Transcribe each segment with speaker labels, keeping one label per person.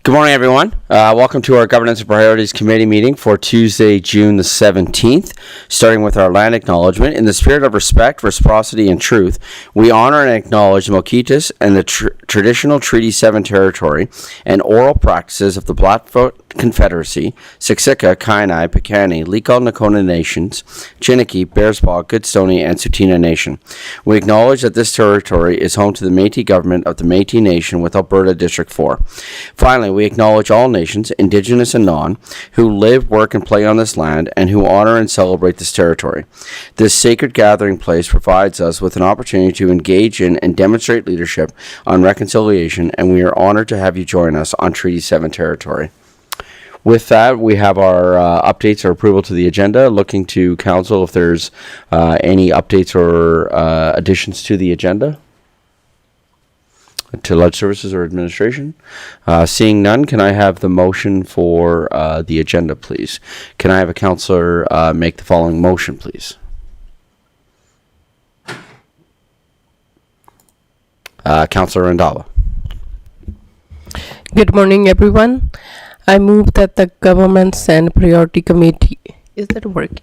Speaker 1: Good morning, everyone. Welcome to our Governance and Priorities Committee meeting for Tuesday, June the 17th, starting with our land acknowledgement. In the spirit of respect, reciprocity, and truth, we honor and acknowledge the Mokitas and the traditional Treaty 7 territory and oral practices of the Blackfoot Confederacy, Siksika, Kainai, Piikani, Legal Nakota Nations, Chiniki, Bearspaw, Goodstoney, and Tsuut'ina Nation. We acknowledge that this territory is home to the Métis government of the Métis Nation with Alberta District 4. Finally, we acknowledge all nations, Indigenous and non, who live, work, and play on this land and who honor and celebrate this territory. This sacred gathering place provides us with an opportunity to engage in and demonstrate leadership on reconciliation, and we are honored to have you join us on Treaty 7 territory. With that, we have our updates or approval to the agenda. Looking to council if there's any updates or additions to the agenda. To Ledge Services or Administration. Seeing none, can I have the motion for the agenda, please? Can I have a councillor make the following motion, please? Councillor Randhawa.
Speaker 2: Good morning, everyone. I move that the Governance and Priority Committee... Is that working?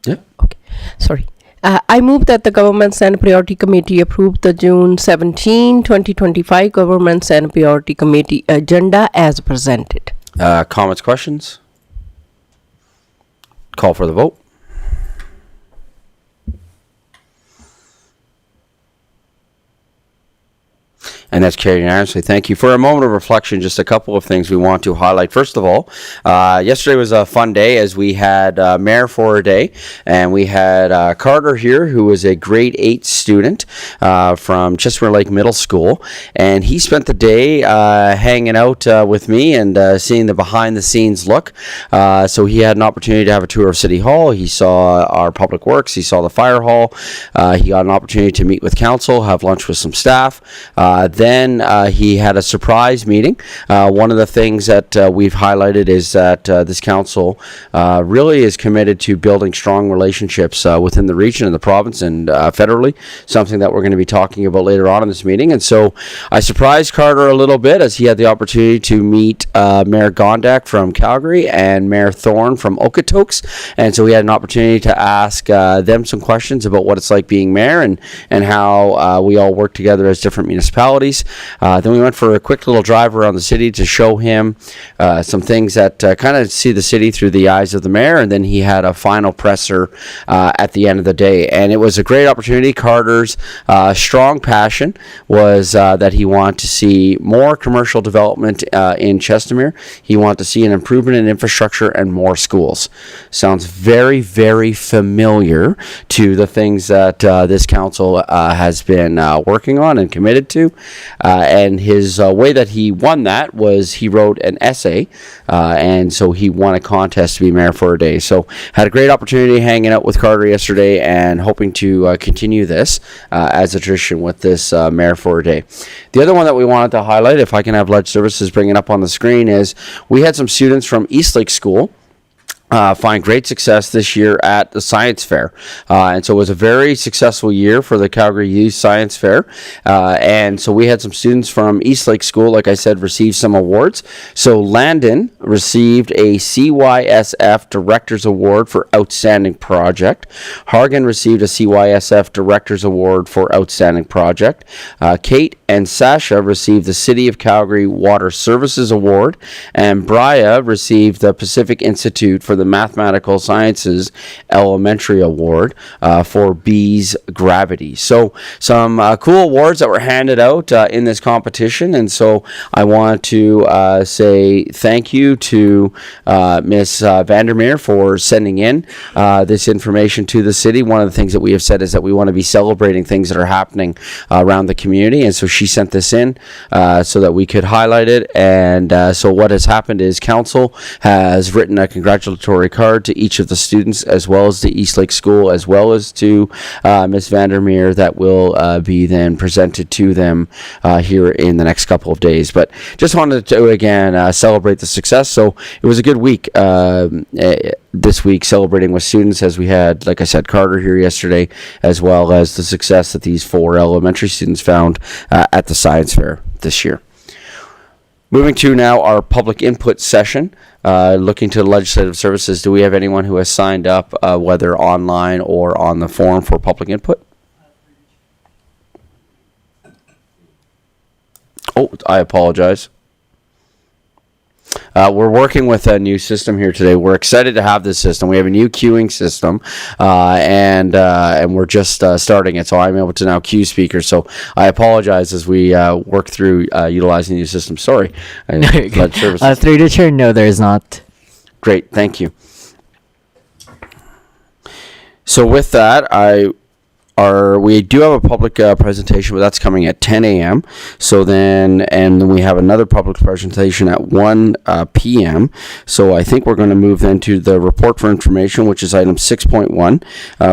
Speaker 1: Yeah.
Speaker 2: Okay. Sorry. I move that the Governance and Priority Committee approve the June 17, 2025 Governance and Priority Committee agenda as presented.
Speaker 1: Comments, questions? Call for the vote. And that's carried unanimously. Thank you. For a moment of reflection, just a couple of things we want to highlight. First of all, yesterday was a fun day as we had Mayor for a day, and we had Carter here, who was a grade 8 student from Chestermere Lake Middle School, and he spent the day hanging out with me and seeing the behind-the-scenes look. So he had an opportunity to have a tour of City Hall. He saw our public works. He saw the fire hall. He got an opportunity to meet with council, have lunch with some staff. Then he had a surprise meeting. One of the things that we've highlighted is that this council really is committed to building strong relationships within the region and the province and federally, something that we're going to be talking about later on in this meeting. And so I surprised Carter a little bit as he had the opportunity to meet Mayor Gondak from Calgary and Mayor Thorne from Okotoks. And so we had an opportunity to ask them some questions about what it's like being mayor and how we all work together as different municipalities. Then we went for a quick little drive around the city to show him some things that kind of see the city through the eyes of the mayor, and then he had a final presser at the end of the day. And it was a great opportunity. Carter's strong passion was that he wanted to see more commercial development in Chestermere. He wanted to see an improvement in infrastructure and more schools. Sounds very, very familiar to the things that this council has been working on and committed to. And his way that he won that was he wrote an essay, and so he won a contest to be mayor for a day. So had a great opportunity hanging out with Carter yesterday and hoping to continue this as a tradition with this mayor for a day. The other one that we wanted to highlight, if I can have Ledge Services bring it up on the screen, is we had some students from Eastlake School find great success this year at the science fair. And so it was a very successful year for the Calgary Youth Science Fair. And so we had some students from Eastlake School, like I said, receive some awards. So Landon received a CYSF Director's Award for Outstanding Project. Hargan received a CYSF Director's Award for Outstanding Project. Kate and Sasha received the City of Calgary Water Services Award. And Bria received the Pacific Institute for the Mathematical Sciences Elementary Award for Bees Gravity. So some cool awards that were handed out in this competition, and so I want to say thank you to Miss Vandermeer for sending in this information to the city. One of the things that we have said is that we want to be celebrating things that are happening around the community, and so she sent this in so that we could highlight it. And so what has happened is council has written a congratulatory card to each of the students, as well as the Eastlake School, as well as to Ms. Vandermeer, that will be then presented to them here in the next couple of days. But just wanted to again celebrate the success. So it was a good week this week celebrating with students, as we had, like I said, Carter here yesterday, as well as the success that these 4 elementary students found at the science fair this year. Moving to now our public input session, looking to legislative services. Do we have anyone who has signed up, whether online or on the forum for public input? Oh, I apologize. We're working with a new system here today. We're excited to have this system. We have a new queuing system, and we're just starting it, so I'm able to now queue speakers. So I apologize as we work through utilizing the new system. Sorry. Flood services.
Speaker 3: Through the chair, no, there is not.
Speaker 1: Great, thank you. So with that, we do have a public presentation, but that's coming at 10 a.m. So then we have another public presentation at 1 p.m. So I think we're going to move then to the report for information, which is item 6.1,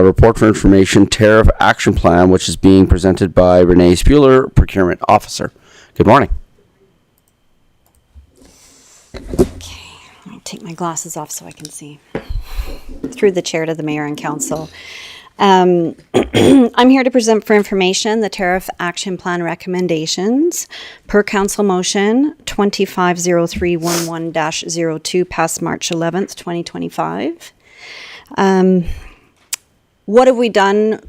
Speaker 1: report for information tariff action plan, which is being presented by Renee Spuler, procurement officer. Good morning.
Speaker 4: Okay, I'll take my glasses off so I can see. Through the chair to the mayor and council. I'm here to present for information the tariff action plan recommendations per council motion 250311-02 passed March 11th, 2025. What have we done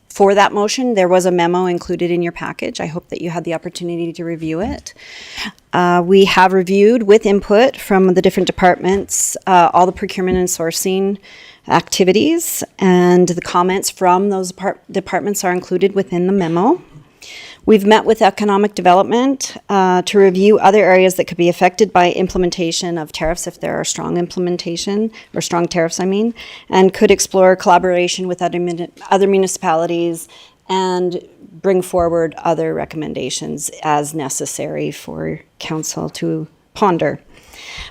Speaker 4: for that motion? There was a memo included in your package. I hope that you had the opportunity to review it. We have reviewed with input from the different departments all the procurement and sourcing activities, and the comments from those departments are included within the memo. We've met with economic development to review other areas that could be affected by implementation of tariffs if there are strong implementation, or strong tariffs, I mean, and could explore collaboration with other municipalities and bring forward other recommendations as necessary for council to ponder.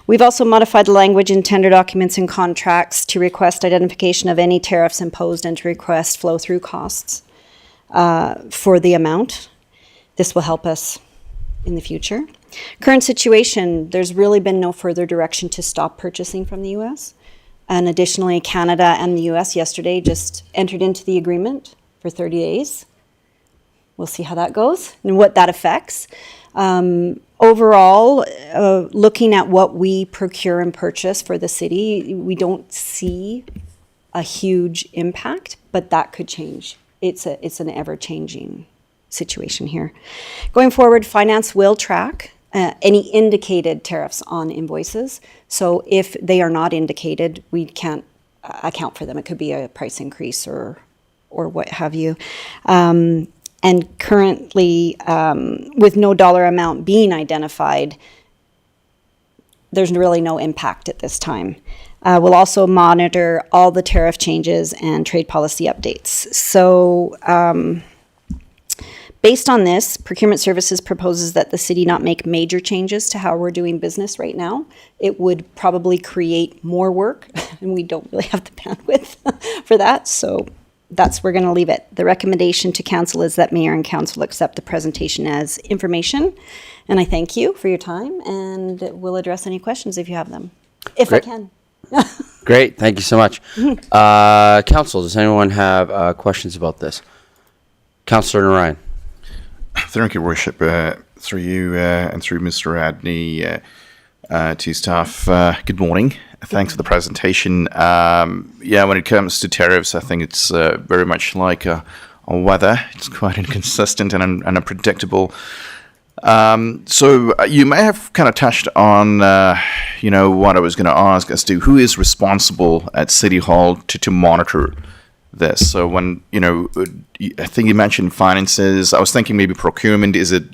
Speaker 4: We've also modified the language in tender documents and contracts to request identification of any tariffs imposed and to request flow-through costs for the amount. This will help us in the future. Current situation, there's really been no further direction to stop purchasing from the U.S. And additionally, Canada and the U.S. yesterday just entered into the agreement for 30 days. We'll see how that goes and what that affects. Overall, looking at what we procure and purchase for the city, we don't see a huge impact, but that could change. It's an ever-changing situation here. Going forward, finance will track any indicated tariffs on invoices. So if they are not indicated, we can't account for them. It could be a price increase or what have you. And currently, with no dollar amount being identified, there's really no impact at this time. We'll also monitor all the tariff changes and trade policy updates. So based on this, Procurement Services proposes that the city not make major changes to how we're doing business right now. It would probably create more work, and we don't really have the bandwidth for that. So we're going to leave it. The recommendation to council is that mayor and council accept the presentation as information. And I thank you for your time, and we'll address any questions if you have them, if
Speaker 1: Great.
Speaker 4: I can.
Speaker 1: Great, thank you so much. Council, does anyone have questions about this? Councillor Narayan.
Speaker 5: Thank you, Worship. Through you and through Mr. Adney to staff, good morning. Thanks for the presentation. When it comes to tariffs, I think it's very much like a weather. It's quite inconsistent and unpredictable. So you may have kind of touched on, what I was going to ask as to who is responsible at City Hall to monitor this. So when, I think you mentioned finances. I was thinking maybe procurement. Is it,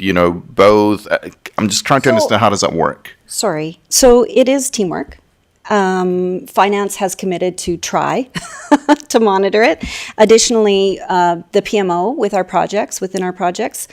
Speaker 5: both? I'm just trying to understand how does that work?
Speaker 4: Sorry. So it is teamwork. Finance has committed to try to monitor it. Additionally, the PMO within our projects,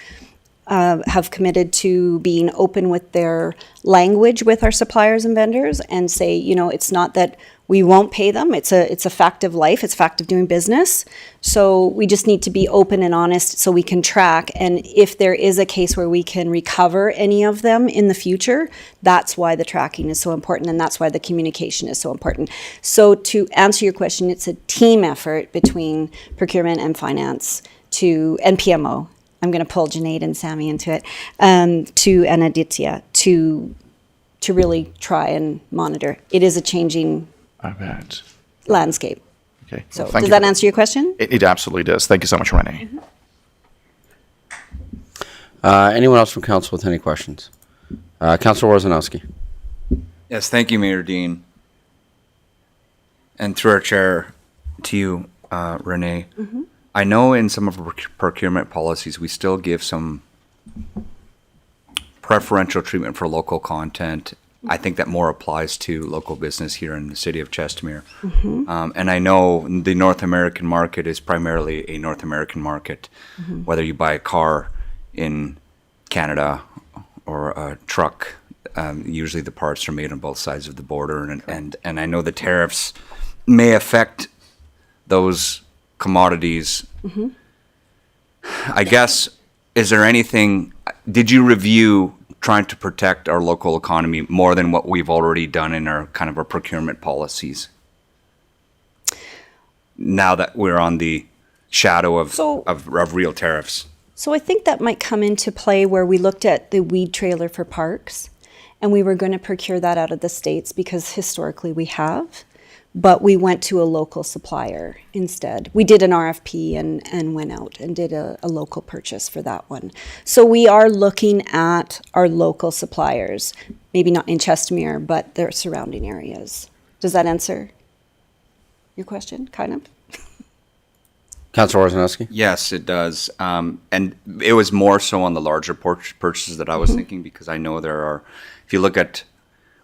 Speaker 4: have committed to being open with their language with our suppliers and vendors and say, it's not that we won't pay them. It's a fact of life. It's a fact of doing business. So we just need to be open and honest so we can track. And if there is a case where we can recover any of them in the future, that's why the tracking is so important. And that's why the communication is so important. So to answer your question, it's a team effort between procurement and finance and PMO. I'm going to pull Junaid and Sammy into it, and Aditya to to really try and monitor. It is a changing
Speaker 5: I bet.
Speaker 4: landscape.
Speaker 5: Okay.
Speaker 4: So
Speaker 5: Well, thank
Speaker 4: does
Speaker 5: you
Speaker 4: that
Speaker 5: for
Speaker 4: answer your question?
Speaker 5: It absolutely does. Thank you so much, Renee.
Speaker 1: Anyone else from council with any questions? Councilor Wozzanowski.
Speaker 6: Yes, thank you, Mayor Dean. And through our chair to you, Renee. I know in some of our procurement policies, we still give some preferential treatment for local content. I think that more applies to local business here in the city of Chestermere. And I know the North American market is primarily a North American market, whether you buy a car in Canada or a truck. Usually the parts are made on both sides of the border, and I know the tariffs may affect those commodities. I guess, is there anything, did you review trying to protect our local economy more than what we've already done in our kind of our procurement policies? Now that we're on the shadow of real tariffs.
Speaker 4: So I think that might come into play where we looked at the weed trailer for parks, and we were going to procure that out of the States because historically we have, but we went to a local supplier instead. We did an RFP and went out and did a local purchase for that one. So we are looking at our local suppliers, maybe not in Chestermere, but their surrounding areas. Does that answer your question, kind of?
Speaker 1: Councilor Wozzanowski.
Speaker 6: Yes, it does. And it was more so on the larger purchases that I was thinking, because I know there are, if you look at,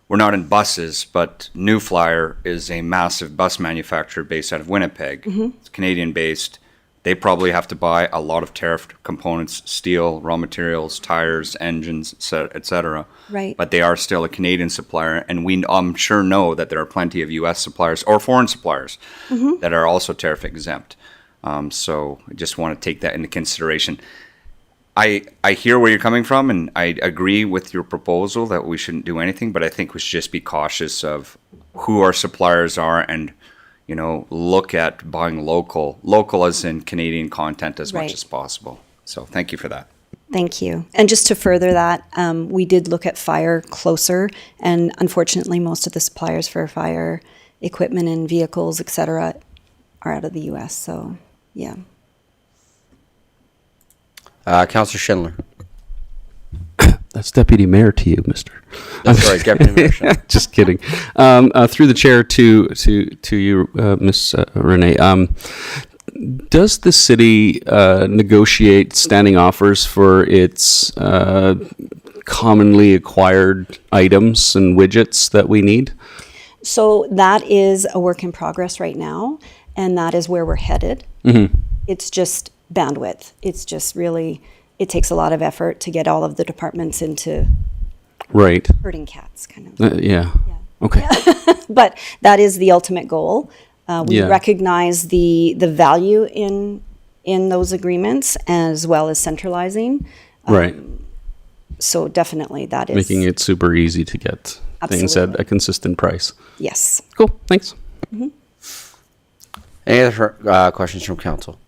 Speaker 6: we're not in buses, but New Flyer is a massive bus manufacturer based out of Winnipeg. It's Canadian based. They probably have to buy a lot of tariffed components, steel, raw materials, tires, engines, et cetera.
Speaker 4: Right.
Speaker 6: But they are still a Canadian supplier. And we, I'm sure, know that there are plenty of U.S. suppliers or foreign suppliers that are also tariff exempt. So I just want to take that into consideration. I hear where you're coming from, and I agree with your proposal that we shouldn't do anything, but I think we should just be cautious of who our suppliers are and, you know, look at buying local as in Canadian content as
Speaker 4: Right.
Speaker 6: much as possible. So thank you for that.
Speaker 4: Thank you. And just to further that, we did look at fire closer, and unfortunately, most of the suppliers for fire equipment and vehicles, et cetera, are out of the U.S. So, yeah.
Speaker 1: Councilor Schindler.
Speaker 7: That's Deputy Mayor to you, Mister.
Speaker 1: I'm sorry, Deputy Mayor Schindler.
Speaker 7: Just kidding. Through the chair to you, Miss Renee. Does the city negotiate standing offers for its commonly acquired items and widgets that we need?
Speaker 4: So that is a work in progress right now, and that is where we're headed. It's just bandwidth. It's just really, it takes a lot of effort to get all of the departments into
Speaker 7: Right.
Speaker 4: herding cats, kind of.
Speaker 7: Yeah. Okay.
Speaker 4: But that is the ultimate goal. We
Speaker 7: Yeah.
Speaker 4: recognize the value in those agreements, as well as centralizing.
Speaker 7: Right.
Speaker 4: So definitely that is.
Speaker 7: Making it super easy to get things at
Speaker 4: Absolutely.
Speaker 7: a consistent price.
Speaker 4: Yes.
Speaker 7: Cool. Thanks.
Speaker 1: Any other questions from council?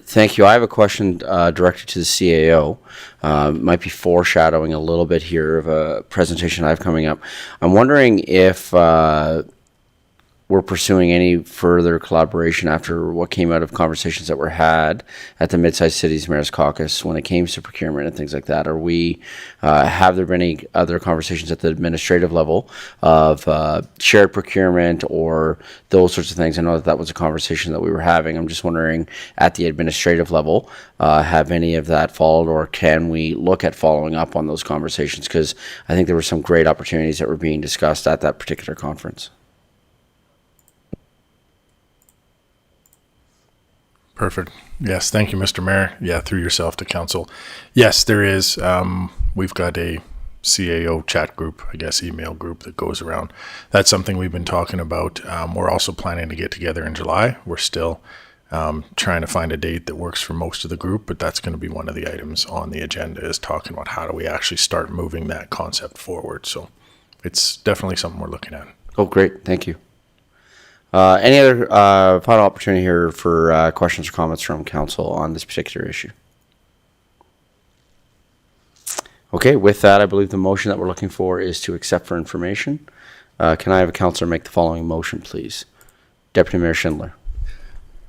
Speaker 1: Thank you. I have a question directed to the CAO. Might be foreshadowing a little bit here of a presentation I have coming up. I'm wondering if we're pursuing any further collaboration after what came out of conversations that were had at the Mid-Sized Cities Mayor's Caucus when it came to procurement and things like that. Are we, have there been any other conversations at the administrative level of shared procurement or those sorts of things? I know that was a conversation that we were having. I'm just wondering at the administrative level, have any of that followed, or can we look at following up on those conversations? Because I think there were some great opportunities that were being discussed at that particular conference.
Speaker 8: Perfect. Yes, thank you, Mr. Mayor. Yeah, through yourself to council. Yes, there is. We've got a CAO chat group, I guess, email group that goes around. That's something we've been talking about. We're also planning to get together in July. We're still trying to find a date that works for most of the group, but that's going to be one of the items on the agenda, is talking about how do we actually start moving that concept forward. So it's definitely something we're looking at.
Speaker 1: Oh, great. Thank you. Any other final opportunity here for questions or comments from council on this particular issue? Okay, with that, I believe the motion that we're looking for is to accept for information. Can I have a councillor make the following motion, please? Deputy Mayor Schindler.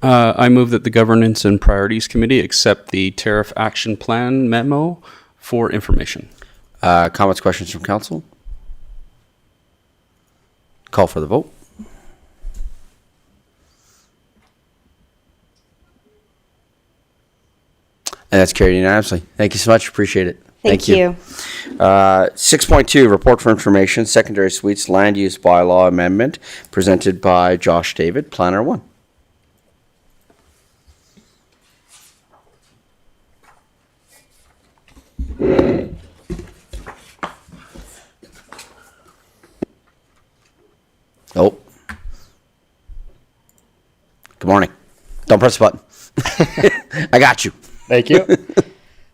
Speaker 7: I move that the Governance and Priorities Committee accept the Tariff Action Plan memo for information.
Speaker 1: Comments, questions from council? Call for the vote. And that's carried unanimously. Thank you so much. Appreciate it.
Speaker 4: Thank you.
Speaker 1: 6.2, report for information, secondary suites land use bylaw amendment, presented by Josh David, Planner 1. Oh. Good morning. Don't press the button. I got you.
Speaker 9: Thank you.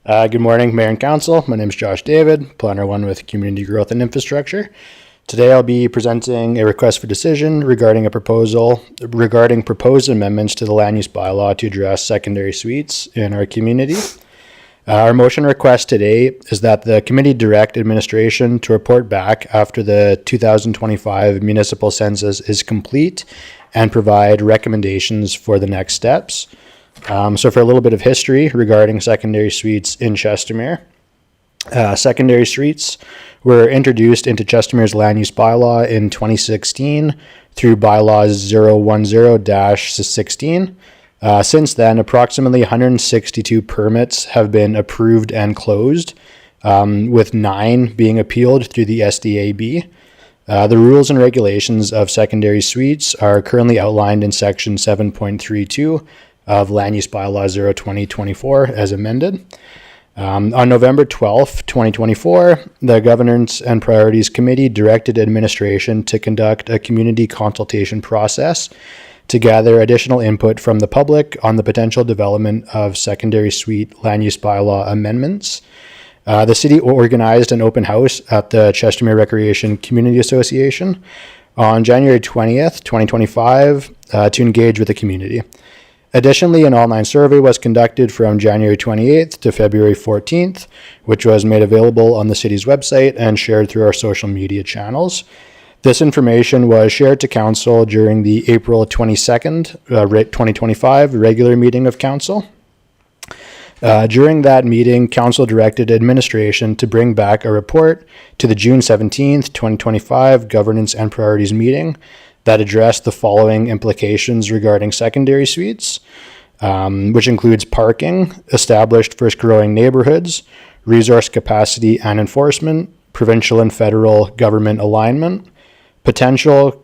Speaker 9: Good morning, Mayor and Council. My name is Josh David, Planner 1 with Community Growth and Infrastructure. Today I'll be presenting a request for decision regarding proposed amendments to the land use bylaw to address secondary suites in our community. Our motion request today is that the committee direct administration to report back after the 2025 municipal census is complete and provide recommendations for the next steps. So for a little bit of history regarding secondary suites in Chestermere, secondary suites were introduced into Chestermere's land use bylaw in 2016 through bylaws 010-16. Since then, approximately 162 permits have been approved and closed, with 9 being appealed through the SDAB. The rules and regulations of secondary suites are currently outlined in section 7.32 of Land Use Bylaw 02024 as amended. On November 12th, 2024, the Governance and Priorities Committee directed administration to conduct a community consultation process to gather additional input from the public on the potential development of secondary suite land use bylaw amendments. The city organized an open house at the Chestermere Recreation Community Association on January 20th, 2025, to engage with the community. Additionally, an online survey was conducted from January 28th to February 14th, which was made available on the city's website and shared through our social media channels. This information was shared to council during the April 22nd, 2025 regular meeting of council. During that meeting, council directed administration to bring back a report to the June 17th, 2025 Governance and Priorities meeting that addressed the following implications regarding secondary suites, which includes parking, established first growing neighborhoods, resource capacity and enforcement, provincial and federal government alignment, potential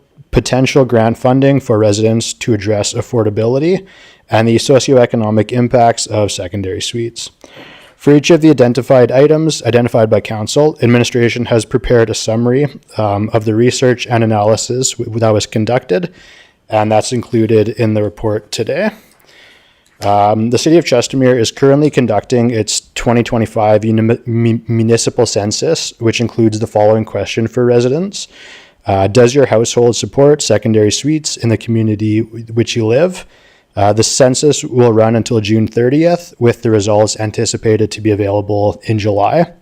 Speaker 9: grant funding for residents to address affordability, and the socioeconomic impacts of secondary suites. For each of the identified items identified by council, administration has prepared a summary of the research and analysis that was conducted, and that's included in the report today. The City of Chestermere is currently conducting its 2025 municipal census, which includes the following question for residents. Does your household support secondary suites in the community which you live? The census will run until June 30th, with the results anticipated to be available in July.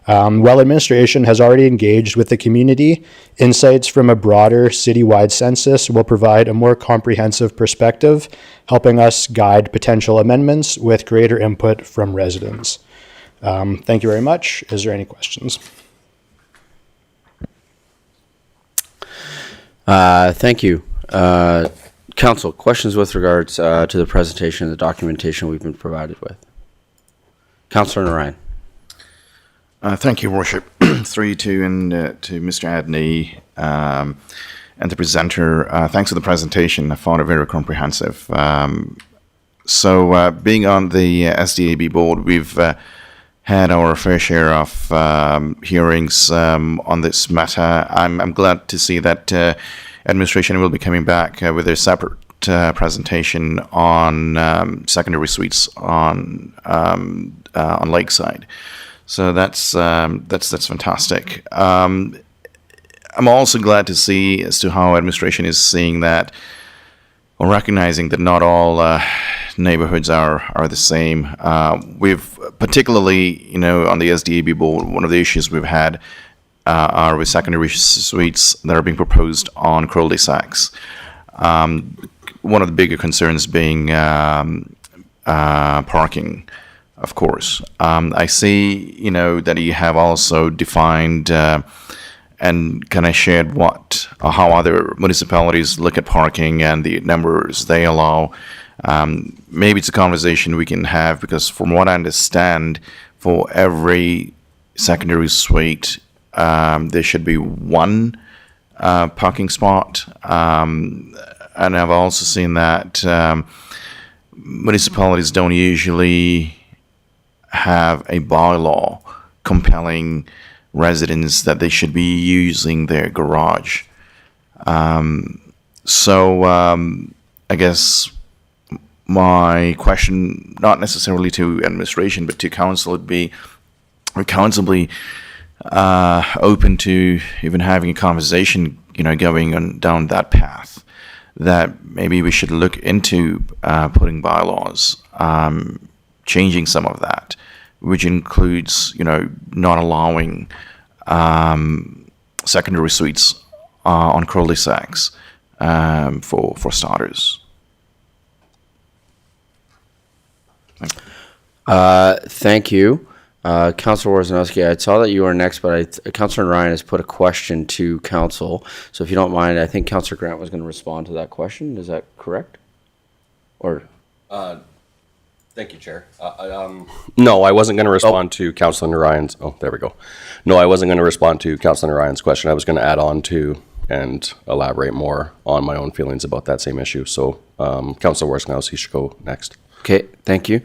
Speaker 9: While administration has already engaged with the community, insights from a broader citywide census will provide a more comprehensive perspective, helping us guide potential amendments with greater input from residents. Thank you very much. Is there any questions?
Speaker 1: Thank you. Council, questions with regards to the presentation and the documentation we've been provided with? Councillor Narayan.
Speaker 5: Thank you, Worship. Through you to Mr. Adney and the presenter. Thanks for the presentation. I found it very comprehensive. So being on the SDAB board, we've had our fair share of hearings on this matter. I'm glad to see that administration will be coming back with a separate presentation on secondary suites on Lakeside. So that's fantastic. I'm also glad to see as to how administration is seeing that well, recognizing that not all neighborhoods are the same. We've particularly, on the SDAB board, one of the issues we've had are with secondary suites that are being proposed on cul-de-sacs. One of the bigger concerns being parking, of course. I see, that you have also defined and kind of shared how other municipalities look at parking and the numbers they allow. Maybe it's a conversation we can have, because from what I understand, for every secondary suite, there should be one parking spot. And I've also seen that municipalities don't usually have a bylaw compelling residents that they should be using their garage. So I guess my question, not necessarily to administration, but to council, would be, are council be open to even having a conversation, going down that path, that maybe we should look into putting bylaws, changing some of that, which includes, not allowing secondary suites on cul-de-sacs for starters.
Speaker 1: Thank you. Councilor Worzanowski, I saw that you were next, but Councilor Ryan has put a question to council. So if you don't mind, I think Councilor Grant was going to respond to that question. Is that correct? Or
Speaker 10: Thank you, Chair. No, I wasn't going to respond to Councilor Narayan's. Oh, there we go. No, I wasn't going to respond to Councilor Narayan's question. I was going to add on to and elaborate more on my own feelings about that same issue. So, Councilor Worzanowski should go next.
Speaker 1: Okay, thank you.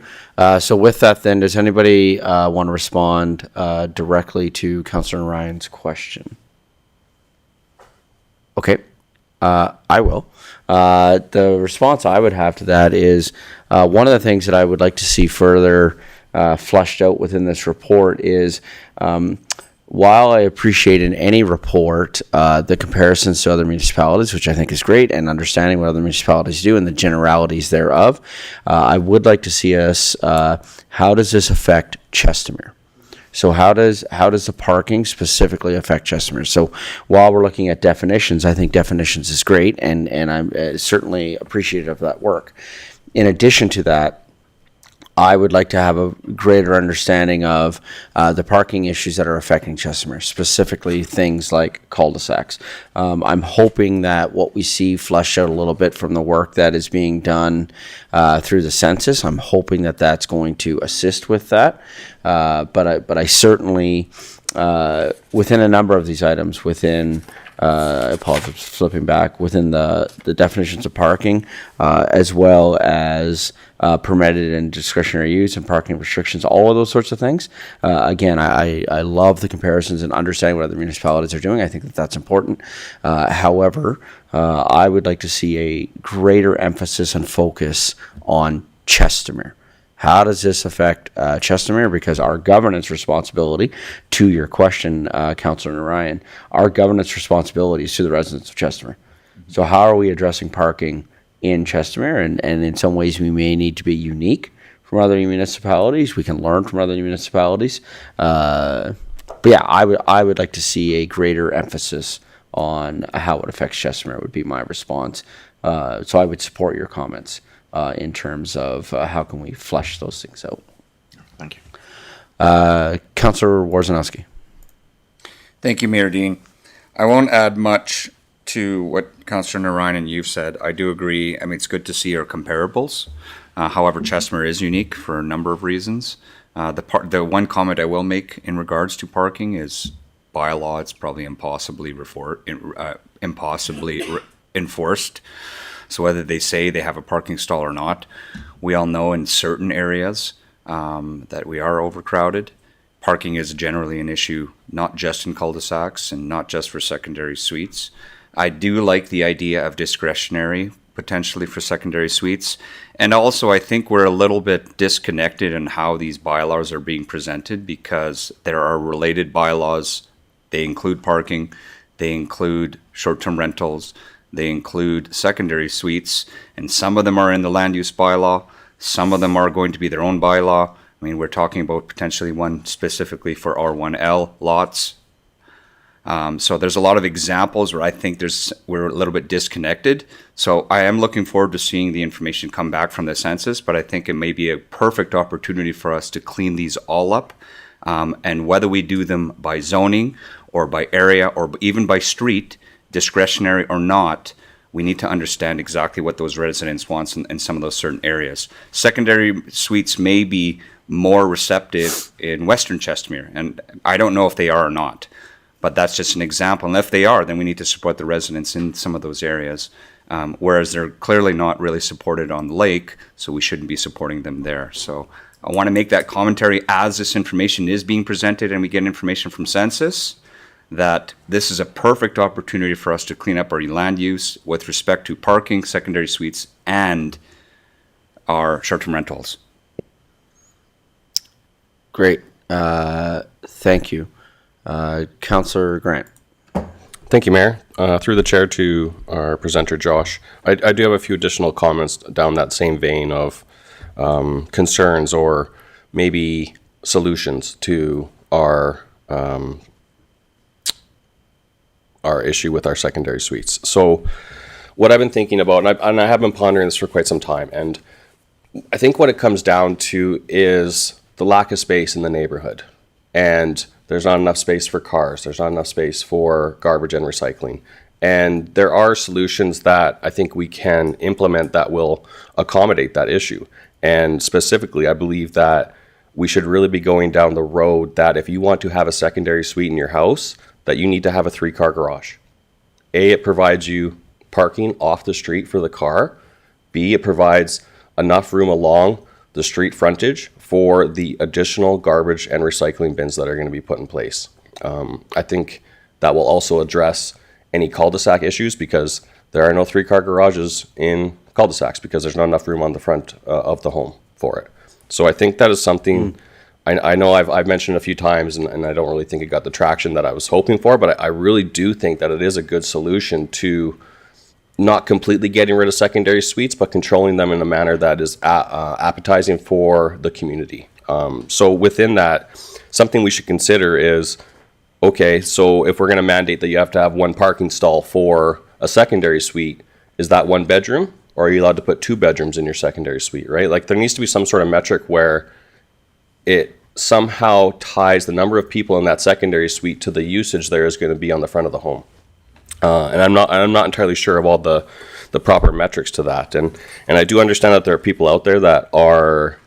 Speaker 1: So with that, then, does anybody want to respond directly to Councilor Ryan's question? Okay, I will. The response I would have to that is one of the things that I would like to see further fleshed out within this report is while I appreciate in any report the comparisons to other municipalities, which I think is great, and understanding what other municipalities do and the generalities thereof, I would like to see us, how does this affect Chestermere? So how does the parking specifically affect Chestermere? So while we're looking at definitions, I think definitions is great, and I'm certainly appreciative of that work. In addition to that, I would like to have a greater understanding of the parking issues that are affecting Chestermere, specifically things like cul-de-sacs. I'm hoping that what we see fleshed out a little bit from the work that is being done through the census, I'm hoping that that's going to assist with that. But I certainly, within a number of these items, I apologize for flipping back, within the definitions of parking, as well as permitted and discretionary use and parking restrictions, all of those sorts of things. Again, I love the comparisons and understanding what other municipalities are doing. I think that that's important. However, I would like to see a greater emphasis and focus on Chestermere. How does this affect Chestermere? Because our governance responsibility, to your question, Councillor Narayan, our governance responsibility is to the residents of Chestermere. So how are we addressing parking in Chestermere? And in some ways we may need to be unique from other municipalities. We can learn from other municipalities. But yeah, I would like to see a greater emphasis on how it affects Chestermere would be my response. So I would support your comments. In terms of how can we flesh those things out.
Speaker 5: Thank you.
Speaker 1: Councillor Worzanowski.
Speaker 6: Thank you, Mayor Dean. I won't add much to what Councillor Narayan and you've said. I do agree. I mean, it's good to see our comparables. However, Chestermere is unique for a number of reasons. The one comment I will make in regards to parking is, by law, it's probably impossibly enforced. So whether they say they have a parking stall or not, we all know in certain areas that we are overcrowded. Parking is generally an issue, not just in cul-de-sacs and not just for secondary suites. I do like the idea of discretionary, potentially for secondary suites. And also, I think we're a little bit disconnected in how these bylaws are being presented, because there are related bylaws. They include parking, they include short-term rentals, They include secondary suites, and some of them are in the land use bylaw. Some of them are going to be their own bylaw. I mean, we're talking about potentially one specifically for R1L lots. So there's a lot of examples where I think we're a little bit disconnected. So I am looking forward to seeing the information come back from the census, but I think it may be a perfect opportunity for us to clean these all up. And whether we do them by zoning or by area or even by street, discretionary or not, we need to understand exactly what those residents want in some of those certain areas. Secondary suites may be more receptive in Western Chestermere, and I don't know if they are or not, but that's just an example. And if they are, then we need to support the residents in some of those areas, whereas they're clearly not really supported on the lake, so we shouldn't be supporting them there. So I want to make that commentary as this information is being presented and we get information from census, that this is a perfect opportunity for us to clean up our land use with respect to parking, secondary suites, and our short-term rentals.
Speaker 1: Great. Thank you. Councillor Grant.
Speaker 10: Thank you, Mayor. Through the chair to our presenter, Josh. I do have a few additional comments down that same vein of concerns or maybe solutions to our issue with our secondary suites. So what I've been thinking about, and I have been pondering this for quite some time, and I think what it comes down to is the lack of space in the neighborhood. And there's not enough space for cars. There's not enough space for garbage and recycling. And there are solutions that I think we can implement that will accommodate that issue. And specifically, I believe that we should really be going down the road that if you want to have a secondary suite in your house, that you need to have a 3-car garage. A, it provides you parking off the street for the car. B, it provides enough room along the street frontage for the additional garbage and recycling bins that are going to be put in place. I think that will also address any cul-de-sac issues because there are no 3-car garages in cul-de-sacs because there's not enough room on the front of the home for it. So I think that is something I know I've mentioned a few times, and I don't really think it got the traction that I was hoping for, but I really do think that it is a good solution to not completely getting rid of secondary suites, but controlling them in a manner that is appetizing for the community. So within that, something we should consider is, okay, so if we're going to mandate that you have to have one parking stall for a secondary suite, is that 1 bedroom? Or are you allowed to put 2 bedrooms in your secondary suite, right? Like there needs to be some sort of metric where it somehow ties the number of people in that secondary suite to the usage there is going to be on the front of the home. And I'm not entirely sure of all the proper metrics to that. And I do understand that there are people out there that are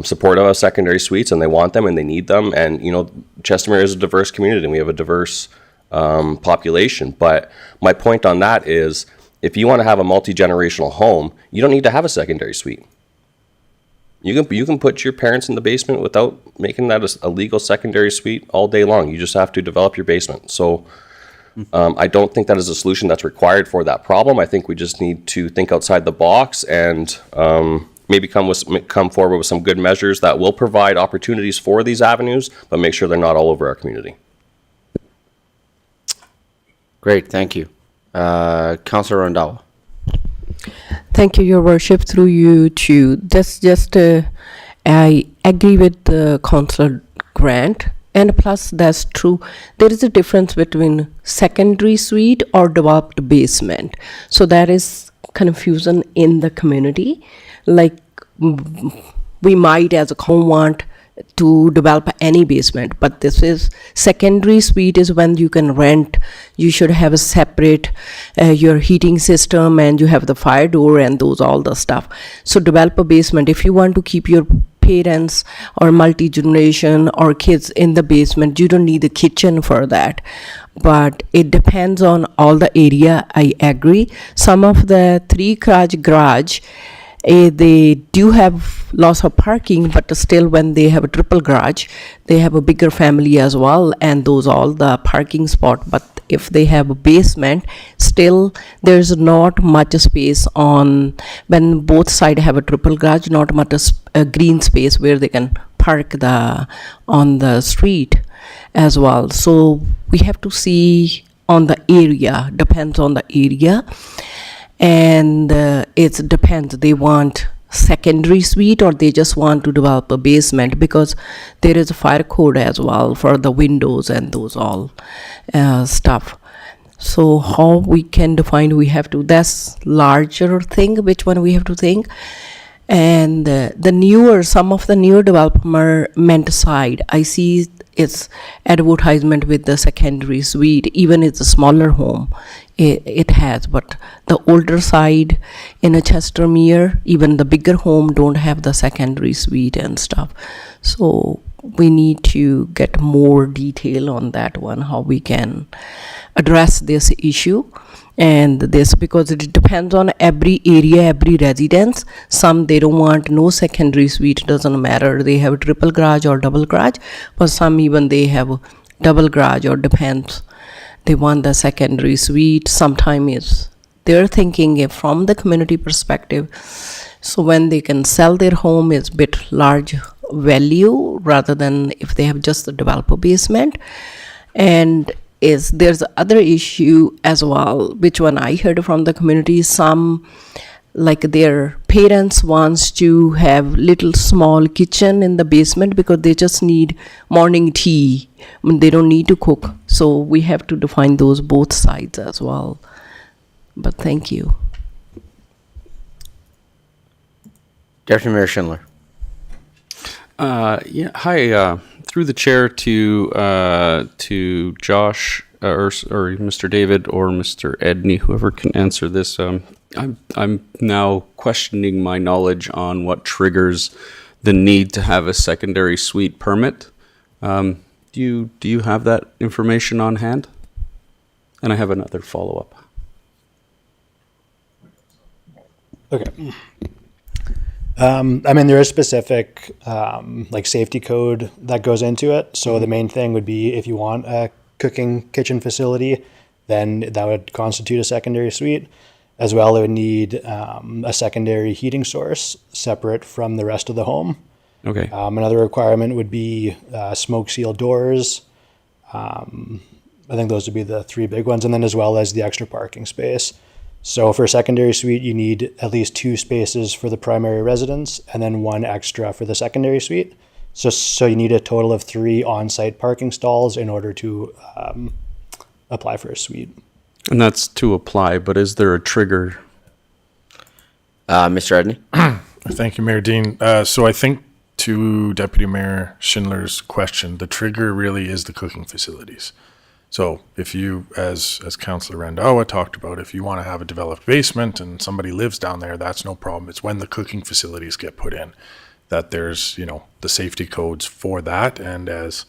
Speaker 10: supportive of secondary suites and they want them and they need them. And, you know, Chestermere is a diverse community and we have a diverse population. But my point on that is if you want to have a multi-generational home, you don't need to have a secondary suite. You can put your parents in the basement without making that a legal secondary suite all day long. You just have to develop your basement. So I don't think that is a solution that's required for that problem. I think we just need to think outside the box and maybe come forward with some good measures that will provide opportunities for these avenues, but make sure they're not all over our community.
Speaker 1: Great, thank you. Councillor Randhawa.
Speaker 2: Thank you, Your Worship. Through you to I agree with the Councillor Grant, and plus that's true. There is a difference between secondary suite or developed basement. So that is confusion in the community. Like we might as a home want to develop any basement, but this is secondary suite is when you can rent. You should have a separate your heating system and you have the fire door and those all the stuff. So develop a basement if you want to keep your parents or multi-generation or kids in the basement. You don't need the kitchen for that, but it depends on all the area. I agree. Some of the 3-car garage they do have lots of parking, but still when they have a triple garage, they have a bigger family as well, and those all the parking spot. But if they have a basement, still there's not much space on when both sides have a triple garage, not much green space where they can park on the street as well. So we have to see on the area, depends on the area. And it depends, they want secondary suite or they just want to develop a basement, because there is a fire code as well for the windows and those all stuff. So how we can define, we have to, that's larger thing, which one we have to think. And some of the newer development side, I see it's advertisement with the secondary suite, even it's a smaller home, it has. But the older side in a Chestermere, even the bigger home don't have the secondary suite and stuff. So we need to get more detail on that one, how we can address this issue. And this, because it depends on every area, every residence. Some they don't want no secondary suite, doesn't matter, they have triple garage or double garage. But some even they have double garage, or depends, they want the secondary suite. Sometime is they're thinking it from the community perspective, so when they can sell their home is bit large value rather than if they have just the developer basement. And there's other issue as well, which one I heard from the community. Some, like their parents wants to have little small kitchen in the basement because they just need morning tea. I mean, they don't need to cook. So we have to define those both sides as well. But thank you.
Speaker 1: Deputy Mayor Schindler.
Speaker 7: Yeah, hi. Through the chair to Josh or Mr. David or Mr. Edney, whoever can answer this. I'm now questioning my knowledge on what triggers the need to have a secondary suite permit. Do you have that information on hand? And I have another follow-up.
Speaker 9: Okay. I mean, there is specific like safety code that goes into it. So the main thing would be if you want a cooking kitchen facility, then that would constitute a secondary suite. As well, it would need a secondary heating source separate from the rest of the home.
Speaker 7: Okay.
Speaker 9: Another requirement would be smoke seal doors. I think those would be the three big ones. And then as well as the extra parking space. So for a secondary suite, you need at least 2 spaces for the primary residence and then 1 extra for the secondary suite. So you need a total of 3 on-site parking stalls in order to apply for a suite.
Speaker 7: And that's to apply, but is there a trigger?
Speaker 1: Mr. Edney?
Speaker 8: Thank you, Mayor Dean. So I think to Deputy Mayor Schindler's question, the trigger really is the cooking facilities. So if you, as Councillor Randhawa talked about, if you want to have a developed basement and somebody lives down there, that's no problem. It's when the cooking facilities get put in that there's, the safety codes for that. And as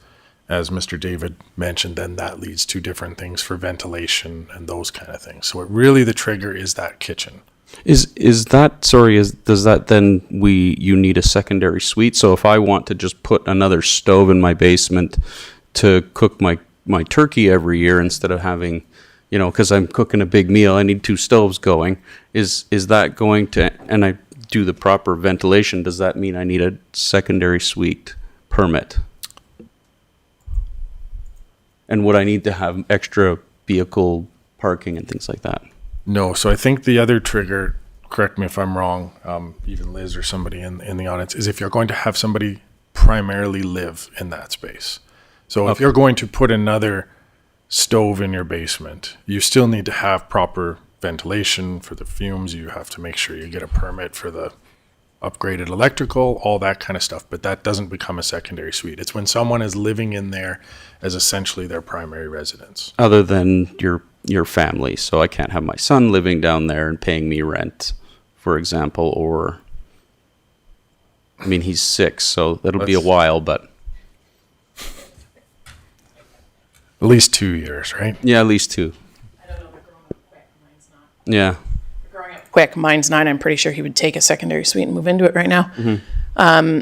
Speaker 8: Mr. David mentioned, then that leads to different things for ventilation and those kind of things. So the trigger is that kitchen.
Speaker 7: Does that then you need a secondary suite? So if I want to just put another stove in my basement to cook my turkey every year instead of having, because I'm cooking a big meal, I need 2 stoves going. Is that going to, and I do the proper ventilation, does that mean I need a secondary suite permit? And would I need to have extra vehicle parking and things like that?
Speaker 8: No. So I think the other trigger, correct me if I'm wrong, even Liz or somebody in the audience, is if you're going to have somebody primarily live in that space. So if you're going to put another stove in your basement, you still need to have proper ventilation for the fumes. You have to make sure you get a permit for the upgraded electrical, all that kind of stuff. But that doesn't become a secondary suite. It's when someone is living in there as essentially their primary residence.
Speaker 7: Other than your family. So I can't have my son living down there and paying me rent, for example, or, I mean, he's 6, so that'll be a while, but.
Speaker 8: At least 2 years, right?
Speaker 7: Yeah, at least 2.
Speaker 11: I don't know, but growing up quick, mine's not.
Speaker 7: Yeah.
Speaker 11: Growing up quick, mine's 9. I'm pretty sure he would take a secondary suite and move into it right now.
Speaker 7: Mm-hmm.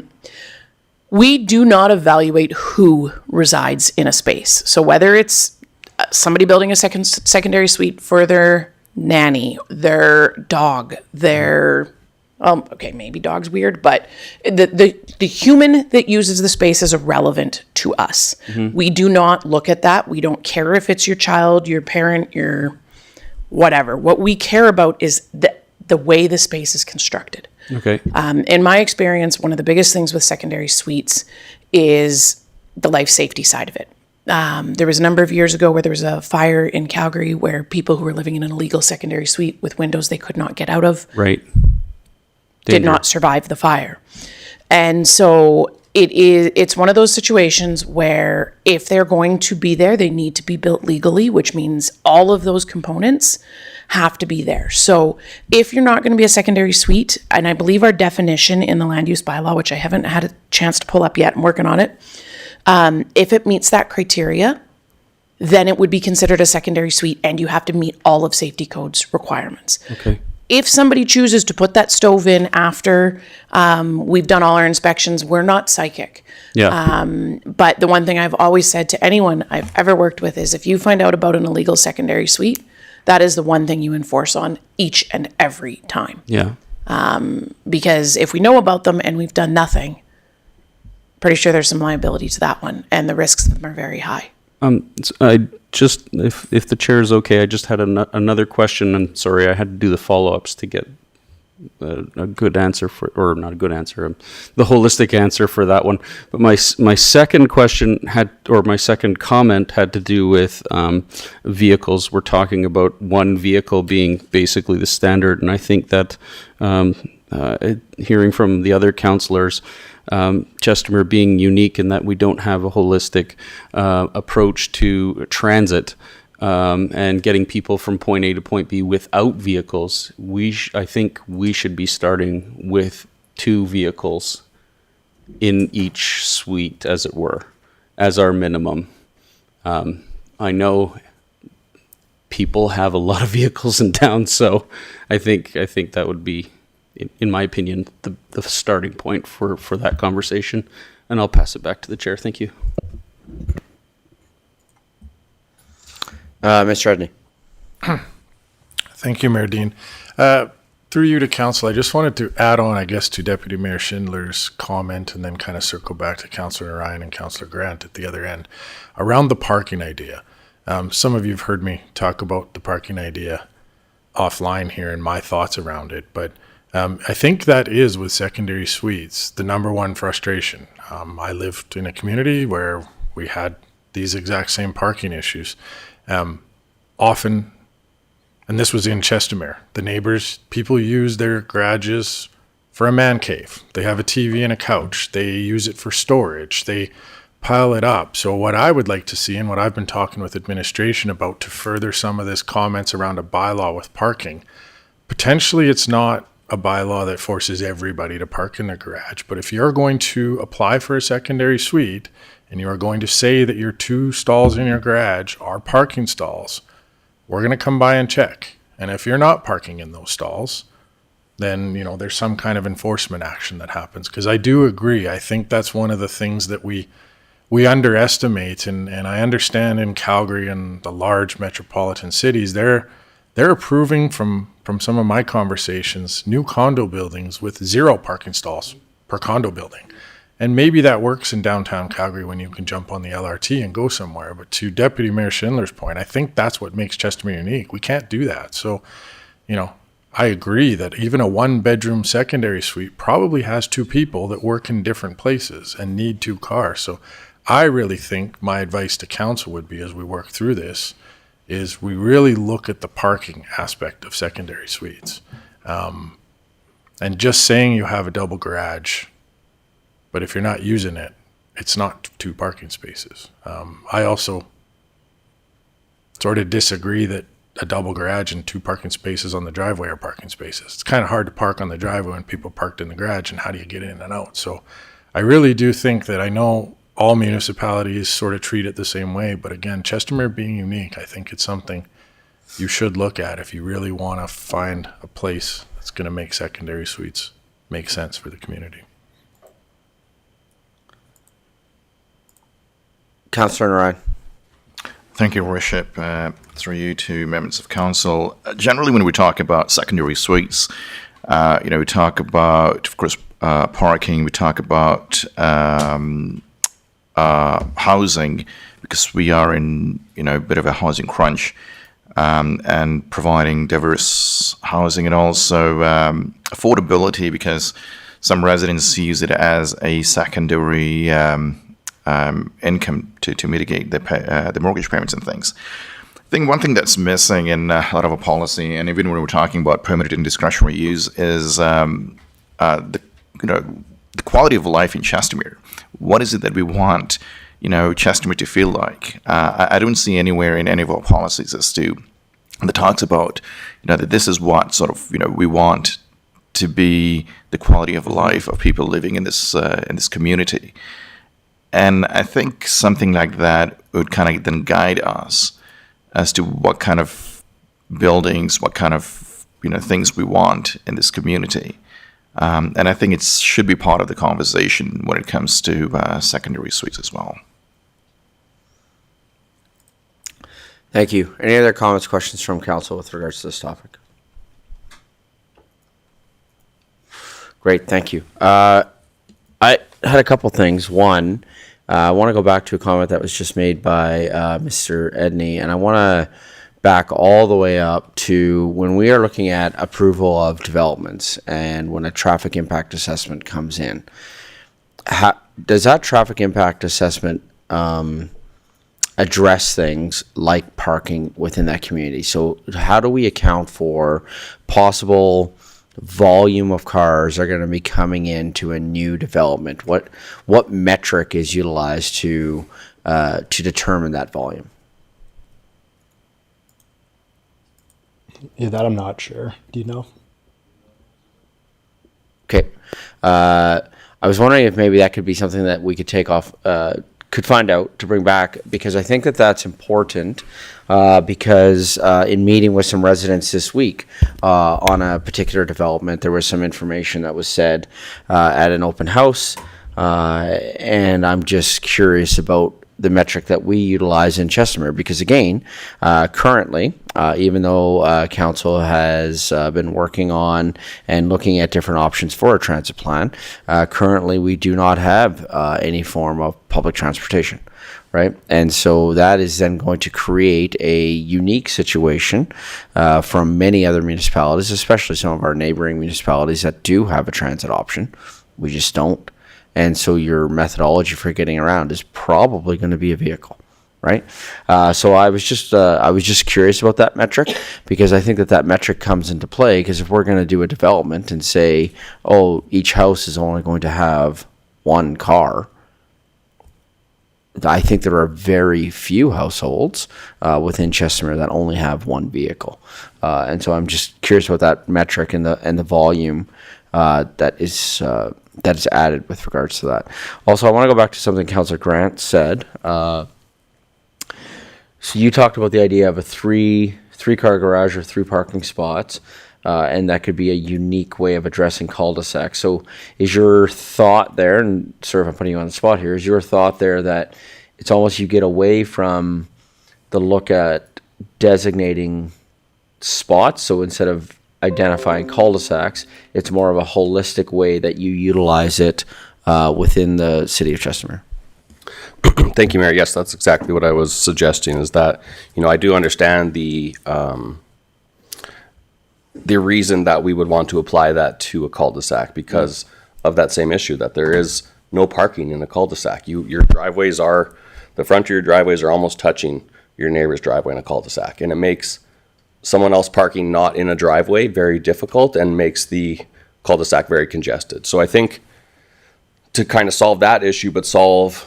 Speaker 11: We do not evaluate who resides in a space. So whether it's somebody building a secondary suite for their nanny, their dog, their okay, maybe dog's weird, but the human that uses the space is irrelevant to us. We do not look at that. We don't care if it's your child, your parent, your whatever. What we care about is the way the space is constructed.
Speaker 7: Okay.
Speaker 11: In my experience, one of the biggest things with secondary suites is the life safety side of it. There was a number of years ago where there was a fire in Calgary where people who were living in an illegal secondary suite with windows they could not get out of
Speaker 7: Right.
Speaker 11: did not survive the fire. And so it's one of those situations where if they're going to be there, they need to be built legally, which means all of those components have to be there. So if you're not going to be a secondary suite, and I believe our definition in the land use bylaw, which I haven't had a chance to pull up yet, I'm working on it, if it meets that criteria, then it would be considered a secondary suite and you have to meet all of safety code's requirements.
Speaker 7: Okay.
Speaker 11: If somebody chooses to put that stove in after we've done all our inspections, we're not psychic.
Speaker 7: Yeah.
Speaker 11: But the one thing I've always said to anyone I've ever worked with is if you find out about an illegal secondary suite, that is the one thing you enforce on each and every time.
Speaker 7: Yeah.
Speaker 11: Because if we know about them and we've done nothing, pretty sure there's some liability to that one, and the risks of them are very high.
Speaker 7: I just, if the chair is okay, I just had another question, and sorry, I had to do the follow-ups to get a good answer for, or not a good answer, the holistic answer for that one. But my second question my second comment had to do with vehicles. We're talking about one vehicle being basically the standard, and I think that hearing from the other councillors, Chestermere being unique in that we don't have a holistic approach to transit and getting people from point A to point B without vehicles. I think we should be starting with 2 vehicles in each suite, as it were, as our minimum. I know people have a lot of vehicles in town, so I think that would be, in my opinion, the starting point for that conversation. And I'll pass it back to the chair. Thank you.
Speaker 1: Mr. Edney.
Speaker 8: Thank you, Mayor Dean. Through you to council, I just wanted to add on, I guess, to Deputy Mayor Schindler's comment and then kind of circle back to Councillor Ryan and Councillor Grant at the other end around the parking idea. Some of you have heard me talk about the parking idea offline here and my thoughts around it, but I think that is, with secondary suites, the number one frustration. I lived in a community where we had these exact same parking issues. Often, and this was in Chestermere, the neighbors, people use their garages for a man cave. They have a TV and a couch. They use it for storage. They pile it up. So what I would like to see, and what I've been talking with administration about to further some of this comments around a bylaw with parking, potentially it's not a bylaw that forces everybody to park in their garage. But if you're going to apply for a secondary suite and you are going to say that your 2 stalls in your garage are parking stalls, we're going to come by and check. And if you're not parking in those stalls, then, there's some kind of enforcement action that happens. Because I do agree. I think that's one of the things that we underestimate. And I understand in Calgary and the large metropolitan cities, they're approving from some of my conversations, new condo buildings with 0 parking stalls per condo building. And maybe that works in downtown Calgary when you can jump on the LRT and go somewhere. But to Deputy Mayor Schindler's point, I think that's what makes Chestermere unique. We can't do that. So, I agree that even a 1-bedroom secondary suite probably has 2 people that work in different places and need 2 cars. So I really think my advice to council would be, as we work through this, is we really look at the parking aspect of secondary suites. And just saying you have a double garage, but if you're not using it, it's not 2 parking spaces. I also sort of disagree that a double garage and 2 parking spaces on the driveway are parking spaces. It's kind of hard to park on the driveway when people parked in the garage, and how do you get in and out? So I really do think that, I know all municipalities sort of treat it the same way, but again, Chestermere being unique, I think it's something you should look at if you really want to find a place that's going to make secondary suites make sense for the community.
Speaker 1: Councillor Ryan.
Speaker 5: Thank you, Worship. Through you to members of council. Generally, when we talk about secondary suites, we talk about, of course, parking. We talk about housing, because we are in a bit of a housing crunch, and providing diverse housing, and also affordability, because some residents use it as a secondary income to mitigate the mortgage payments and things. I think one thing that's missing in a lot of our policy, and even when we're talking about permitted and discretionary use, is the quality of life in Chestermere. What is it that we want, Chestermere to feel like? I don't see anywhere in any of our policies as to that talks about, that this is what sort of we want to be the quality of life of people living in this community. And I think something like that would kind of then guide us as to what kind of buildings, what kind of things we want in this community. And I think it should be part of the conversation when it comes to secondary suites as well.
Speaker 1: Thank you. Any other comments, questions from council with regards to this topic? Great, thank you. I had a couple things. One, I want to go back to a comment that was just made by Mr. Edney, and I want to back all the way up to when we are looking at approval of developments and when a traffic impact assessment comes in. Does that traffic impact assessment address things like parking within that community? So how do we account for possible volume of cars are going to be coming into a new development? What metric is utilized to determine that volume?
Speaker 9: Yeah, that I'm not sure. Do you know?
Speaker 1: Okay. I was wondering if maybe that could be something that we could take off, could find out to bring back, because I think that that's important, because in meeting with some residents this week on a particular development, there was some information that was said at an open house, and I'm just curious about the metric that we utilize in Chestermere, because again, currently, even though council has been working on and looking at different options for a transit plan, currently we do not have any form of public transportation, right? And so that is then going to create a unique situation from many other municipalities, especially some of our neighboring municipalities that do have a transit option. We just don't. And so your methodology for getting around is probably going to be a vehicle, right? So I was just curious about that metric, because I think that metric comes into play, because if we're going to do a development and say, oh, each house is only going to have one car, I think there are very few households within Chestermere that only have one vehicle. And so I'm just curious about that metric and the volume that is added with regards to that. Also, I want to go back to something Councillor Grant said. So you talked about the idea of a three-car garage or 3 parking spots, and that could be a unique way of addressing cul-de-sacs. So is your thought there, and sort of I'm putting you on the spot here, is your thought there that it's almost you get away from the look at designating spots, so instead of identifying cul-de-sacs, it's more of a holistic way that you utilize it within the city of Chestermere?
Speaker 10: Thank you, Mayor. Yes, that's exactly what I was suggesting, is that, I do understand the reason that we would want to apply that to a cul-de-sac, because of that same issue, that there is no parking in a cul-de-sac. Your driveways are, the front of your driveways are almost touching your neighbor's driveway in a cul-de-sac, and it makes someone else parking not in a driveway very difficult and makes the cul-de-sac very congested. So I think to kind of solve that issue, but solve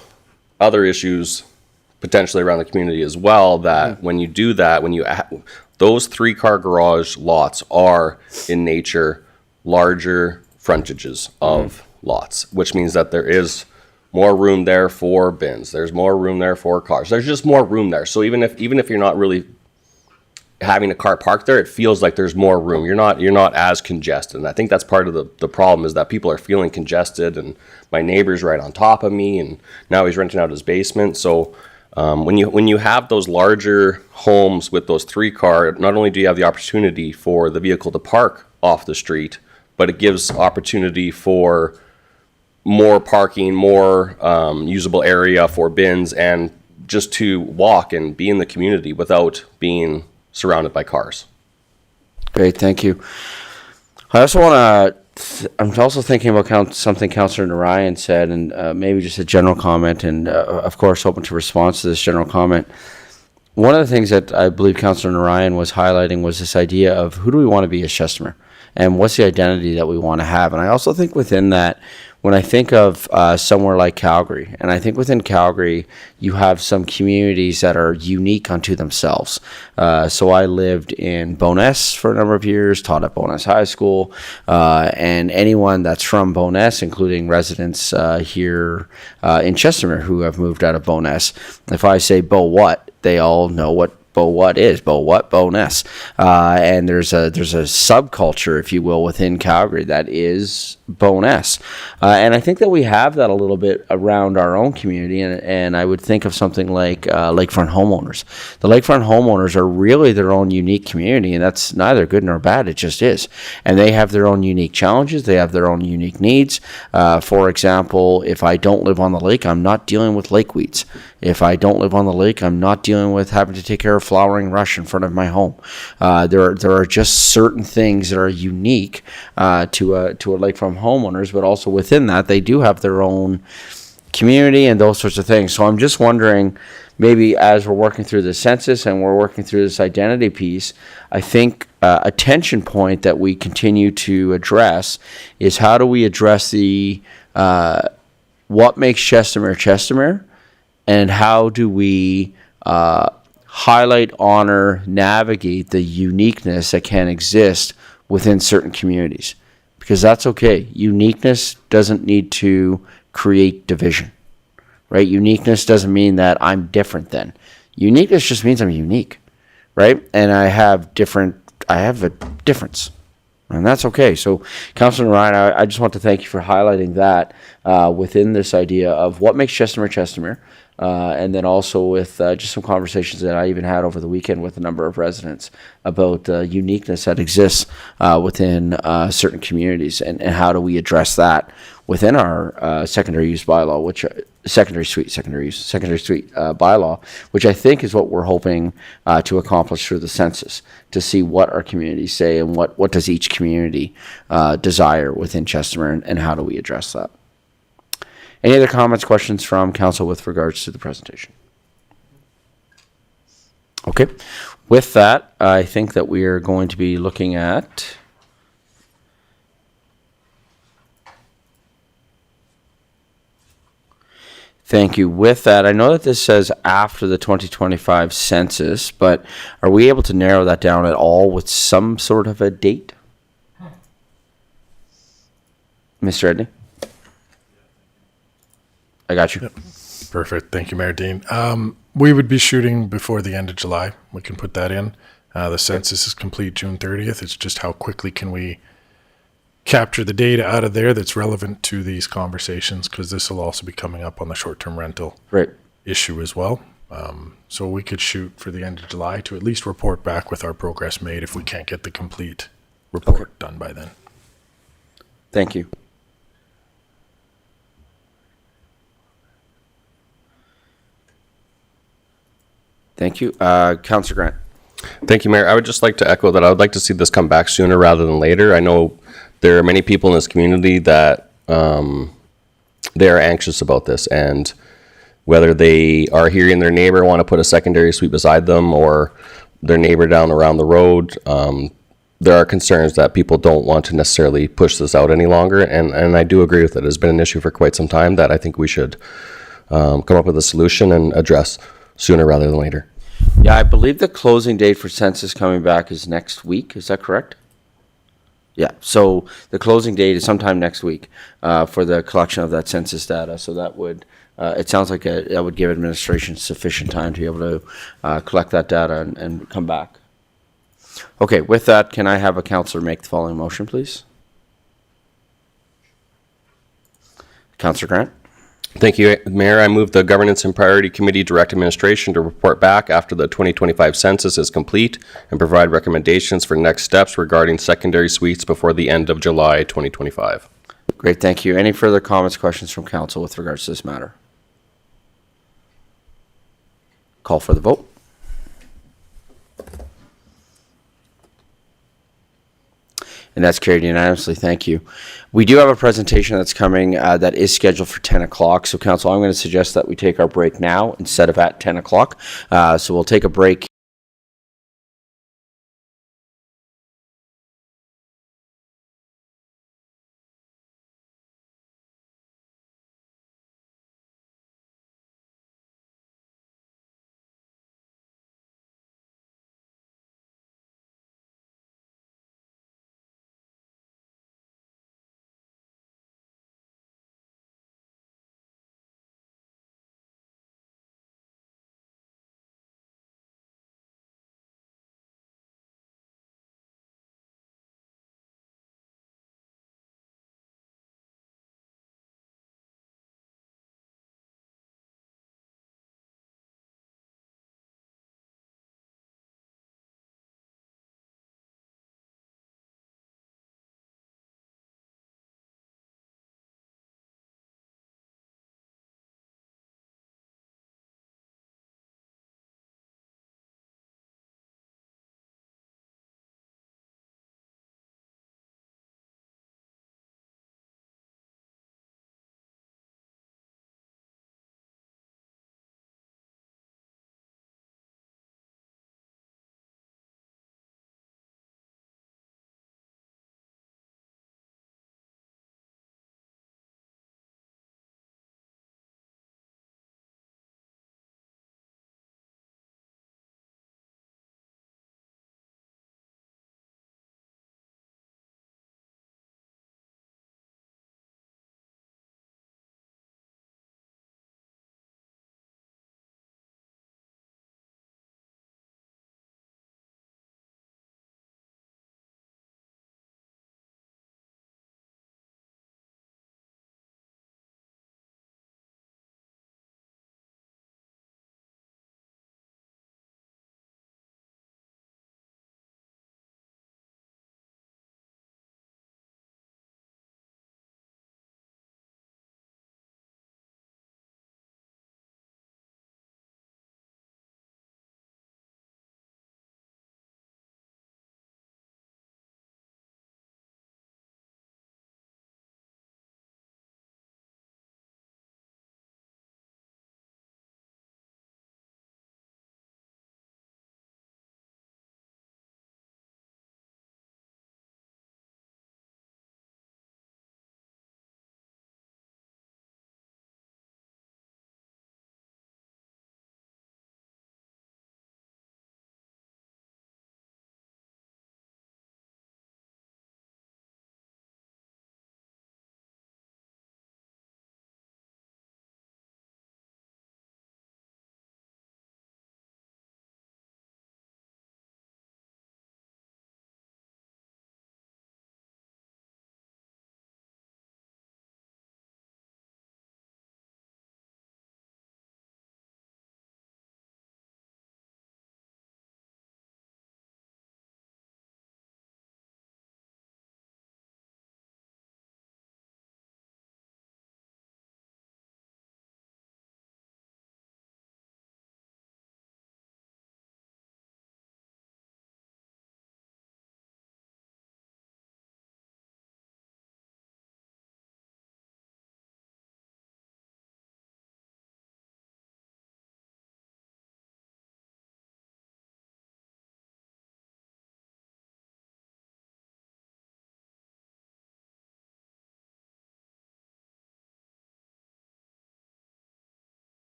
Speaker 10: other issues potentially around the community as well, that when you do that, when you those 3-car garage lots are in nature larger frontages of lots, which means that there is more room there for bins. There's more room there for cars. There's just more room there. So even if you're not really having a car parked there, it feels like there's more room. You're not as congested. And I think that's part of the problem, is that people are feeling congested, and my neighbor's right on top of me, and now he's renting out his basement. So when you have those larger homes with those 3-car, not only do you have the opportunity for the vehicle to park off the street, but it gives opportunity for more parking, more usable area for bins, and just to walk and be in the community without being surrounded by cars.
Speaker 1: Great, thank you. I also want to, I'm also thinking about something Councillor Narayan said, and maybe just a general comment, and of course open to response to this general comment. One of the things that I believe Councillor Narayan was highlighting was this idea of who do we want to be as Chestermere, and what's the identity that we want to have. And I also think within that, when I think of somewhere like Calgary, and I think within Calgary, you have some communities that are unique unto themselves. So I lived in Bowness for a number of years, taught at Bowness High School, and anyone that's from Bowness, including residents here in Chestermere who have moved out of Bowness, if I say Bow what, they all know what Bow what is. Bow what? Bowness. And there's a subculture, if you will, within Calgary that is Bowness. And I think that we have that a little bit around our own community. And I would think of something like Lakefront Homeowners. The Lakefront Homeowners are really their own unique community, and that's neither good nor bad. It just is. And they have their own unique challenges. They have their own unique needs. For example, if I don't live on the lake, I'm not dealing with lake weeds. If I don't live on the lake, I'm not dealing with having to take care of flowering rush in front of my home. There are just certain things that are unique to a lakefront homeowners, but also within that, they do have their own community and those sorts of things. So I'm just wondering, maybe as we're working through the census and we're working through this identity piece, I think a tension point that we continue to address is how do we address the what makes Chestermere Chestermere, and how do we highlight, honor, navigate the uniqueness that can exist within certain communities. Because that's okay. Uniqueness doesn't need to create division, right? Uniqueness doesn't mean that I'm different than. Uniqueness just means I'm unique, right? And I have a difference. And that's okay. So, Councillor Ryan, I just want to thank you for highlighting that within this idea of what makes Chestermere Chestermere. And then also with just some conversations that I even had over the weekend with a number of residents about uniqueness that exists within certain communities, and how do we address that within our secondary use bylaw, which secondary suite bylaw, which I think is what we're hoping to accomplish through the census, to see what our communities say and what does each community desire within Chestermere, and how do we address that. Any other comments, questions from council with regards to the presentation? Okay. With that, I think that we are going to be looking at Thank you. With that, I know that this says after the 2025 census, but are we able to narrow that down at all with some sort of a date? Mr. Edney? I got you.
Speaker 8: Yep. Perfect. Thank you, Mayor Dean. We would be shooting before the end of July. We can put that in. The census is complete June 30th. It's just how quickly can we capture the data out of there that's relevant to these conversations, because this will also be coming up on the short-term rental issue as well. So we could shoot for the end of July to at least report back with our progress made if we can't get the complete report done by then.
Speaker 1: Thank you. Thank you. Councillor Grant.
Speaker 10: Thank you, Mayor. I would just like to echo that I would like to see this come back sooner rather than later. I know there are many people in this community that they are anxious about this, and whether they are hearing their neighbor want to put a secondary suite beside them or their neighbor down around the road, there are concerns that people don't want to necessarily push this out any longer, and I do agree with it. It's been an issue for quite some time that I think we should come up with a solution and address sooner rather than later.
Speaker 1: Yeah, I believe the closing date for census coming back is next week. Is that correct? Yeah, so the closing date is sometime next week for the collection of that census data. So that would, it sounds like that would give administration sufficient time to be able to collect that data and come back. Okay, with that, can I have a councillor make the following motion, please? Councillor Grant?
Speaker 10: Thank you, Mayor. I move the Governance and Priority Committee direct administration to report back after the 2025 census is complete and provide recommendations for next steps regarding secondary suites before the end of July 2025.
Speaker 1: Great, thank you. Any further comments, questions from council with regards to this matter? Call for the vote. And that's carried unanimously. Thank you. We do have a presentation that's coming that is scheduled for 10 o'clock. So, council, I'm going to suggest that we take our break now instead of at 10 o'clock. So we'll take a break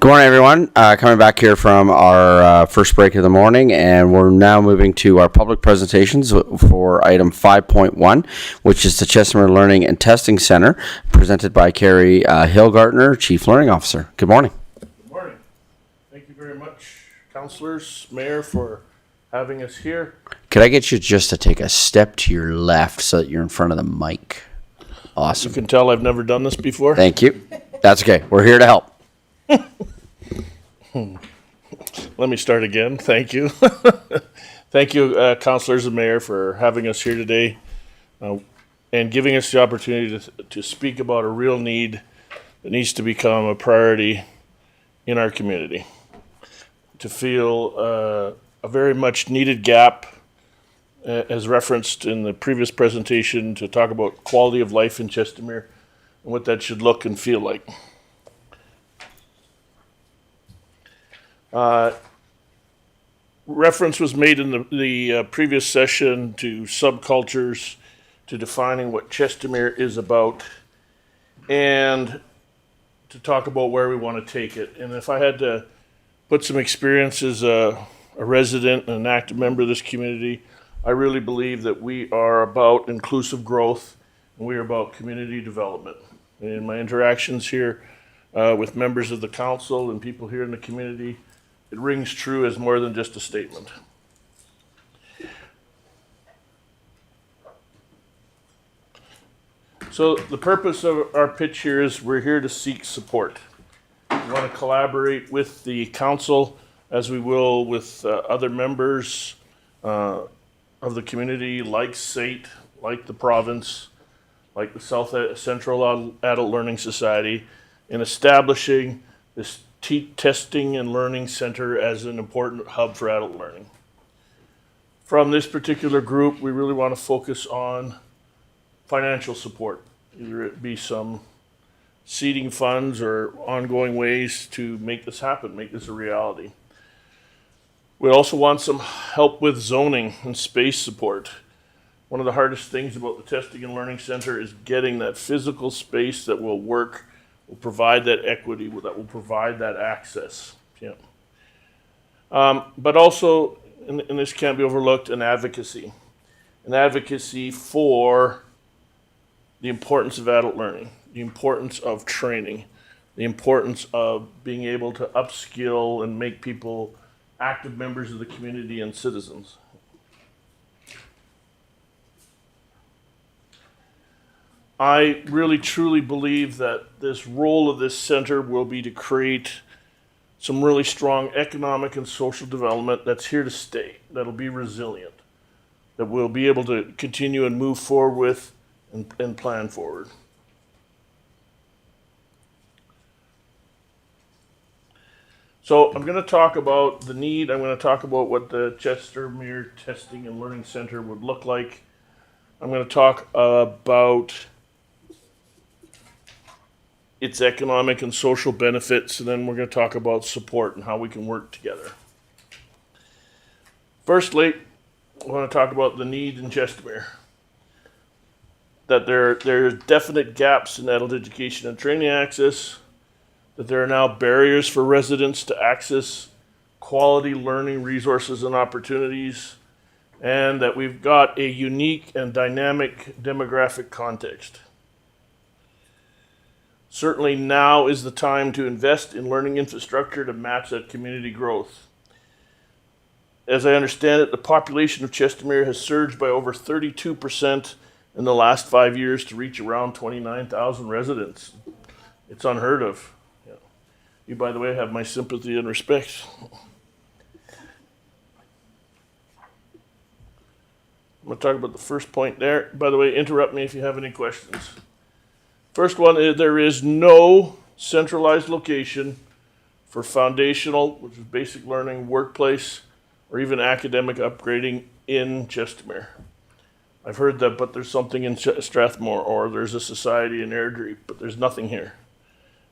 Speaker 1: Good morning, everyone. Coming back here from our first break of the morning, and we're now moving to our public presentations for item 5.1, which is the Chestermere Learning and Testing Center, presented by Carrie Hillgartner, Chief Learning Officer. Good morning.
Speaker 12: Good morning. Thank you very much, councillors, mayor, for having us here.
Speaker 1: Could I get you just to take a step to your left so that you're in front of the mic? Awesome.
Speaker 12: You can tell I've never done this before.
Speaker 1: Thank you. That's okay. We're here to help.
Speaker 12: Let me start again. Thank you. Thank you, councillors and mayor, for having us here today and giving us the opportunity to speak about a real need that needs to become a priority in our community. To fill a very much needed gap, as referenced in the previous presentation, to talk about quality of life in Chestermere and what that should look and feel like. Reference was made in the previous session to subcultures, to defining what Chestermere is about, and to talk about where we want to take it. And if I had to put some experience as a resident and an active member of this community, I really believe that we are about inclusive growth and we are about community development. And in my interactions here with members of the council and people here in the community, it rings true as more than just a statement. So the purpose of our pitch here is we're here to seek support. We want to collaborate with the council as we will with other members of the community, like SAIT, like the province, like the South Central Adult Learning Society, in establishing this testing and learning center as an important hub for adult learning. From this particular group, we really want to focus on financial support, either it be some seeding funds or ongoing ways to make this happen, make this a reality. We also want some help with zoning and space support. One of the hardest things about the Testing and Learning Center is getting that physical space that will work, will provide that equity, that will provide that access. Yeah. But also, and this can't be overlooked, an advocacy for the importance of adult learning, the importance of training, the importance of being able to upskill and make people active members of the community and citizens. I really truly believe that this role of this center will be to create some really strong economic and social development that's here to stay, that'll be resilient, that we'll be able to continue and move forward with and plan forward. So I'm going to talk about the need. I'm going to talk about what the Chestermere Testing and Learning Center would look like. I'm going to talk about its economic and social benefits, and then we're going to talk about support and how we can work together. Firstly, I want to talk about the need in Chestermere. That there are definite gaps in adult education and training access, that there are now barriers for residents to access quality learning resources and opportunities, and that we've got a unique and dynamic demographic context. Certainly now is the time to invest in learning infrastructure to match that community growth. As I understand it, the population of Chestermere has surged by over 32% in the last 5 years to reach around 29,000 residents. It's unheard of. You, by the way, have my sympathy and respect. I'm going to talk about the first point there. By the way, interrupt me if you have any questions. First one is there is no centralized location for foundational, which is basic learning, workplace, or even academic upgrading in Chestermere. I've heard that, but there's something in Strathmore, or there's a society in Airdrie, but there's nothing here.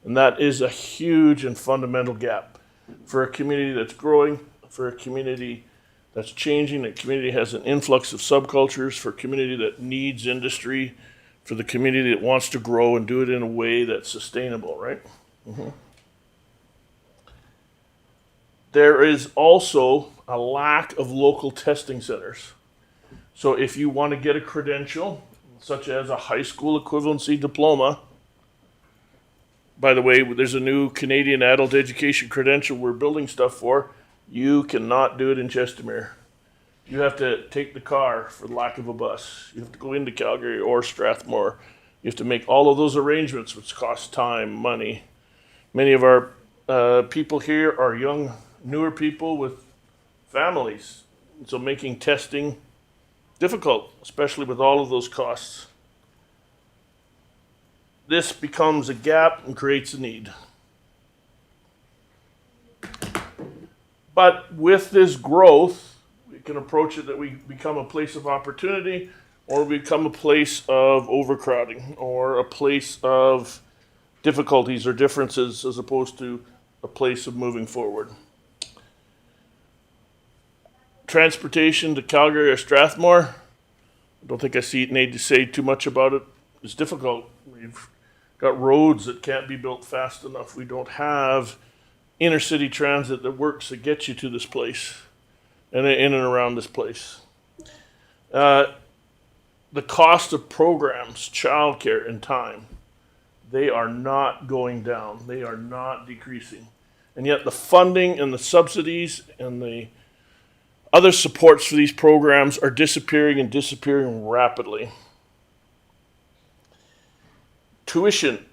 Speaker 12: And that is a huge and fundamental gap for a community that's growing, for a community that's changing, a community has an influx of subcultures, for a community that needs industry, for the community that wants to grow and do it in a way that's sustainable, right? Mm-hmm. There is also a lack of local testing centers. So if you want to get a credential, such as a high school equivalency diploma, by the way, there's a new Canadian adult education credential we're building stuff for. You cannot do it in Chestermere. You have to take the car for the lack of a bus. You have to go into Calgary or Strathmore. You have to make all of those arrangements, which cost time, money. Many of our people here are young, newer people with families. So making testing difficult, especially with all of those costs. This becomes a gap and creates a need. But with this growth, we can approach it that we become a place of opportunity, or we become a place of overcrowding, or a place of difficulties or differences as opposed to a place of moving forward. Transportation to Calgary or Strathmore, I don't think I need to say too much about it. It's difficult. We've got roads that can't be built fast enough. We don't have inner city transit that works to get you to this place and in and around this place. The cost of programs, childcare, and time, they are not going down. They are not decreasing. And yet the funding and the subsidies and the other supports for these programs are disappearing and disappearing rapidly. Tuition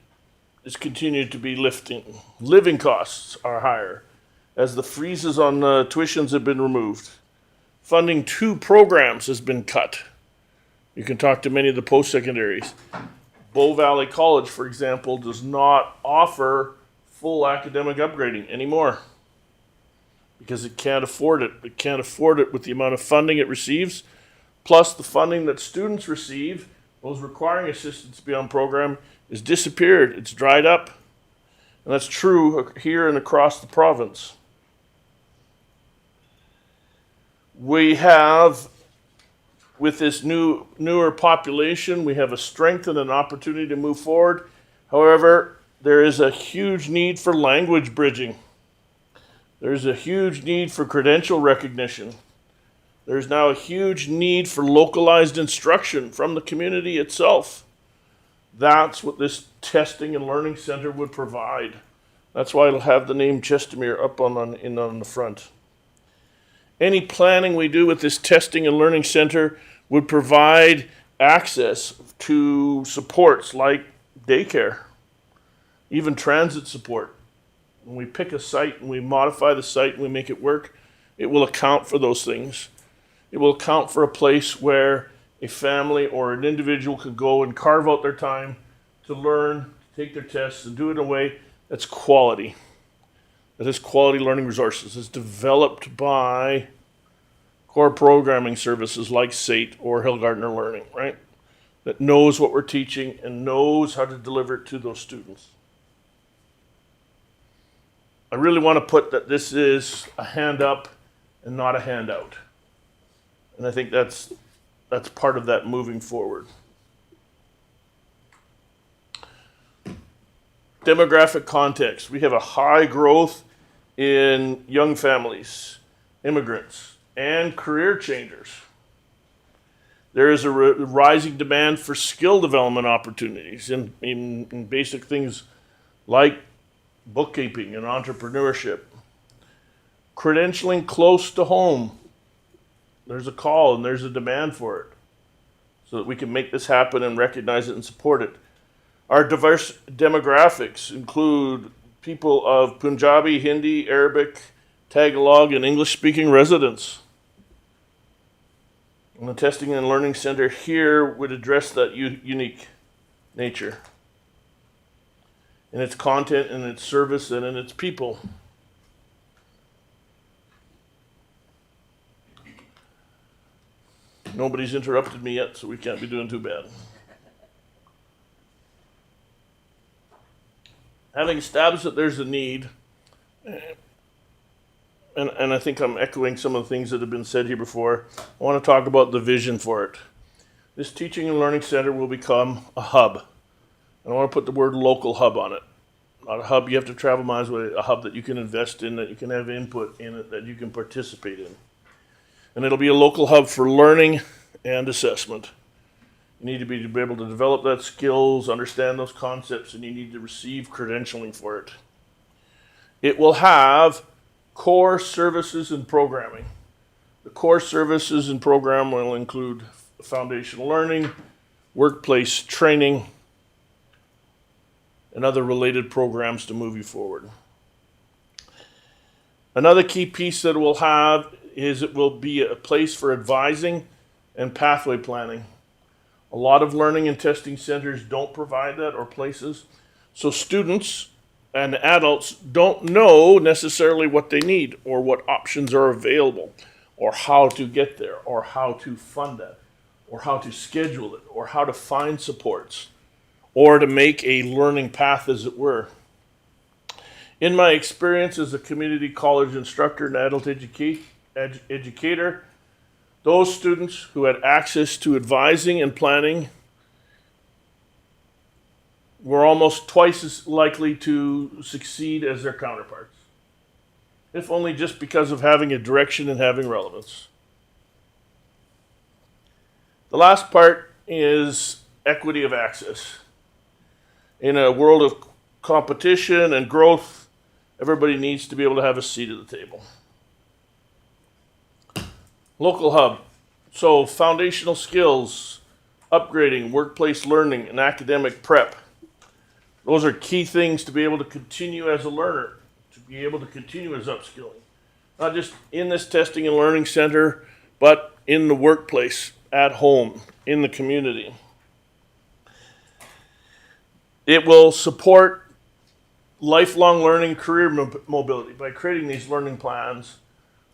Speaker 12: is continued to be lifting. Living costs are higher as the freezes on tuitions have been removed. Funding to programs has been cut. You can talk to many of the post-secondaries. Bow Valley College, for example, does not offer full academic upgrading anymore because it can't afford it. It can't afford it with the amount of funding it receives, plus the funding that students receive, those requiring assistance beyond program, is disappeared. It's dried up. And that's true here and across the province. We have, with this newer population, we have a strength and an opportunity to move forward. However, there is a huge need for language bridging. There's a huge need for credential recognition. There's now a huge need for localized instruction from the community itself. That's what this testing and learning center would provide. That's why it'll have the name Chestermere up on the front. Any planning we do with this testing and learning center would provide access to supports like daycare, even transit support. When we pick a site and we modify the site and we make it work, it will account for those things. It will account for a place where a family or an individual could go and carve out their time to learn, take their tests, and do it in a way that's quality. That is quality learning resources. It's developed by core programming services like SAIT or Hill Gardner Learning, right? That knows what we're teaching and knows how to deliver it to those students. I really want to put that this is a hand up and not a handout. And I think that's part of that moving forward. Demographic context. We have a high growth in young families, immigrants, and career changers. There is a rising demand for skill development opportunities in basic things like bookkeeping and entrepreneurship. Credentialing close to home. There's a call and there's a demand for it so that we can make this happen and recognize it and support it. Our diverse demographics include people of Punjabi, Hindi, Arabic, Tagalog, and English-speaking residents. And the Testing and Learning Center here would address that unique nature in its content, in its service, and in its people. Nobody's interrupted me yet, so we can't be doing too bad. Having established that there's a need, and I think I'm echoing some of the things that have been said here before, I want to talk about the vision for it. This Teaching and Learning Center will become a hub. And I want to put the word local hub on it. not a hub you have to travel miles away, a hub that you can invest in, that you can have input in it, that you can participate in. And it'll be a local hub for learning and assessment. You need to be able to develop that skills, understand those concepts, and you need to receive credentialing for it. It will have core services and programming. The core services and program will include foundational learning, workplace training, and other related programs to move you forward. Another key piece that it will have is it will be a place for advising and pathway planning. A lot of learning and testing centers don't provide that, or places. So students and adults don't know necessarily what they need or what options are available or how to get there or how to fund that or how to schedule it or how to find supports or to make a learning path, as it were. In my experience as a community college instructor and adult educator, those students who had access to advising and planning were almost twice as likely to succeed as their counterparts, if only just because of having a direction and having relevance. The last part is equity of access. In a world of competition and growth, everybody needs to be able to have a seat at the table. Local hub. So foundational skills, upgrading, workplace learning, and academic prep. Those are key things to be able to continue as a learner, to be able to continue as upskilling. Not just in this testing and learning center, but in the workplace, at home, in the community. It will support lifelong learning, career mobility by creating these learning plans,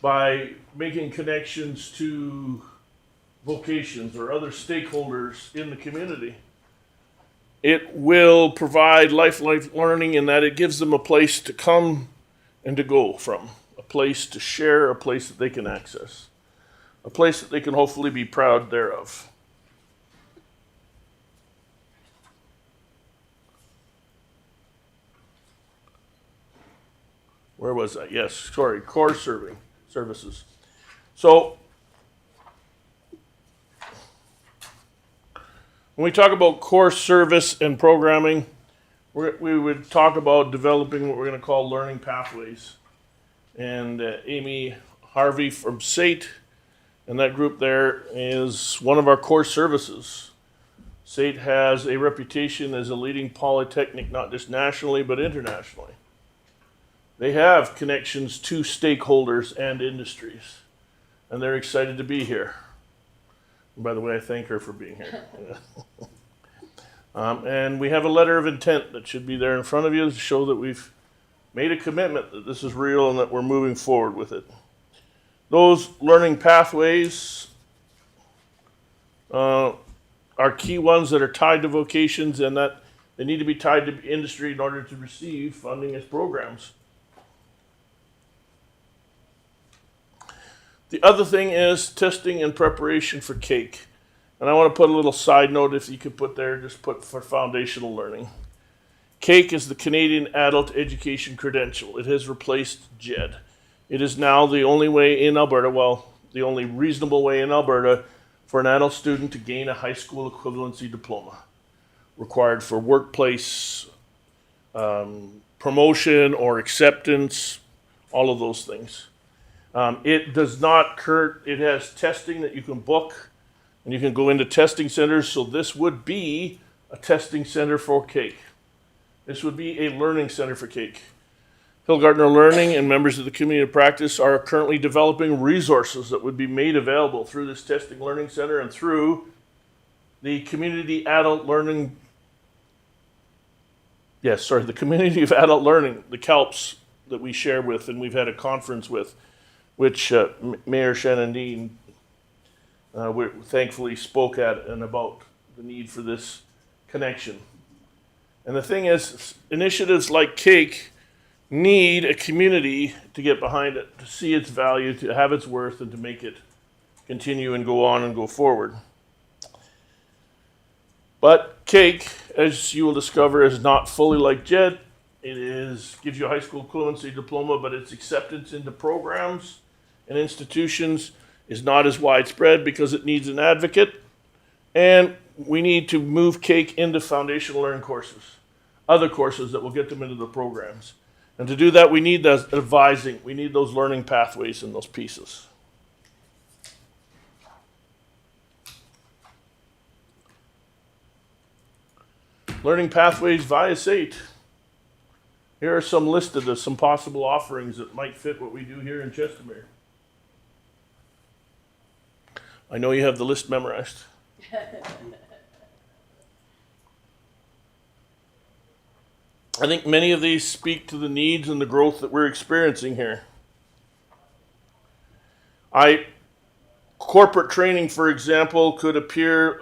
Speaker 12: by making connections to vocations or other stakeholders in the community. It will provide lifelong learning in that it gives them a place to come and to go from, a place to share, a place that they can access, a place that they can hopefully be proud thereof. Where was I? Yes, sorry, core services. So, when we talk about core service and programming, we would talk about developing what we're going to call learning pathways. And Amy Harvey from SAIT and that group there is one of our core services. SAIT has a reputation as a leading polytechnic, not just nationally, but internationally. They have connections to stakeholders and industries, and they're excited to be here. And by the way, I thank her for being here. And we have a letter of intent that should be there in front of you to show that we've made a commitment that this is real and that we're moving forward with it. Those learning pathways are key ones that are tied to vocations, and that they need to be tied to industry in order to receive funding as programs. The other thing is testing and preparation for CAKE. And I want to put a little side note, if you could put there, just put for foundational learning. CAKE is the Canadian Adult Education Credential. It has replaced JED. It is now the only way in Alberta, well, the only reasonable way in Alberta for an adult student to gain a high school equivalency diploma, required for workplace promotion or acceptance, all of those things. It does not it has testing that you can book, and you can go into testing centers, so this would be a testing center for CAKE. This would be a learning center for CAKE. Hillgartner Learning and members of the community of practice are currently developing resources that would be made available through this testing learning center and through the community adult learning, the community of adult learning, the CALPS that we share with and we've had a conference with, which Mayor Shannon Dean thankfully spoke at and about the need for this connection. And the thing is, initiatives like CAKE need a community to get behind it, to see its value, to have its worth, and to make it continue and go on and go forward. But CAKE, as you will discover, is not fully like JED. gives you a high school equivalency diploma, but its acceptance into programs and institutions is not as widespread because it needs an advocate. And we need to move CAKE into foundational learning courses, other courses that will get them into the programs. And to do that, we need that advising. We need those learning pathways and those pieces. Learning pathways via SATE. Here are some listed as some possible offerings that might fit what we do here in Chestermere. I know you have the list memorized. I think many of these speak to the needs and the growth that we're experiencing here. Corporate training, for example, could appeal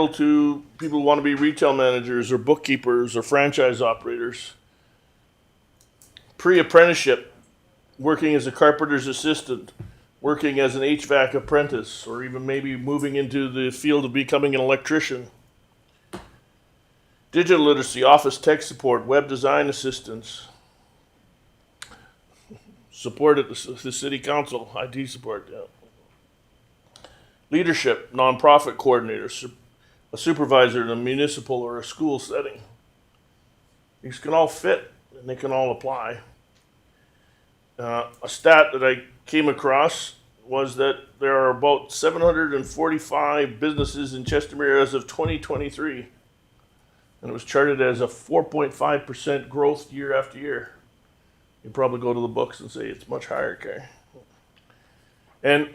Speaker 12: to people who want to be retail managers or bookkeepers or franchise operators. Pre-apprenticeship, working as a carpenter's assistant, working as an HVAC apprentice, or even maybe moving into the field of becoming an electrician. Digital literacy, office tech support, web design assistance, support at the city council, IT support. Yeah. Leadership, nonprofit coordinator, a supervisor in a municipal or a school setting. These can all fit and they can all apply. A stat that I came across was that there are about 745 businesses in Chestermere as of 2023. And it was charted as a 4.5% growth year after year. You probably go to the books and say it's much higher, okay? And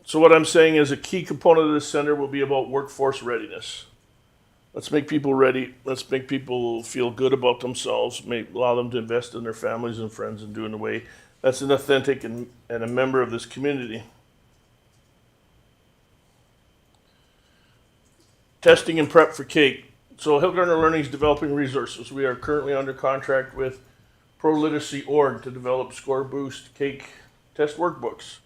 Speaker 12: so what I'm saying is a key component of this center will be about workforce readiness. Let's make people ready. Let's make people feel good about themselves. Allow them to invest in their families and friends and do it in a way that's an authentic and a member of this community. Testing and prep for CAKE. So Hill Gardner Learning is developing resources. We are currently under contract with ProLiteracy.org to develop Score Boost CAKE test workbooks.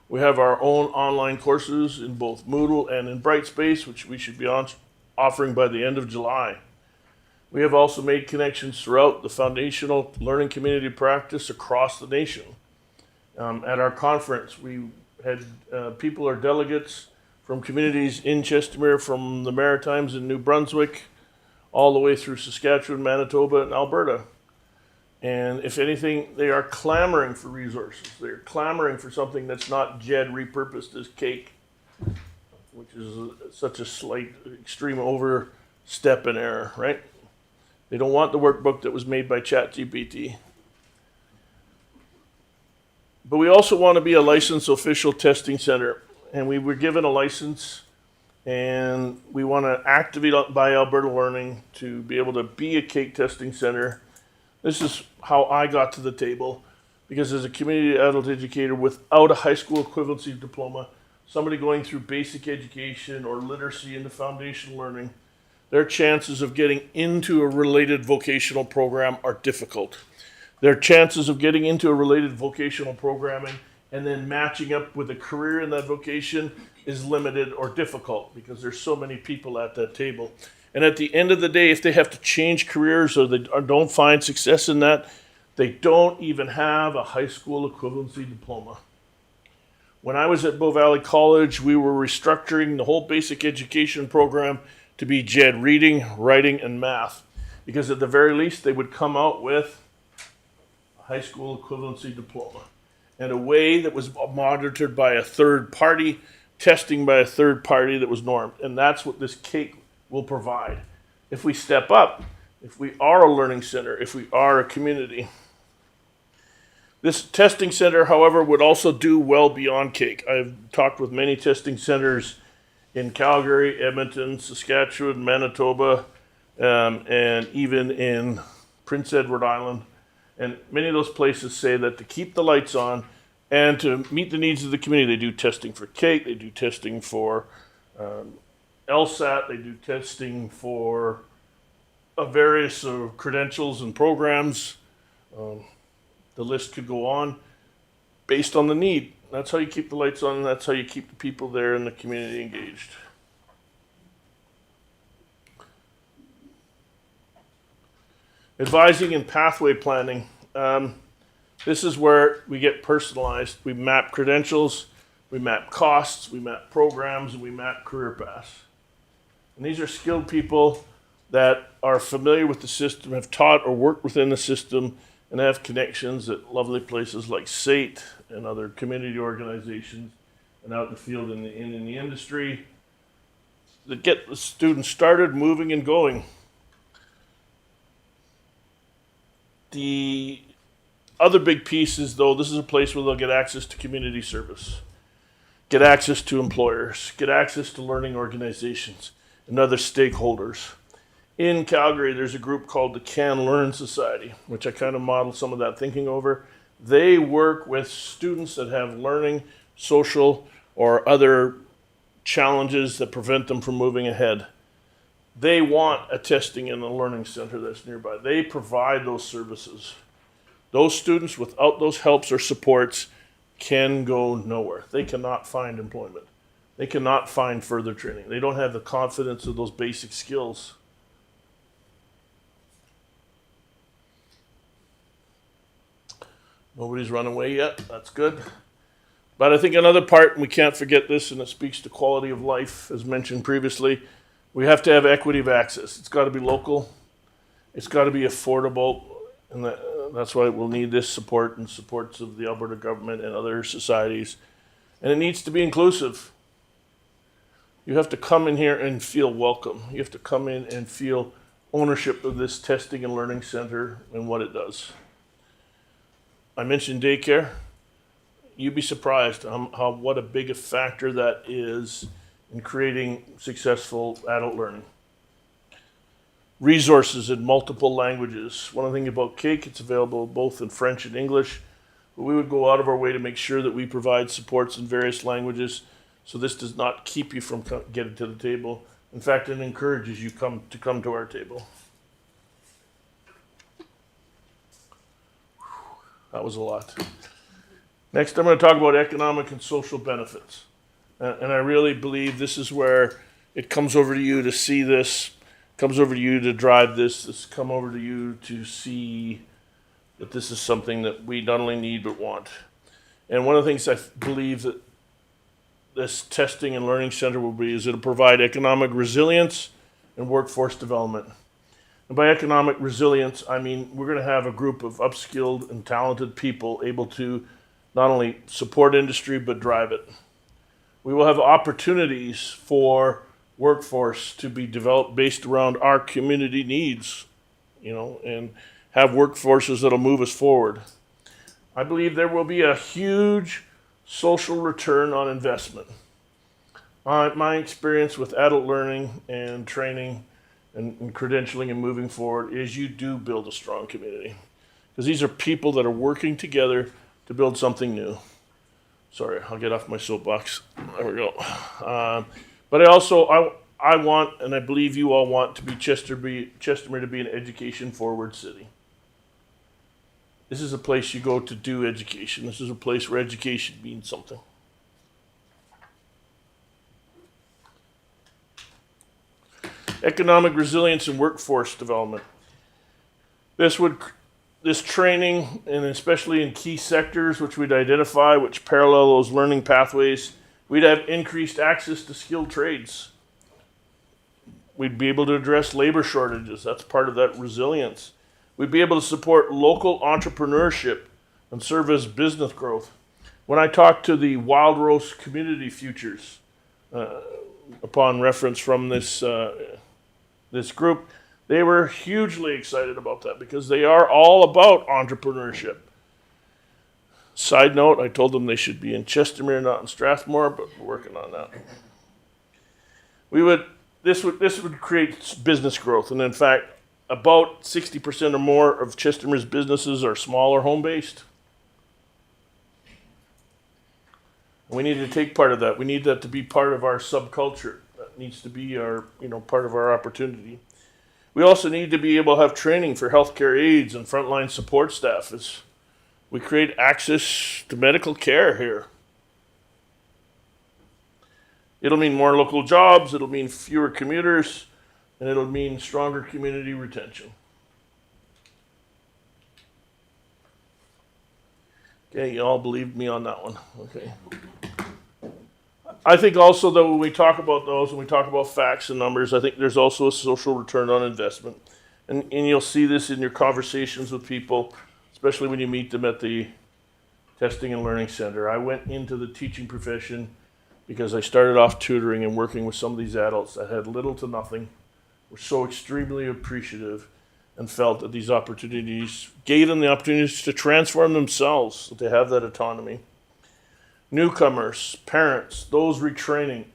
Speaker 12: We have our own online courses in both Moodle and in Brightspace, which we should be offering by the end of July. We have also made connections throughout the foundational learning community practice across the nation. At our conference, we had people or delegates from communities in Chestermere, from the Maritimes in New Brunswick, all the way through Saskatchewan, Manitoba, and Alberta. And if anything, they are clamoring for resources. They're clamoring for something that's not JED repurposed as CAKE, which is such a slight, extreme overstep in error, right? They don't want the workbook that was made by ChatGPT. But we also want to be a licensed official testing center. And we were given a license, and we want to activate by Alberta Learning to be able to be a CAKE testing center. This is how I got to the table, because as a community adult educator without a high school equivalency diploma, somebody going through basic education or literacy into foundational learning, their chances of getting into a related vocational program are difficult. Their chances of getting into a related vocational programming and then matching up with a career in that vocation is limited or difficult because there's so many people at that table. And at the end of the day, if they have to change careers or they don't find success in that, they don't even have a high school equivalency diploma. When I was at Bow Valley College, we were restructuring the whole basic education program to be JED reading, writing, and math. Because at the very least, they would come out with a high school equivalency diploma. In a way that was monitored by a third party, testing by a third party that was normed. And that's what this CAKE will provide. If we step up, if we are a learning center, if we are a community. This testing center, however, would also do well beyond CAKE. I've talked with many testing centers in Calgary, Edmonton, Saskatchewan, Manitoba, and even in Prince Edward Island. And many of those places say that to keep the lights on and to meet the needs of the community, they do testing for CAKE, they do testing for LSAT, they do testing for various credentials and programs. The list could go on based on the need. That's how you keep the lights on, and that's how you keep the people there and the community engaged. Advising and pathway planning. This is where we get personalized. We map credentials, we map costs, we map programs, and we map career paths. And these are skilled people that are familiar with the system, have taught or worked within the system, and have connections at lovely places like SAIT and other community organizations and out in the field in the industry that get the students started, moving, and going. The other big piece is, though, this is a place where they'll get access to community service, get access to employers, get access to learning organizations and other stakeholders. In Calgary, there's a group called the Can Learn Society, which I kind of modeled some of that thinking over. They work with students that have learning, social, or other challenges that prevent them from moving ahead. They want a testing and a learning center that's nearby. They provide those services. Those students, without those helps or supports, can go nowhere. They cannot find employment. They cannot find further training. They don't have the confidence of those basic skills. Nobody's run away yet. That's good. But I think another part, and we can't forget this, and it speaks to quality of life, as mentioned previously, we have to have equity of access. It's got to be local. It's got to be affordable. And that's why we'll need this support and supports of the Alberta government and other societies. And it needs to be inclusive. You have to come in here and feel welcome. You have to come in and feel ownership of this testing and learning center and what it does. I mentioned daycare. You'd be surprised what a big a factor that is in creating successful adult learning. Resources in multiple languages. One thing about CAIC, it's available both in French and English, but we would go out of our way to make sure that we provide supports in various languages, so this does not keep you from getting to the table. In fact, it encourages you to come to our table. That was a lot. Next, I'm going to talk about economic and social benefits. And I really believe this is where it comes over to you to see this, comes over to you to drive this come over to you to see that this is something that we not only need but want. And one of the things I believe that this testing and learning center will be is it'll provide economic resilience and workforce development. And by economic resilience, I mean we're going to have a group of upskilled and talented people able to not only support industry but drive it. We will have opportunities for workforce to be developed based around our community needs, and have workforces that'll move us forward. I believe there will be a huge social return on investment. My experience with adult learning and training and credentialing and moving forward is you do build a strong community, because these are people that are working together to build something new. Sorry, I'll get off my soapbox. There we go. But I want, and I believe you all want, to be Chestermere to be an education-forward city. This is a place you go to do education. This is a place where education means something. Economic resilience and workforce development. This training, and especially in key sectors which we'd identify, which parallel those learning pathways, we'd have increased access to skilled trades. We'd be able to address labor shortages. That's part of that resilience. We'd be able to support local entrepreneurship and serve as business growth. When I talked to the Wild Rose Community Futures, upon reference from this group, they were hugely excited about that because they are all about entrepreneurship. Side note, I told them they should be in Chestermere, not in Strathmore, but we're working on that. This would create business growth, and in fact, about 60% or more of Chestermere's businesses are small or home-based. We need to take part of that. We need that to be part of our subculture. That needs to be our, part of our opportunity. We also need to be able to have training for healthcare aides and frontline support staff as we create access to medical care here. It'll mean more local jobs, it'll mean fewer commuters, and it'll mean stronger community retention. Okay, you all believed me on that one. Okay. I think also that when we talk about those, when we talk about facts and numbers, I think there's also a social return on investment. And you'll see this in your conversations with people, especially when you meet them at the Testing and Learning Center. I went into the teaching profession because I started off tutoring and working with some of these adults that had little to nothing, were so extremely appreciative, and felt that these opportunities gave them the opportunities to transform themselves, so to have that autonomy. Newcomers, parents, those retraining,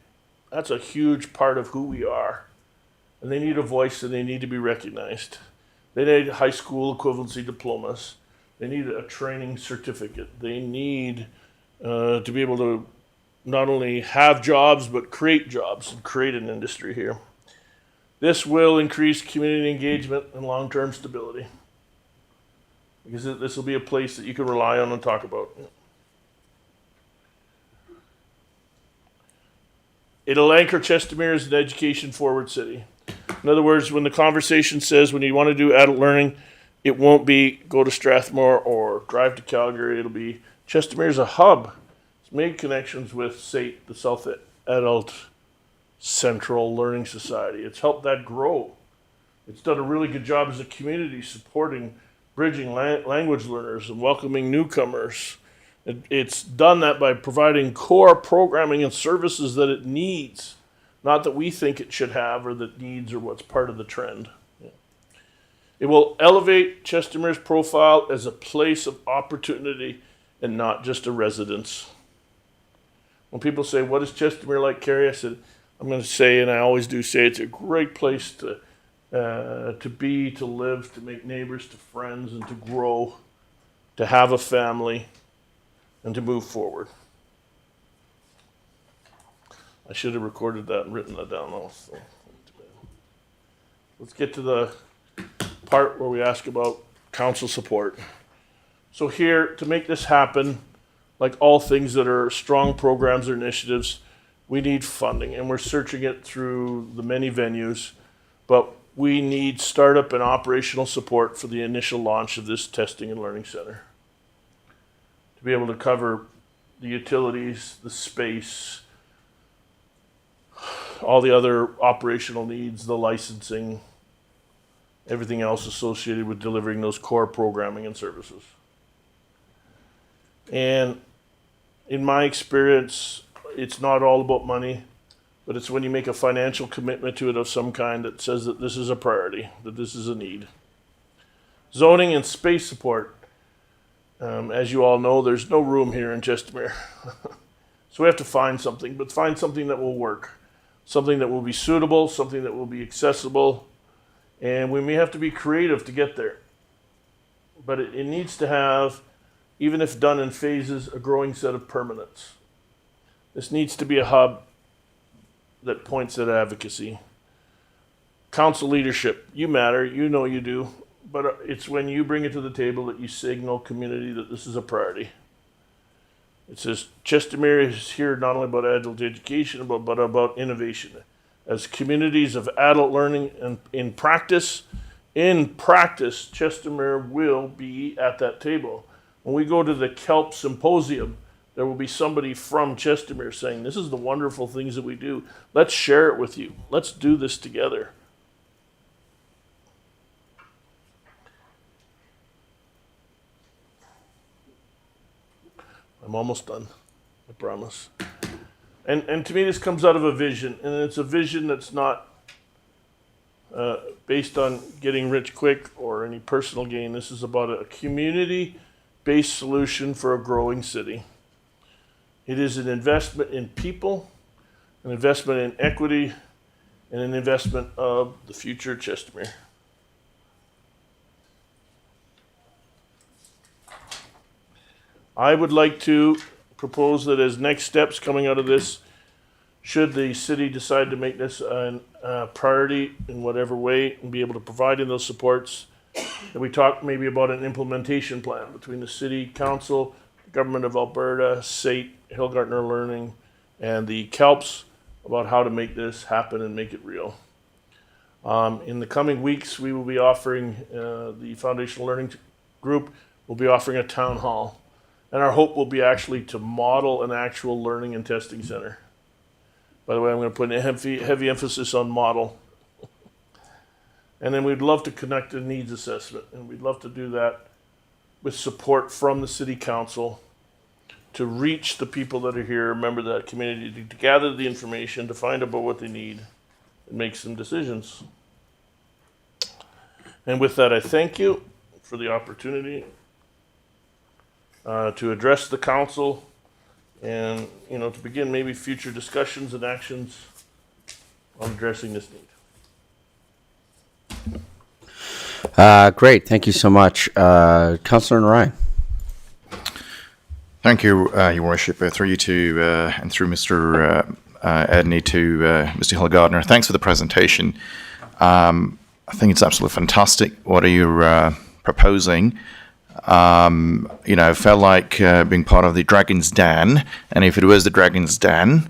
Speaker 12: that's a huge part of who we are. And they need a voice and they need to be recognized. They need high school equivalency diplomas. They need a training certificate. They need to be able to not only have jobs, but create jobs and create an industry here. This will increase community engagement and long-term stability, because this will be a place that you can rely on and talk about. It'll anchor Chestermere as an education-forward city. In other words, when the conversation says when you want to do adult learning, it won't be go to Strathmore or drive to Calgary. It'll be Chestermere is a hub. It's made connections with SAIT, the South Adult Central Learning Society. It's helped that grow. It's done a really good job as a community supporting bridging language learners and welcoming newcomers. It's done that by providing core programming and services that it needs, not that we think it should have or that needs or what's part of the trend. It will elevate Chestermere's profile as a place of opportunity and not just a residence. When people say, what is Chestermere like, Carrie? I said, I'm going to say, and I always do say, it's a great place to be, to live, to make neighbors, to friends, and to grow, to have a family, and to move forward. I should have recorded that and written that down also. Let's get to the part where we ask about council support. So here, to make this happen, like all things that are strong programs or initiatives, we need funding, and we're searching it through the many venues, but we need startup and operational support for the initial launch of this Testing and Learning Center. To be able to cover the utilities, the space, all the other operational needs, the licensing, everything else associated with delivering those core programming and services. And in my experience, it's not all about money, but it's when you make a financial commitment to it of some kind that says that this is a priority, that this is a need. Zoning and space support. As you all know, there's no room here in Chestermere. So we have to find something, but find something that will work. Something that will be suitable, something that will be accessible, and we may have to be creative to get there. But it needs to have, even if done in phases, a growing set of permanence. This needs to be a hub that points at advocacy. Council leadership, you matter, you know you do, but it's when you bring it to the table that you signal community that this is a priority. It says Chestermere is here not only about adult education, but about innovation. As communities of adult learning and in practice, Chestermere will be at that table. When we go to the KELP Symposium, there will be somebody from Chestermere saying, this is the wonderful things that we do. Let's share it with you. Let's do this together. I'm almost done, I promise. And to me, this comes out of a vision, and it's a vision that's not based on getting rich quick or any personal gain. This is about a community-based solution for a growing city. It is an investment in people, an investment in equity, and an investment of the future of Chestermere. I would like to propose that as next steps coming out of this, should the city decide to make this a priority in whatever way and be able to provide in those supports, that we talk maybe about an implementation plan between the city council, the government of Alberta, SAIT, Hillgartner Learning, and the KELPs about how to make this happen and make it real. In the coming weeks, we will be offering, the Foundational Learning Group will be offering a town hall. And our hope will be actually to model an actual learning and testing center. By the way, I'm going to put a heavy emphasis on model. And then we'd love to conduct a needs assessment, and we'd love to do that with support from the city council to reach the people that are here, member of that community, to gather the information, to find out about what they need, and make some decisions. And with that, I thank you for the opportunity to address the council and, to begin maybe future discussions and actions on addressing this need.
Speaker 1: Great. Thank you so much. Councillor Ryan.
Speaker 5: Thank you, Your Worship. Through you to, and through Mr. Edney to Mr. Hill-Gardner. Thanks for the presentation. I think it's absolutely fantastic what are you proposing. I felt like being part of the Dragon's Den, and if it was the Dragon's Den,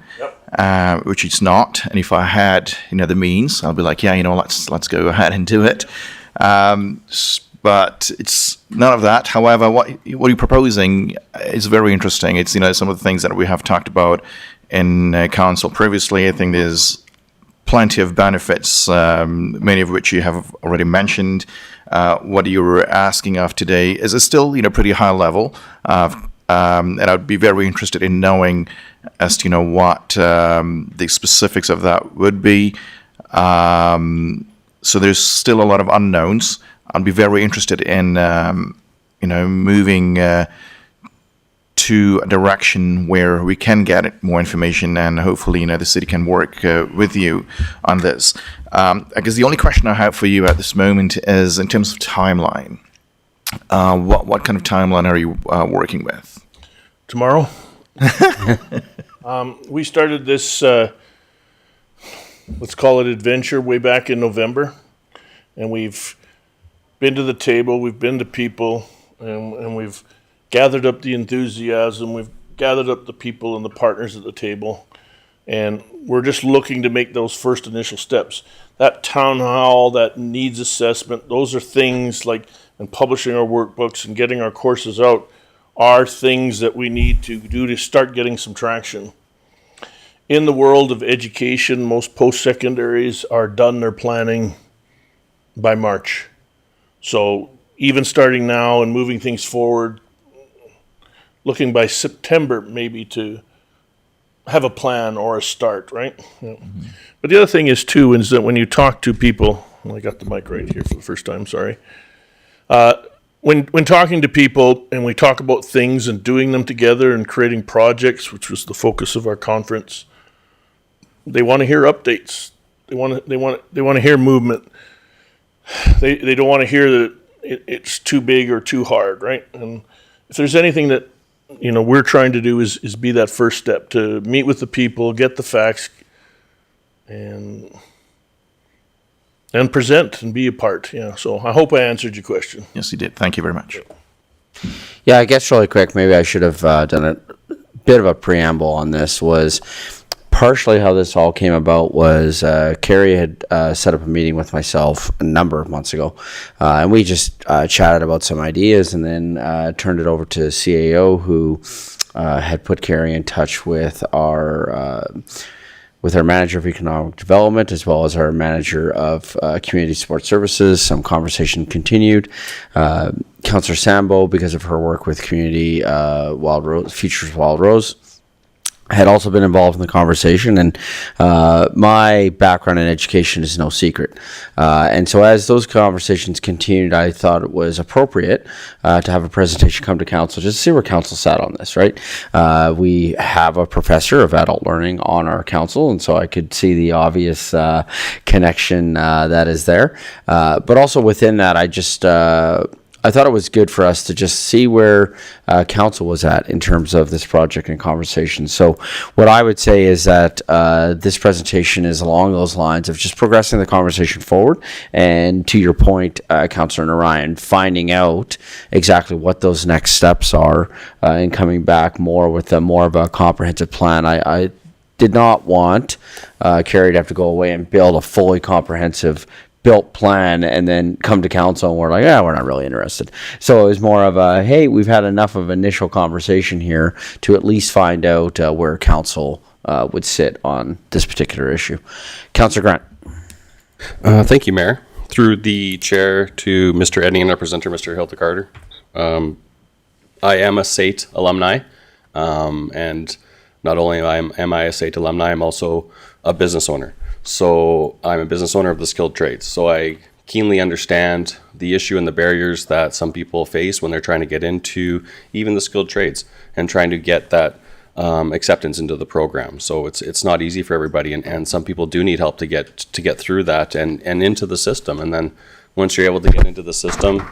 Speaker 5: which it's not, and if I had, the means, I'll be like, let's go ahead and do it. But it's none of that. However, what you're proposing is very interesting. It's, some of the things that we have talked about in council previously. I think there's plenty of benefits, many of which you have already mentioned. What you were asking of today is still, pretty high level. And I'd be very interested in knowing as to, what the specifics of that would be. So there's still a lot of unknowns. I'd be very interested in, moving to a direction where we can get more information, and hopefully, the city can work with you on this. I guess the only question I have for you at this moment is in terms of timeline. What kind of timeline are you working with?
Speaker 12: Tomorrow? We started this, let's call it adventure, way back in November. And we've been to the table, we've been to people, and we've gathered up the enthusiasm, we've gathered up the people and the partners at the table, and we're just looking to make those first initial steps. That town hall, that needs assessment, those are things like, and publishing our workbooks and getting our courses out are things that we need to do to start getting some traction. In the world of education, most post-secondaries are done their planning by March. So even starting now and moving things forward, looking by September maybe to have a plan or a start, right? Yeah. Mm-hmm. But the other thing is too, is that when you talk to people, I got the mic right here for the first time, sorry. When talking to people and we talk about things and doing them together and creating projects, which was the focus of our conference, they want to hear updates. They want to hear movement. They don't want to hear that it's too big or too hard, right? And if there's anything that we're trying to do is be that first step to meet with the people, get the facts, and present and be a part. Yeah. So I hope I answered your question.
Speaker 5: Yes, you did. Thank you very much.
Speaker 1: Yeah, I guess really quick, maybe I should have done a bit of a preamble on this. Was partially how this all came about was Carrie had set up a meeting with myself a number of months ago, and we just chatted about some ideas, and then turned it over to CAO, who had put Carrie in touch with our manager of economic development, as well as our manager of community support services. Some conversation continued. Councillor Sambo, because of her work with community Wild Rose, Futures Wild Rose, had also been involved in the conversation, and my background in education is no secret. And so as those conversations continued, I thought it was appropriate to have a presentation come to council just to see where council sat on this, right? We have a professor of adult learning on our council, and so I could see the obvious connection that is there. But also within that, I thought it was good for us to just see where council was at in terms of this project and conversation. So what I would say is that this presentation is along those lines of just progressing the conversation forward. And to your point, Councillor Narayan, finding out exactly what those next steps are and coming back more with more of a comprehensive plan. I did not want Carrie to have to go away and build a fully comprehensive built plan and then come to council and we're like, we're not really interested. So it was more of a, hey, we've had enough of initial conversation here to at least find out where council would sit on this particular issue. Councillor Grant.
Speaker 10: Thank you, Mayor. Through the chair to Mr. Edney and our presenter, Mr. Hilda Carter. I am a SAIT alumni, and not only am I a SAIT alumni, I'm also a business owner. So I'm a business owner of the skilled trades. So I keenly understand the issue and the barriers that some people face when they're trying to get into even the skilled trades and trying to get that acceptance into the program. So it's not easy for everybody, and some people do need help to get through that and into the system. And then once you're able to get into the system,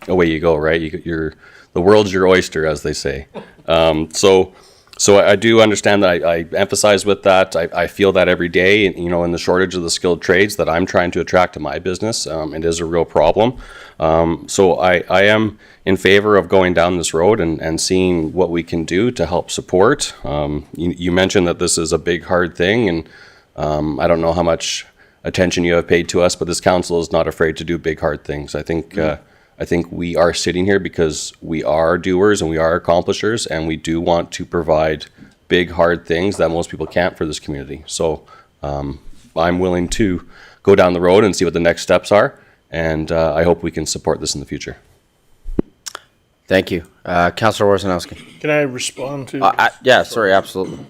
Speaker 10: away you go, right? You're the world's your oyster, as they say. So I do understand that. I emphasize with that. I feel that every day, in the shortage of the skilled trades that I'm trying to attract to my business. It is a real problem. So I am in favor of going down this road and seeing what we can do to help support. You mentioned that this is a big, hard thing, and I don't know how much attention you have paid to us, but this council is not afraid to do big, hard things. I think we are sitting here because we are doers and we are accomplishers, and we do want to provide big, hard things that most people can't for this community. So I'm willing to go down the road and see what the next steps are, and I hope we can support this in the future.
Speaker 1: Thank you. Councillor Warzanowski.
Speaker 12: Can I respond to?
Speaker 1: Yeah, sorry, absolutely.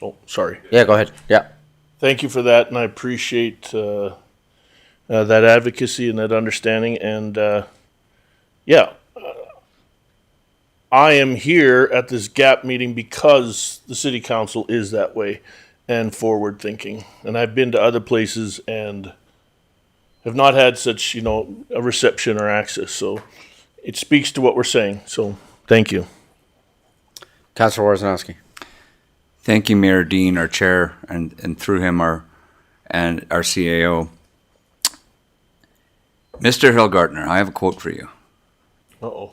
Speaker 12: Oh, sorry.
Speaker 1: Yeah, go ahead. Yeah.
Speaker 12: Thank you for that, and I appreciate that advocacy and that understanding. And I am here at this GAP meeting because the city council is that way and forward thinking. And I've been to other places and have not had such, a reception or access. So it speaks to what we're saying. So thank you.
Speaker 1: Councillor Warzanowski.
Speaker 6: Thank you, Mayor Dean, our chair, and through him, our CAO. Mr. Hillgartner, I have a quote for you.
Speaker 12: Uh-oh.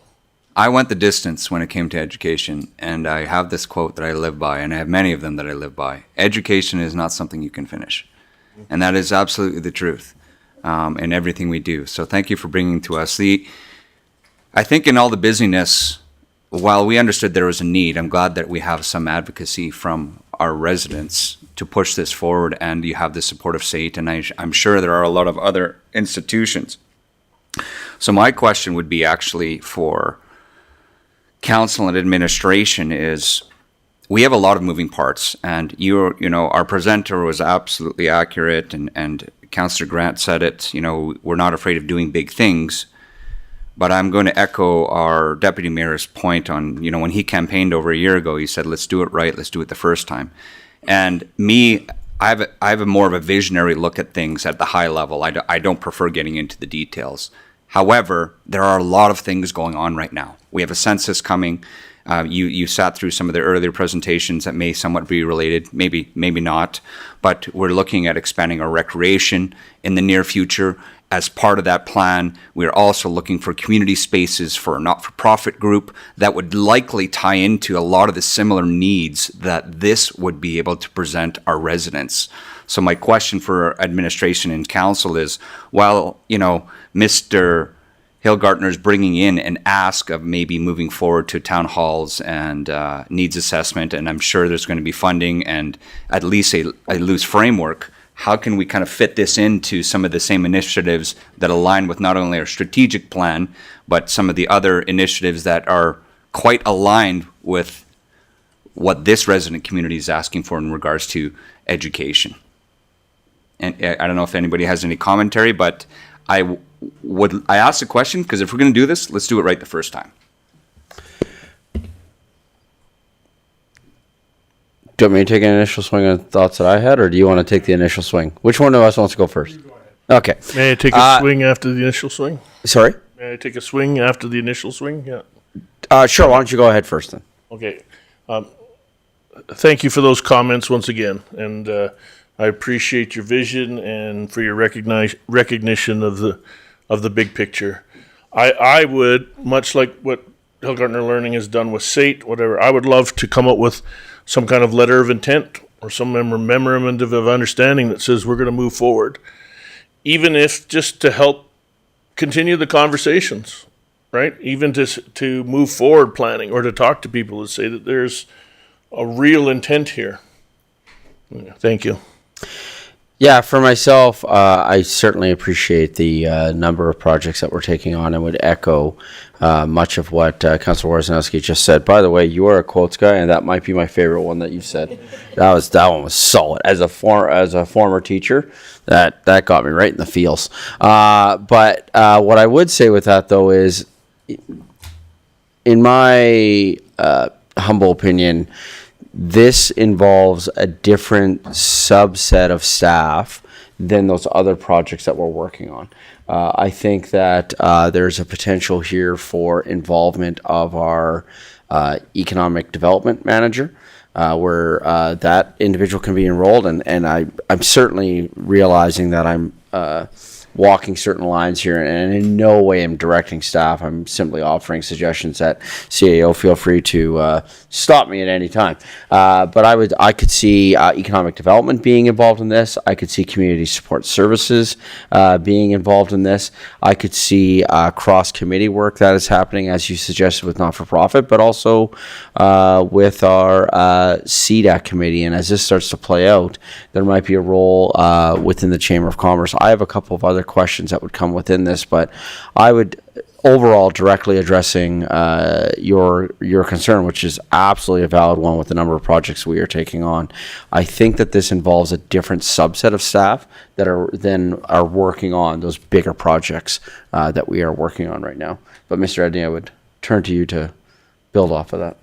Speaker 6: I went the distance when it came to education, and I have this quote that I live by, and I have many of them that I live by. Education is not something you can finish. And that is absolutely the truth in everything we do. So thank you for bringing to us. I think in all the busyness, while we understood there was a need, I'm glad that we have some advocacy from our residents to push this forward, and you have the support of SAIT, and I'm sure there are a lot of other institutions. So my question would be actually for council and administration is, we have a lot of moving parts, and our presenter was absolutely accurate, and Councillor Grant said it, we're not afraid of doing big things. But I'm going to echo our deputy mayor's point on, when he campaigned over a year ago, he said, let's do it right, let's do it the first time. And me, I have a more of a visionary look at things at the high level. I don't prefer getting into the details. However, there are a lot of things going on right now. We have a census coming. You sat through some of the earlier presentations that may somewhat be related, maybe not. But we're looking at expanding our recreation in the near future. As part of that plan, we're also looking for community spaces for a not-for-profit group that would likely tie into a lot of the similar needs that this would be able to present our residents. So my question for administration and council is, while, Mr. Hillgartner is bringing in an ask of maybe moving forward to town halls and needs assessment, and I'm sure there's going to be funding and at least a loose framework, how can we kind of fit this into some of the same initiatives that align with not only our strategic plan, but some of the other initiatives that are quite aligned with what this resident community is asking for in regards to education? And I don't know if anybody has any commentary, but I asked the question because if we're going to do this, let's do it right the first time.
Speaker 1: Do you want me to take an initial swing on thoughts that I had, or do you want to take the initial swing? Which one of us wants to go first? Okay.
Speaker 12: May I take a swing after the initial swing?
Speaker 1: Sorry?
Speaker 12: May I take a swing after the initial swing? Yeah.
Speaker 1: Sure. Why don't you go ahead first then?
Speaker 12: Okay. Thank you for those comments once again, and I appreciate your vision and for your recognition of the big picture. I would, much like what Hillgartner Learning has done with SAIT, whatever, I would love to come up with some kind of letter of intent or some memorandum of understanding that says we're going to move forward, even if just to help continue the conversations, right? Even to move forward planning or to talk to people to say that there's a real intent here. Thank you.
Speaker 1: Yeah, for myself, I certainly appreciate the number of projects that we're taking on and would echo much of what Councilor Warzanowski just said. By the way, you are a quotes guy, and that might be my favorite one that you said. That one was solid. As a former teacher, that got me right in the feels. But what I would say with that, though, is, in my humble opinion, this involves a different subset of staff than those other projects that we're working on. I think that there's a potential here for involvement of our economic development manager, where that individual can be enrolled. And I'm certainly realizing that I'm walking certain lines here, and in no way am directing staff. I'm simply offering suggestions that CAO feel free to stop me at any time. But I could see economic development being involved in this. I could see community support services being involved in this. I could see cross committee work that is happening, as you suggested, with not-for-profit, but also with our CDAC committee. And as this starts to play out, there might be a role within the Chamber of Commerce. I have a couple of other questions that would come within this, but I would overall directly addressing your concern, which is absolutely a valid one with the number of projects we are taking on. I think that this involves a different subset of staff that are working on those bigger projects that we are working on right now. But Mr. Edney, I would turn to you to build off of that.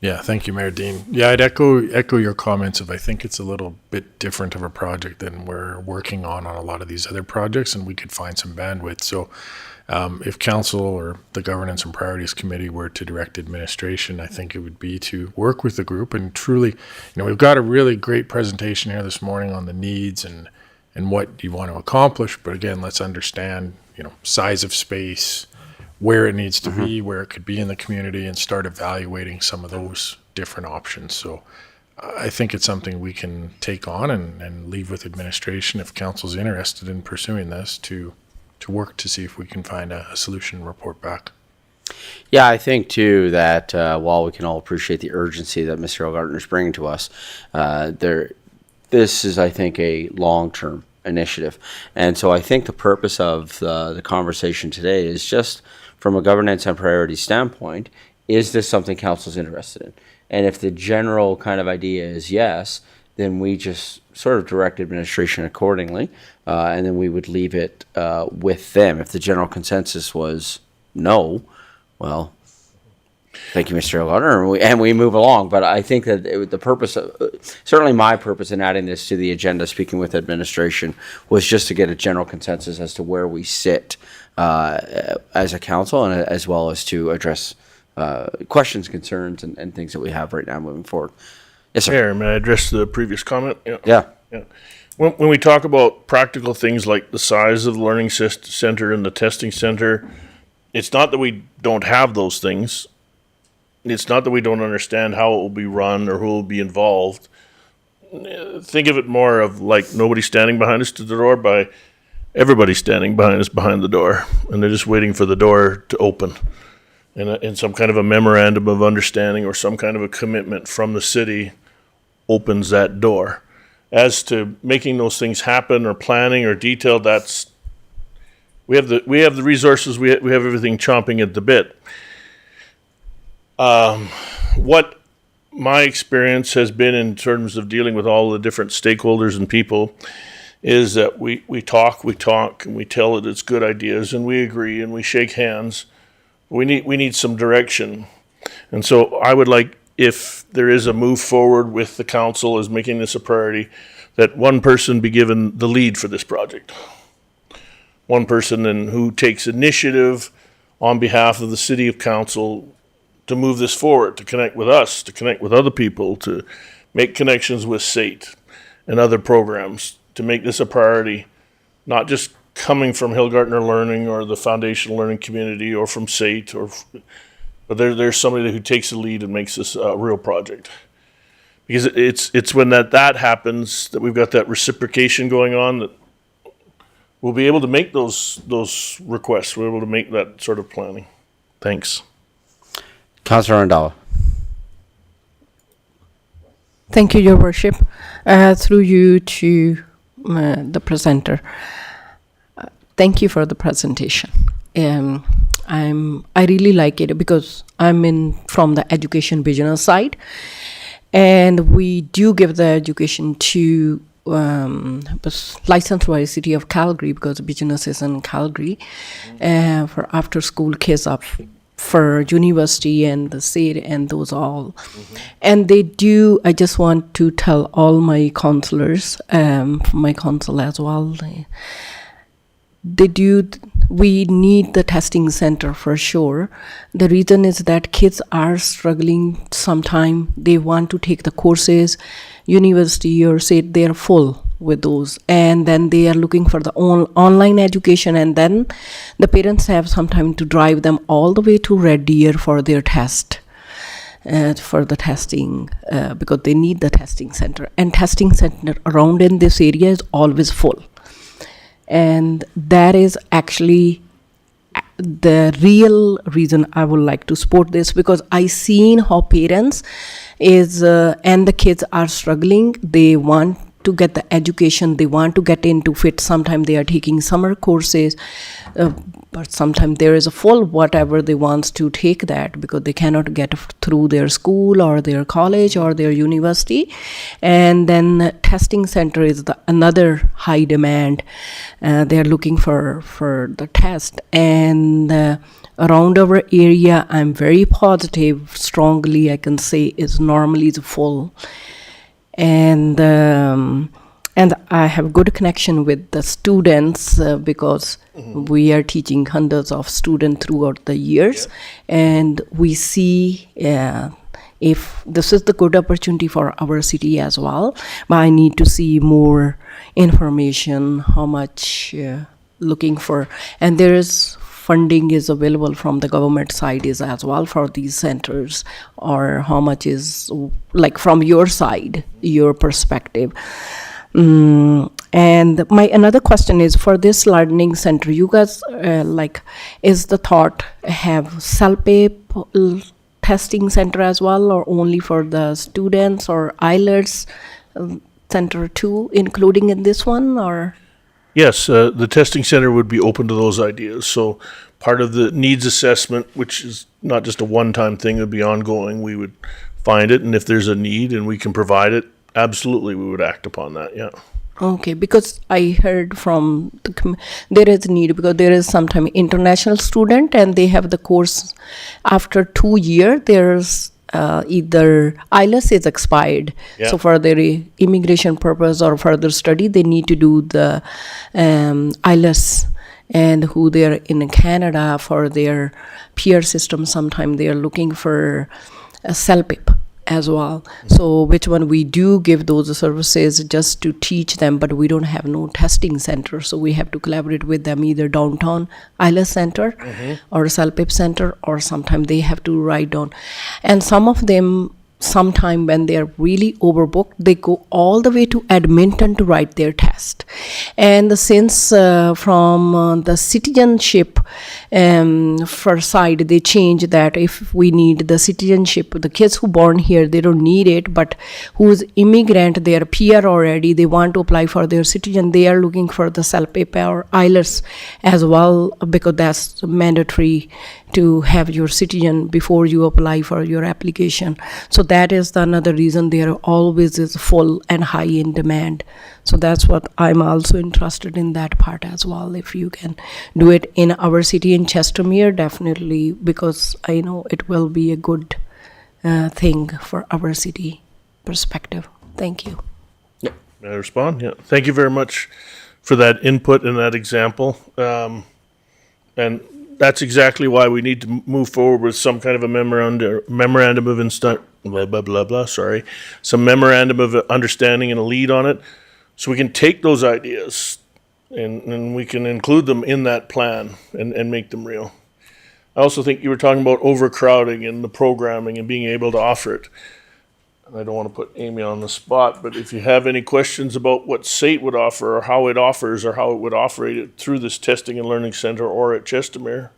Speaker 8: Yeah, thank you, Mayor Dean. Yeah, I'd echo your comments of I think it's a little bit different of a project than we're working on a lot of these other projects, and we could find some bandwidth. So if council or the Governance and Priorities Committee were to direct administration, I think it would be to work with the group and truly, we've got a really great presentation here this morning on the needs and what you want to accomplish. But again, let's understand, size of space, where it needs to be, where it could be in the community, and start evaluating some of those different options. So I think it's something we can take on and leave with administration if council's interested in pursuing this to work to see if we can find a solution and report back.
Speaker 1: Yeah, I think too that while we can all appreciate the urgency that Mr. Elgartner is bringing to us, this is, I think, a long-term initiative. And so I think the purpose of the conversation today is just from a governance and priority standpoint, is this something council's interested in? And if the general kind of idea is yes, then we just sort of direct administration accordingly, and then we would leave it with them. If the general consensus was no, well, thank you, Mr. Elgartner, and we move along. But I think that the purpose, certainly my purpose in adding this to the agenda, speaking with administration, was just to get a general consensus as to where we sit as a council, and as well as to address questions, concerns, and things that we have right now moving forward. Yes, sir.
Speaker 12: Mayor, may I address the previous comment?
Speaker 1: Yeah.
Speaker 12: When we talk about practical things like the size of the learning center and the testing center, it's not that we don't have those things. It's not that we don't understand how it will be run or who will be involved. Think of it more of like nobody standing behind us to the door, by everybody standing behind us behind the door, and they're just waiting for the door to open. And some kind of a memorandum of understanding or some kind of a commitment from the city opens that door. As to making those things happen or planning or detail, we have the resources, we have everything chomping at the bit. What my experience has been in terms of dealing with all the different stakeholders and people is that we talk, and we tell it it's good ideas, and we agree, and we shake hands. We need some direction. And so I would like, if there is a move forward with the council as making this a priority, that one person be given the lead for this project. One person then who takes initiative on behalf of the city of council to move this forward, to connect with us, to connect with other people, to make connections with SAIT and other programs, to make this a priority, not just coming from Hilgartner Learning or the foundational learning community or from SAIT, or But there's somebody who takes the lead and makes this a real project. Because it's when that happens that we've got that reciprocation going on that we'll be able to make those requests. We're able to make that sort of planning. Thanks.
Speaker 1: Councillor Randhawa.
Speaker 2: Thank you, Your Worship. Through you to the presenter. Thank you for the presentation. I really like it because I'm from the education business side, and we do give the education to licensed by the City of Calgary because business is in Calgary for after school kids for university and the state and those all. And they do, I just want to tell all my counselors, my council as well, we need the testing center for sure. The reason is that kids are struggling sometime. They want to take the courses, university or say they're full with those, and then they are looking for the online education, and then the parents have some time to drive them all the way to Red Deer for their test. For the testing, because they need the testing center, and testing center around in this area is always full. And that is actually the real reason I would like to support this, because I seen how parents is and the kids are struggling. They want to get the education, they want to get into fit. Sometimes they are taking summer courses, but sometimes there is a full whatever they want to take that because they cannot get through their school or their college or their university. And then testing center is another high demand. They are looking for the test, and around our area, I'm very positive, strongly I can say, is normally full. And I have good connection with the students because we are teaching hundreds of students throughout the years, and we see if this is the good opportunity for our city as well. But I need to see more information, how much looking for, and there is funding is available from the government side is as well for these centers, or how much is like from your side, your perspective. And my another question is for this learning center, you guys is the thought have CELPIP testing center as well, or only for the students, or IELTS center too, including in this one, or?
Speaker 12: Yes, the testing center would be open to those ideas. So part of the needs assessment, which is not just a one-time thing, it would be ongoing. We would find it, and if there's a need and we can provide it, absolutely we would act upon that, yeah.
Speaker 2: Okay, because I heard from there is need, because there is sometimes international student and they have the course after 2 years, there's either IELTS is expired.
Speaker 12: Yeah.
Speaker 2: So for their immigration purpose or further study, they need to do the IELTS, and who they're in Canada for their peer system, sometimes they are looking for a CELPIP as well. So which one we do give those services just to teach them, but we don't have no testing center. So we have to collaborate with them, either downtown IELTS center or CELPIP center, or sometimes they have to write down. And some of them, sometime when they are really overbooked, they go all the way to Edmonton to write their test. And since from the citizenship for side, they change that if we need the citizenship, the kids who born here, they don't need it, but who's immigrant, they are PR already, they want to apply for their citizen, they are looking for the CELPIP or IELTS as well, because that's mandatory to have your citizen before you apply for your application. So that is another reason there always is full and high in demand. So that's what I'm also interested in, that part as well. If you can do it in our city in Chestermere, definitely, because I know it will be a good thing for our city perspective. Thank you.
Speaker 12: May I respond? Yeah. Thank you very much for that input and that example. And that's exactly why we need to move forward with some kind of a memorandum of understanding and a lead on it, so we can take those ideas and we can include them in that plan and make them real. I also think you were talking about overcrowding and the programming and being able to offer it. And I don't want to put Amy on the spot, but if you have any questions about what SAIT would offer or how it offers or how it would operate it through this testing and learning center or at Chestermere.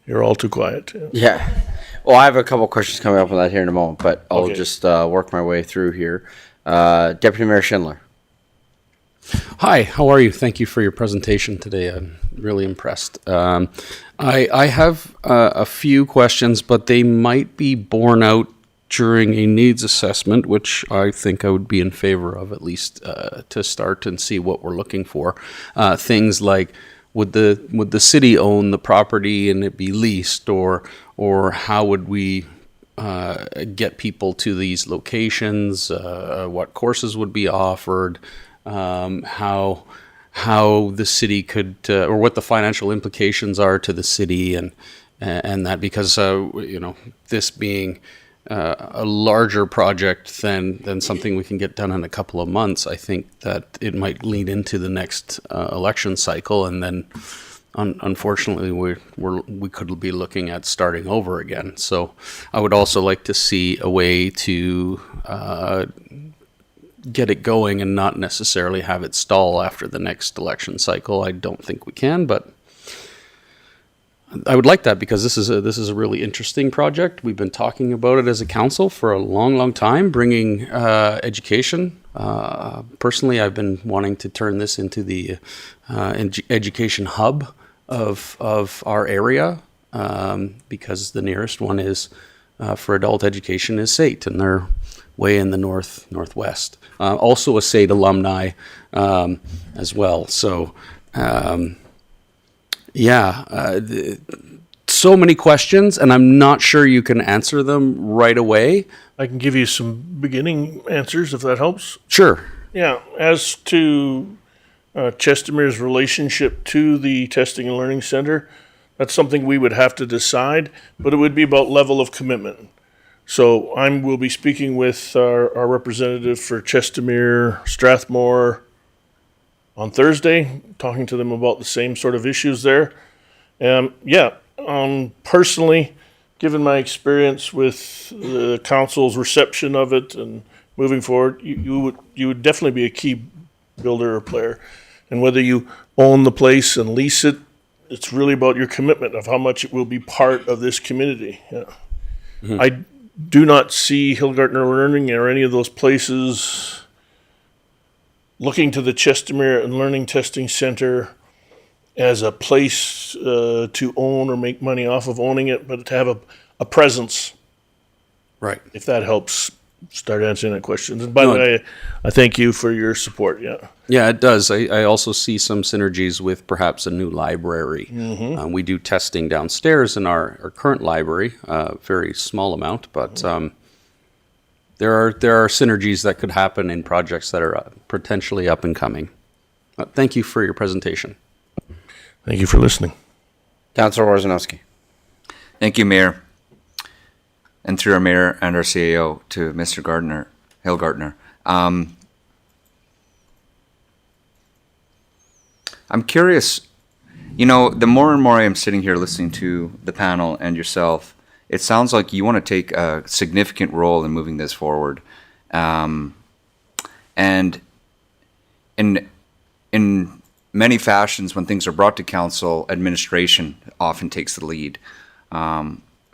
Speaker 12: You're all too quiet.
Speaker 1: Yeah. Well, I have a couple questions coming up on that here in a moment, but I'll
Speaker 12: Okay.
Speaker 1: just work my way through here. Deputy Mayor Schindler.
Speaker 7: Hi, how are you? Thank you for your presentation today. I'm really impressed. I have a few questions, but they might be borne out during a needs assessment, which I think I would be in favor of, at least to start and see what we're looking for. Things like, would the city own the property and it be leased, or how would we get people to these locations? What courses would be offered? How the city could, or what the financial implications are to the city, and that, because this being a larger project than something we can get done in a couple of months, I think that it might lead into the next election cycle, and then unfortunately we could be looking at starting over again. So I would also like to see a way to get it going and not necessarily have it stall after the next election cycle. I don't think we can, but I would like that, because this is a really interesting project. We've been talking about it as a council for a long time, bringing education. Personally, I've been wanting to turn this into the education hub of our area, because the nearest one is for adult education is SAIT, and they're way in the northwest. Also a SAIT alumni as well. So so many questions, and I'm not sure you can answer them right away.
Speaker 12: I can give you some beginning answers if that helps.
Speaker 7: Sure.
Speaker 12: Yeah, as to Chestermere's relationship to the Testing and Learning Center, that's something we would have to decide, but it would be about level of commitment. So will be speaking with our representative for Chestermere, Strathmore on Thursday, talking to them about the same sort of issues there. Personally, given my experience with the council's reception of it and moving forward, you would definitely be a key builder or player. And whether you own the place and lease it, it's really about your commitment of how much it will be part of this community. Yeah. Mm-hmm. I do not see Hillgartner Learning or any of those places looking to the Chestermere and Learning Testing Center as a place to own or make money off of owning it, but to have a presence.
Speaker 7: Right.
Speaker 12: If that helps start answering that question. And by the way, I thank you for your support. Yeah.
Speaker 7: Yeah, it does. I also see some synergies with perhaps a new library. Mm-hmm. We do testing downstairs in our current library, very small amount, but there are synergies that could happen in projects that are potentially up and coming. Thank you for your presentation.
Speaker 12: Thank you for listening.
Speaker 1: Councilor Worzanowski.
Speaker 6: Thank you, Mayor. And through our mayor and our CAO to Mr. Hillgartner. I'm curious, the more and more I am sitting here listening to the panel and yourself, it sounds like you want to take a significant role in moving this forward. And in many fashions, when things are brought to council, administration often takes the lead.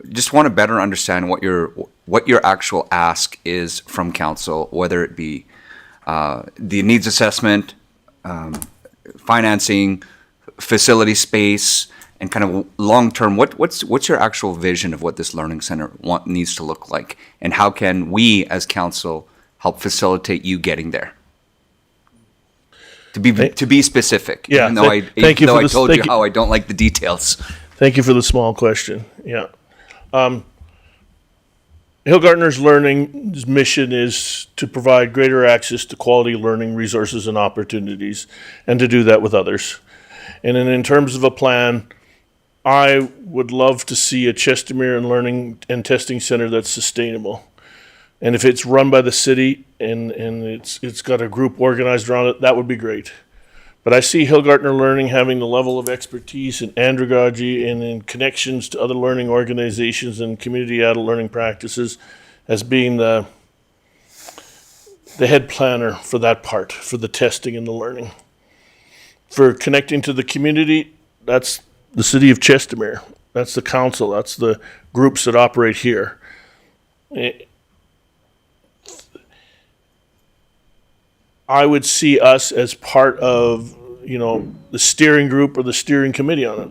Speaker 6: Just want to better understand what your actual ask is from council, whether it be the needs assessment, financing, facility space, and kind of long term. What's your actual vision of what this learning center needs to look like, and how can we as council help facilitate you getting there? To be specific,
Speaker 12: yeah.
Speaker 6: Even though I told you how I don't like the details.
Speaker 12: Thank you for the small question. Yeah. Hillgartner's Learning's mission is to provide greater access to quality learning resources and opportunities, and to do that with others. And then in terms of a plan, I would love to see a Chestermere and Learning and Testing Center that's sustainable. And if it's run by the city and it's got a group organized around it, that would be great. But I see Hillgartner Learning having the level of expertise in andragogy and in connections to other learning organizations and community adult learning practices as being the head planner for that part, for the testing and the learning. For connecting to the community, that's the city of Chestermere. That's the council. That's the groups that operate here. I would see us as part of, the steering group or the steering committee on it.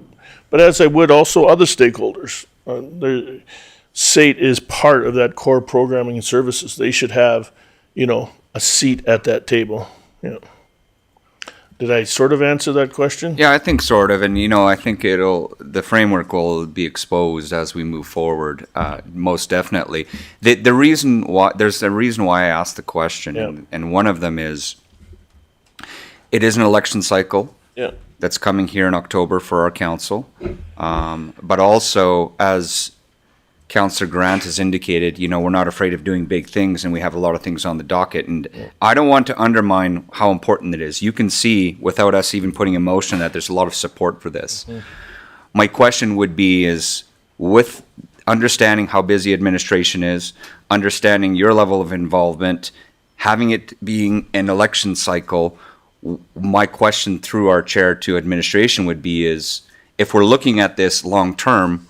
Speaker 12: But as I would also other stakeholders. SATE is part of that core programming and services. They should have, a seat at that table. Did I sort of answer that question?
Speaker 6: Yeah, I think sort of, and I think the framework will be exposed as we move forward. Most definitely. There's a reason why I asked the question, and one of them is, it is an election cycle.
Speaker 12: Yeah.
Speaker 6: That's coming here in October for our council, but also as Councillor Grant has indicated, we're not afraid of doing big things, and we have a lot of things on the docket. And I don't want to undermine how important it is. You can see, without us even putting a motion, that there's a lot of support for this. My question would be is, with understanding how busy administration is, understanding your level of involvement, having it being an election cycle, my question through our chair to administration would be is, if we're looking at this long term,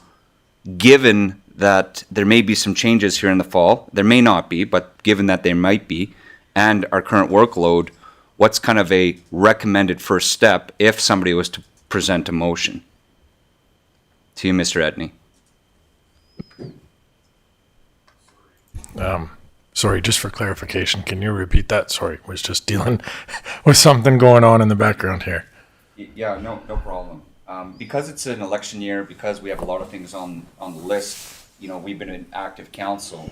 Speaker 6: given that there may be some changes here in the fall. There may not be, but given that there might be, and our current workload, what's kind of a recommended first step if somebody was to present a motion? To you, Mr. Edney.
Speaker 8: Sorry, just for clarification, can you repeat that? Sorry, was just dealing with something going on in the background here.
Speaker 6: Yeah, no problem. Because it's an election year, because we have a lot of things on the list, we've been an active council.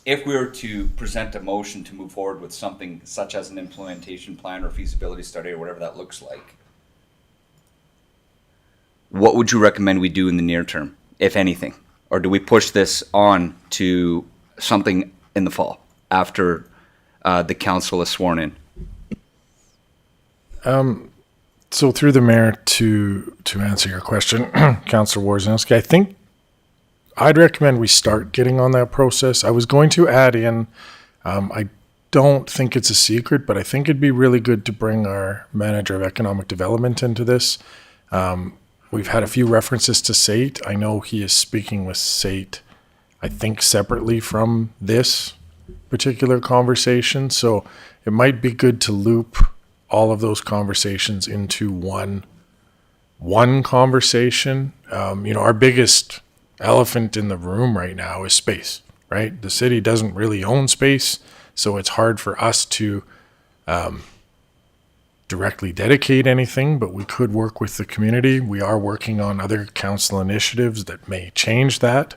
Speaker 6: If we were to present a motion to move forward with something such as an implementation plan or feasibility study or whatever that looks like, what would you recommend we do in the near term, if anything? Or do we push this on to something in the fall after the council is sworn in?
Speaker 8: So through the mayor, to answer your question, Councillor Warzynski, I think I'd recommend we start getting on that process. I was going to add in, I don't think it's a secret, but I think it'd be really good to bring our manager of economic development into this. We've had a few references to SATE. I know he is speaking with SATE, I think separately from this particular conversation. So it might be good to loop all of those conversations into one conversation. Our biggest elephant in the room right now is space, right? The city doesn't really own space, so it's hard for us to directly dedicate anything, but we could work with the community. We are working on other council initiatives that may change that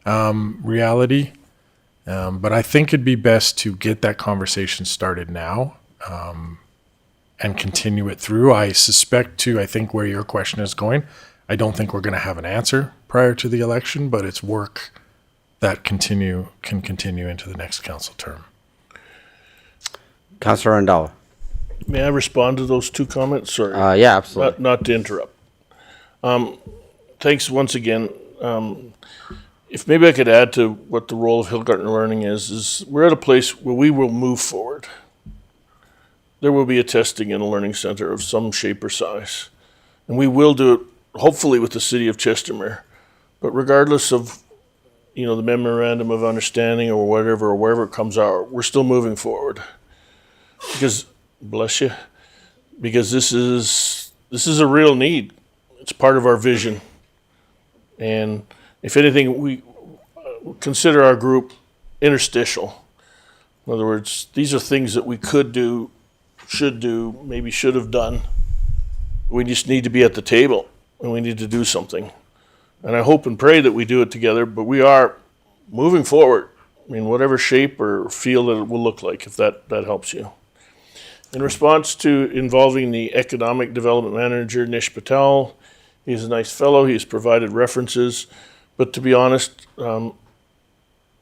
Speaker 8: reality. But I think it'd be best to get that conversation started now and continue it through. I think where your question is going, I don't think we're going to have an answer prior to the election, but it's work that can continue into the next council term.
Speaker 1: Councillor Randall.
Speaker 12: May I respond to those two comments? Sorry.
Speaker 1: Yeah, absolutely.
Speaker 12: Not to interrupt. Thanks once again. If maybe I could add to what the role of Hillgartner Learning is we're at a place where we will move forward. There will be a testing and a learning center of some shape or size. And we will do it, hopefully, with the city of Chestermere. But regardless of, the memorandum of understanding or whatever, or wherever it comes out, we're still moving forward. Because, bless you, because this is a real need. It's part of our vision. And if anything, we consider our group interstitial. In other words, these are things that we could do, should do, maybe should have done. We just need to be at the table, and we need to do something. And I hope and pray that we do it together, but we are moving forward in whatever shape or feel that it will look like, if that helps you. In response to involving the economic development manager, Nish Patel, he's a nice fellow. He's provided references. But to be honest, I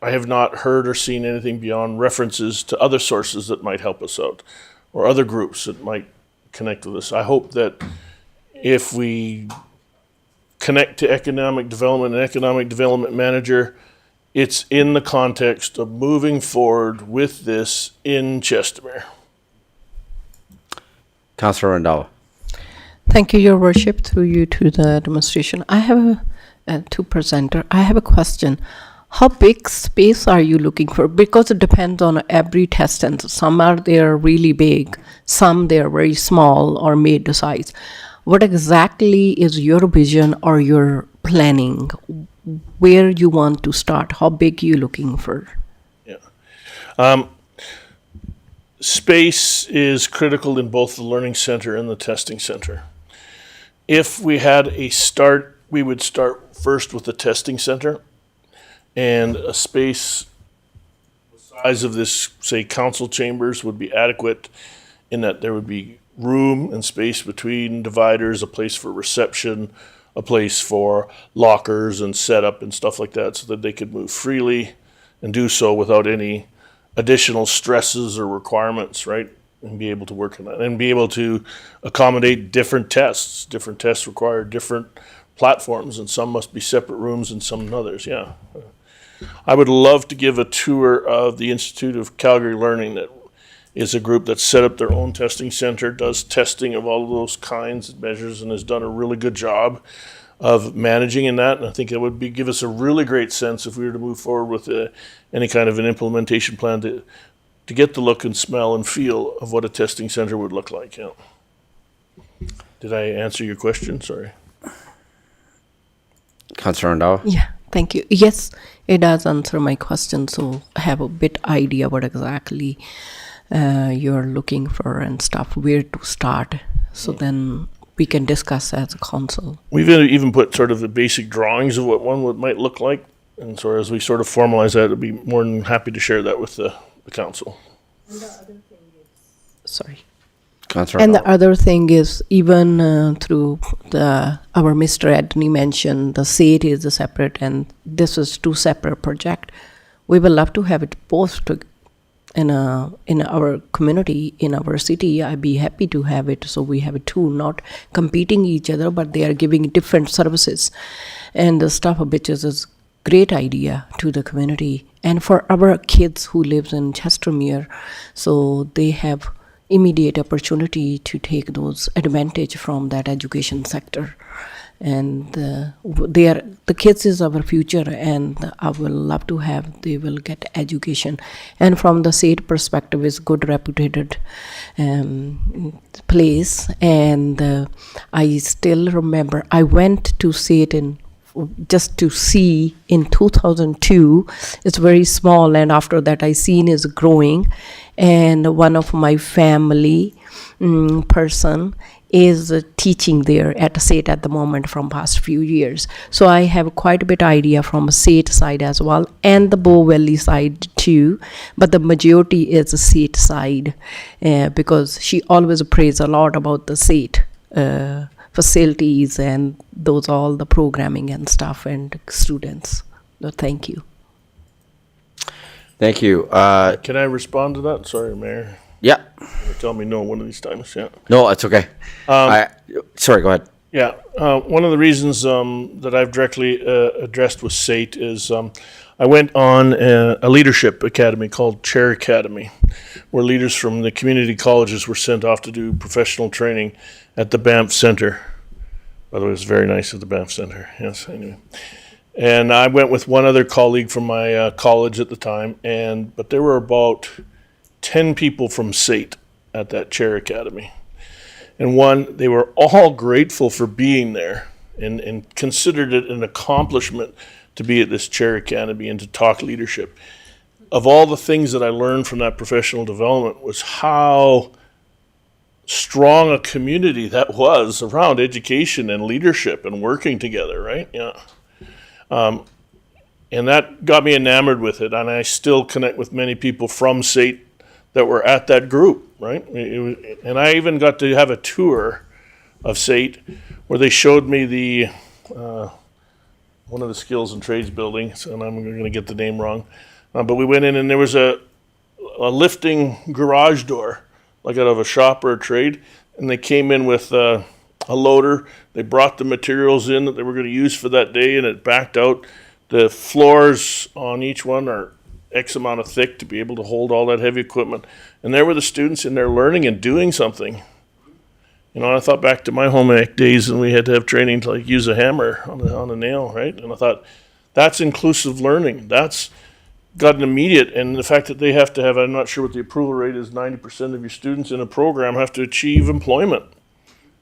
Speaker 12: have not heard or seen anything beyond references to other sources that might help us out. or other groups that might connect with us. I hope that if we connect to economic development and economic development manager, it's in the context of moving forward with this in Chestermere.
Speaker 1: Councillor Randhawa.
Speaker 2: Thank you, Your Worship, through you to the administration. I have to presenter. I have a question. How big space are you looking for? Because it depends on every test center. Some are there really big, some they are very small or made to size. What exactly is your vision or your planning? Where you want to start? How big you looking for?
Speaker 12: Space is critical in both the learning center and the testing center. If we had a start, we would start first with the testing center, and a space the size of this, say, council chambers would be adequate in that there would be room and space between dividers, a place for reception, a place for lockers and setup and stuff like that, so that they could move freely and do so without any additional stresses or requirements, right? And be able to work on that and be able to accommodate different tests. Different tests require different platforms, and some must be separate rooms and some others. Yeah. I would love to give a tour of the Institute of Calgary Learning. That is a group that's set up their own testing center, does testing of all of those kinds of measures, and has done a really good job of managing in that. And I think it would give us a really great sense if we were to move forward with any kind of an implementation plan to get the look and smell and feel of what a testing center would look like. Yeah. Did I answer your question? Sorry.
Speaker 1: Councillor Randhawa.
Speaker 2: Yeah, thank you. Yes, it does answer my question. So I have a bit idea what exactly you're looking for and stuff, where to start. So then we can discuss as a council.
Speaker 12: We've even put sort of the basic drawings of what one might look like. And so as we sort of formalize that, I'd be more than happy to share that with the council.
Speaker 2: And the other thing is, sorry.
Speaker 1: Councillor
Speaker 2: And
Speaker 1: Randhawa.
Speaker 2: the other thing is, even through our Mr. Edney mentioned, the SAIT is a separate, and this is two separate project. We would love to have it both in our community, in our city. I'd be happy to have it. So we have two, not competing each other, but they are giving different services, and the stuff which is great idea to the community and for our kids who lives in Chestermere, so they have immediate opportunity to take those advantage from that education sector. And the kids is our future, and I will love to have they will get education. And from the state perspective, is good reputed place. And I still remember I went to see it in just to see in 2002. It's very small, and after that I seen is growing. And one of my family person is teaching there at SAIT at the moment from past few years. So I have quite a bit idea from a SAIT side as well, and the Bow Valley side too. But the majority is the SAIT side, because she always prays a lot about the SAIT facilities and those all the programming and stuff and students. So thank you.
Speaker 1: Thank you.
Speaker 12: Can I respond to that? Sorry, Mayor.
Speaker 1: Yeah.
Speaker 12: Tell me no one of these times. Yeah.
Speaker 1: No, it's okay. Sorry, go ahead.
Speaker 12: Yeah. One of the reasons that I've directly addressed with SAIT is I went on a leadership academy called Chair Academy, where leaders from the community colleges were sent off to do professional training at the Banff Center. By the way, it was very nice at the Banff Center. Yes, anyway. And I went with one other colleague from my college at the time, but there were about 10 people from SAIT at that Chair Academy. And they were all grateful for being there and considered it an accomplishment to be at this Chair Academy and to talk leadership. Of all the things that I learned from that professional development was how strong a community that was around education and leadership and working together, right? Yeah. And that got me enamored with it, and I still connect with many people from SAIT that were at that group, right? And I even got to have a tour of SAIT where they showed me one of the skills and trades buildings, and I'm going to get the name wrong, but we went in and there was a lifting garage door like out of a shop or a trade, and they came in with a loader. They brought the materials in that they were going to use for that day, and it backed out. The floors on each one are X amount of thick to be able to hold all that heavy equipment. And there were the students in there learning and doing something. You know, I thought back to my home ec days, and we had to have training to like use a hammer on a nail, right? And I thought, that's inclusive learning. That's got an immediate, and the fact that they have to have, I'm not sure what the approval rate is, 90% of your students in a program have to achieve employment.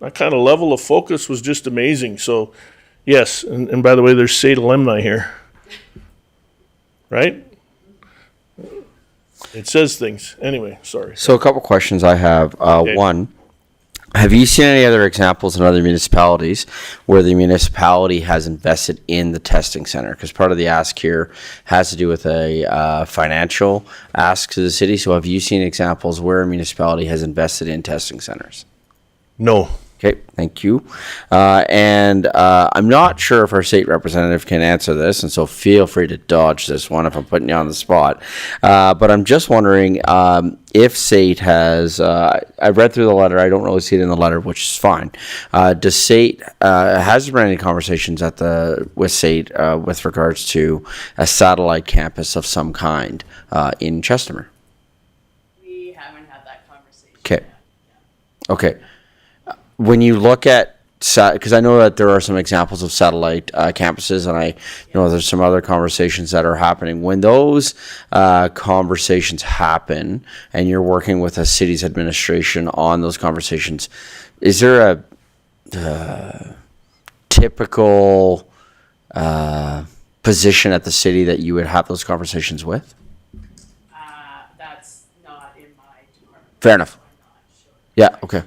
Speaker 12: That kind of level of focus was just amazing. So, yes, and by the way, there's SAIT alumni here, right? It says things. Anyway, sorry.
Speaker 1: So a couple questions I have.
Speaker 12: Okay.
Speaker 1: One, have you seen any other examples in other municipalities where the municipality has invested in the testing center? Because part of the ask here has to do with a financial ask to the city. So have you seen examples where a municipality has invested in testing centers?
Speaker 12: No.
Speaker 1: Okay, thank you. And I'm not sure if our state representative can answer this, and so feel free to dodge this one if I'm putting you on the spot. But I'm just wondering if SAIT has, I've read through the letter, I don't really see it in the letter, which is fine. Does SAIT, has there been any conversations with SAIT with regards to a satellite campus of some kind in Chestermere?
Speaker 13: We haven't had that conversation.
Speaker 1: Okay. Okay. When you look at, because I know that there are some examples of satellite campuses, and I know there's some other conversations that are happening. When those conversations happen, and you're working with a city's administration on those conversations, is there a typical position at the city that you would have those conversations with?
Speaker 13: That's not in my department.
Speaker 1: Fair enough. Yeah. Okay.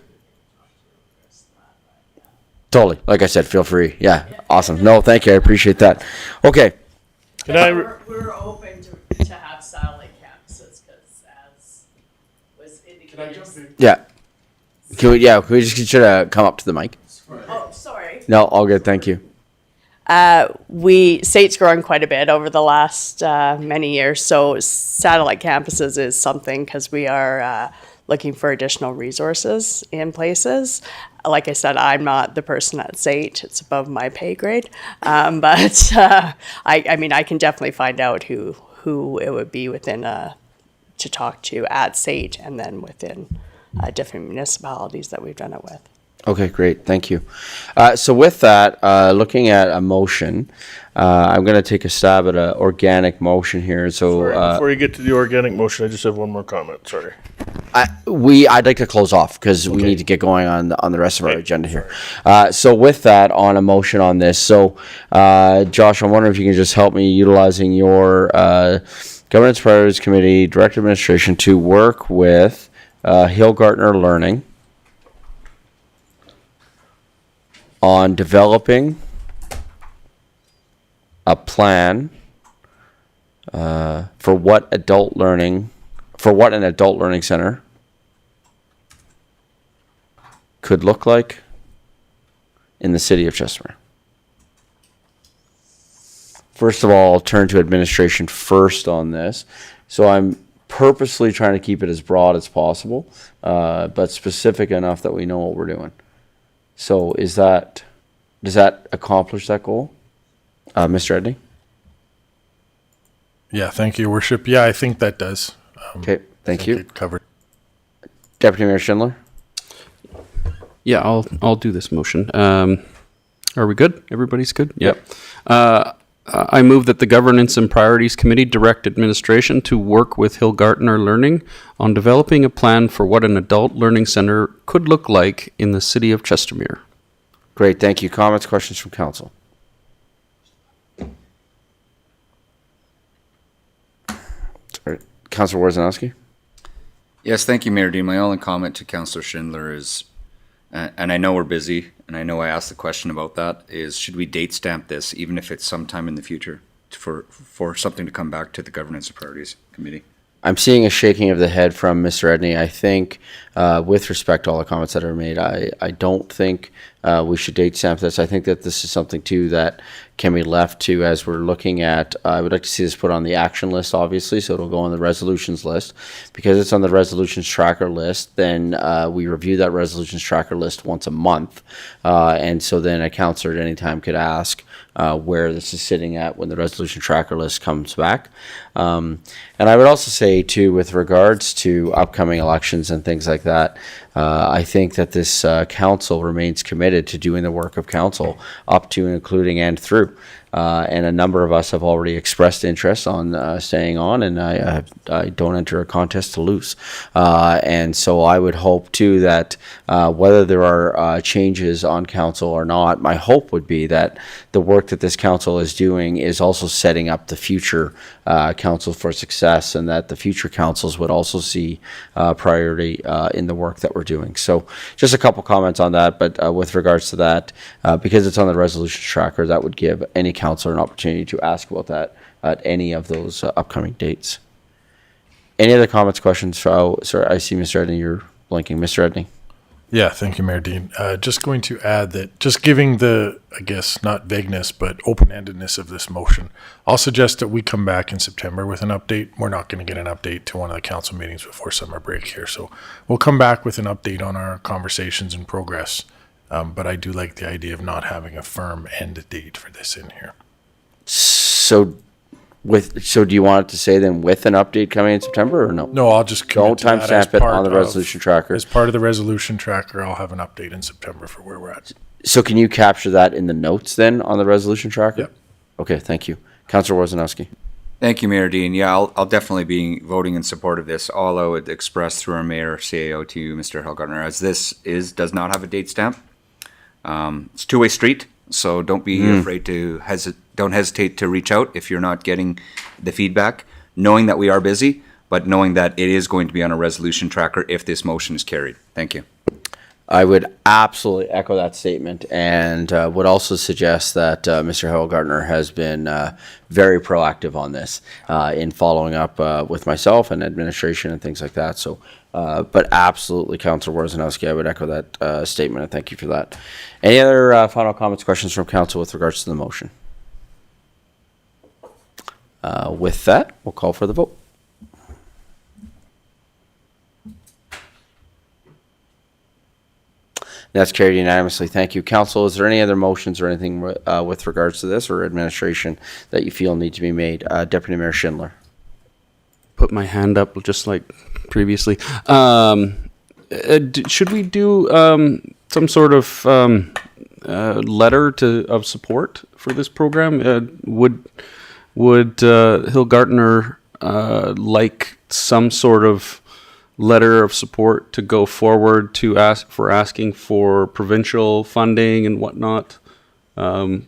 Speaker 1: Totally. Like I said, feel free. Yeah. Awesome. No, thank you. I appreciate that. Okay.
Speaker 13: We're open to have satellite campuses because, as was indicated.
Speaker 1: Yeah. Can we just get you to come up to the mic?
Speaker 13: Oh, sorry.
Speaker 1: No, all good. Thank you.
Speaker 13: SAIT's grown quite a bit over the last many years. So satellite campuses is something because we are looking for additional resources in places. Like I said, I'm not the person at SAIT. It's above my pay grade. But I mean, I can definitely find out who it would be within to talk to at SAIT and then within different municipalities that we've done it with.
Speaker 1: Okay, great. Thank you. So with that, looking at a motion, I'm going to take a stab at an organic motion here. So
Speaker 12: Before you get to the organic motion, I just have one more comment. Sorry.
Speaker 1: I'd like to close off because we need to get going on the rest of our agenda here. So with that, on a motion on this, so Josh, I'm wondering if you can just help me utilizing your Governance Priorities Committee Direct Administration to work with Hillgartner Learning on developing a plan for what an adult learning center could look like in the city of Chestermere. First of all, I'll turn to administration first on this. So I'm purposely trying to keep it as broad as possible, but specific enough that we know what we're doing. So does that accomplish that goal? Mr. Edney?
Speaker 8: Yeah, thank you, Worship. Yeah, I think that does.
Speaker 1: Okay, thank you.
Speaker 8: It covered.
Speaker 1: Deputy Mayor Schindler?
Speaker 7: Yeah, I'll do this motion. Are we good? Everybody's good?
Speaker 1: Yep.
Speaker 7: I move that the Governance and Priorities Committee direct administration to work with Hillgartner Learning on developing a plan for what an adult learning center could look like in the city of Chestermere.
Speaker 1: Great, thank you. Comments, questions from council? Sorry. Councilor Wojciechowski?
Speaker 6: Yes, thank you, Mayor Dean. My only comment to Councillor Schindler is, and I know we're busy, and I know I asked the question about that, is should we date stamp this, even if it's sometime in the future, for something to come back to the Governance and Priorities Committee?
Speaker 1: I'm seeing a shaking of the head from Mr. Edney. I think, with respect to all the comments that are made, I don't think we should date stamp this. I think that this is something too that can be left to as we're looking at. I would like to see this put on the action list, obviously, so it'll go on the resolutions list. Because it's on the resolutions tracker list, then we review that resolutions tracker list once a month, and so then a counselor at any time could ask where this is sitting at when the resolution tracker list comes back. And I would also say too, with regards to upcoming elections and things like that, I think that this council remains committed to doing the work of council up to, including, and through. And a number of us have already expressed interest on staying on, and I don't enter a contest to lose. And so I would hope too that whether there are changes on council or not, my hope would be that the work that this council is doing is also setting up the future council for success, and that the future councils would also see priority in the work that we're doing. So just a couple comments on that, but with regards to that, because it's on the resolution tracker, that would give any councilor an opportunity to ask about that at any of those upcoming dates. Any other comments, questions? Sorry, I see Mr. Edney, you're blinking. Mr. Edney.
Speaker 8: Yeah, thank you, Mayor Dean. Just going to add that, just giving the, I guess, not vagueness, but open-endedness of this motion, I'll suggest that we come back in September with an update. We're not going to get an update to one of the council meetings before summer break here. So we'll come back with an update on our conversations and progress. But I do like the idea of not having a firm end date for this in here.
Speaker 1: So do you want it to say then with an update coming in September or no?
Speaker 8: No, I'll just
Speaker 1: don't timestamp it on the resolution tracker.
Speaker 8: As part of the resolution tracker, I'll have an update in September for where we're at.
Speaker 1: So can you capture that in the notes then on the resolution tracker?
Speaker 8: Yep.
Speaker 1: Okay, thank you. Councillor Wozinowski.
Speaker 6: Thank you, Mayor Dean. Yeah, I'll definitely be voting in support of this. All I would express through our mayor, CAO, to you, Mr. Hellgartner, as this does not have a date stamp. It's a two-way street, so don't be afraid to don't hesitate to reach out if you're not getting the feedback, knowing that we are busy, but knowing that it is going to be on a resolution tracker if this motion is carried. Thank you.
Speaker 1: I would absolutely echo that statement, and would also suggest that Mr. Hellgartner has been very proactive on this in following up with myself and administration and things like that. So, but absolutely, Councillor Wozinowski, I would echo that statement, and thank you for that. Any other final comments, questions from council with regards to the motion? With that, we'll call for the vote. That's carried unanimously. Thank you. Council, is there any other motions or anything with regards to this or administration that you feel need to be made? Deputy Mayor Schindler.
Speaker 7: Put my hand up just like previously. Should we do some sort of letter of support for this program? Would Hillgartner like some sort of letter of support to go forward to asking for provincial funding and whatnot?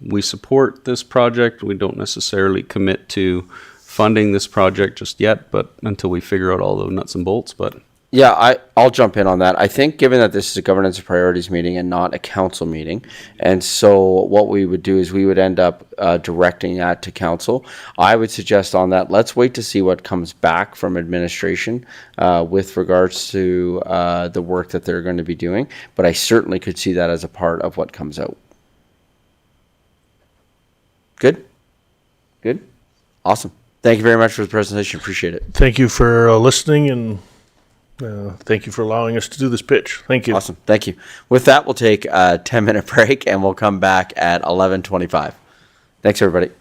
Speaker 7: We support this project. We don't necessarily commit to funding this project just yet, but until we figure out all the nuts and bolts. But
Speaker 1: yeah, I'll jump in on that. I think given that this is a governance and priorities meeting and not a council meeting, and so what we would do is we would end up directing that to council. I would suggest on that, let's wait to see what comes back from administration with regards to the work that they're going to be doing, but I certainly could see that as a part of what comes out. Good? Good? Awesome. Thank you very much for the presentation. Appreciate it.
Speaker 12: Thank you for listening, and thank you for allowing us to do this pitch. Thank you.
Speaker 1: Awesome. Thank you. With that, we'll take a 10-minute break, and we'll come back at 11:25. Thanks, everybody.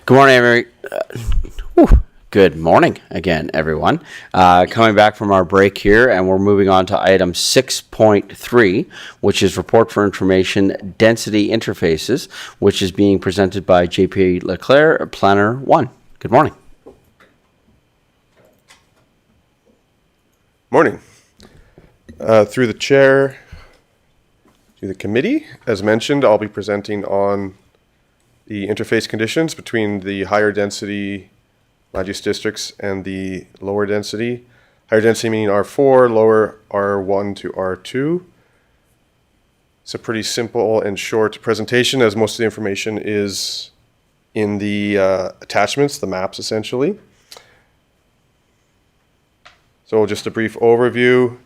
Speaker 1: Good morning, good morning again, everyone. Coming back from our break here, and we're moving on to item 6.3, which is report for information density interfaces, which is being presented by JP Leclerc, Planner 1. Good morning.
Speaker 14: Morning. Through the chair to the committee, as mentioned, I'll be presenting on the interface conditions between the higher density land use districts and the lower density. Higher density meaning R4, lower R1 to R2. It's a pretty simple and short presentation, as most of the information is in the attachments, the maps essentially. So just a brief overview.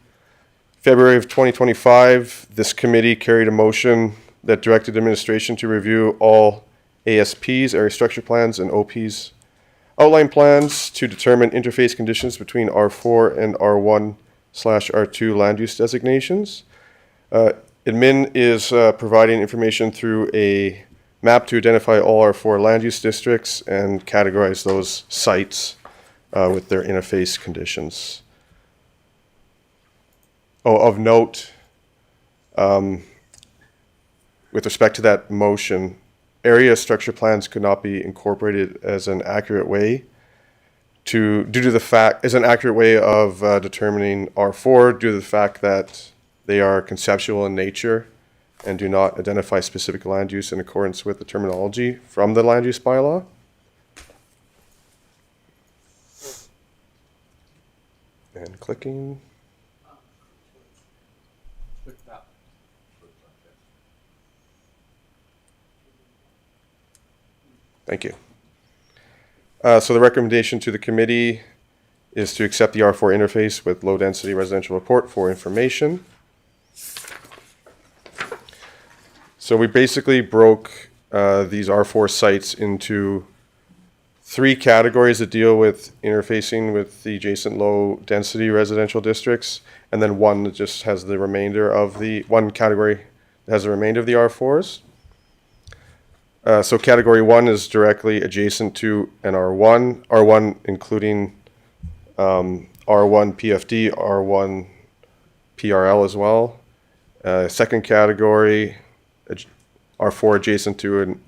Speaker 14: February of 2025, this committee carried a motion that directed administration to review all ASPs, area structure plans, and OPs outline plans to determine interface conditions between R4 and R1/R2 land use designations. Admin is providing information through a map to identify all R4 land use districts and categorize those sites with their interface conditions. Of note, with respect to that motion, area structure plans could not be incorporated as an accurate way of determining R4 due to the fact that they are conceptual in nature and do not identify specific land use in accordance with the terminology from the land use bylaw. And clicking. Thank you. So the recommendation to the committee is to accept the R4 interface with low density residential report for information. So we basically broke these R4 sites into 3 categories that deal with interfacing with the adjacent low density residential districts, and then one that just has the remainder of the one category that has the remainder of the R4s. So category 1 is directly adjacent to an R1 including R1 PFD, R1 PRL as well. Second category, R4 adjacent to an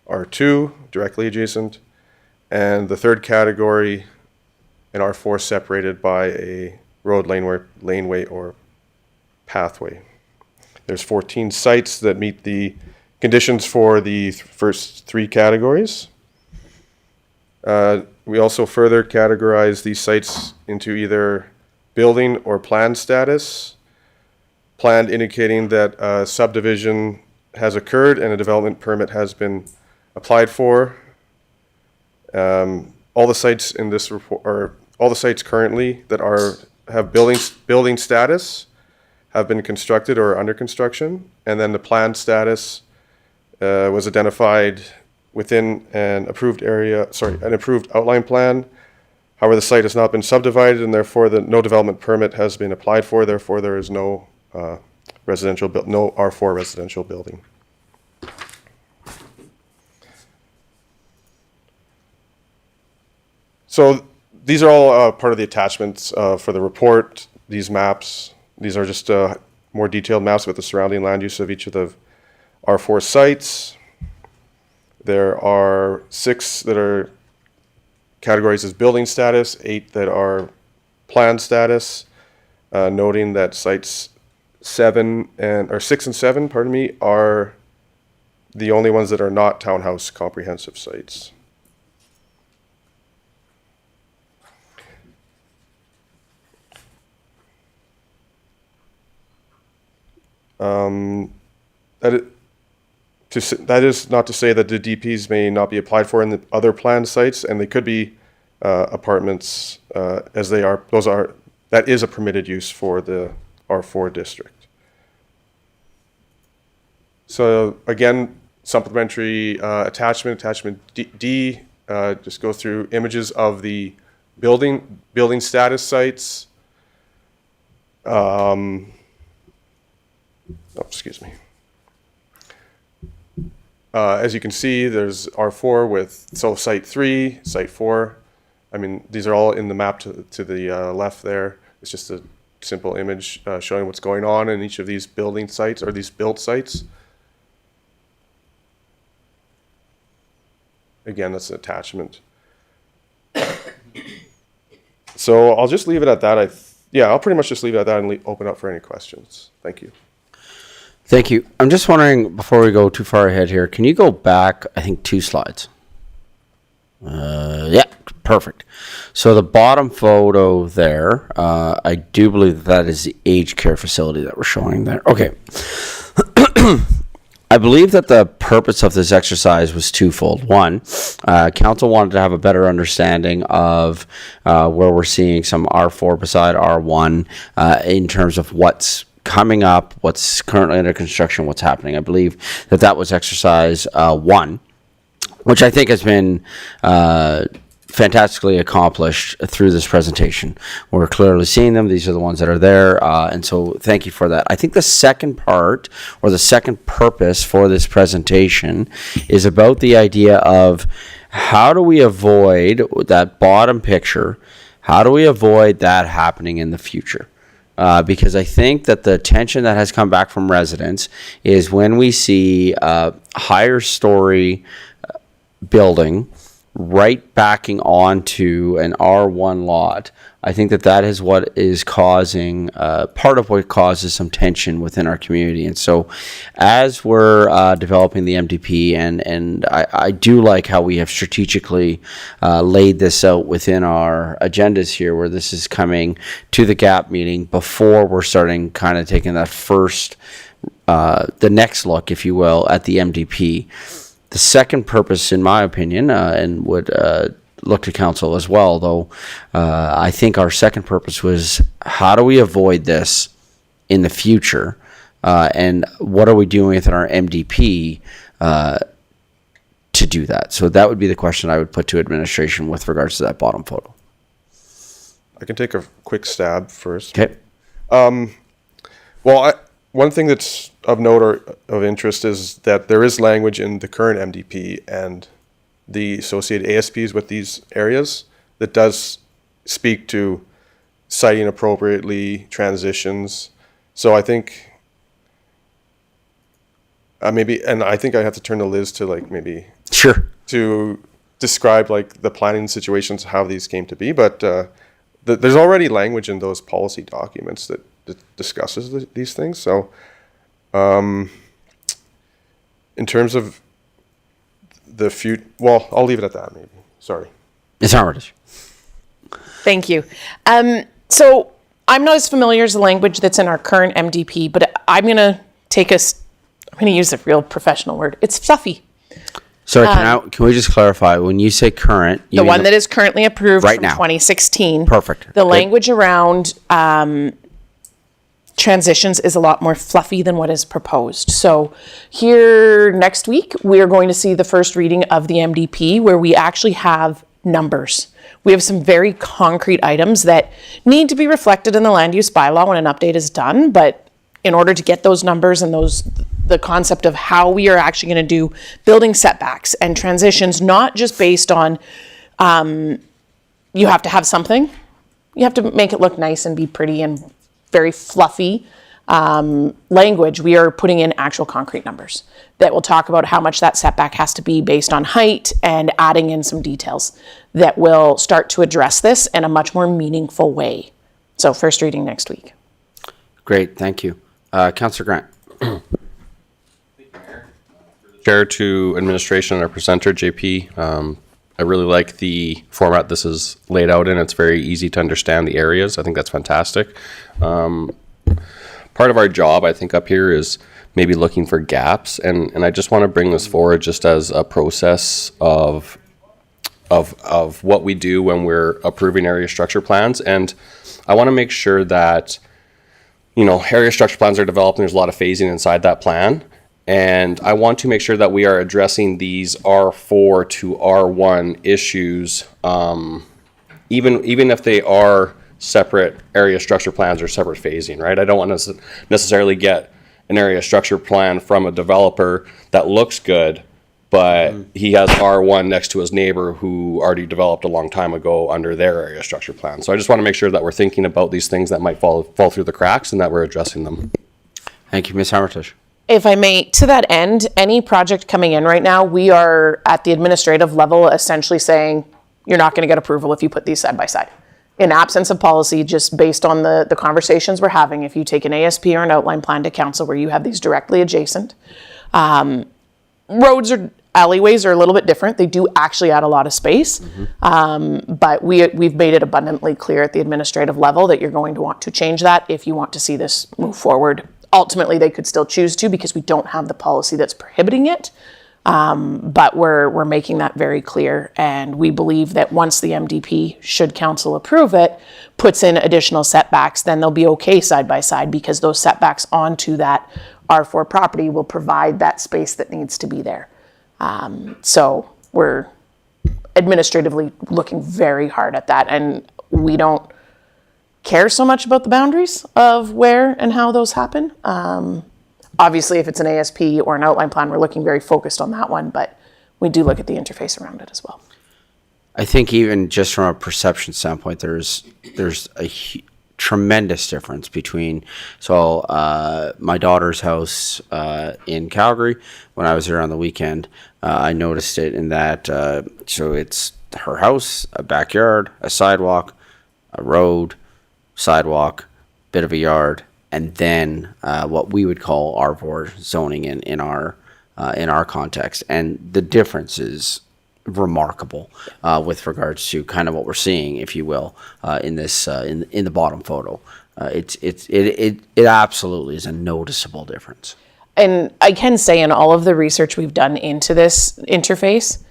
Speaker 14: R2, directly adjacent. And the third category, an R4 separated by a road, laneway, or pathway. There's 14 sites that meet the conditions for the first 3 categories. We also further categorize these sites into either building or planned status. Planned indicating that a subdivision has occurred and a development permit has been applied for. All the sites in this report, or all the sites currently that have building status, have been constructed or under construction, and then the planned status was identified within an approved outline plan. However, the site has not been subdivided, and therefore no development permit has been applied for. Therefore, there is no no R4 residential building. So these are all part of the attachments for the report. These maps, these are just more detailed maps with the surrounding land use of each of the R4 sites. There are 6 that are categorized as building status, 8 that are planned status, noting that sites 6 and 7, are the only ones that are not townhouse comprehensive sites. That is not to say that the DPs may not be applied for in the other planned sites, and they could be apartments as they are. That is a permitted use for the R4 district. So again, supplementary attachment D just goes through images of the building status sites. Excuse me. As you can see, there's R4 with, so site 3, site 4. I mean, these are all in the map to the left there. It's just a simple image showing what's going on in each of these building sites or these built sites. Again, that's an attachment. So I'll just leave it at that. I'll pretty much just leave it at that and open up for any questions. Thank you.
Speaker 1: Thank you. I'm just wondering, before we go too far ahead here, can you go back, I think, 2 slides? Yeah, perfect. So the bottom photo there, I do believe that is the aged care facility that we're showing there. Okay. I believe that the purpose of this exercise was twofold. One, council wanted to have a better understanding of where we're seeing some R4 beside R1 in terms of what's coming up, what's currently under construction, what's happening. I believe that was exercise 1, which I think has been fantastically accomplished through this presentation. We're clearly seeing them. These are the ones that are there. And so thank you for that. I think the second part, or the second purpose for this presentation, is about the idea of how do we avoid that bottom picture? How do we avoid that happening in the future? Because I think that the tension that has come back from residents is when we see a higher story building right backing onto an R1 lot. I think that is what is causing, part of what causes some tension within our community. And so as we're developing the MDP, and I do like how we have strategically laid this out within our agendas here, where this is coming to the GAP meeting before we're starting kind of taking that first, the next look, if you will, at the MDP. The second purpose, in my opinion, and would look to council as well, though, I think our second purpose was how do we avoid this in the future, and what are we doing within our MDP to do that? So that would be the question I would put to administration with regards to that bottom photo.
Speaker 14: I can take a quick stab first.
Speaker 1: Okay.
Speaker 14: One thing that's of note or of interest is that there is language in the current MDP and the associated ASPs with these areas that does speak to siting appropriately, transitions. So I think I think I have to turn to Liz to
Speaker 1: Sure.
Speaker 14: to describe the planning situations, how these came to be. But there's already language in those policy documents that discusses these things. So in terms of the future, I'll leave it at that maybe. Sorry.
Speaker 1: It's ours.
Speaker 11: Thank you. So I'm not as familiar as the language that's in our current MDP, but I'm going to use a real professional word. It's fluffy.
Speaker 1: Sorry, can we just clarify, when you say current, you
Speaker 11: The
Speaker 1: mean
Speaker 11: one that is currently approved
Speaker 1: right
Speaker 11: from
Speaker 1: now.
Speaker 11: 2016.
Speaker 1: Perfect.
Speaker 11: The
Speaker 1: Good.
Speaker 11: language around transitions is a lot more fluffy than what is proposed. So here next week, we're going to see the first reading of the MDP where we actually have numbers. We have some very concrete items that need to be reflected in the land use bylaw when an update is done. But in order to get those numbers and the concept of how we are actually going to do building setbacks and transitions, not just based on you have to have something, you have to make it look nice and be pretty and very fluffy language. We are putting in actual concrete numbers that will talk about how much that setback has to be based on height, and adding in some details that will start to address this in a much more meaningful way. So first reading next week.
Speaker 1: Great, thank you. Councillor Grant.
Speaker 10: Chair, to administration and our presenter, JP. I really like the format this is laid out in. It's very easy to understand the areas. I think that's fantastic. Part of our job, I think, up here is maybe looking for gaps, and I just want to bring this forward just as a process of what we do when we're approving area structure plans. And I want to make sure that, area structure plans are developed and there's a lot of phasing inside that plan. And I want to make sure that we are addressing these R4 to R1 issues, even if they are separate area structure plans or separate phasing, right? I don't want to necessarily get an area structure plan from a developer that looks good, but he has R1 next to his neighbor who already developed a long time ago under their area structure plan. So I just want to make sure that we're thinking about these things that might fall through the cracks and that we're addressing them.
Speaker 1: Thank you, Ms. Armitage.
Speaker 11: If I may, to that end, any project coming in right now, we are at the administrative level essentially saying, you're not going to get approval if you put these side by side. In absence of policy, just based on the conversations we're having, if you take an ASP or an outline plan to council where you have these directly adjacent, roads or alleyways are a little bit different. They do actually add a lot of space. But we've made it abundantly clear at the administrative level that you're going to want to change that if you want to see this move forward. Ultimately, they could still choose to because we don't have the policy that's prohibiting it. But we're making that very clear. And we believe that once the MDP, should council approve it, puts in additional setbacks, then they'll be okay side by side because those setbacks onto that R4 property will provide that space that needs to be there. So we're administratively looking very hard at that. And we don't care so much about the boundaries of where and how those happen. Obviously, if it's an ASP or an outline plan, we're looking very focused on that one, but we do look at the interface around it as well.
Speaker 1: I think even just from a perception standpoint, there's a tremendous difference between, my daughter's house in Calgary, when I was there on the weekend, I noticed it in that, so it's her house, a backyard, a sidewalk, a road, sidewalk, bit of a yard, and then what we would call R4 zoning in our context. And the difference is remarkable with regards to kind of what we're seeing, if you will, in this in the bottom photo. It absolutely is a noticeable difference.
Speaker 11: And I can say in all of the research we've done into this interface,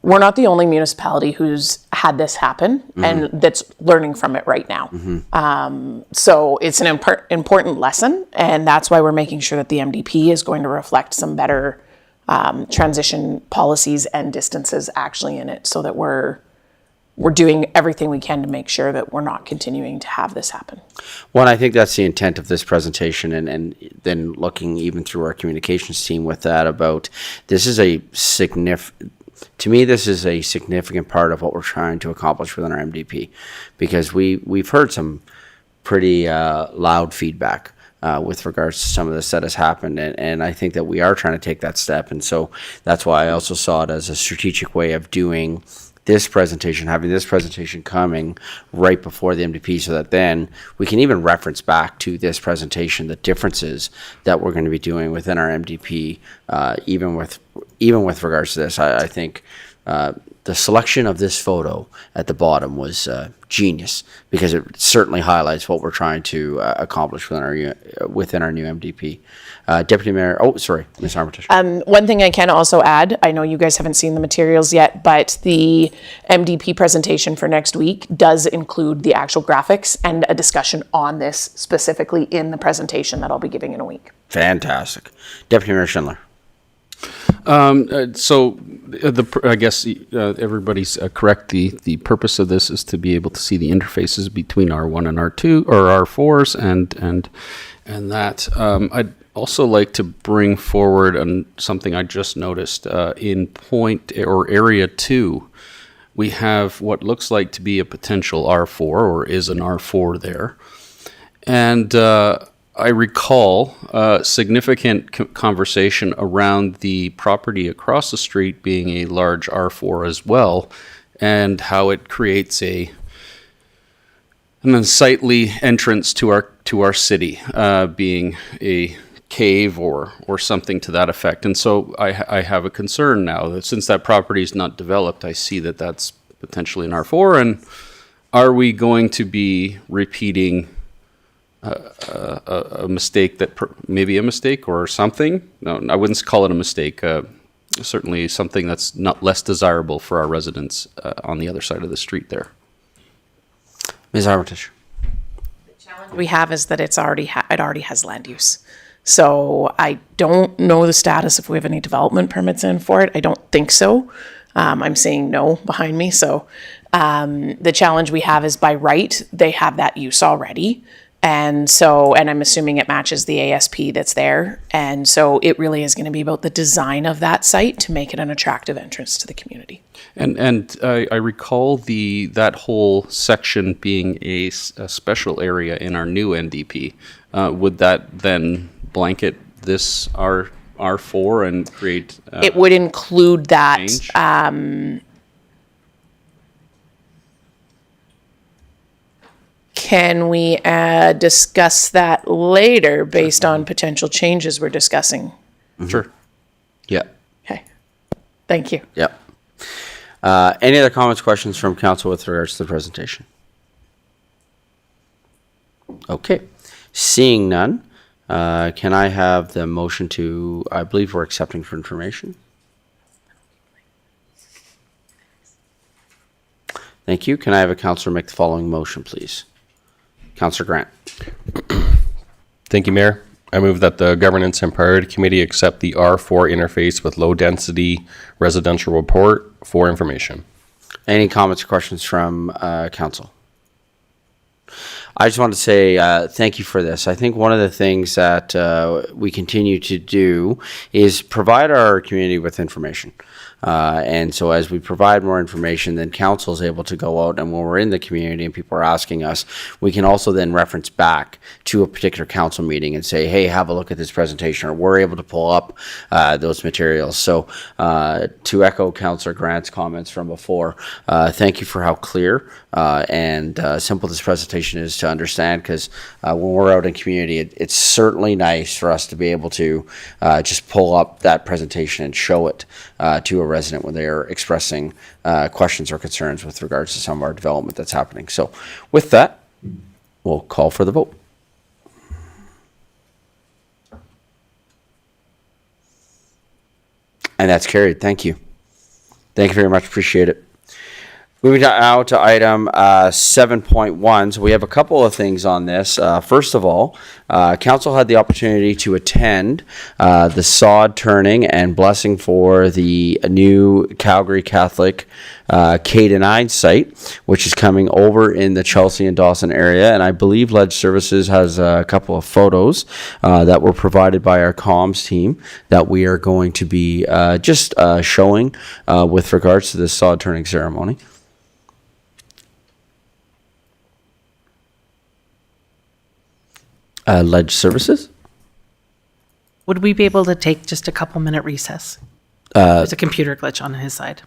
Speaker 11: we're not the only municipality who's had this happen and that's learning from it right now. So it's an important lesson, and that's why we're making sure that the MDP is going to reflect some better transition policies and distances actually in it, so that we're doing everything we can to make sure that we're not continuing to have this happen.
Speaker 1: Well, I think that's the intent of this presentation, and then looking even through our communications team with that about this is a significant. To me, this is a significant part of what we're trying to accomplish within our MDP, because we've heard some pretty loud feedback with regards to some of this that has happened, and I think that we are trying to take that step, and so that's why I also saw it as a strategic way of doing this presentation, having this presentation coming right before the MDP, so that then we can even reference back to this presentation the differences that we're going to be doing within our MDP, even with regards to this. I think the selection of this photo at the bottom was genius, because it certainly highlights what we're trying to accomplish within our new MDP. Deputy Mayor, Ms. Armitage.
Speaker 11: One thing I can also add, I know you guys haven't seen the materials yet, but the MDP presentation for next week does include the actual graphics and a discussion on this specifically in the presentation that I'll be giving in a week.
Speaker 1: Fantastic. Deputy Mayor Schindler.
Speaker 7: I guess everybody's correct. The purpose of this is to be able to see the interfaces between R1 and R2 or R4s, and that. I'd also like to bring forward something I just noticed in point or area 2. We have what looks like to be a potential R4, or is an R4 there, and I recall significant conversation around the property across the street being a large R4 as well, and how it creates an unsightly entrance to our city, being a cave or something to that effect. And so I have a concern now that since that property is not developed, I see that that's potentially an R4, and are we going to be repeating a mistake maybe a mistake or something? No, I wouldn't call it a mistake. Certainly something that's not less desirable for our residents on the other side of the street there.
Speaker 1: Ms. Armitage.
Speaker 11: The challenge we have is that it already has land use. So I don't know the status if we have any development permits in for it. I don't think so. I'm seeing no behind me. So the challenge we have is by right, they have that use already. And so, and I'm assuming it matches the ASP that's there. And so it really is going to be about the design of that site to make it an attractive entrance to the community.
Speaker 7: And I recall that whole section being a special area in our new NDP. Would that then blanket this R4 and create?
Speaker 11: It would include that.
Speaker 7: change?
Speaker 11: Can we discuss that later based on potential changes we're discussing?
Speaker 7: Sure.
Speaker 1: Yeah.
Speaker 11: Okay. Thank you.
Speaker 1: Yep. Any other comments, questions from council with regards to the presentation? Okay. Seeing none, can I have the motion to, I believe we're accepting for information? Thank you. Can I have a councillor make the following motion, please? Councillor Grant.
Speaker 10: Thank you, Mayor. I move that the Governance and Priority Committee accept the R4 interface with low-density residential report for information.
Speaker 1: Any comments or questions from council? I just want to say thank you for this. I think one of the things that we continue to do is provide our community with information. And so as we provide more information, then council is able to go out, and when we're in the community and people are asking us, we can also then reference back to a particular council meeting and say, hey, have a look at this presentation, or we're able to pull up those materials. So to echo Councillor Grant's comments from before, thank you for how clear and simple this presentation is to understand, because when we're out in community, it's certainly nice for us to be able to just pull up that presentation and show it to a resident when they are expressing questions or concerns with regards to some of our development that's happening. So with that, we'll call for the vote. And that's carried. Thank you. Thank you very much. Appreciate it. Moving now to item 7.1. So we have a couple of things on this. First of all, council had the opportunity to attend the sod turning and blessing for the new Calgary Catholic K-9 site, which is coming over in the Chelsea and Dawson area. And I believe Ledge Services has a couple of photos that were provided by our comms team that we are going to be just showing with regards to this sod turning ceremony. Ledge Services.
Speaker 15: Would we be able to take just a couple minute recess? There's a computer glitch on his side.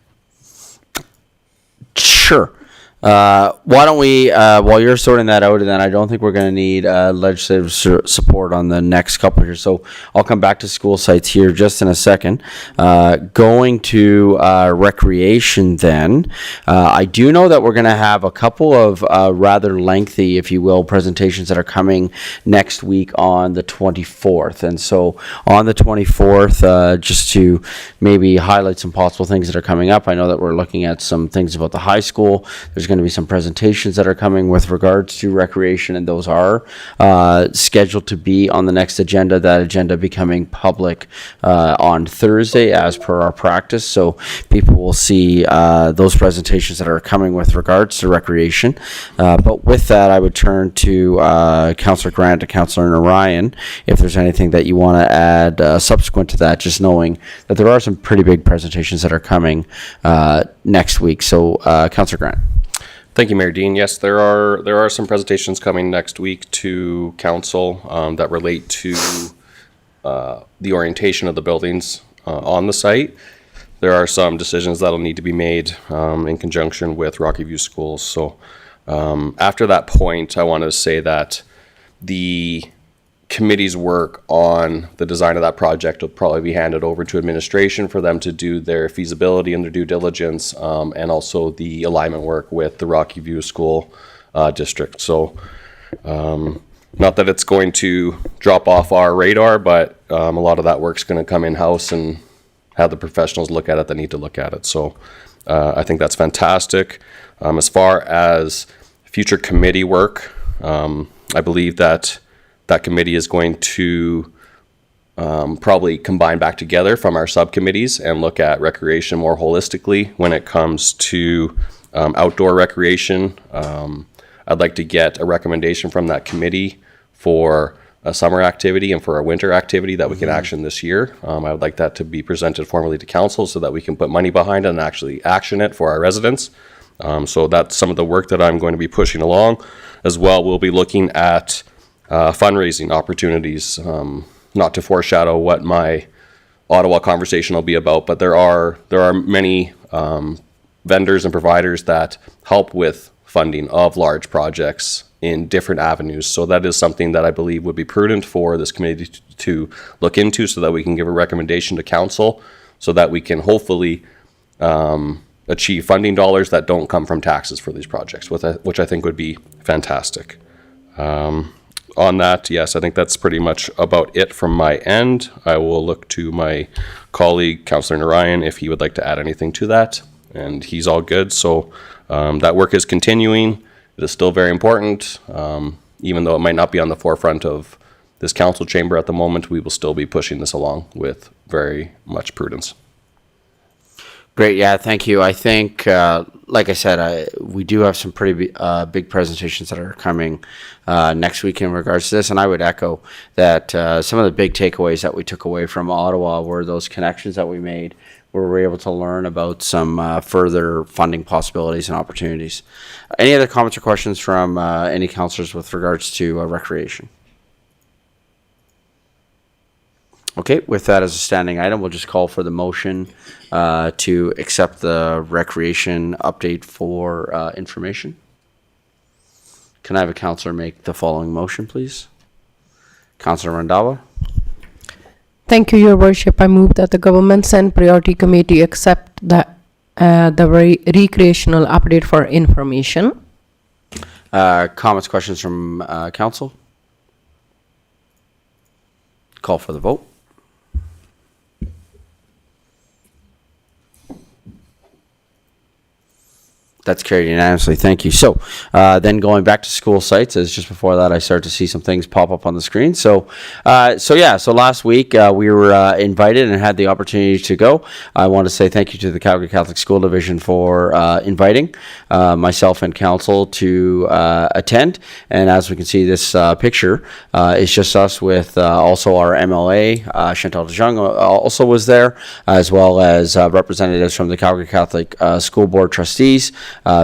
Speaker 1: Sure. Why don't we, while you're sorting that out, and then I don't think we're going to need legislative support on the next couple here. So I'll come back to school sites here just in a second. Going to recreation then, I do know that we're going to have a couple of rather lengthy, if you will, presentations that are coming next week on the 24th. And so on the 24th, just to maybe highlight some possible things that are coming up, I know that we're looking at some things about the high school. There's going to be some presentations that are coming with regards to recreation, and those are scheduled to be on the next agenda, that agenda becoming public on Thursday as per our practice. So people will see those presentations that are coming with regards to recreation. But with that, I would turn to Councillor Grant, to Councillor Narayan, if there's anything that you want to add subsequent to that, just knowing that there are some pretty big presentations that are coming next week. So Councillor Grant.
Speaker 10: Thank you, Mayor Dean. Yes, there are some presentations coming next week to council that relate to the orientation of the buildings on the site. There are some decisions that'll need to be made in conjunction with Rocky View Schools. So after that point, I want to say that the committee's work on the design of that project will probably be handed over to administration for them to do their feasibility and their due diligence, and also the alignment work with the Rocky View School District. So not that it's going to drop off our radar, but a lot of that work's going to come in-house and have the professionals look at it that need to look at it. So I think that's fantastic. As far as future committee work, I believe that committee is going to probably combine back together from our subcommittees and look at recreation more holistically when it comes to outdoor recreation. I'd like to get a recommendation from that committee for a summer activity and for a winter activity that we can action this year. I would like that to be presented formally to council so that we can put money behind it and actually action it for our residents. So that's some of the work that I'm going to be pushing along. As well, we'll be looking at fundraising opportunities, not to foreshadow what my Ottawa conversation will be about, but there are many vendors and providers that help with funding of large projects in different avenues. So that is something that I believe would be prudent for this committee to look into so that we can give a recommendation to council so that we can hopefully achieve funding dollars that don't come from taxes for these projects, which I think would be fantastic. On that, yes, I think that's pretty much about it from my end. I will look to my colleague, Councillor Narayan, if he would like to add anything to that. And he's all good. So that work is continuing. It is still very important. Even though it might not be on the forefront of this council chamber at the moment, we will still be pushing this along with very much prudence.
Speaker 1: Great, yeah, thank you. I think, like I said, we do have some pretty big presentations that are coming next week in regards to this, and I would echo that some of the big takeaways that we took away from Ottawa were those connections that we made, where we were able to learn about some further funding possibilities and opportunities. Any other comments or questions from any councillors with regards to recreation? Okay, with that as a standing item, we'll just call for the motion to accept the recreation update for information. Can I have a councillor make the following motion, please? Councillor Randhawa.
Speaker 2: Thank you, Your Worship. I move that the Governments and Priority Committee accept the recreational update for information.
Speaker 1: Comments, questions from council? Call for the vote. That's carried unanimously. Thank you. So then going back to school sites, as just before that, I started to see some things pop up on the screen. So last week we were invited and had the opportunity to go. I want to say thank you to the Calgary Catholic School Division for inviting myself and council to attend. And as we can see, this picture is just us with also our MLA, Chantal DeJong also was there, as well as representatives from the Calgary Catholic School Board trustees,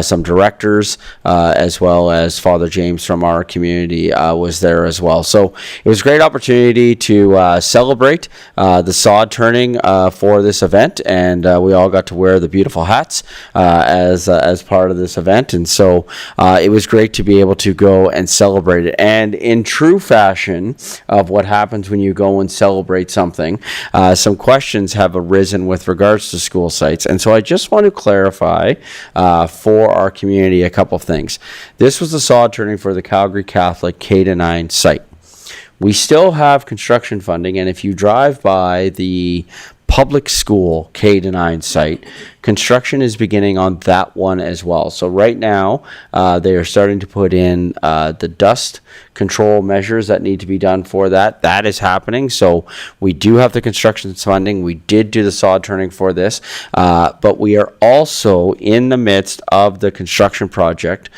Speaker 1: some directors, as well as Father James from our community was there as well. So it was a great opportunity to celebrate the sod turning for this event, and we all got to wear the beautiful hats as part of this event. And so it was great to be able to go and celebrate it. And in true fashion of what happens when you go and celebrate something, some questions have arisen with regards to school sites. And so I just want to clarify for our community a couple of things. This was the sod turning for the Calgary Catholic K-9 site. We still have construction funding, and if you drive by the public school K-9 site, construction is beginning on that one as well. So right now, they are starting to put in the dust control measures that need to be done for that. That is happening. So we do have the construction funding. We did do the sod turning for this, but we are also in the midst of the construction project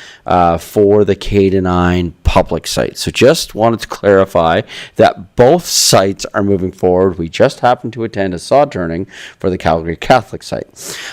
Speaker 1: for the K-9 public site. So just wanted to clarify that both sites are moving forward. We just happened to attend a sod turning for the Calgary Catholic site.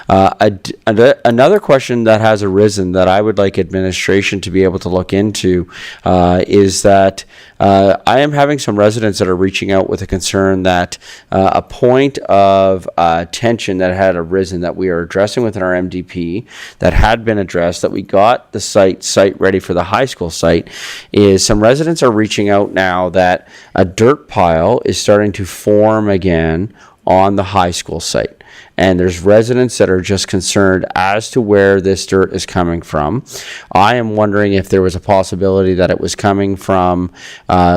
Speaker 1: Another question that has arisen that I would like administration to be able to look into is that I am having some residents that are reaching out with a concern that a point of tension that had arisen that we are addressing within our MDP that had been addressed, that we got the site ready for the high school site, is some residents are reaching out now that a dirt pile is starting to form again on the high school site. And there's residents that are just concerned as to where this dirt is coming from. I am wondering if there was a possibility that it was coming from,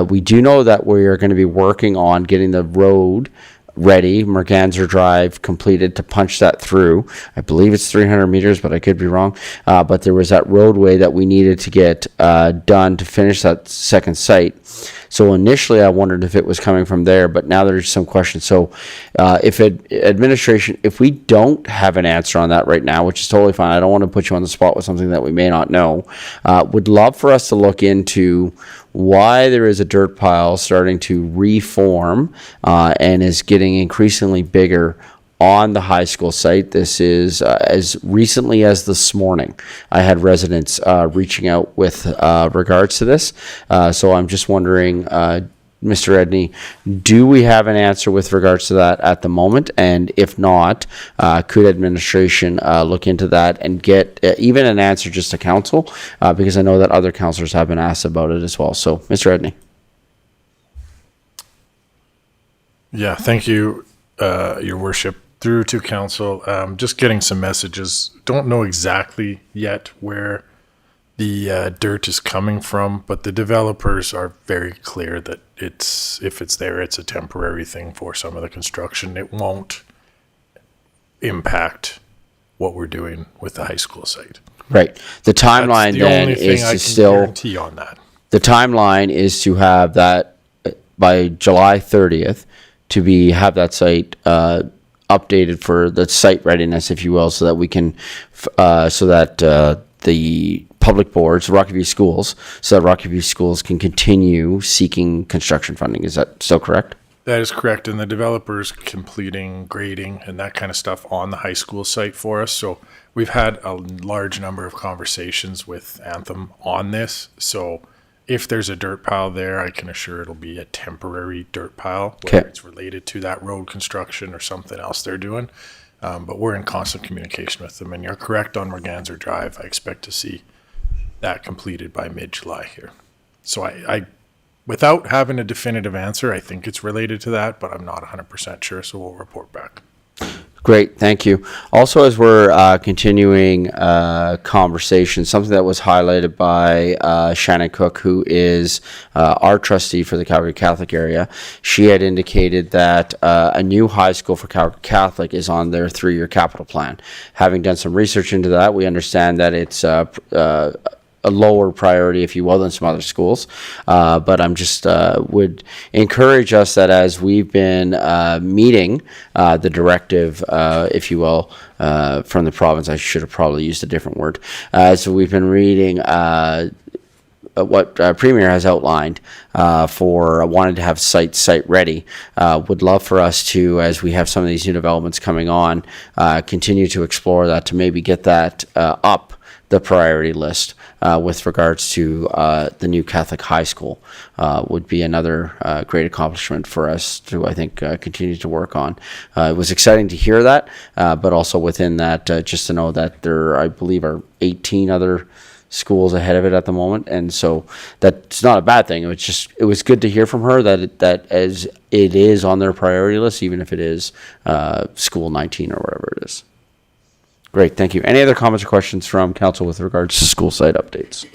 Speaker 1: we do know that we are going to be working on getting the road ready, Merganser Drive completed to punch that through. I believe it's 300 meters, but I could be wrong. But there was that roadway that we needed to get done to finish that second site. So initially I wondered if it was coming from there, but now there's some questions. So if administration, if we don't have an answer on that right now, which is totally fine, I don't want to put you on the spot with something that we may not know, would love for us to look into why there is a dirt pile starting to reform and is getting increasingly bigger on the high school site. This is as recently as this morning. I had residents reaching out with regards to this. So I'm just wondering, Mr. Edney, do we have an answer with regards to that at the moment? And if not, could administration look into that and get even an answer just to council? Because I know that other councillors have been asked about it as well. So, Mr. Edney.
Speaker 8: Yeah, thank you, Your Worship. Through to council, just getting some messages. Don't know exactly yet where the dirt is coming from, but the developers are very clear that if it's there, it's a temporary thing for some of the construction. It won't impact what we're doing with the high school site.
Speaker 1: Right. The timeline then is to still
Speaker 8: guarantee on that.
Speaker 1: The timeline is to have that by July 30th to have that site updated for the site readiness, if you will, so that we can, the public boards, Rocky Schools, so that Rocky Schools can continue seeking construction funding. Is that still correct?
Speaker 8: That is correct. And the developers completing grading and that kind of stuff on the high school site for us. So we've had a large number of conversations with Anthem on this. So if there's a dirt pile there, I can assure it'll be a temporary dirt pile, whether it's related to that road construction or something else they're doing. But we're in constant communication with them. And you're correct on Merganser Drive. I expect to see that completed by mid-July here. So I without having a definitive answer, I think it's related to that, but I'm not 100% sure, so we'll report back.
Speaker 1: Great, thank you. Also, as we're continuing conversation, something that was highlighted by Shannon Cook, who is our trustee for the Calgary Catholic area, she had indicated that a new high school for Calgary Catholic is on their 3-year capital plan. Having done some research into that, we understand that it's a lower priority, if you will, than some other schools. But I'm just would encourage us that as we've been meeting the directive, if you will, from the province, I should have probably used a different word. So we've been reading what Premier has outlined for wanting to have site ready. Would love for us to, as we have some of these new developments coming on, continue to explore that to maybe get that up the priority list with regards to the new Catholic high school would be another great accomplishment for us to, I think, continue to work on. It was exciting to hear that, but also within that, just to know that there, I believe, are 18 other schools ahead of it at the moment, and so that's not a bad thing. It was good to hear from her that as it is on their priority list, even if it is school 19 or whatever it is. Great, thank you. Any other comments or questions from council with regards to school site updates?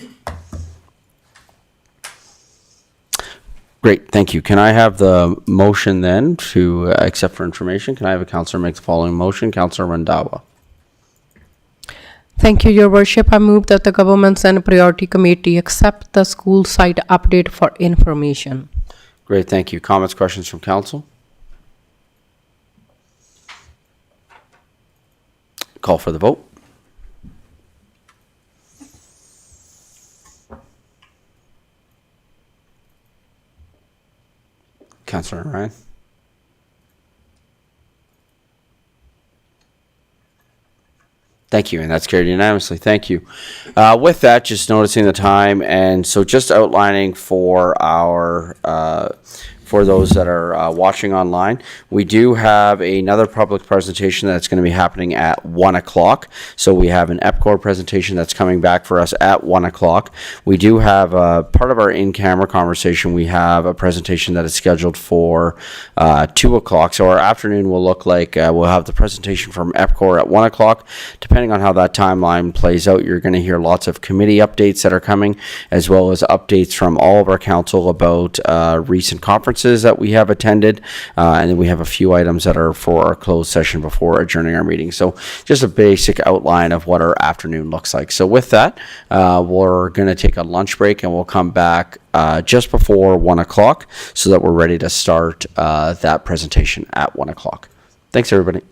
Speaker 1: Great, thank you. Can I have the motion then to accept for information? Can I have a councillor make the following motion? Councillor Randawa.
Speaker 2: Thank you, Your Worship. I move that the Governments and Priority Committee accept the school site update for information.
Speaker 1: Great, thank you. Comments, questions from council? Call for the vote. Councillor Ryan. Thank you, and that's carried unanimously. Thank you. With that, just noticing the time, and so just outlining for our for those that are watching online, we do have another public presentation that's going to be happening at 1 o'clock. So we have an EPCOR presentation that's coming back for us at 1 o'clock. We do have part of our in-camera conversation. We have a presentation that is scheduled for 2 o'clock. So our afternoon will look like we'll have the presentation from EPCOR at 1 o'clock. Depending on how that timeline plays out, you're going to hear lots of committee updates that are coming, as well as updates from all of our council about recent conferences that we have attended, and then we have a few items that are for our closed session before adjourning our meeting. So just a basic outline of what our afternoon looks like. So with that, we're going to take a lunch break, and we'll come back just before 1 o'clock so that we're ready to start that presentation at 1 o'clock. Thanks, everybody.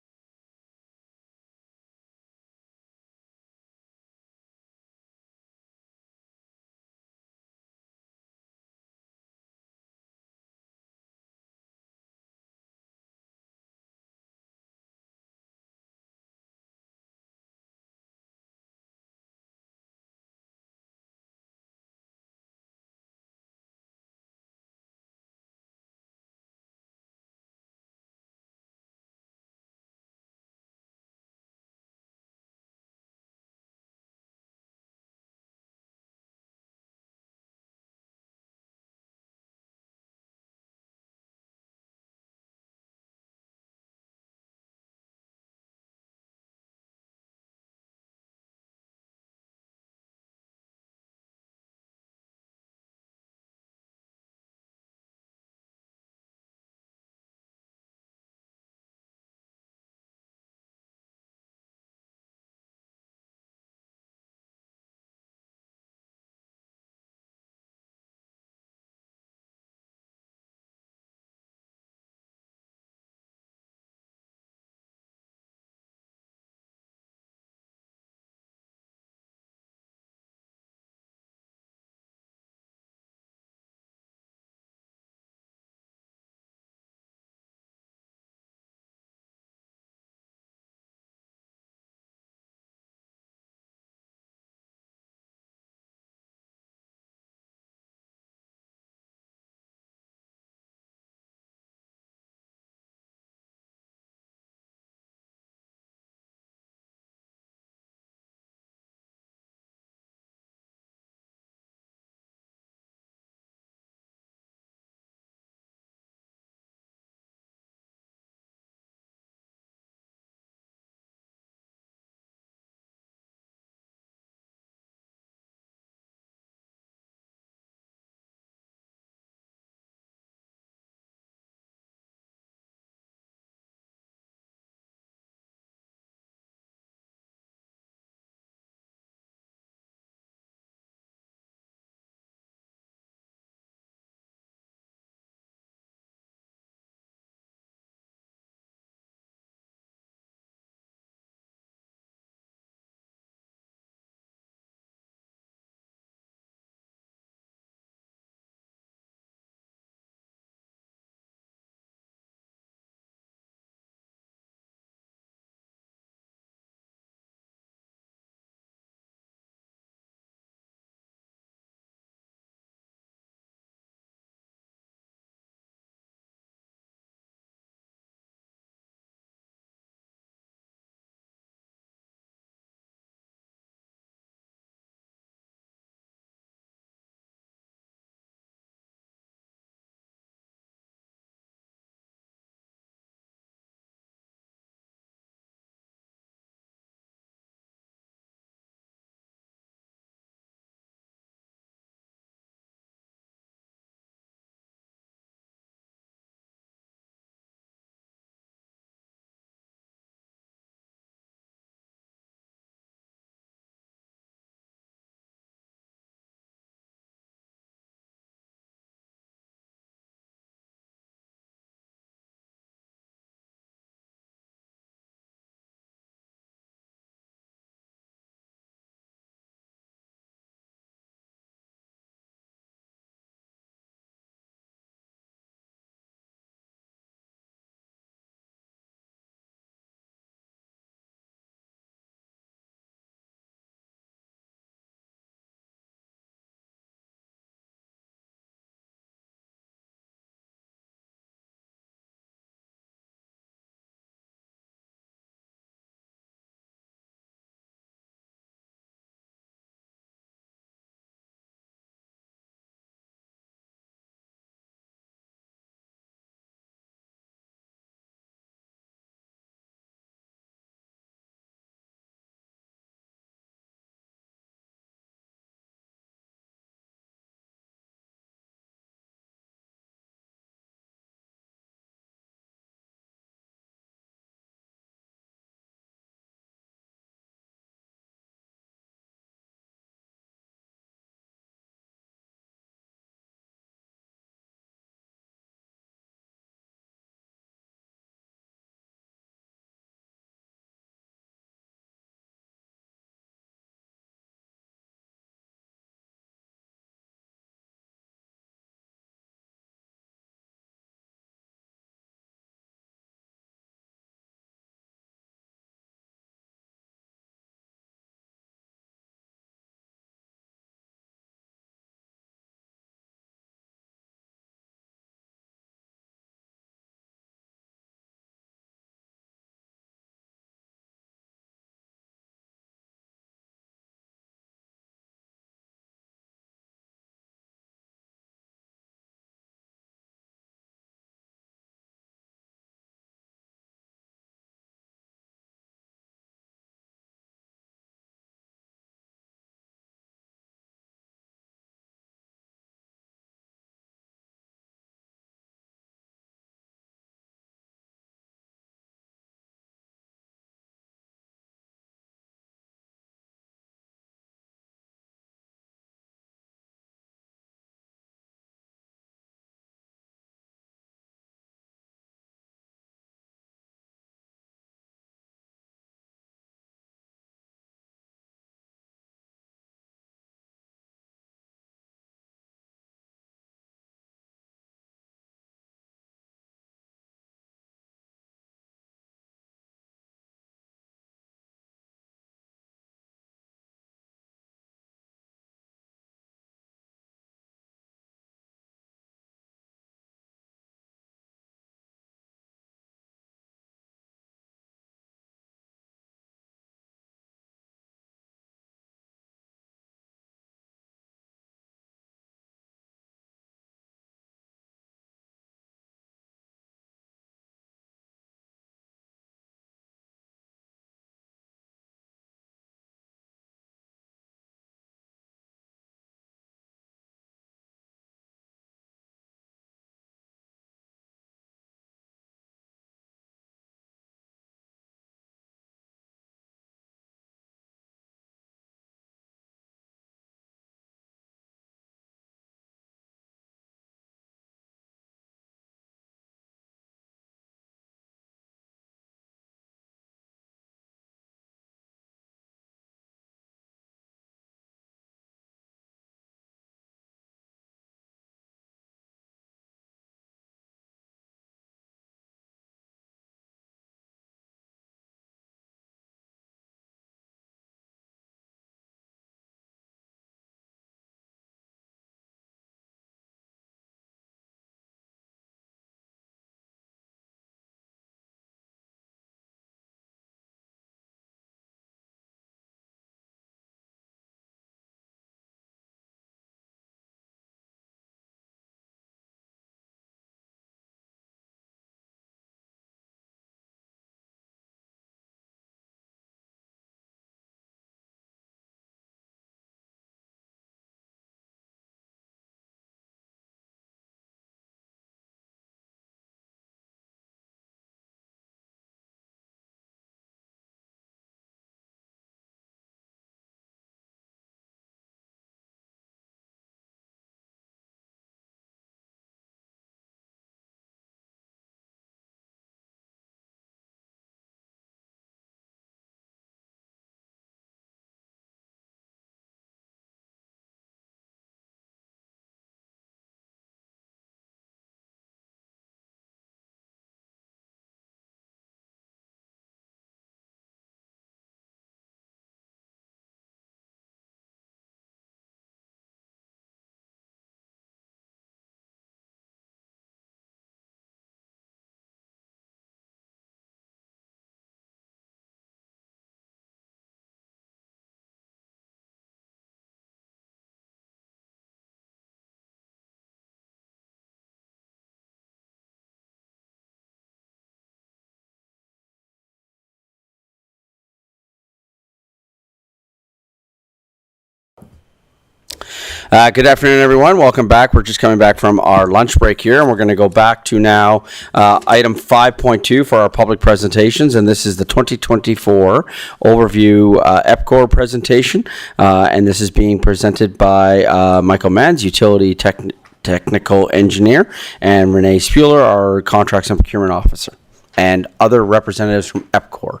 Speaker 1: Good afternoon, everyone. Welcome back. We're just coming back from our lunch break here, and we're going to go back to now item 5.2 for our public presentations, and this is the 2024 overview EPCOR presentation, and this is being presented by Michael Manns, Utility Technical Engineer, and Renee Spuler, our Contracts and Procurement Officer, and other representatives from EPCOR.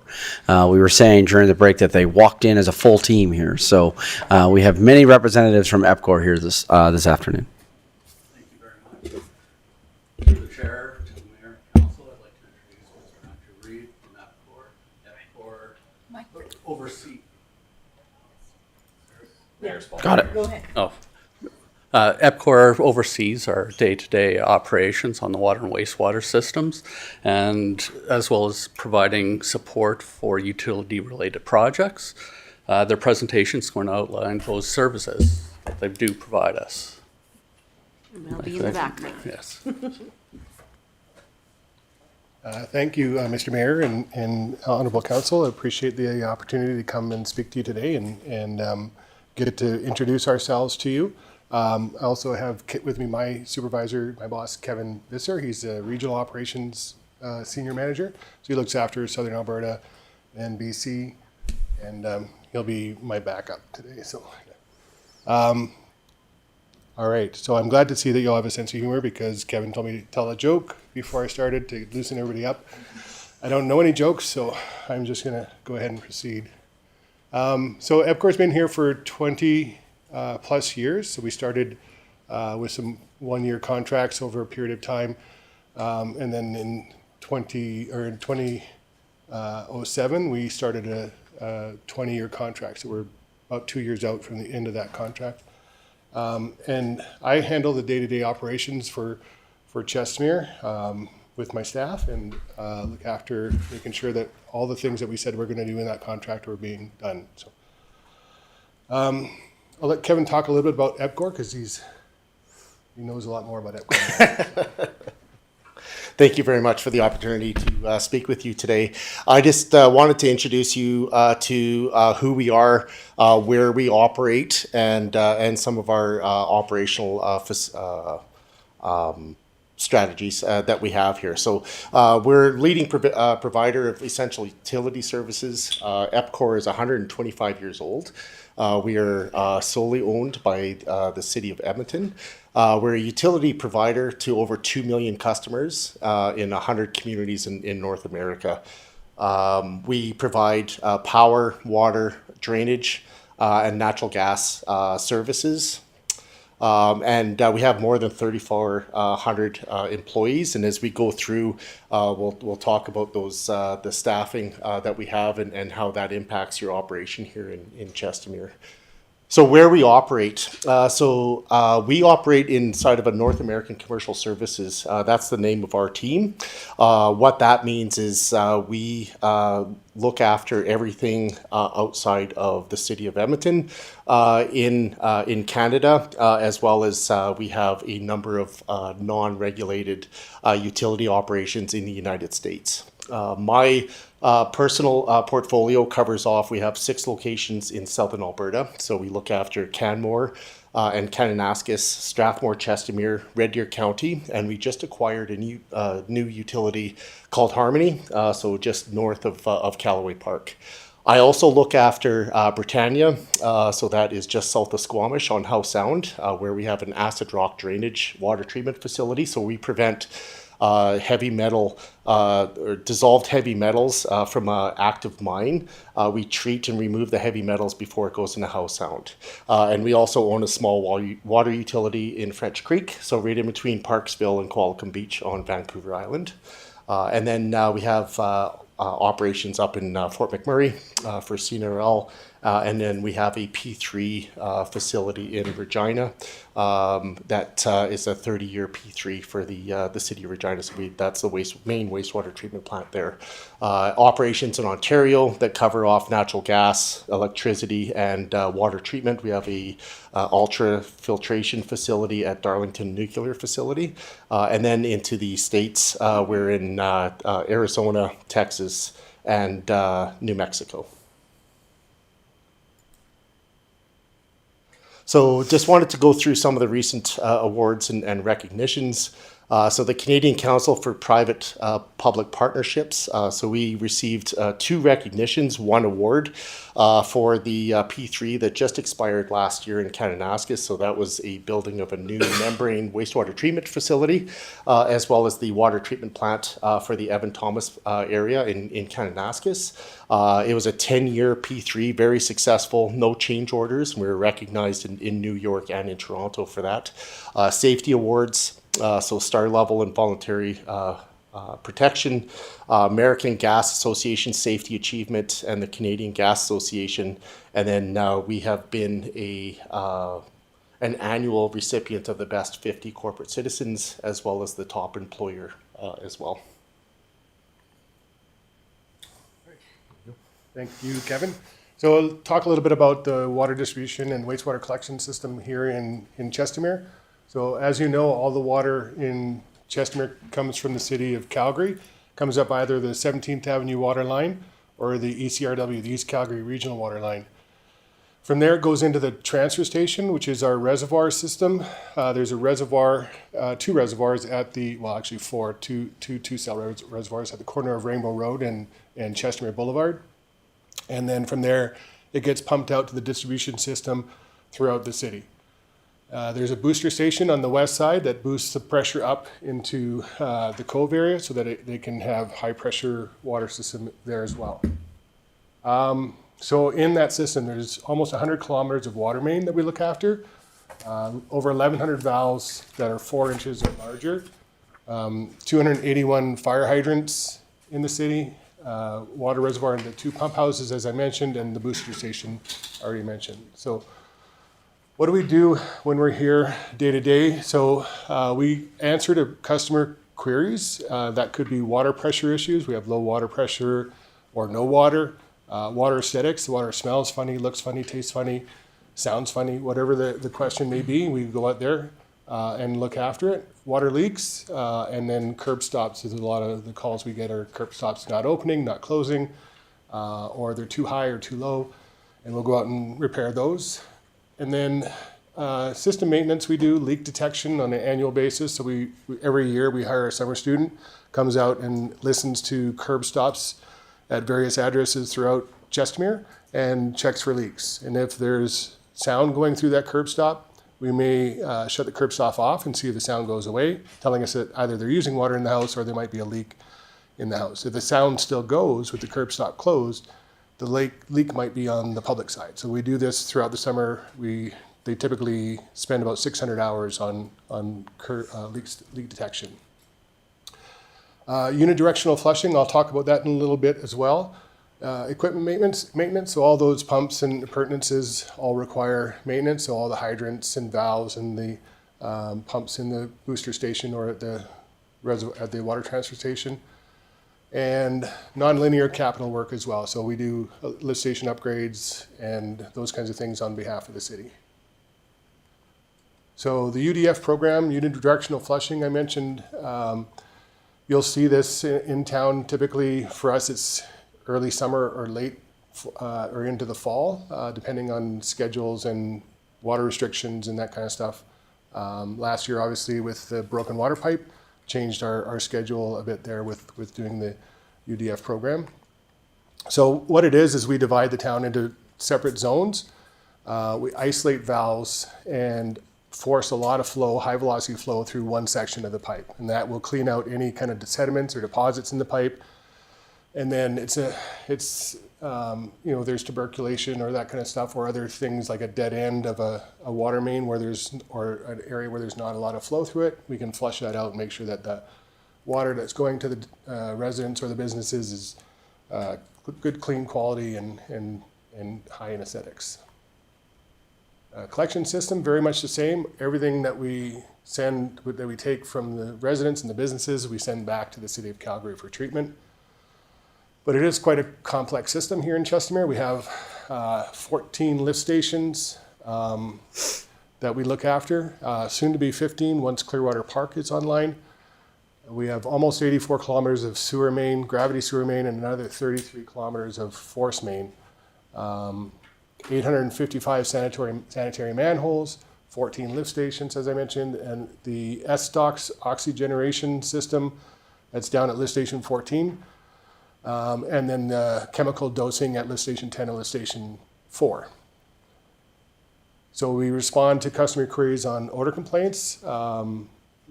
Speaker 1: We were saying during the break that they walked in as a full team here, so we have many representatives from EPCOR here this afternoon.
Speaker 16: Thank you very much. To the Chair, to the Mayor and Council, I'd like to introduce Mr. Andrew Reed from EPCOR. EPCOR oversee.
Speaker 1: Got it.
Speaker 16: Go ahead. Oh. EPCOR oversees our day-to-day operations on the water and wastewater systems, and as well as providing support for utility-related projects. Their presentation is going to outline those services that they do provide us.
Speaker 4: And they'll be in the back.
Speaker 16: Yes.
Speaker 17: Thank you, Mr. Mayor and Honorable Council. I appreciate the opportunity to come and speak to you today and get to introduce ourselves to you. I also have with me my supervisor, my boss, Kevin Visser. He's a regional operations senior manager. So he looks after Southern Alberta and BC, and he'll be my backup today. So, all right. So I'm glad to see that you'll have a sense of humor because Kevin told me to tell a joke before I started to loosen everybody up. I don't know any jokes, so I'm just going to go ahead and proceed. So EPCOR's been here for 20 plus years. So we started with some one-year contracts over a period of time. And then in 2007, we started a 20-year contract. So we're about 2 years out from the end of that contract. And I handle the day-to-day operations for Chestermere with my staff and look after making sure that all the things that we said we're going to do in that contract are being done. So I'll let Kevin talk a little bit about EPCOR because he knows a lot more about EPCOR.
Speaker 18: Thank you very much for the opportunity to speak with you today. I just wanted to introduce you to who we are, where we operate, and some of our operational strategies that we have here. So we're leading provider of essential utility services. EPCOR is 125 years old. We are solely owned by the City of Edmonton. We're a utility provider to over 2 million customers in 100 communities in North America. We provide power, water, drainage, and natural gas services. And we have more than 3,400 employees. And as we go through, we'll talk about those the staffing that we have and how that impacts your operation here in Chestermere. So where we operate, we operate inside of a North American Commercial Services. That's the name of our team. What that means is we look after everything outside of the City of Edmonton in Canada, as well as we have a number of non-regulated utility operations in the United States. My personal portfolio covers off, we have 6 locations in Southern Alberta. So we look after Canmore and Kananaskis, Strathmore, Chestermere, Red Deer County, and we just acquired a new utility called Harmony, so just north of Callaway Park. I also look after Britannia, so that is just south of Squamish on Howe Sound, where we have an acid rock drainage water treatment facility. So we prevent heavy metal or dissolved heavy metals from an active mine. We treat and remove the heavy metals before it goes into Howe Sound. And we also own a small water utility in French Creek, so right in between Parksville and Qualicum Beach on Vancouver Island. And then we have operations up in Fort McMurray for CNRL, and then we have a P3 facility in Regina that is a 30-year P3 for the city of Regina. So that's the main wastewater treatment plant there. Operations in Ontario that cover off natural gas, electricity, and water treatment. We have a ultrafiltration facility at Darlington Nuclear Facility, and then into the States, we're in Arizona, Texas, and New Mexico. So just wanted to go through some of the recent awards and recognitions. So the Canadian Council for Private Public Partnerships. So we received 2 recognitions, 1 award for the P3 that just expired last year in Kananaskis. So that was a building of a new membrane wastewater treatment facility, as well as the water treatment plant for the Evan Thomas area in Kananaskis. It was a 10-year P3, very successful, no change orders. We were recognized in New York and in Toronto for that. Safety awards. So Star Level and Voluntary Protection, American Gas Association Safety Achievement, and the Canadian Gas Association. And then we have been an annual recipient of the Best 50 Corporate Citizens, as well as the Top Employer as well.
Speaker 17: Thank you, Kevin. So I'll talk a little bit about the water distribution and wastewater collection system here in Chestermere. So as you know, all the water in Chestermere comes from the city of Calgary, comes up either the 17th Avenue water line or the ECRW, the East Calgary Regional Water Line. From there, it goes into the transfer station, which is our reservoir system. There's a reservoir, 2 reservoirs at the, well, actually 4, two cell reservoirs at the corner of Rainbow Road and Chestermere Boulevard. And then from there, it gets pumped out to the distribution system throughout the city. There's a booster station on the west side that boosts the pressure up into the Cove area so that they can have high pressure water system there as well. So in that system, there's almost 100 kilometers of water main that we look after, over 1,100 valves that are 4 inches or larger, 281 fire hydrants in the city, water reservoir in the 2 pump houses, as I mentioned, and the booster station already mentioned. So what do we do when we're here day to day? So we answer to customer queries. That could be water pressure issues. We have low water pressure or no water. Water aesthetics, the water smells funny, looks funny, tastes funny, sounds funny, whatever the question may be, we go out there and look after it. Water leaks, and then curb stops. There's a lot of the calls we get are curb stops not opening, not closing, or they're too high or too low, and we'll go out and repair those. And then system maintenance, we do leak detection on an annual basis. So we every year we hire a summer student, comes out and listens to curb stops at various addresses throughout Chestermere and checks for leaks. And if there's sound going through that curb stop, we may shut the curb stop off and see if the sound goes away, telling us that either they're using water in the house or there might be a leak in the house. If the sound still goes with the curb stop closed, the leak might be on the public side. So we do this throughout the summer. They typically spend about 600 hours on leak detection. Unidirectional flushing, I'll talk about that in a little bit as well. Equipment maintenance, so all those pumps and appurtenances all require maintenance. So all the hydrants and valves and the pumps in the booster station or at the water transfer station. And nonlinear capital work as well. So we do lift station upgrades and those kinds of things on behalf of the city. So the UDF program, unidirectional flushing, I mentioned, you'll see this in town. Typically for us, it's early summer or late or into the fall, depending on schedules and water restrictions and that kind of stuff. Last year, obviously, with the broken water pipe, changed our schedule a bit there with doing the UDF program. So what it is we divide the town into separate zones. We isolate valves and force a lot of flow, high velocity flow through one section of the pipe. And that will clean out any kind of sediments or deposits in the pipe. And then there's tuberculation or that kind of stuff, or other things like a dead end of a water main or an area where there's not a lot of flow through it. We can flush that out and make sure that the water that's going to the residents or the businesses is good, clean quality and high in aesthetics. Collection system, very much the same. Everything that we take from the residents and the businesses, we send back to the city of Calgary for treatment. But it is quite a complex system here in Chestermere. We have 14 lift stations that we look after, soon to be 15 once Clearwater Park is online. We have almost 84 kilometers of sewer main, gravity sewer main, and another 33 kilometers of force main. 855 sanitary manholes, 14 lift stations, as I mentioned, and the S-Stocks oxygeneration system that's down at lift station 14, and then chemical dosing at lift station 10 and lift station 4. So we respond to customer queries on odor complaints.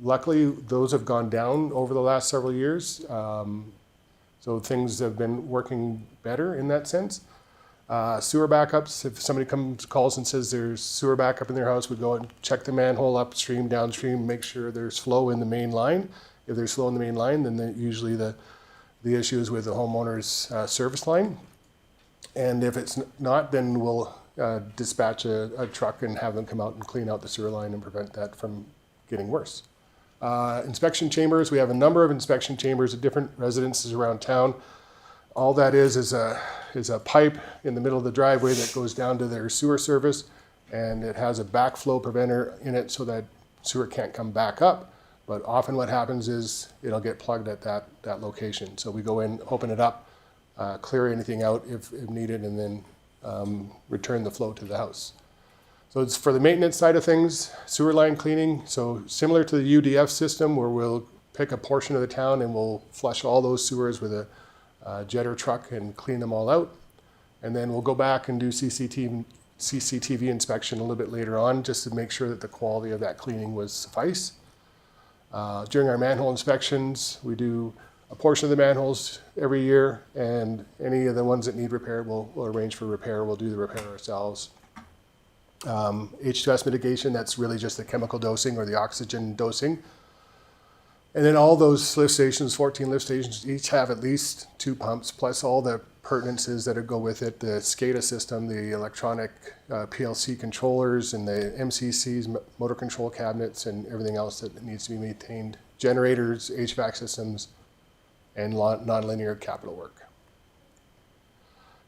Speaker 17: Luckily, those have gone down over the last several years. So things have been working better in that sense. Sewer backups, if somebody calls and says there's sewer backup in their house, we go and check the manhole upstream, downstream, make sure there's flow in the main line. If there's flow in the main line, then usually the issue is with the homeowner's service line. And if it's not, then we'll dispatch a truck and have them come out and clean out the sewer line and prevent that from getting worse. Inspection chambers, we have a number of inspection chambers at different residences around town. All that is a pipe in the middle of the driveway that goes down to their sewer service, and it has a backflow preventer in it so that sewer can't come back up. But often what happens is it'll get plugged at that location. So we go in, open it up, clear anything out if needed, and then return the flow to the house. So it's for the maintenance side of things, sewer line cleaning. So similar to the UDF system, where we'll pick a portion of the town and we'll flush all those sewers with a jetter truck and clean them all out. And then we'll go back and do CCTV inspection a little bit later on, just to make sure that the quality of that cleaning was suffice. During our manhole inspections, we do a portion of the manholes every year, and any of the ones that need repair, we'll arrange for repair. We'll do the repair ourselves. H2S mitigation, that's really just the chemical dosing or the oxygen dosing. And then all those lift stations, 14 lift stations, each have at least 2 pumps, plus all the pertinences that go with it, the SCADA system, the electronic PLC controllers, and the MCCs, motor control cabinets, and everything else that needs to be maintained, generators, HVAC systems, and nonlinear capital work.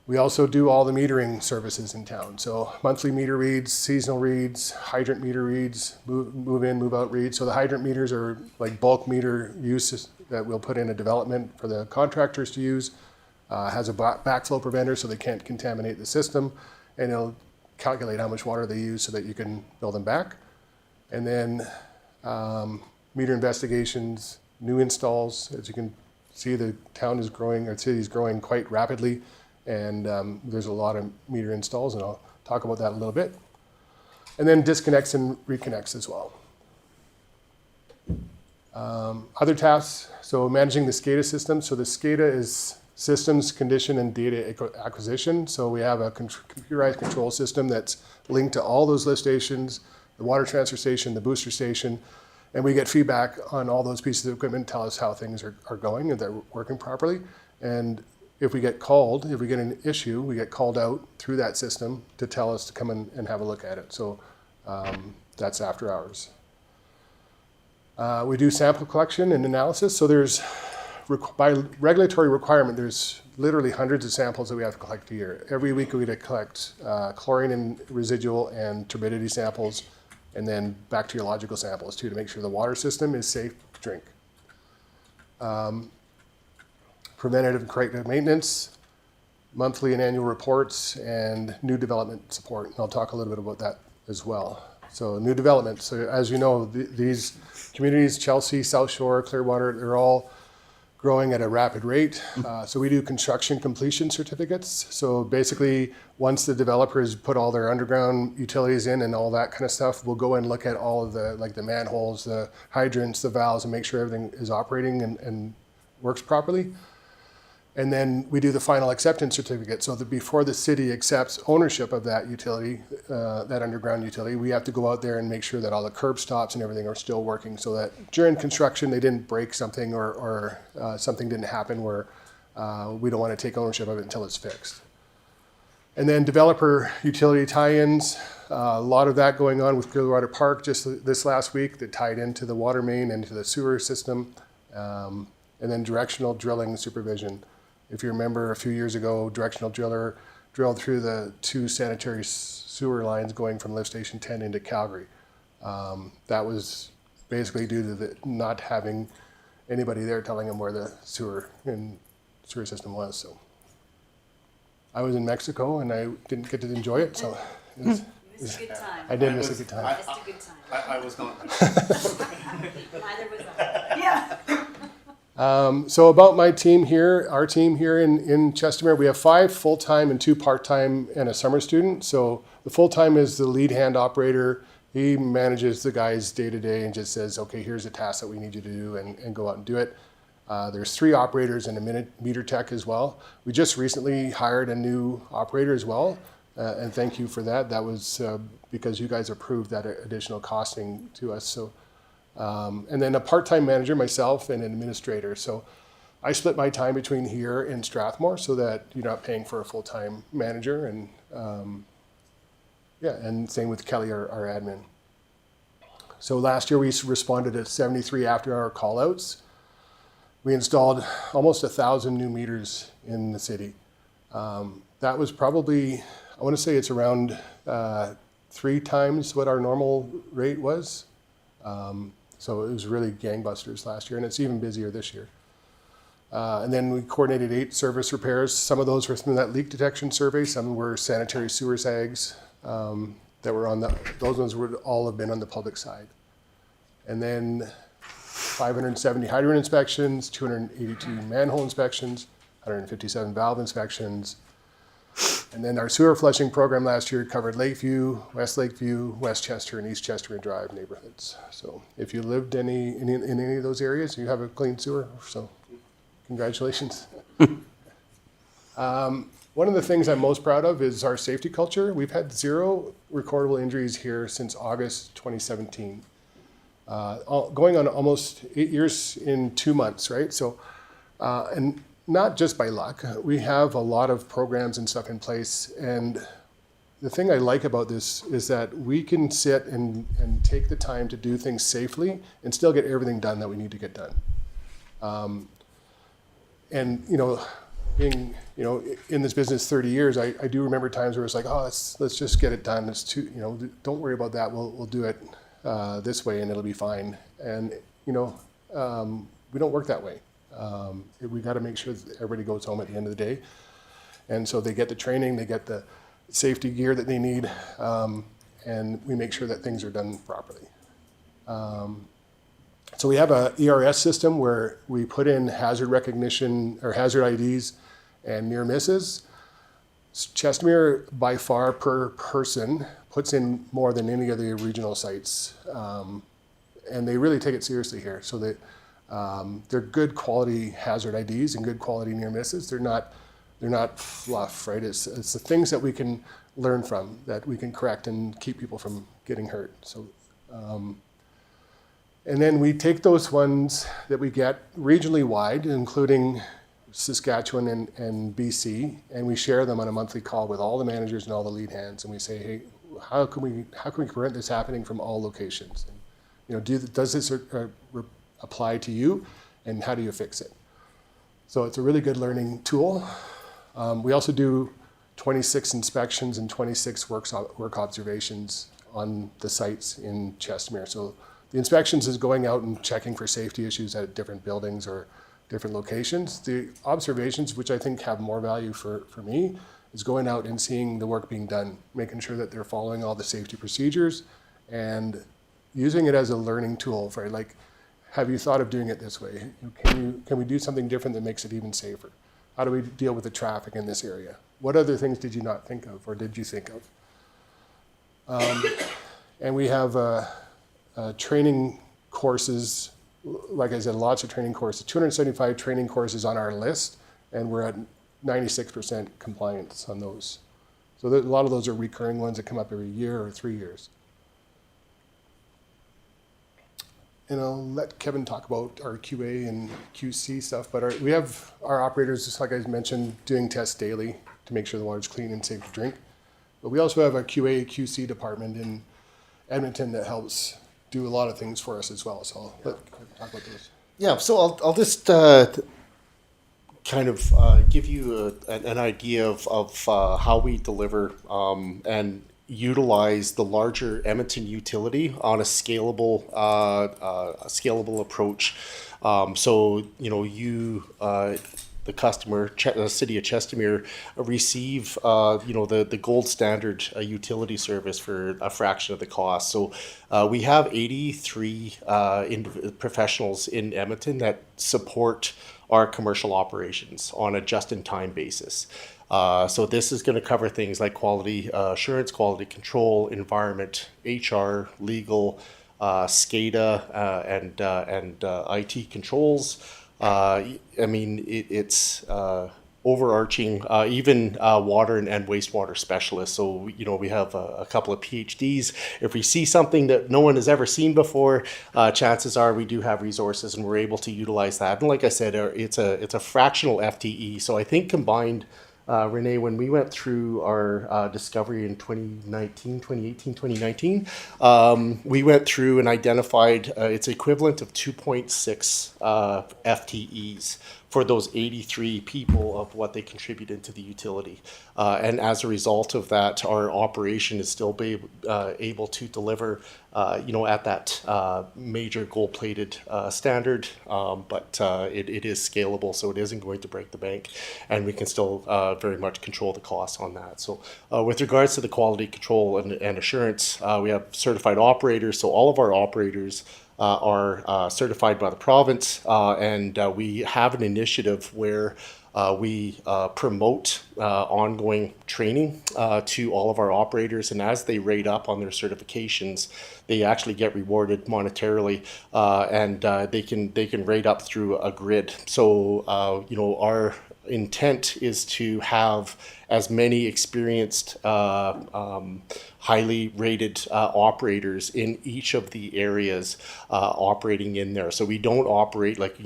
Speaker 17: We also do all the metering services in town. So monthly meter reads, seasonal reads, hydrant meter reads, move in, move out reads. So the hydrant meters are like bulk meter uses that we'll put in a development for the contractors to use. Has a backflow preventer so they can't contaminate the system, and it'll calculate how much water they use so that you can bill them back. And then meter investigations, new installs. As you can see, the town is growing, or city is growing quite rapidly. And there's a lot of meter installs, and I'll talk about that a little bit. And then disconnects and reconnects as well. Other tasks, so managing the SCADA system. So the SCADA is systems, condition, and data acquisition. So we have a computerized control system that's linked to all those lift stations, the water transfer station, the booster station, and we get feedback on all those pieces of equipment, tell us how things are going, and they're working properly. And if we get called, if we get an issue, we get called out through that system to tell us to come in and have a look at it. So that's after hours. We do sample collection and analysis. So there's, by regulatory requirement, there's literally hundreds of samples that we have to collect a year. Every week we collect chlorine and residual and turbidity samples, and then bacteriological samples too, to make sure the water system is safe to drink. Preventative and corrective maintenance, monthly and annual reports, and new development support. And I'll talk a little bit about that as well. So new development. So as you know, these communities, Chelsea, South Shore, Clearwater, they're all growing at a rapid rate. So we do construction completion certificates. So basically, once the developer has put all their underground utilities in and all that kind of stuff, we'll go and look at all of the, like the manholes, the hydrants, the valves, and make sure everything is operating and works properly. And then we do the final acceptance certificate, so that before the city accepts ownership of that utility, that underground utility, we have to go out there and make sure that all the curb stops and everything are still working, so that during construction they didn't break something or something didn't happen where we don't want to take ownership of it until it's fixed. And then developer utility tie-ins, a lot of that going on with Clearwater Park just this last week that tied into the water main and to the sewer system, and then directional drilling supervision. If you remember, a few years ago, directional driller drilled through the 2 sanitary sewer lines going from lift station 10 into Calgary. That was basically due to not having anybody there telling them where the sewer system was. So I was in Mexico and I didn't get to enjoy it, so it was, I did miss a good time.
Speaker 6: I was not.
Speaker 4: Neither was I. Yeah.
Speaker 17: So about my team here, our team here in Chestermere, we have 5 full-time and 2 part-time and a summer student. So the full-time is the lead hand operator. He manages the guys day to day and just says, okay, here's a task that we need you to do, and go out and do it. There's 3 operators and a meter tech as well. We just recently hired a new operator as well, and thank you for that. That was because you guys approved that additional costing to us. So, and then a part-time manager, myself, and an administrator. So I split my time between here and Strathmore so that you're not paying for a full-time manager. And yeah, and same with Kelly, our admin. So last year we responded to 73 after-hour call-outs. We installed almost 1,000 new meters in the city. That was probably, I want to say it's around 3 times what our normal rate was. So it was really gangbusters last year, and it's even busier this year. And then we coordinated 8 service repairs. Some of those were from that leak detection survey. Some were sanitary sewer sags that were on those ones would all have been on the public side. And then 570 hydrant inspections, 282 manhole inspections, 157 valve inspections. And then our sewer flushing program last year covered Lakeview, West Lakeview, West Chester, and East Chestermere Drive neighborhoods. So if you lived in any of those areas, you have a clean sewer. So congratulations. One of the things I'm most proud of is our safety culture. We've had 0 recordable injuries here since August 2017. Going on almost 8 years in 2 months, right? So, and not just by luck. We have a lot of programs and stuff in place. And the thing I like about this is that we can sit and take the time to do things safely and still get everything done that we need to get done. And, you know, being, you know, in this business 30 years, I do remember times where it's like, oh, let's just get it done. It's too, you know, don't worry about that. We'll do it this way and it'll be fine. And, you know, we don't work that way. We got to make sure that everybody goes home at the end of the day. And so they get the training, they get the safety gear that they need, and we make sure that things are done properly. So we have a ERS system where we put in hazard recognition or hazard IDs and near misses. Chestermere, by far per person, puts in more than any of the regional sites. And they really take it seriously here. So that they're good quality hazard IDs and good quality near misses. They're not fluff, right? It's the things that we can learn from, that we can correct and keep people from getting hurt. So, and then we take those ones that we get regionally wide, including Saskatchewan and BC, and we share them on a monthly call with all the managers and all the lead hands, and we say, hey, how can we prevent this happening from all locations? And, you know, does this apply to you, and how do you fix it? So it's a really good learning tool. We also do 26 inspections and 26 work observations on the sites in Chestermere. So the inspections is going out and checking for safety issues at different buildings or different locations. The observations, which I think have more value for me, is going out and seeing the work being done, making sure that they're following all the safety procedures and using it as a learning tool for, like, have you thought of doing it this way? Can we do something different that makes it even safer? How do we deal with the traffic in this area? What other things did you not think of, or did you think of? And we have training courses, like I said, lots of training courses, 275 training courses on our list, and we're at 96% compliance on those. So a lot of those are recurring ones that come up every year or 3 years. And I'll let Kevin talk about our QA and QC stuff, but we have our operators, just like I mentioned, doing tests daily to make sure the water's clean and safe to drink. But we also have a QA, QC department in Edmonton that helps do a lot of things for us as well. So I'll let Kevin talk about those.
Speaker 18: Yeah, so I'll just kind of give you an idea of how we deliver and utilize the larger Edmonton utility on a scalable approach. So, you know, the customer, the city of Chestermere, receive the gold standard utility service for a fraction of the cost. So we have 83 professionals in Edmonton that support our commercial operations on a just-in-time basis. So this is going to cover things like quality assurance, quality control, environment, HR, legal, SCADA, and IT controls. I mean, it's overarching, even water and wastewater specialists. So, we have a couple of PhDs. If we see something that no one has ever seen before, chances are we do have resources and we're able to utilize that. And like I said, it's a fractional FTE. So I think combined, Renee, when we went through our discovery in 2019, we went through and identified it's equivalent of 2.6 FTEs for those 83 people of what they contributed to the utility. And as a result of that, our operation is still able to deliver, at that major gold-plated standard, but it is scalable, so it isn't going to break the bank, and we can still very much control the costs on that. So with regards to the quality control and assurance, we have certified operators, so all of our operators are certified by the province, and we have an initiative where we promote ongoing training to all of our operators, and as they rate up on their certifications, they actually get rewarded monetarily, and they can rate up through a grid. So our intent is to have as many experienced, highly rated operators in each of the areas operating in there. So we don't operate like,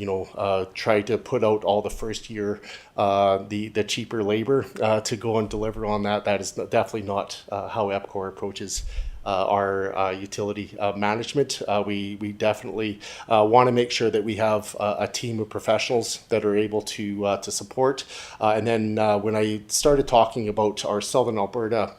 Speaker 18: try to put out all the first year, the cheaper labor to go and deliver on that. That is definitely not how EPCOR approaches our utility management. We definitely want to make sure that we have a team of professionals that are able to support. And then when I started talking about our Southern Alberta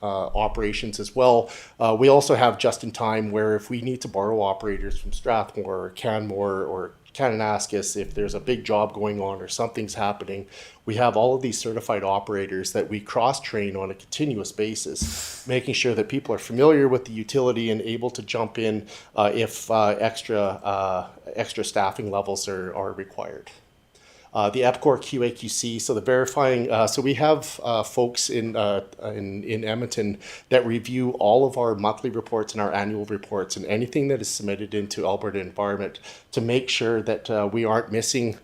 Speaker 18: operations as well, we also have just in time where if we need to borrow operators from Strathmore or Canmore or Kananaskis, if there's a big job going on or something's happening, we have all of these certified operators that we cross-train on a continuous basis, making sure that people are familiar with the utility and able to jump in if extra staffing levels are required. The EPCOR QA/QC, so the verifying, so we have folks in Edmonton that review all of our monthly reports and our annual reports and anything that is submitted into Alberta Environment to make sure that we aren't missing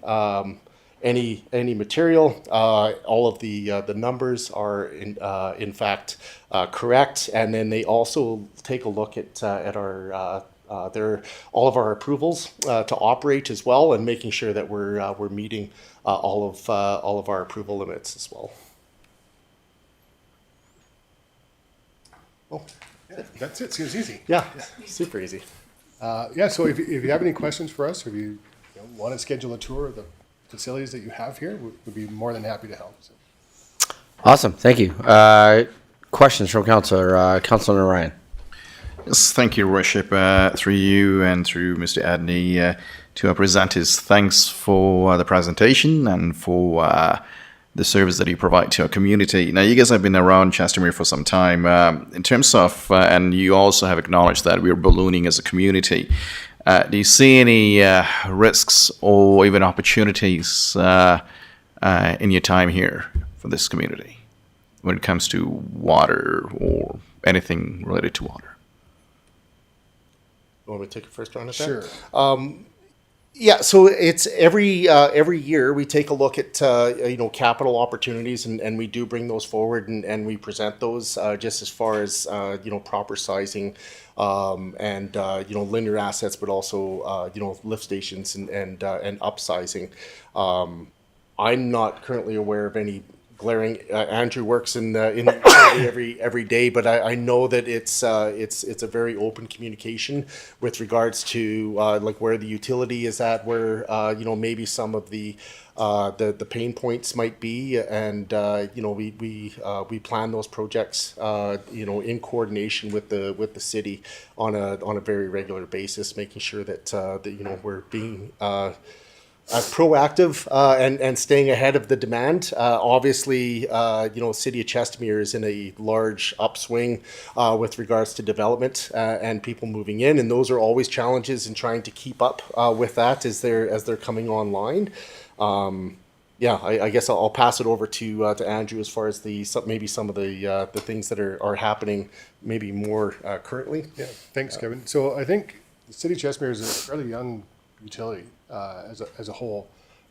Speaker 18: any material. All of the numbers are in fact correct, and then they also take a look at our all of our approvals to operate as well, and making sure that we're meeting all of our approval limits as well.
Speaker 17: Oh, that's it. Seems easy.
Speaker 18: Yeah, super easy.
Speaker 17: So if you have any questions for us, or if you want to schedule a tour of the facilities that you have here, we'd be more than happy to help. So.
Speaker 1: Awesome, thank you. Questions from Councillor Ryan?
Speaker 5: Yes, thank you, Your Worship. Through you and through Mr. Adney, to our presenters, thanks for the presentation and for the service that you provide to our community. Now, you guys have been around Chestermere for some time. In terms of, and you also have acknowledged that we are ballooning as a community. Do you see any risks or even opportunities in your time here for this community when it comes to water or anything related to water?
Speaker 18: Want me to take a first round at that?
Speaker 17: Sure.
Speaker 18: Yeah, so it's every year we take a look at capital opportunities, and we do bring those forward and we present those just as far as proper sizing and linear assets, but also lift stations and upsizing. I'm not currently aware of any glaring. Andrew works in the every day, but I know that it's a very open communication with regards to like where the utility is at, where maybe some of the pain points might be, and we plan those projects in coordination with the city on a very regular basis, making sure that we're being proactive and staying ahead of the demand. Obviously, City of Chestermere is in a large upswing with regards to development and people moving in, and those are always challenges in trying to keep up with that as they're coming online. I guess I'll pass it over to Andrew as far as maybe some of the things that are happening maybe more currently.
Speaker 17: Yeah, thanks, Kevin. So I think the City of Chestermere is a fairly young utility as a whole,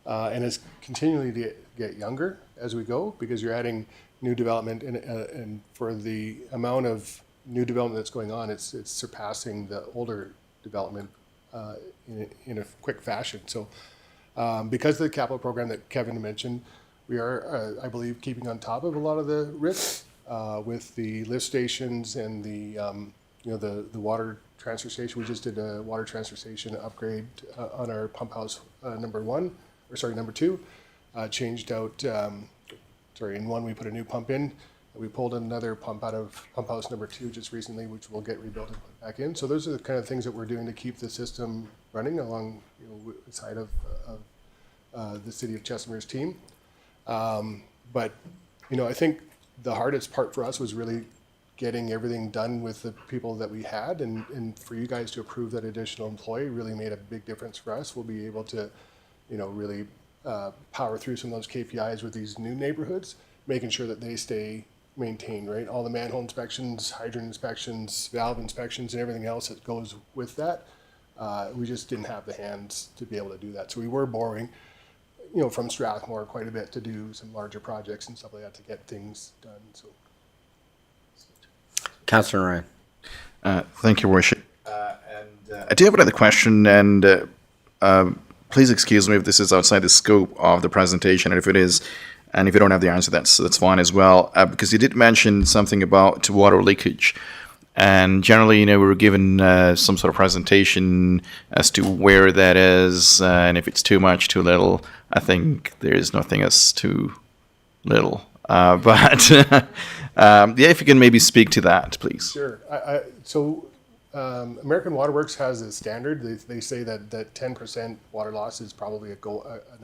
Speaker 17: and it's continually to get younger as we go because you're adding new development, and for the amount of new development that's going on, it's surpassing the older development in a quick fashion. So because of the capital program that Kevin mentioned, we are, I believe, keeping on top of a lot of the risks with the lift stations and the water transfer station. We just did a water transfer station upgrade on our pump house number 2. Changed out, in one we put a new pump in. We pulled another pump out of pump house number 2 just recently, which will get rebuilt and put back in. So those are the kind of things that we're doing to keep the system running along the side of the City of Chestermere's team. But I think the hardest part for us was really getting everything done with the people that we had, and for you guys to approve that additional employee really made a big difference for us. We'll be able to, really power through some of those KPIs with these new neighborhoods, making sure that they stay maintained, right? All the manhole inspections, hydrant inspections, valve inspections, and everything else that goes with that. We just didn't have the hands to be able to do that. So we were borrowing, from Strathmore quite a bit to do some larger projects and stuff like that to get things done. So.
Speaker 1: Councillor Ryan.
Speaker 5: Thank you, Worship. I do have another question, and please excuse me if this is outside the scope of the presentation, and if it is, and if you don't have the answer, that's fine as well, because you did mention something about water leakage. And generally, we were given some sort of presentation as to where that is, and if it's too much, too little. I think there is nothing as too little. But if you can maybe speak to that, please.
Speaker 17: Sure. American Water Works has a standard. They say that 10% water loss is probably an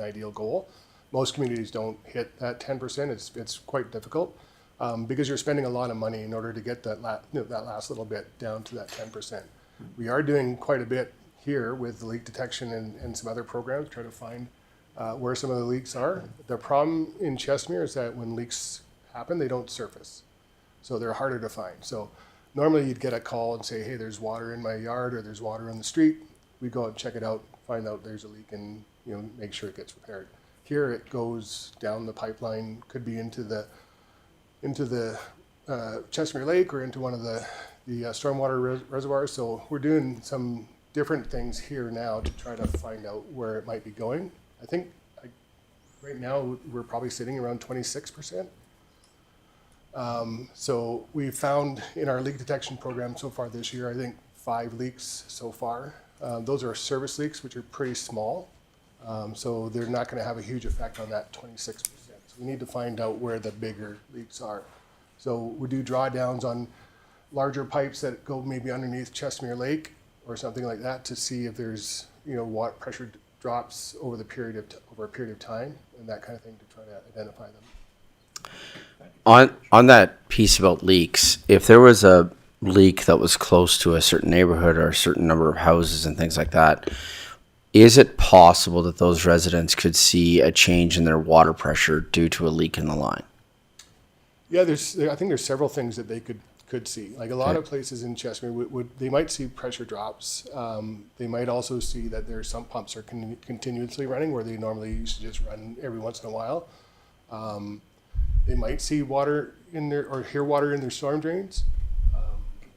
Speaker 17: ideal goal. Most communities don't hit that 10%. It's quite difficult. Because you're spending a lot of money in order to get that last little bit down to that 10%. We are doing quite a bit here with the leak detection and some other programs, try to find where some of the leaks are. The problem in Chestermere is that when leaks happen, they don't surface. So they're harder to find. So normally you'd get a call and say, hey, there's water in my yard or there's water on the street. We go out and check it out, find out there's a leak and make sure it gets repaired. Here it goes down the pipeline, could be into the Chestermere Lake or into one of the stormwater reservoirs. So we're doing some different things here now to try to find out where it might be going. I think right now we're probably sitting around 26%. So we found in our leak detection program so far this year, I think 5 leaks so far. Those are service leaks, which are pretty small. So they're not going to have a huge effect on that 26%. We need to find out where the bigger leaks are. So we do drawdowns on larger pipes that go maybe underneath Chestermere Lake or something like that to see if there's water pressure drops over a period of time and that kind of thing to try to identify them.
Speaker 1: On that piece about leaks, if there was a leak that was close to a certain neighborhood or a certain number of houses and things like that, is it possible that those residents could see a change in their water pressure due to a leak in the line?
Speaker 17: Yeah, I think there's several things that they could see. Like a lot of places in Chestermere, they might see pressure drops. They might also see that their sump pumps are continuously running where they normally used to just run every once in a while. They might see water in their or hear water in their storm drains,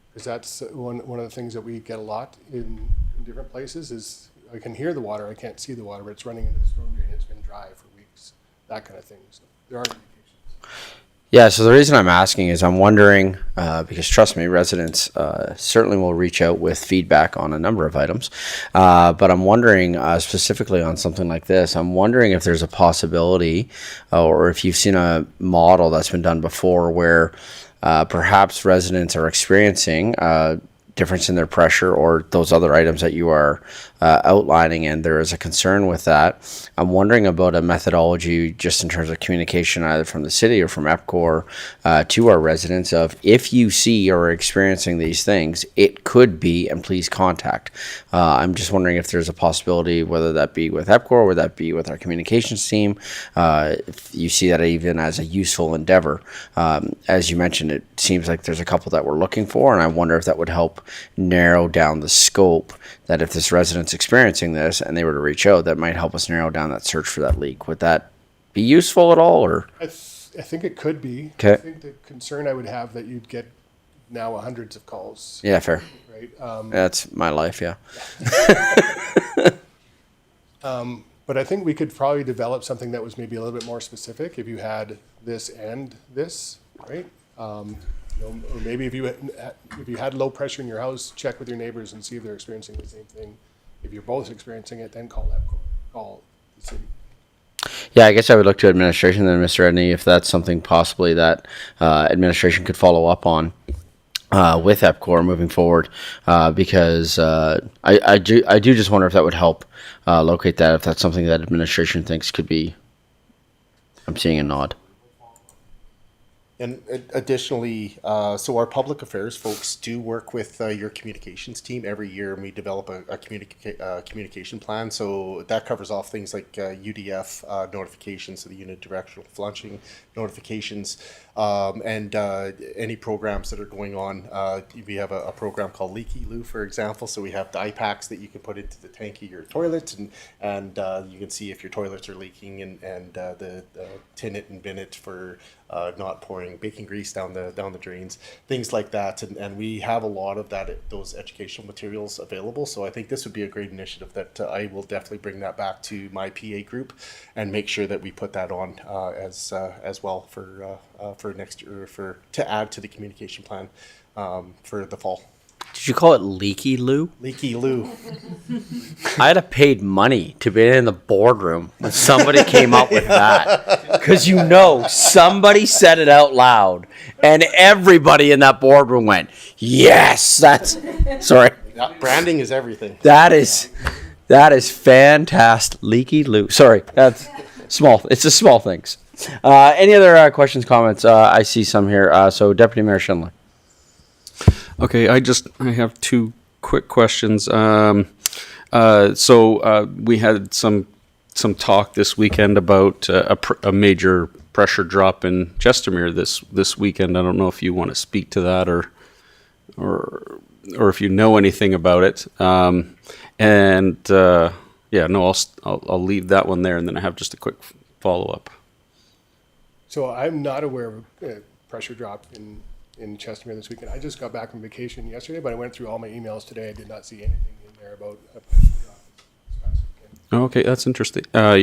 Speaker 17: because that's one of the things that we get a lot in different places is. I can hear the water, I can't see the water, but it's running into the storm drain. It's been dry for weeks, that kind of thing. So there are indications.
Speaker 1: Yeah, so the reason I'm asking is I'm wondering, because trust me, residents certainly will reach out with feedback on a number of items, but I'm wondering specifically on something like this, I'm wondering if there's a possibility or if you've seen a model that's been done before where perhaps residents are experiencing difference in their pressure or those other items that you are outlining, and there is a concern with that. I'm wondering about a methodology just in terms of communication, either from the city or from EPCOR to our residents of, if you see or are experiencing these things, it could be, and please contact. I'm just wondering if there's a possibility, whether that be with EPCOR or whether that be with our communications team, if you see that even as a useful endeavor. As you mentioned, it seems like there's a couple that we're looking for, and I wonder if that would help narrow down the scope, that if this resident's experiencing this and they were to reach out, that might help us narrow down that search for that leak. Would that be useful at all, or?
Speaker 17: I think it could be.
Speaker 1: Okay.
Speaker 17: I think the concern I would have that you'd get now hundreds of calls.
Speaker 1: Yeah, fair.
Speaker 17: Right.
Speaker 1: That's my life, yeah.
Speaker 17: But I think we could probably develop something that was maybe a little bit more specific if you had this and this, right? Or maybe if you had low pressure in your house, check with your neighbors and see if they're experiencing the same thing. If you're both experiencing it, then call the city.
Speaker 1: Yeah, I guess I would look to administration then, Mr. Edney, if that's something possibly that administration could follow up on with EPCOR moving forward, because I do just wonder if that would help locate that, if that's something that administration thinks could be. I'm seeing a nod.
Speaker 18: And additionally, so our public affairs folks do work with your communications team every year, and we develop a communication plan. So that covers off things like UDF notifications, so the unidirectional flushing notifications, and any programs that are going on. We have a program called Leaky Loo, for example. So we have dye packs that you can put into the tank of your toilet, and you can see if your toilets are leaking, and the tin it and bin it for not pouring baking grease down the drains, things like that. And we have a lot of those educational materials available. So I think this would be a great initiative that I will definitely bring that back to my PA group and make sure that we put that on as well for next year, to add to the communication plan for the fall.
Speaker 1: Did you call it Leaky Loo?
Speaker 18: Leaky Loo.
Speaker 1: I'd have paid money to be in the boardroom when somebody came up with that. Because somebody said it out loud, and everybody in that boardroom went, yes, that's... Sorry.
Speaker 18: Yeah, branding is everything.
Speaker 1: That is fantastic. Leaky Loo. Sorry, that's small. It's the small things. Any other questions, comments? I see some here. So Deputy Mayor Schindler.
Speaker 7: Okay, I have two quick questions. So we had some talk this weekend about a major pressure drop in Chestermere this weekend. I don't know if you want to speak to that or if you know anything about it. I'll leave that one there, and then I have just a quick follow up.
Speaker 17: So I'm not aware of a pressure drop in Chestermere this weekend. I just got back from vacation yesterday, but I went through all my emails today. I did not see anything in there about a pressure drop this past weekend.
Speaker 7: Okay, that's interesting.
Speaker 1: Sorry,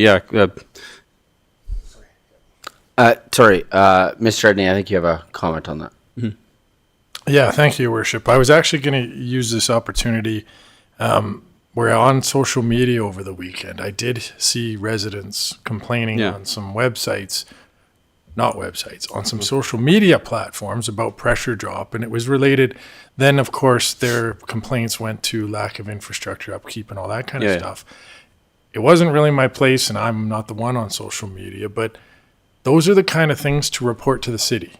Speaker 1: Mr. Edney, I think you have a comment on that.
Speaker 7: Mm-hmm.
Speaker 8: Yeah, thank you, Worship. I was actually going to use this opportunity where on social media over the weekend, I did see residents complaining on some websites, on some social media platforms about pressure drop, and it was related. Then, of course, their complaints went to lack of infrastructure upkeep and all that kind of stuff. It wasn't really my place, and I'm not the one on social media, but those are the kind of things to report to the city.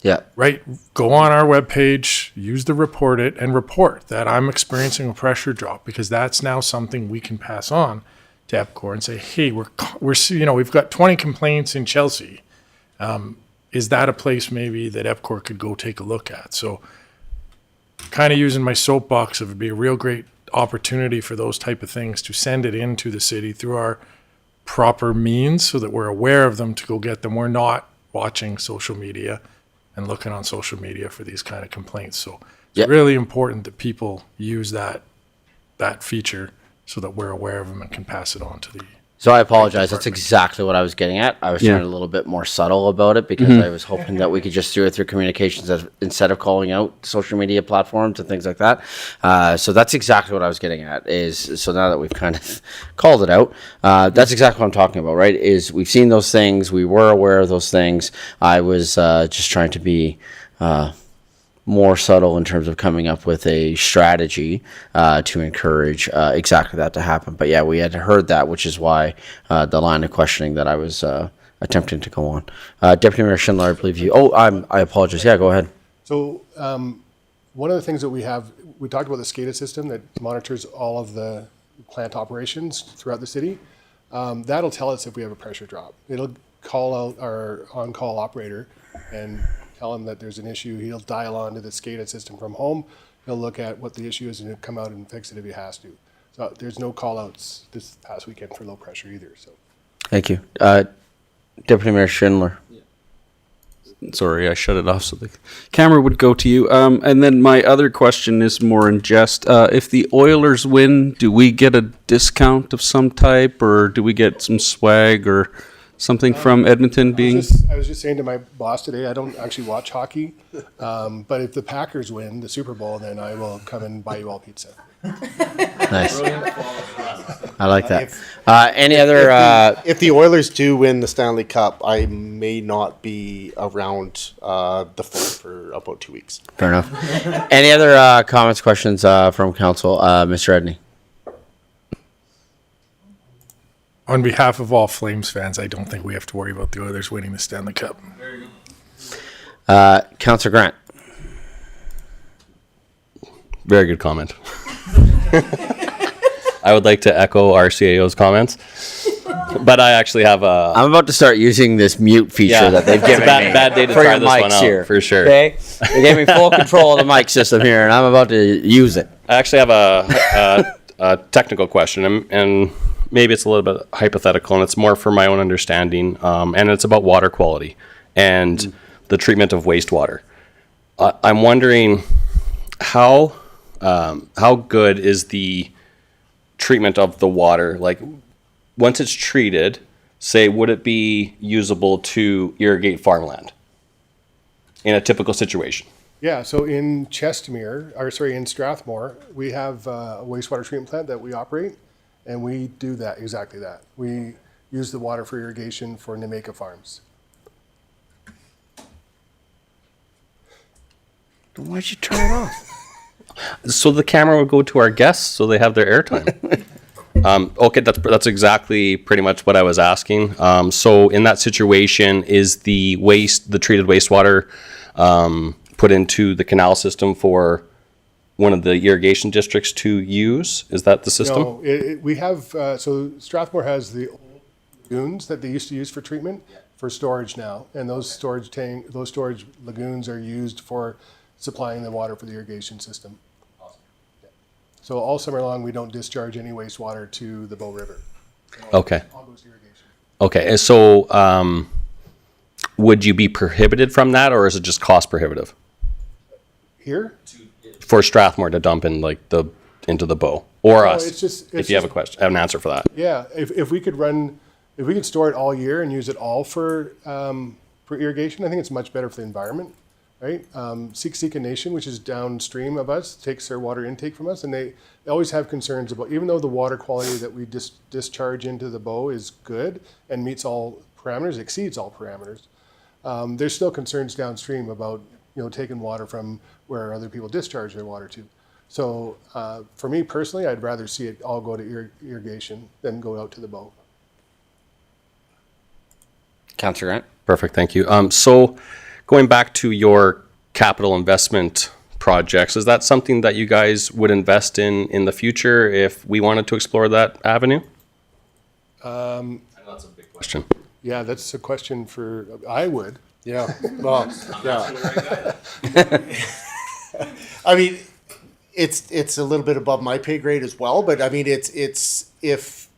Speaker 1: Yeah.
Speaker 8: Right? Go on our webpage, use the report it, and report that I'm experiencing a pressure drop, because that's now something we can pass on to EPCOR and say, hey, we've got 20 complaints in Chelsea. Is that a place maybe that EPCOR could go take a look at? So kind of using my soapbox, it would be a real great opportunity for those type of things to send it into the city through our proper means so that we're aware of them to go get them. We're not watching social media and looking on social media for these kind of complaints. So it's really important that people use that feature so that we're aware of them and can pass it on to the...
Speaker 1: So I apologize. That's exactly what I was getting at. I was trying a little bit more subtle about it, because I was hoping that we could just do it through communications instead of calling out social media platforms and things like that. So that's exactly what I was getting at. So now that we've kind of called it out, that's exactly what I'm talking about, right? Is we've seen those things. We were aware of those things. I was just trying to be more subtle in terms of coming up with a strategy to encourage exactly that to happen. But yeah, we had heard that, which is why the line of questioning that I was attempting to go on. Deputy Mayor Schindler, I believe you. Oh, I apologize. Yeah, go ahead.
Speaker 17: So one of the things that we talked about the SCADA system that monitors all of the plant operations throughout the city. That'll tell us if we have a pressure drop. It'll call out our on-call operator and tell him that there's an issue. He'll dial on to the SCADA system from home. He'll look at what the issue is and he'll come out and fix it if he has to. So there's no call-outs this past weekend for low pressure either. So.
Speaker 1: Thank you. Deputy Mayor Schindler.
Speaker 7: Sorry, I shut it off so the camera would go to you. And then my other question is more in jest. If the Oilers win, do we get a discount of some type, or do we get some swag or something from Edmonton being?
Speaker 17: I was just saying to my boss today, I don't actually watch hockey, but if the Packers win the Super Bowl, then I will come and buy you all pizza.
Speaker 1: Nice. I like that. Any other?
Speaker 18: If the Oilers do win the Stanley Cup, I may not be around the phone for about 2 weeks.
Speaker 1: Fair enough. Any other comments, questions from council? Mr. Edney.
Speaker 8: On behalf of all Flames fans, I don't think we have to worry about the Oilers winning the Stanley Cup.
Speaker 1: Councillor Grant.
Speaker 10: Very good comment. I would like to echo our CAO's comments, but I actually have a.
Speaker 1: I'm about to start using this mute feature that they've given me.
Speaker 10: Bad day to
Speaker 1: for
Speaker 10: try
Speaker 1: your
Speaker 10: this
Speaker 1: mics
Speaker 10: one out,
Speaker 1: here.
Speaker 10: for sure.
Speaker 1: Okay, they gave me full control of the mic system here, and I'm about to use it.
Speaker 10: I actually have a technical question, and maybe it's a little bit hypothetical, and it's more for my own understanding, and it's about water quality and the treatment of wastewater. I'm wondering how good is the treatment of the water? Like, once it's treated, say, would it be usable to irrigate farmland in a typical situation?
Speaker 17: Yeah, so in in Strathmore, we have a wastewater treatment plant that we operate, and we do exactly that. We use the water for irrigation for Nemeka Farms.
Speaker 1: Why'd you turn it off?
Speaker 10: So the camera would go to our guests, so they have their airtime. Okay, that's exactly pretty much what I was asking. So in that situation, is the treated wastewater put into the canal system for one of the irrigation districts to use? Is that the system?
Speaker 17: No, we have, so Strathmore has the old lagoons that they used to use for treatment for storage now. And those storage lagoons are used for supplying the water for the irrigation system. Awesome. Yeah. So all summer long, we don't discharge any wastewater to the Bow River.
Speaker 10: Okay.
Speaker 17: All goes to irrigation.
Speaker 10: Okay, and so would you be prohibited from that, or is it just cost prohibitive?
Speaker 17: Here?
Speaker 10: For Strathmore to dump in into the Bow, or us?
Speaker 17: It's
Speaker 10: you have a question, have an answer for that.
Speaker 17: Yeah, if we could store it all year and use it all for irrigation, I think it's much better for the environment, right? Siksika Nation, which is downstream of us, takes their water intake from us, and they always have concerns about, even though the water quality that we discharge into the Bow is good and meets all parameters, exceeds all parameters, there's still concerns downstream about taking water from where other people discharge their water to. So for me personally, I'd rather see it all go to irrigation than go out to the Bow.
Speaker 1: Councillor Grant.
Speaker 10: Perfect, thank you. So going back to your capital investment projects, is that something that you guys would invest in the future if we wanted to explore that avenue?
Speaker 17: I know
Speaker 10: that's a big question.
Speaker 17: Yeah, that's a question for, I would.
Speaker 18: Yeah, well, yeah. I mean, it's a little bit above my pay grade as well, but I mean, it's if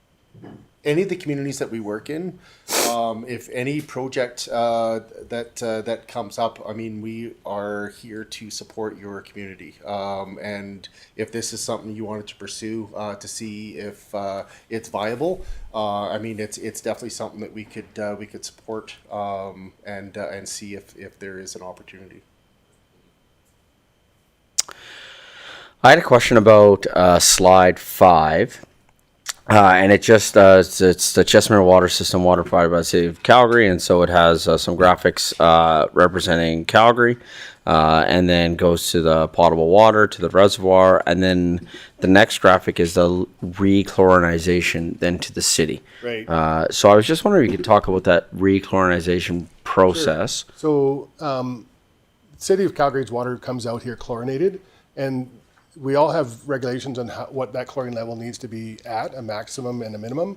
Speaker 18: any of the communities that we work in, if any project that comes up, I mean, we are here to support your community. And if this is something you wanted to pursue to see if it's viable, I mean, it's definitely something that we could support and see if there is an opportunity.
Speaker 1: I had a question about slide 5. And it just it's the Chestermere Water System, water provided by the City of Calgary, and so it has some graphics representing Calgary. and then goes to the potable water, to the reservoir, and then the next graphic is the rechlorinization then to the city.
Speaker 17: Right.
Speaker 1: So I was just wondering if you could talk about that rechlorinization process.
Speaker 17: So, City of Calgary's water comes out here chlorinated, and we all have regulations on what that chlorine level needs to be at, a maximum and a minimum.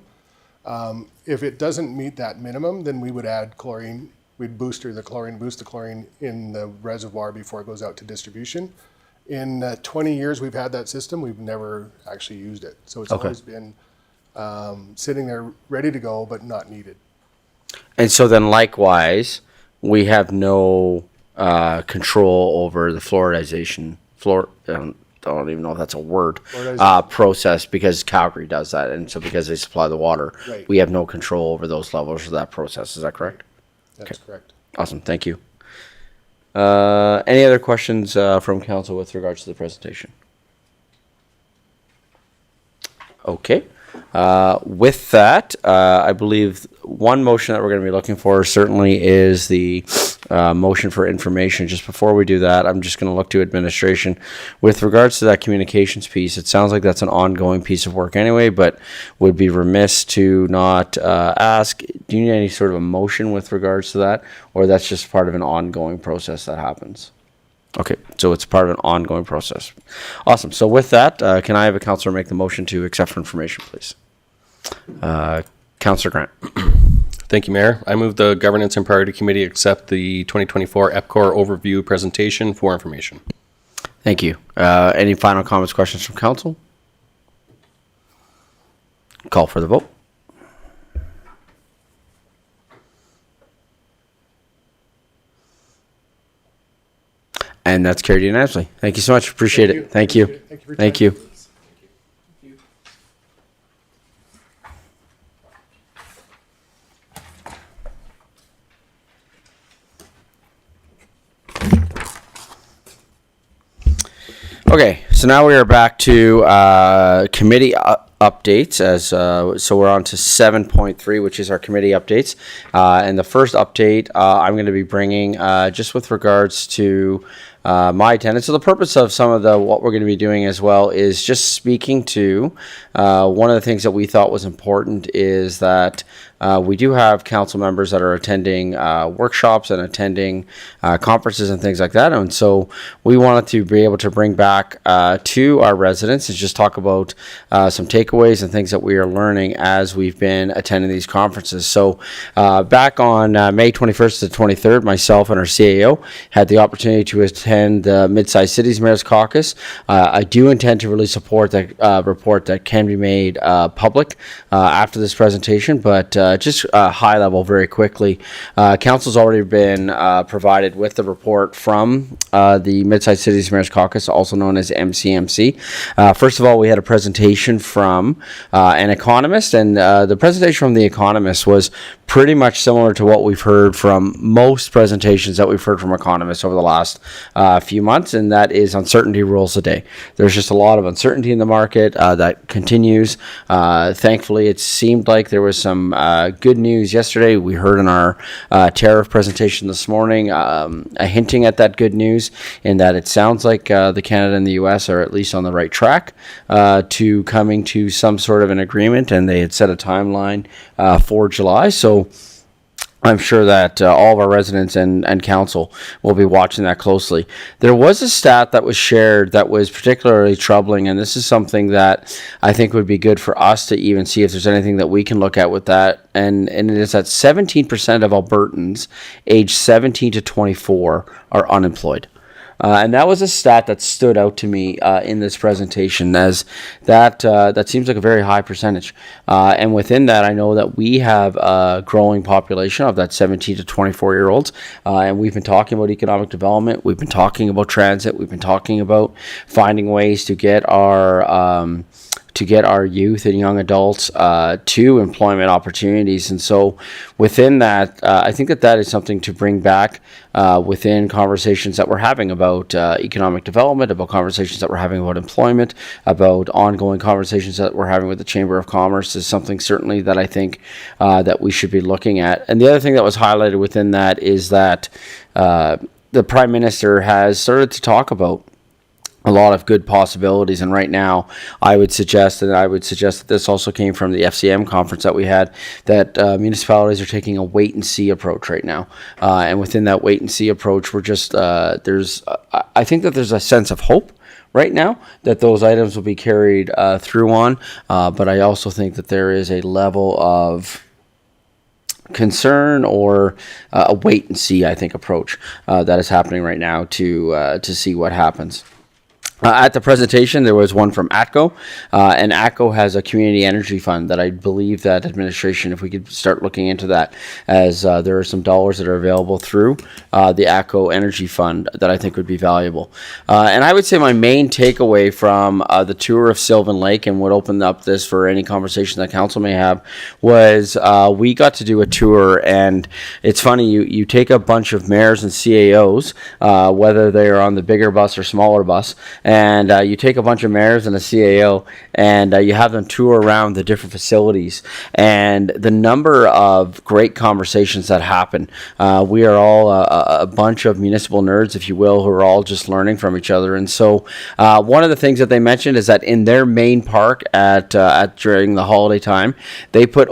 Speaker 17: If it doesn't meet that minimum, then we would add chlorine. We'd boost the chlorine in the reservoir before it goes out to distribution. In 20 years we've had that system, we've never actually used it. So it's always been sitting there ready to go, but not needed.
Speaker 1: And so then likewise, we have no control over the fluoridization, I don't even know if that's a word, process, because Calgary does that. And so because they supply the water,
Speaker 17: Right.
Speaker 1: we have no control over those levels of that process. Is that correct?
Speaker 17: That's correct.
Speaker 1: Awesome. Thank you. Any other questions from council with regards to the presentation? Okay. With that, I believe one motion that we're going to be looking for certainly is the motion for information. Just before we do that, I'm just going to look to administration. With regards to that communications piece, it sounds like that's an ongoing piece of work anyway, but would be remiss to not ask, do you need any sort of a motion with regards to that, or that's just part of an ongoing process that happens? Okay, so it's part of an ongoing process. Awesome. So with that, can I have a councillor make the motion to accept for information, please? Councillor Grant.
Speaker 10: Thank you, Mayor. I move the Governance and Priority Committee accept the 2024 EPCOR overview presentation for information.
Speaker 1: Thank you. Any final comments, questions from council? Call for the vote. And that's carried unanimously. Thank you so much. Appreciate it. Thank you. Thank you. Okay, so now we are back to committee updates. As so we're on to 7.3, which is our committee updates. And the first update I'm going to be bringing just with regards to my attendance. So the purpose of some of what we're going to be doing as well is just speaking to one of the things that we thought was important is that we do have council members that are attending workshops and attending conferences and things like that. And so we wanted to be able to bring back to our residents and just talk about some takeaways and things that we are learning as we've been attending these conferences. So back on May 21st to 23rd, myself and our CAO had the opportunity to attend the Mid-Sized Cities Mayor's Caucus. I do intend to release a report that can be made public after this presentation, but just high level very quickly. Council's already been provided with the report from the Mid-Sized Cities Mayor's Caucus, also known as MCMC. First of all, we had a presentation from an economist, and the presentation from the economist was pretty much similar to what we've heard from most presentations that we've heard from economists over the last few months, and that is uncertainty rules the day. There's just a lot of uncertainty in the market that continues. Thankfully, it seemed like there was some good news yesterday. We heard in our tariff presentation this morning a hinting at that good news, in that it sounds like the Canada and the US are at least on the right track to coming to some sort of an agreement, and they had set a timeline for July. So I'm sure that all of our residents and council will be watching that closely. There was a stat that was shared that was particularly troubling, and this is something that I think would be good for us to even see if there's anything that we can look at with that. And it is that 17% of Albertans aged 17 to 24 are unemployed. And that was a stat that stood out to me in this presentation, as that seems like a very high percentage. And within that, I know that we have a growing population of that 17 to 24-year-olds. And we've been talking about economic development. We've been talking about transit. We've been talking about finding ways to get our youth and young adults to employment opportunities. And so within that, I think that is something to bring back within conversations that we're having about economic development, about conversations that we're having about employment, about ongoing conversations that we're having with the Chamber of Commerce, is something certainly that I think that we should be looking at. And the other thing that was highlighted within that is that the Prime Minister has started to talk about a lot of good possibilities, and right now I would suggest that this also came from the FCM conference that we had, that municipalities are taking a wait and see approach right now, and within that wait and see approach, we're just I think that there's a sense of hope right now that those items will be carried through on, but I also think that there is a level of concern or a wait and see, I think, approach that is happening right now to see what happens. At the presentation, there was one from ATCO, and ATCO has a community energy fund that I believe that administration, if we could start looking into that, as there are some dollars that are available through the ATCO energy fund that I think would be valuable. And I would say my main takeaway from the tour of Sylvan Lake, and would open up this for any conversation that council may have, was we got to do a tour, and it's funny, you take a bunch of mayors and CAOs, whether they're on the bigger bus or smaller bus, and you take a bunch of mayors and a CAO, and you have them tour around the different facilities, and the number of great conversations that happen. We are all a bunch of municipal nerds, if you will, who are all just learning from each other. And so one of the things that they mentioned is that in their main park at during the holiday time, they put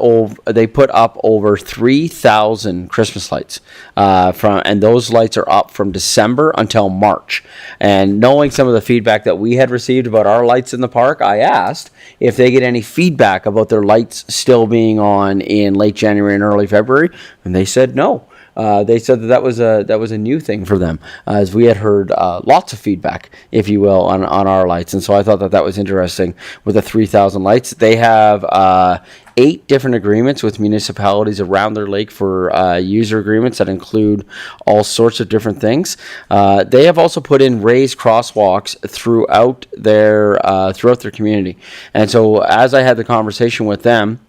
Speaker 1: up over 3,000 Christmas lights, and those lights are up from December until March. And knowing some of the feedback that we had received about our lights in the park, I asked if they get any feedback about their lights still being on in late January and early February, and they said no. They said that was a new thing for them, as we had heard lots of feedback, if you will, on our lights. And so I thought that was interesting with the 3,000 lights. They have 8 different agreements with municipalities around their lake for user agreements that include all sorts of different things. They have also put in raised crosswalks throughout their community. And so as I had the conversation with them,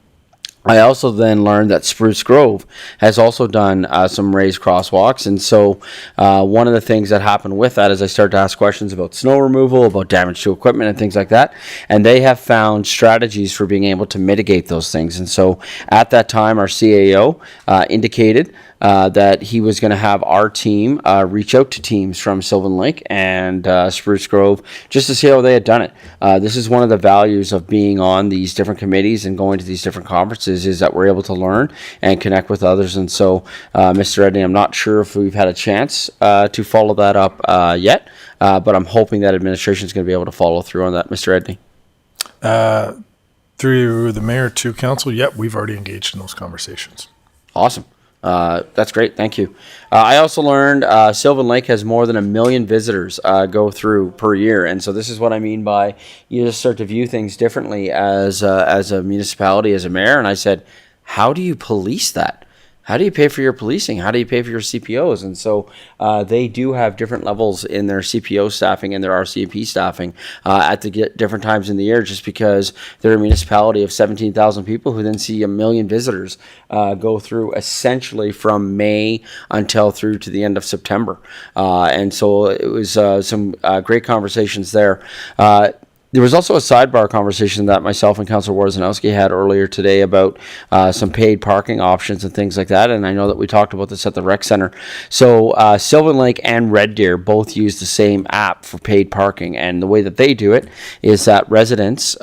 Speaker 1: I also then learned that Spruce Grove has also done some raised crosswalks. And so one of the things that happened with that is I started to ask questions about snow removal, about damage to equipment and things like that. And they have found strategies for being able to mitigate those things. And so at that time, our CAO indicated that he was going to have our team reach out to teams from Sylvan Lake and Spruce Grove just to see how they had done it. This is one of the values of being on these different committees and going to these different conferences, is that we're able to learn and connect with others. And so, Mr. Edney, I'm not sure if we've had a chance to follow that up yet, but I'm hoping that administration is going to be able to follow through on that. Mr. Edney.
Speaker 8: Through the mayor to council, yep, we've already engaged in those conversations.
Speaker 1: Awesome. That's great. Thank you. I also learned Sylvan Lake has more than 1 million visitors go through per year. And so this is what I mean by you just start to view things differently as a municipality, as a mayor. And I said, how do you police that? How do you pay for your policing? How do you pay for your CPOs? And so they do have different levels in their CPO staffing and their RCMP staffing at the different times in the year, just because they're a municipality of 17,000 people who then see 1 million visitors go through essentially from May until through to the end of September. And so it was some great conversations there. There was also a sidebar conversation that myself and Councillor Warzanowski had earlier today about some paid parking options and things like that. And I know that we talked about this at the rec center. So Sylvan Lake and Red Deer both use the same app for paid parking. And the way that they do it is that residents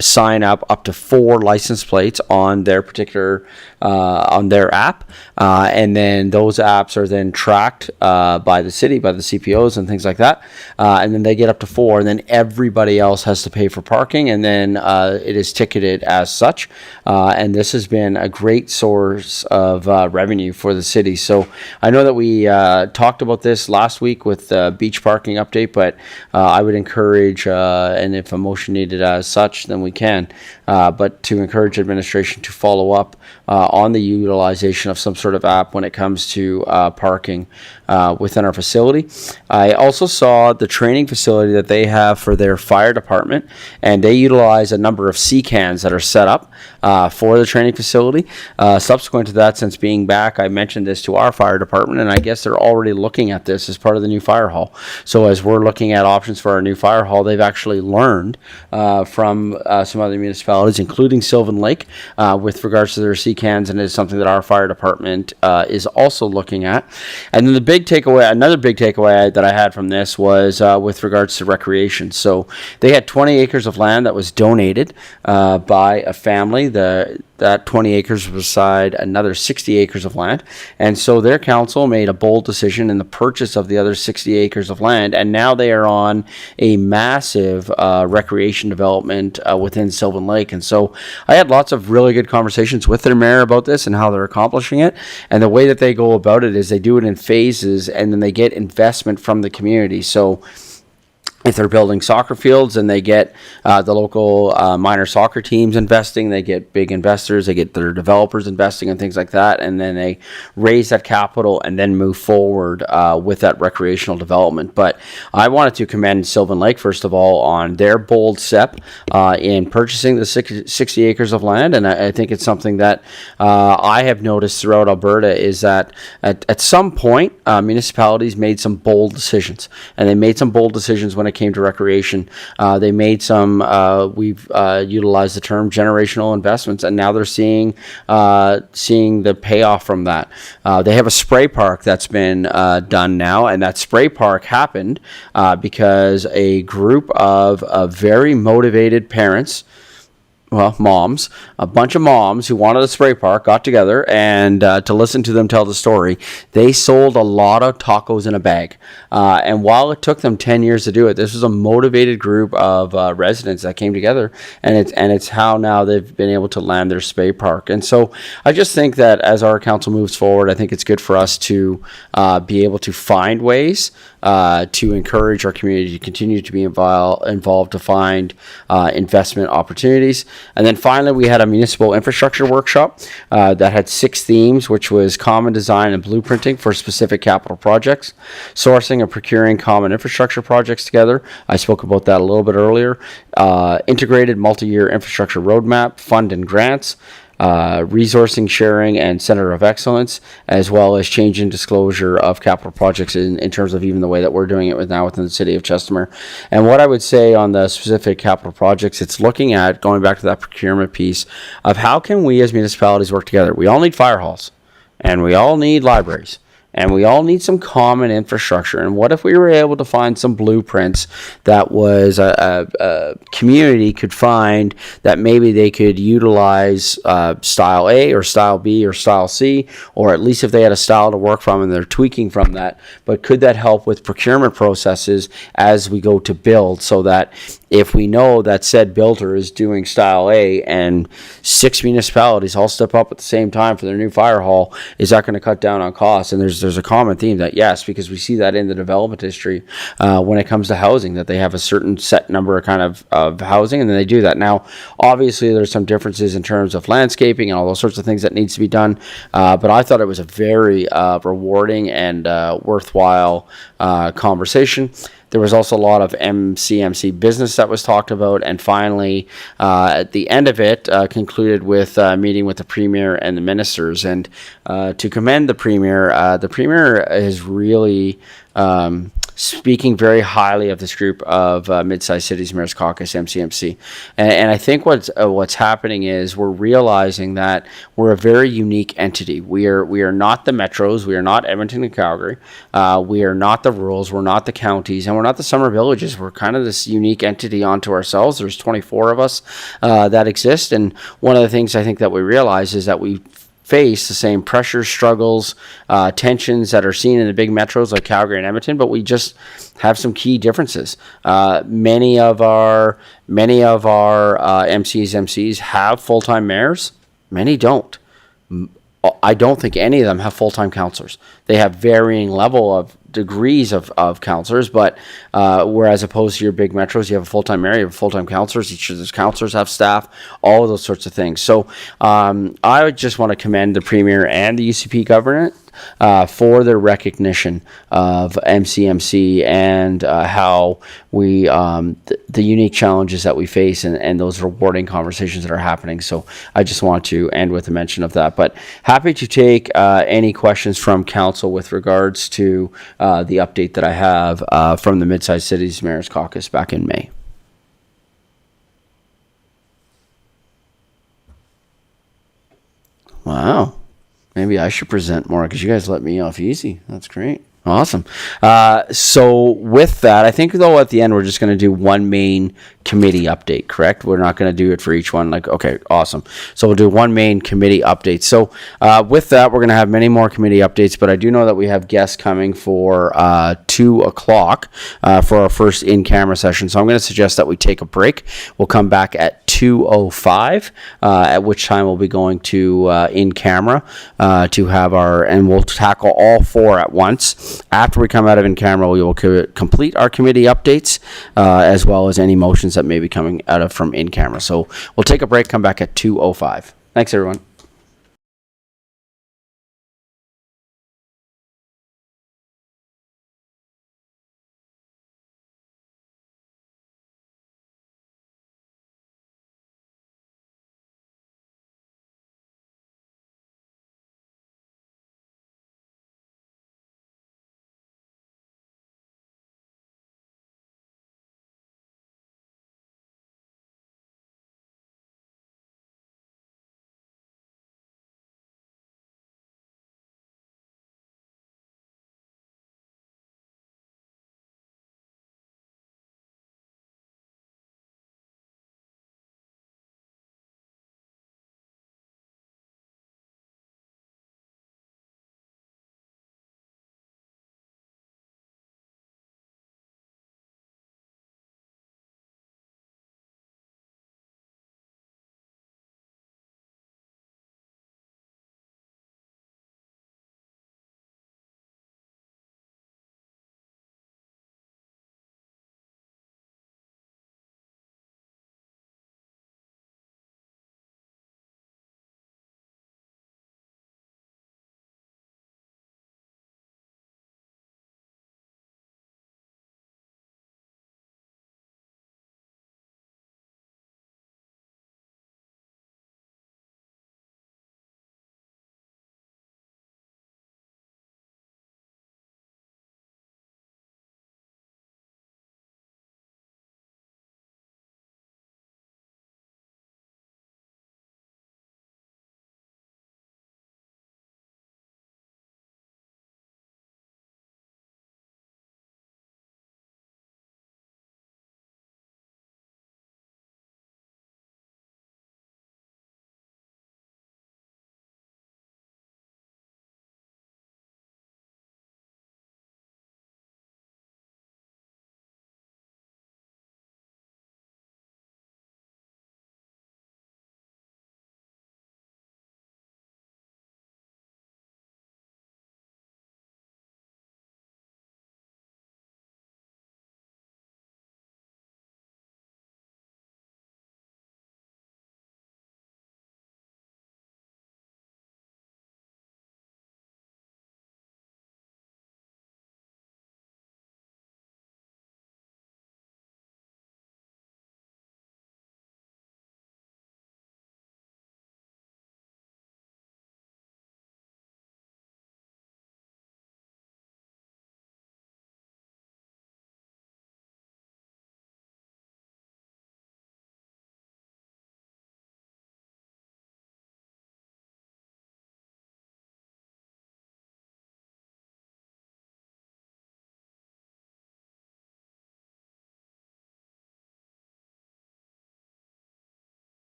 Speaker 1: sign up to 4 license plates on their particular on their app, and then those apps are then tracked by the city, by the CPOs and things like that, and then they get up to 4, and then everybody else has to pay for parking, and then it is ticketed as such, and this has been a great source of revenue for the city. So I know that we talked about this last week with the beach parking update, but I would encourage, and if a motion needed as such, then we can, but to encourage administration to follow up on the utilization of some sort of app when it comes to parking within our facility. I also saw the training facility that they have for their fire department, and they utilize a number of C-cans that are set up for the training facility. Subsequent to that, since being back, I mentioned this to our fire department, and I guess they're already looking at this as part of the new fire hall. So as we're looking at options for our new fire hall, they've actually learned from some other municipalities, including Sylvan Lake, with regards to their CCANs, and is something that our fire department is also looking at. And then another big takeaway that I had from this was with regards to recreation. So they had 20 acres of land that was donated by a family. That 20 acres was beside another 60 acres of land. And so their council made a bold decision in the purchase of the other 60 acres of land. And now they are on a massive recreation development within Sylvan Lake. And so I had lots of really good conversations with their mayor about this and how they're accomplishing it. And the way that they go about it is they do it in phases, and then they get investment from the community. So if they're building soccer fields and they get the local minor soccer teams investing, they get big investors, they get their developers investing and things like that, and then they raise that capital and then move forward with that recreational development. But I wanted to commend Sylvan Lake, first of all, on their bold step in purchasing the 60 acres of land, and I think it's something that I have noticed throughout Alberta is that at some point municipalities made some bold decisions, and they made some bold decisions when it came to recreation. They made some, we've utilized the term generational investments, and now they're seeing the payoff from that. They have a spray park that's been done now, and that spray park happened because a group of very motivated parents, moms, a bunch of moms who wanted a spray park got together, and to listen to them tell the story, they sold a lot of tacos in a bag. And while it took them 10 years to do it, this was a motivated group of residents that came together, and it's how now they've been able to land their spray park. And so I just think that as our council moves forward, I think it's good for us to be able to find ways to encourage our community to continue to be involved to find investment opportunities. And then finally, we had a municipal infrastructure workshop that had 6 themes, which was common design and blueprinting for specific capital projects, sourcing and procuring common infrastructure projects together. I spoke about that a little bit earlier. Integrated multi-year infrastructure roadmap, fund and grants, resourcing sharing and center of excellence, as well as change in disclosure of capital projects in terms of even the way that we're doing it now within the city of Chestermere. And what I would say on the specific capital projects, it's looking at going back to that procurement piece of how can we as municipalities work together. We all need fire halls, and we all need libraries, and we all need some common infrastructure. And what if we were able to find some blueprints that was a community could find that maybe they could utilize style A or style B or style C, or at least if they had a style to work from and they're tweaking from that, but could that help with procurement processes as we go to build, so that if we know that said builder is doing style A and 6 municipalities all step up at the same time for their new fire hall, is that going to cut down on costs? And there's a common theme that yes, because we see that in the development history when it comes to housing, that they have a certain set number of housing, and then they do that. Now, obviously, there's some differences in terms of landscaping and all those sorts of things that needs to be done, but I thought it was a very rewarding and worthwhile conversation. There was also a lot of MCMC business that was talked about, and finally, at the end of it, concluded with a meeting with the Premier and the ministers. And to commend the Premier is really speaking very highly of this group of Mid-Sized Cities Mayor's Caucus, MCMC. And I think what's happening is we're realizing that we're a very unique entity. We are not the metros. We are not Edmonton and Calgary. We are not the rurals. We're not the counties. And we're not the summer villages. We're kind of this unique entity onto ourselves. There's 24 of us that exist. And one of the things I think that we realize is that we face the same pressures, struggles, tensions that are seen in the big metros like Calgary and Edmonton, but we just have some key differences. Many of our MCs have full-time mayors. Many don't. I don't think any of them have full-time councillors. They have varying level of degrees of councillors, but whereas opposed to your big metros, you have a full-time mayor, you have full-time councillors, each of those councillors have staff, all of those sorts of things. So I would just want to commend the Premier and the UCP government for their recognition of MCMC and how we the unique challenges that we face and those rewarding conversations that are happening. So I just want to end with a mention of that. But happy to take any questions from council with regards to the update that I have from the Mid-Sized Cities Mayor's Caucus back in May. Wow. Maybe I should present more because you guys let me off easy. That's great. Awesome. So with that, I think though at the end we're just going to do one main committee update, correct? We're not going to do it for each one. Like, okay, awesome. So we'll do one main committee update. So with that, we're going to have many more committee updates, but I do know that we have guests coming for 2 o'clock for our first in-camera session. So I'm going to suggest that we take a break. We'll come back at 2:05, at which time we'll be going to in camera to have and we'll tackle all 4 at once. After we come out of in camera, we will complete our committee updates as well as any motions that may be coming out of from in camera. So we'll take a break, come back at 2:05. Thanks, everyone.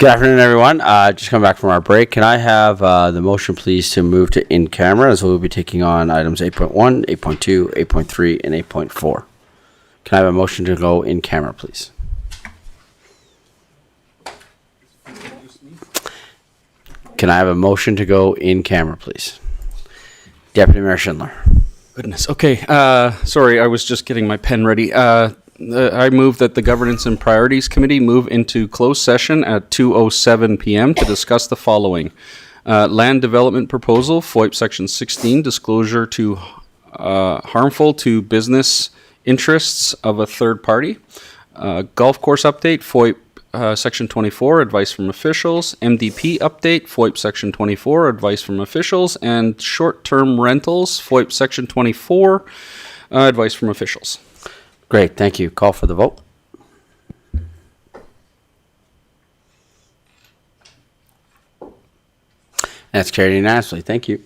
Speaker 1: Good afternoon, everyone. Just come back from our break. Can I have the motion, please, to move to in camera, as we'll be taking on items 8.1, 8.2, 8.3, and 8.4. Can I have a motion to go in camera, please? Can I have a motion to go in camera, please? Deputy Mayor Schindler.
Speaker 7: Goodness. Okay. Sorry, I was just getting my pen ready. I move that the Governance and Priorities Committee move into closed session at 2:07 p.m. to discuss the following. Land development proposal, FOIP Section 16, disclosure to harmful to business interests of a third party. Golf course update, FOIP Section 24, advice from officials. MDP update, FOIP Section 24, advice from officials. And short-term rentals, FOIP Section 24, advice from officials.
Speaker 1: Great, thank you. Call for the vote. That's carried unanimously. Thank you.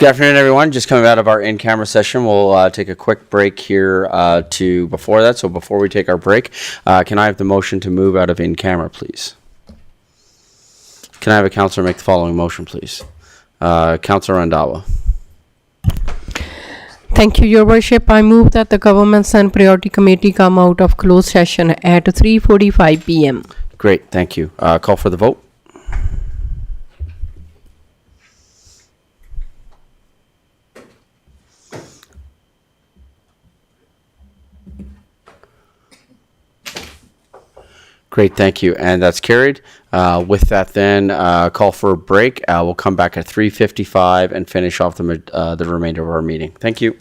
Speaker 1: Good afternoon, everyone. Just coming out of our in-camera session, we'll take a quick break here to before that. So before we take our break, can I have the motion to move out of in-camera, please? Can I have a councillor make the following motion, please? Councillor Randhawa.
Speaker 2: Thank you, Your Worship. I move that the Governments and Priority Committee come out of closed session at 3:45 p.m.
Speaker 1: Great, thank you. Call for the vote. Great, thank you. And that's carried. With that then, call for a break. We'll come back at 3:55 and finish off the remainder of our meeting. Thank you.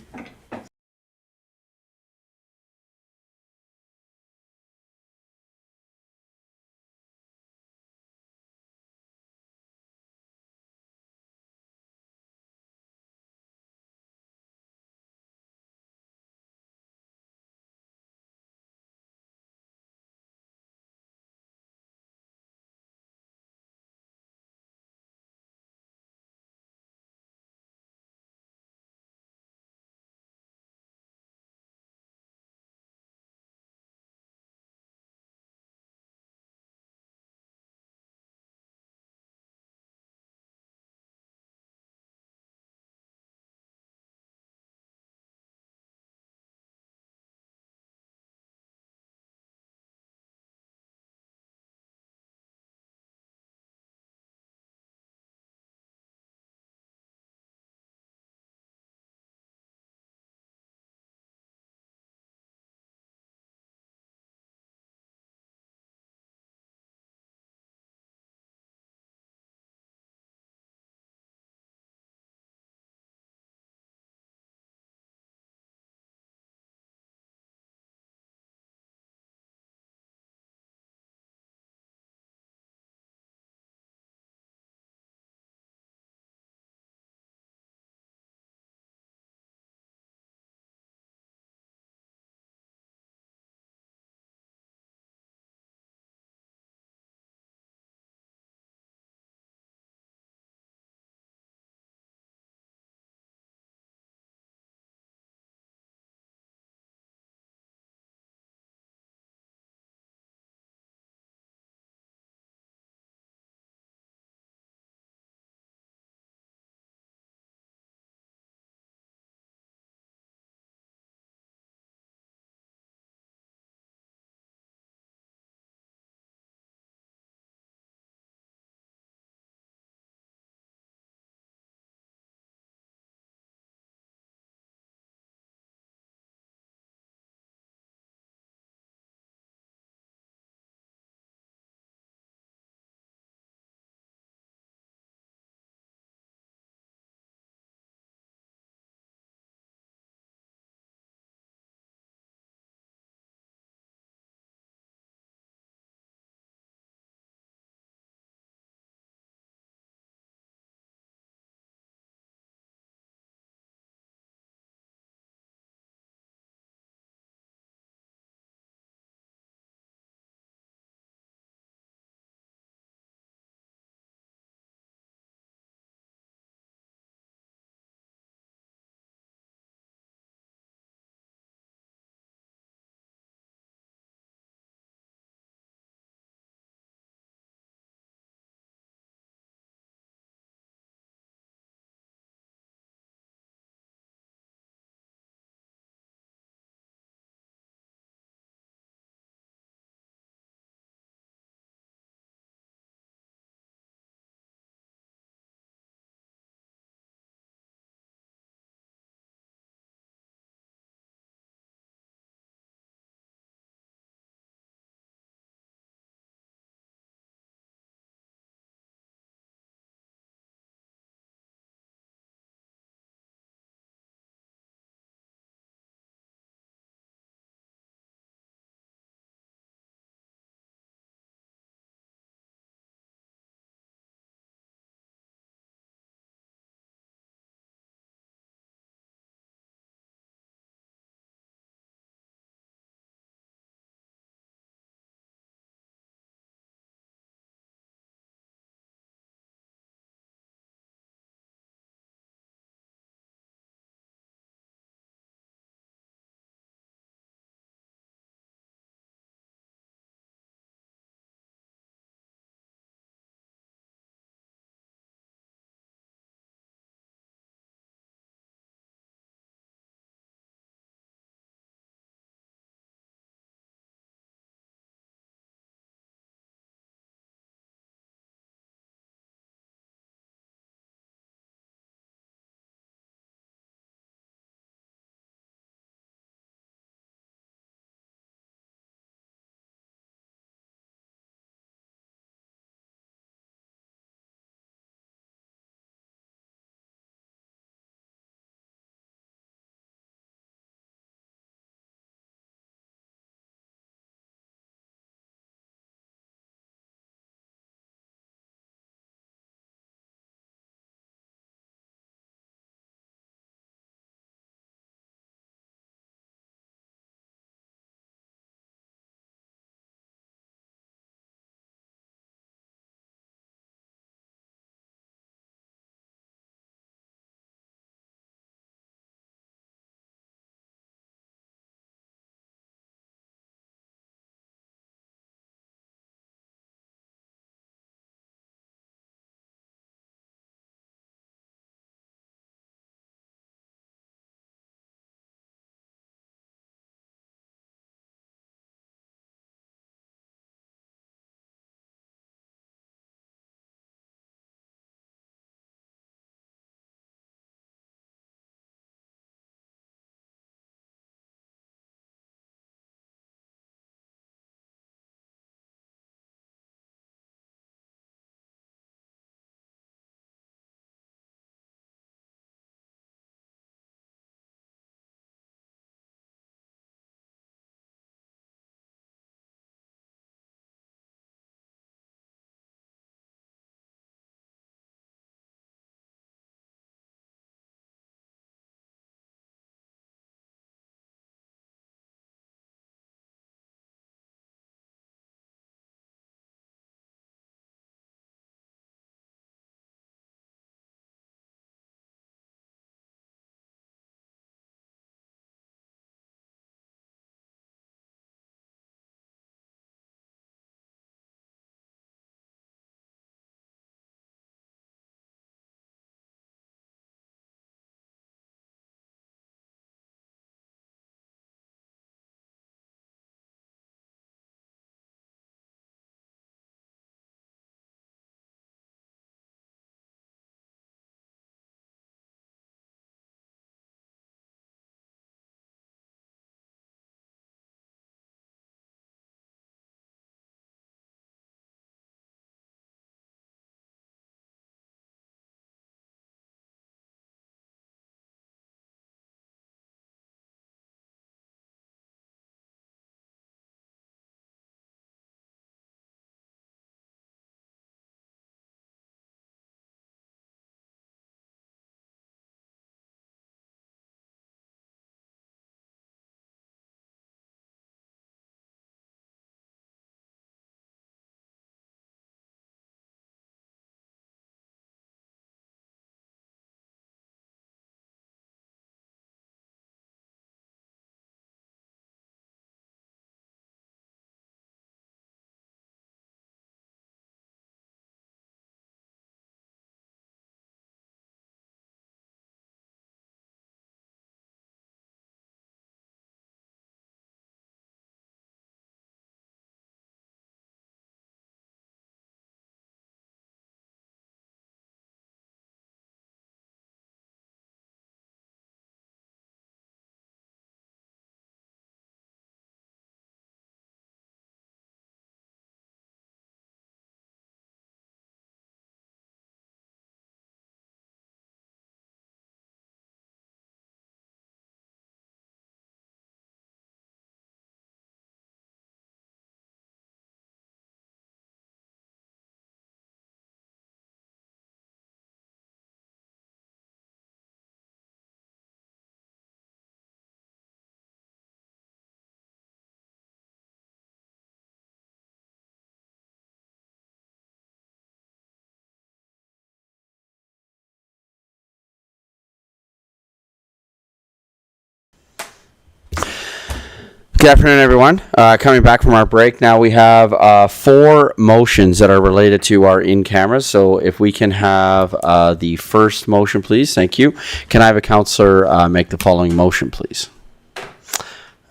Speaker 1: Good afternoon, everyone. Coming back from our break, now we have 4 motions that are related to our in-cameras. So if we can have the first motion, please. Thank you. Can I have a councillor make the following motion, please?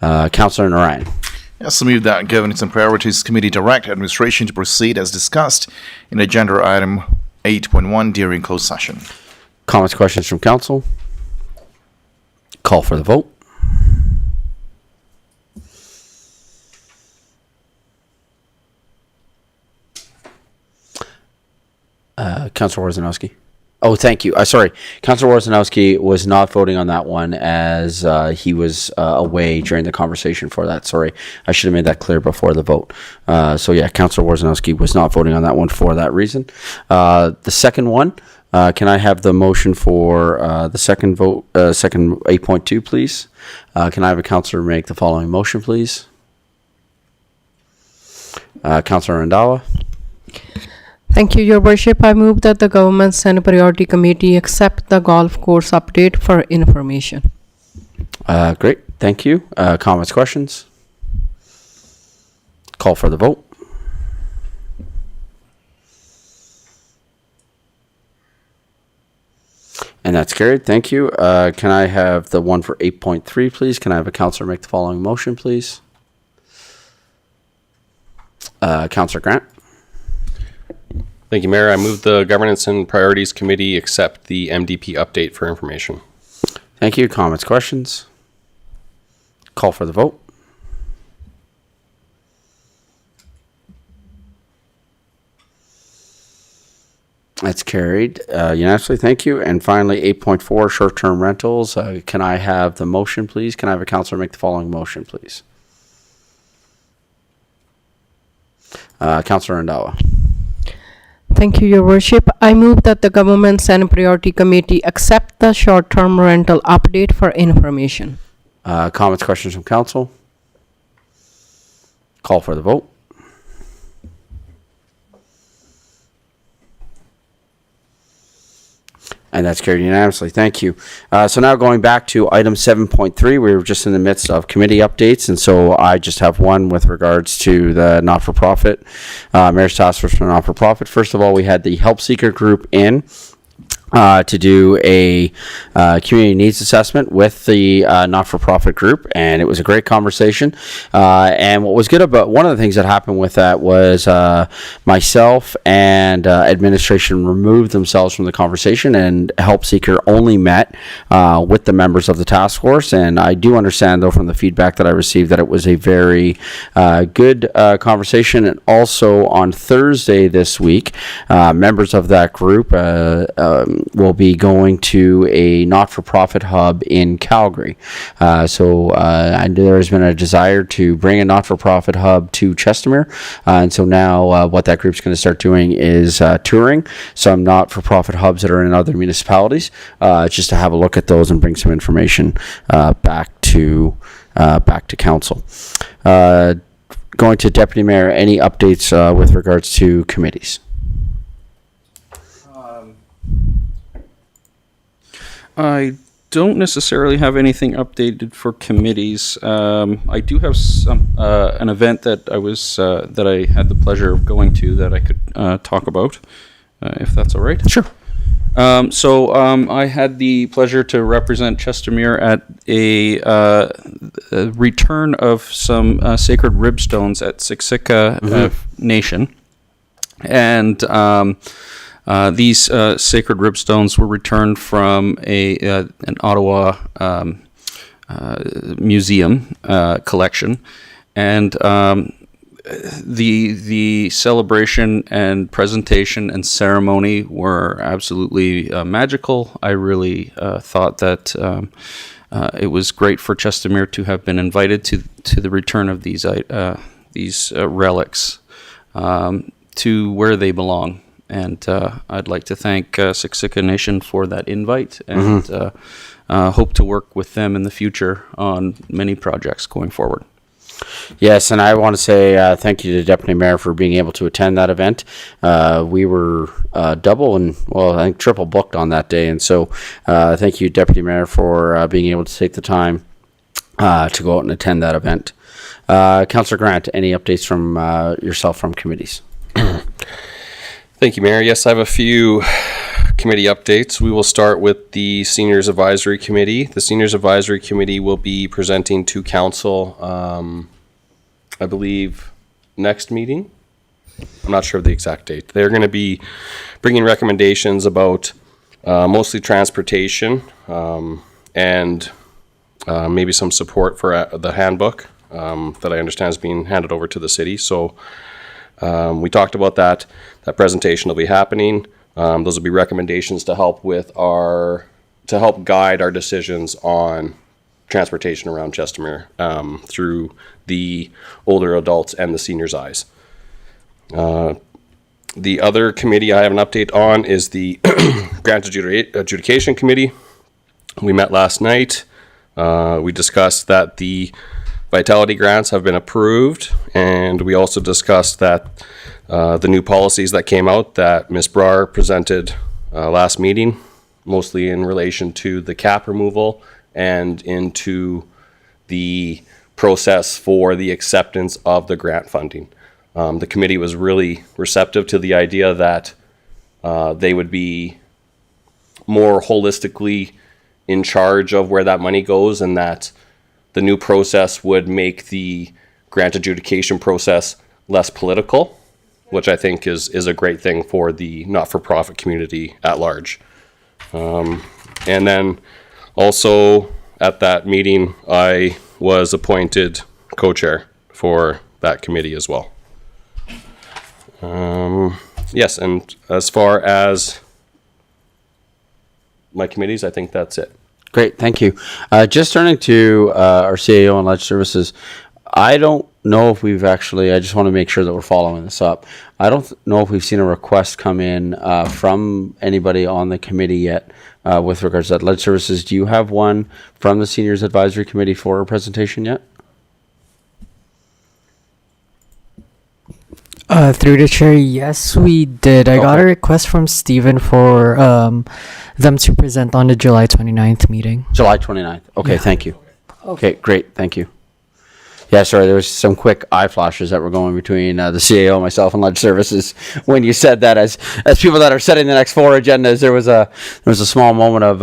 Speaker 1: Councillor Narayan.
Speaker 5: Yes, I move that Governance and Priorities Committee direct administration to proceed as discussed in agenda item 8.1 during closed session.
Speaker 1: Comments, questions from council? Call for the vote. Councillor Worzanowski. Oh, thank you. Sorry. Councillor Worzanowski was not voting on that one as he was away during the conversation for that. Sorry. I should have made that clear before the vote. So yeah, Councillor Worzanowski was not voting on that one for that reason. The second one, can I have the motion for the second vote, second 8.2, please? Can I have a councillor make the following motion, please? Councillor Randhawa.
Speaker 2: Thank you, Your Worship. I move that the Governance and Priority Committee accept the golf course update for information.
Speaker 1: Great. Thank you. Comments, questions? Call for the vote. And that's carried. Thank you. Can I have the one for 8.3, please? Can I have a councillor make the following motion, please? Councillor Grant.
Speaker 10: Thank you, Mayor. I move the Governance and Priorities Committee accept the MDP update for information.
Speaker 1: Thank you. Comments, questions? Call for the vote. That's carried unanimously. Thank you. And finally, 8.4, short-term rentals. Can I have the motion, please? Can I have a councillor make the following motion, please? Councillor Randhawa.
Speaker 2: Thank you, Your Worship. I move that the Governance and Priority Committee accept the short-term rental update for information.
Speaker 1: Comments, questions from council? Call for the vote. And that's carried unanimously. Thank you. So now going back to item 7.3, we were just in the midst of committee updates, and so I just have one with regards to the not-for-profit, Mayor's Task Force for Not-for-Profit. First of all, we had the Help Seeker group in to do a community needs assessment with the not-for-profit group, and it was a great conversation. And what was good about one of the things that happened with that was myself and administration removed themselves from the conversation, and Help Seeker only met with the members of the task force. And I do understand, though, from the feedback that I received, that it was a very good conversation. And also on Thursday this week, members of that group will be going to a not-for-profit hub in Calgary. So there has been a desire to bring a not-for-profit hub to Chestermere. And so now what that group's going to start doing is touring some not-for-profit hubs that are in other municipalities, just to have a look at those and bring some information back to council. Going to Deputy Mayor, any updates with regards to committees?
Speaker 7: I don't necessarily have anything updated for committees. I do have some an event that I had the pleasure of going to that I could talk about, if that's all right.
Speaker 1: Sure.
Speaker 7: So I had the pleasure to represent Chestermere at a return of some sacred ribstones at Siksika Nation, and these sacred ribstones were returned from an Ottawa museum collection, and the celebration and presentation and ceremony were absolutely magical. I really thought that it was great for Chestermere to have been invited to the return of these relics to where they belong. And I'd like to thank Siksika Nation for that invite, and hope to work with them in the future on many projects going forward.
Speaker 1: Yes, and I want to say thank you to Deputy Mayor for being able to attend that event. We were double and, well, I think triple booked on that day, and so thank you, Deputy Mayor, for being able to take the time to go out and attend that event. Councillor Grant, any updates from yourself from committees?
Speaker 10: Thank you, Mayor. Yes, I have a few committee updates. We will start with the Seniors Advisory Committee. The Seniors Advisory Committee will be presenting to council, I believe, next meeting. I'm not sure of the exact date. They're going to be bringing recommendations about mostly transportation and maybe some support for the handbook that I understand is being handed over to the city. So we talked about that. That presentation will be happening. Those will be recommendations to help guide our decisions on transportation around Chestermere through the older adults and the seniors' eyes. The other committee I have an update on is the Grant Adjudication Committee. We met last night. We discussed that the Vitality grants have been approved, and we also discussed that the new policies that came out that Ms. Brar presented last meeting, mostly in relation to the cap removal and into the process for the acceptance of the grant funding. The committee was really receptive to the idea that they would be more holistically in charge of where that money goes, and that the new process would make the grant adjudication process less political, which I think is a great thing for the not-for-profit community at large. And then also at that meeting, I was appointed co-chair for that committee as well. Yes, and as far as my committees, I think that's it.
Speaker 1: Great, thank you. Just turning to our CAO and Ledge Services, I don't know if we've actually, I just want to make sure that we're following this up. I don't know if we've seen a request come in from anybody on the committee yet with regards to that. Ledge Services, do you have one from the Seniors Advisory Committee for a presentation yet?
Speaker 3: Through the chair, yes, we did. I got a request from Stephen for them to present on the July 29th meeting.
Speaker 1: July 29th. Okay,
Speaker 3: Yeah.
Speaker 1: thank you. Okay, great, thank you. Yeah, sorry, there was some quick eye flashes that were going between the CAO, myself, and Ledge Services when you said that. As people that are setting the next 4 agendas, there was a small moment of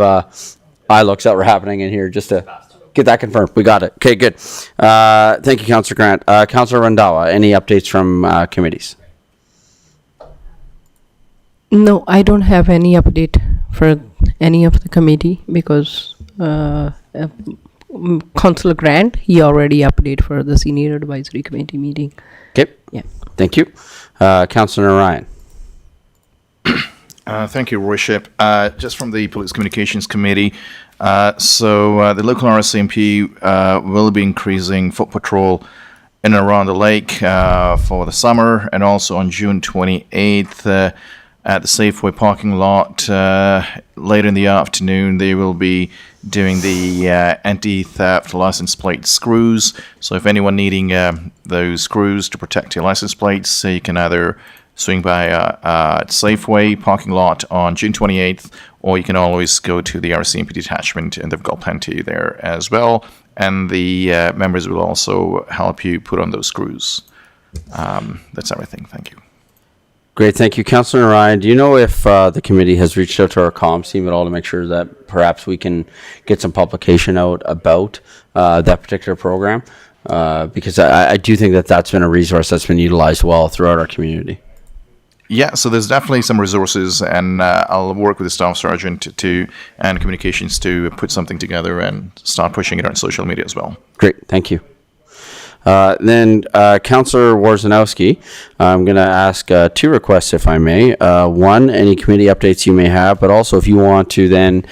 Speaker 1: eye looks that were happening in here just to get that confirmed. We got it. Okay, good. Thank you, Councillor Grant. Councillor Randawa, any updates from committees?
Speaker 2: No, I don't have any update for any of the committee because Councillor Grant, he already updated for the Senior Advisory Committee meeting.
Speaker 1: Okay.
Speaker 2: Yeah.
Speaker 1: Thank you. Councillor Ryan.
Speaker 5: Thank you, Worship. Just from the Police Communications Committee, so the local RCMP will be increasing foot patrol in and around the lake for the summer, and also on June 28th at the Safeway parking lot later in the afternoon, they will be doing the anti-theft license plate screws. So if anyone needing those screws to protect your license plates, you can either swing by Safeway parking lot on June 28th, or you can always go to the RCMP detachment, and they've got plenty there as well. And the members will also help you put on those screws. That's everything. Thank you.
Speaker 1: Great, thank you. Councillor Ryan, do you know if the committee has reached out to our comms team at all to make sure that perhaps we can get some publication out about that particular program? Because I do think that that's been a resource that's been utilized well throughout our community.
Speaker 5: Yeah, so there's definitely some resources, and I'll work with the staff sergeant and communications to put something together and start pushing it on social media as well.
Speaker 1: Great, thank you. Then Councillor Warzanowski, I'm going to ask 2 requests, if I may. One, any committee updates you may have, but also if you want to then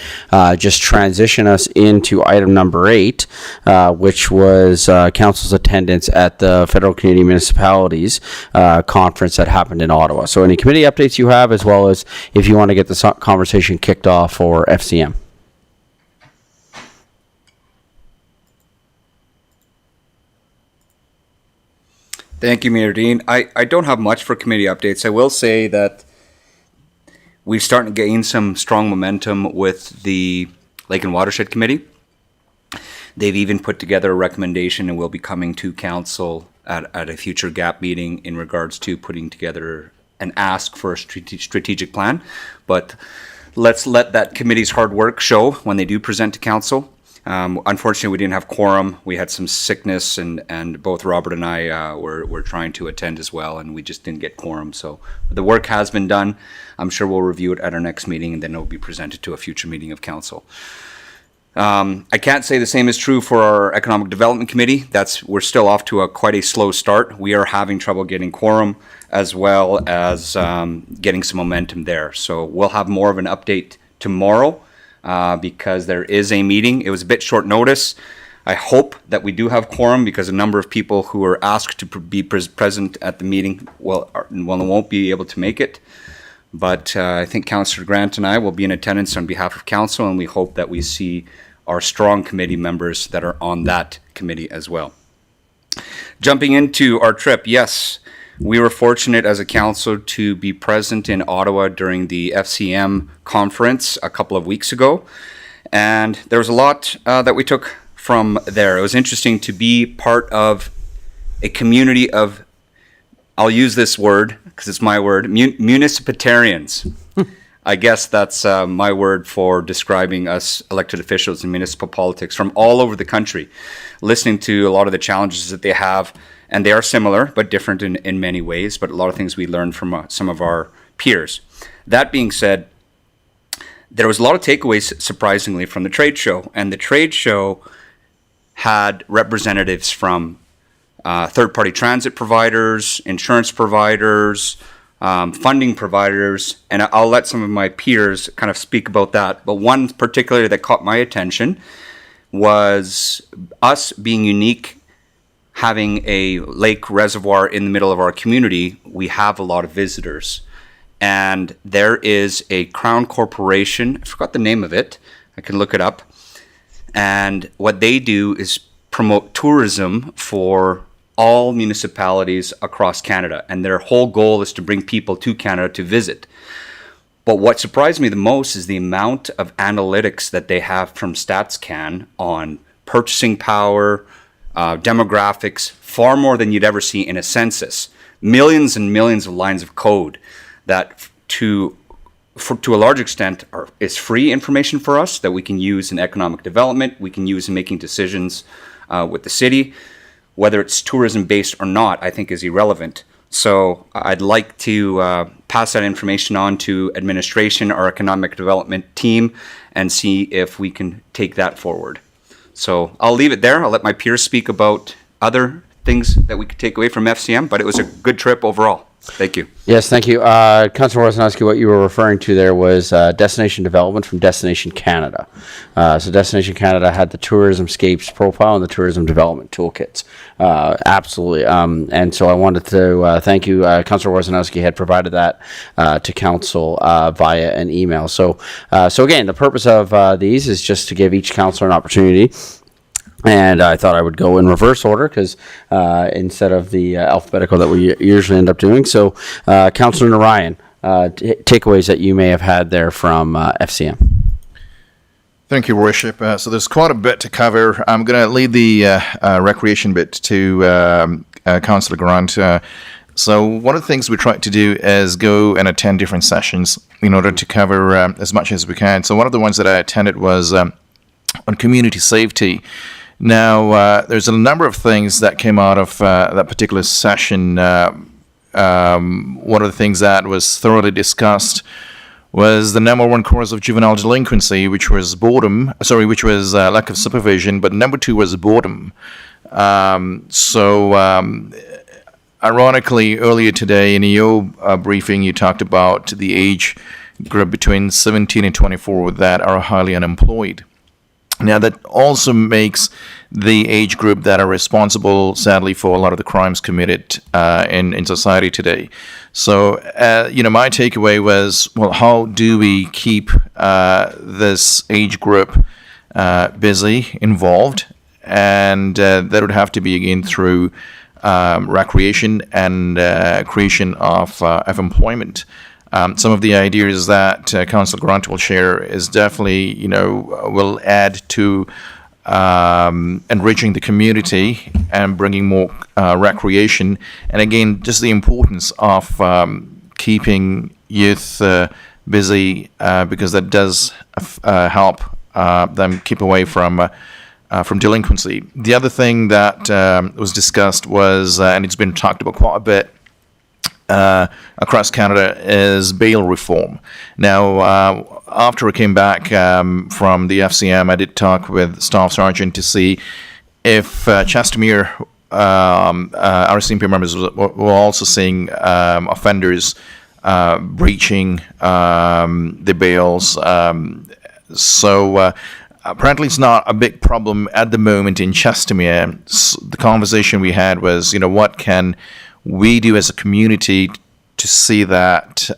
Speaker 1: just transition us into item number 8, which was Council's attendance at the Federal Canadian Municipalities conference that happened in Ottawa. So any committee updates you have, as well as if you want to get the conversation kicked off for FCM.
Speaker 6: Thank you, Mayor Dean. I don't have much for committee updates. I will say that we're starting to gain some strong momentum with the Lake and Watershed Committee. They've even put together a recommendation and will be coming to council at a future GAP meeting in regards to putting together an ask for a strategic plan. But let's let that committee's hard work show when they do present to council. Unfortunately, we didn't have quorum. We had some sickness, and both Robert and I were trying to attend as well, and we just didn't get quorum. So the work has been done. I'm sure we'll review it at our next meeting, and then it'll be presented to a future meeting of council. I can't say the same is true for our Economic Development Committee. We're still off to quite a slow start. We are having trouble getting quorum as well as getting some momentum there. So we'll have more of an update tomorrow because there is a meeting. It was a bit short notice. I hope that we do have quorum because a number of people who are asked to be present at the meeting won't be able to make it. But I think Councillor Grant and I will be in attendance on behalf of council, and we hope that we see our strong committee members that are on that committee as well. Jumping into our trip, yes, we were fortunate as a council to be present in Ottawa during the FCM conference a couple of weeks ago. And there was a lot that we took from there. It was interesting to be part of a community of, I'll use this word because it's my word, municipalitarians. I guess that's my word for describing us elected officials in municipal politics from all over the country, listening to a lot of the challenges that they have. And they are similar, but different in many ways, but a lot of things we learned from some of our peers. That being said, there was a lot of takeaways, surprisingly, from the trade show. And the trade show had representatives from third-party transit providers, insurance providers, funding providers, and I'll let some of my peers kind of speak about that. But one particularly that caught my attention was us being unique, having a lake reservoir in the middle of our community. We have a lot of visitors. And there is a Crown Corporation, I forgot the name of it, I can look it up. And what they do is promote tourism for all municipalities across Canada. And their whole goal is to bring people to Canada to visit. But what surprised me the most is the amount of analytics that they have from StatsCan on purchasing power, demographics, far more than you'd ever see in a census. Millions and millions of lines of code that to a large extent is free information for us that we can use in economic development, we can use in making decisions with the city. Whether it's tourism based or not, I think is irrelevant. So I'd like to pass that information on to administration, our economic development team, and see if we can take that forward. So I'll leave it there. I'll let my peers speak about other things that we could take away from FCM, but it was a good trip overall. Thank you.
Speaker 1: Yes, thank you. Councillor Woznowski, what you were referring to there was Destination Development from Destination Canada. So Destination Canada had the Tourismscapes profile and the Tourism Development Toolkits. Absolutely. And so I wanted to thank you. Councillor Woznowski had provided that to council via an email. So again, the purpose of these is just to give each councillor an opportunity. And I thought I would go in reverse order because instead of the alphabetical that we usually end up doing. So, Councillor Narayan, takeaways that you may have had there from FCM.
Speaker 5: Thank you, Worship. So there's quite a bit to cover. I'm going to lead the recreation bit to Councillor Grant. So one of the things we try to do is go and attend different sessions in order to cover as much as we can. So one of the ones that I attended was on community safety. Now, there's a number of things that came out of that particular session. One of the things that was thoroughly discussed was the number one cause of juvenile delinquency, which was lack of supervision, but number two was boredom. Ironically, earlier today in your briefing, you talked about the age group between 17 and 24 that are highly unemployed. Now, that also makes the age group that are responsible, sadly, for a lot of the crimes committed in society today. So, my takeaway was, well, how do we keep this age group busy, involved? And that would have to be, again, through recreation and creation of employment. Some of the ideas that Councillor Grant will share is definitely, will add to enriching the community and bringing more recreation. And again, just the importance of keeping youth busy because that does help them keep away from delinquency. The other thing that was discussed was, and it's been talked about quite a bit across Canada, is bail reform. Now, after I came back from the FCM, I did talk with Staff Sergeant to see if Chestermere RCMP members were also seeing offenders breaching the bails. Apparently it's not a big problem at the moment in Chestermere. The conversation we had was, what can we do as a community to see that,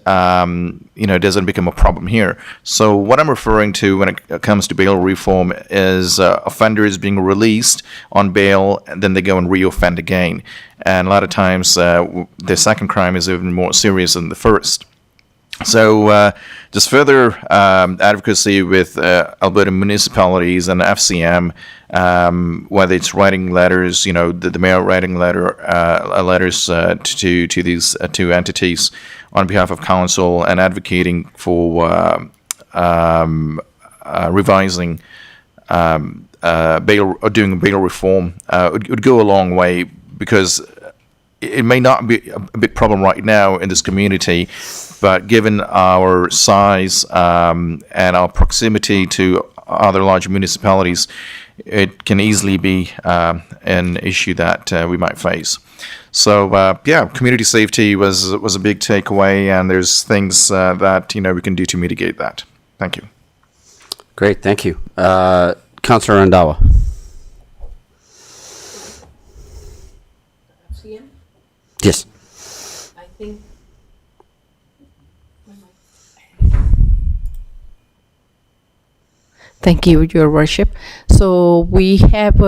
Speaker 5: it doesn't become a problem here. So what I'm referring to when it comes to bail reform is offenders being released on bail and then they go and reoffend again. And a lot of times the second crime is even more serious than the first. So just further advocacy with Alberta municipalities and FCM, whether it's writing letters, the mayor writing letters to these two entities on behalf of council and advocating for revising bail or doing bail reform would go a long way, because it may not be a big problem right now in this community, but given our size and our proximity to other large municipalities, it can easily be an issue that we might face. So, community safety was a big takeaway, and there's things that we can do to mitigate that. Thank you.
Speaker 1: Great, thank you. Councillor Randawa. Yes.
Speaker 2: I think. Thank you, Your Worship. So we have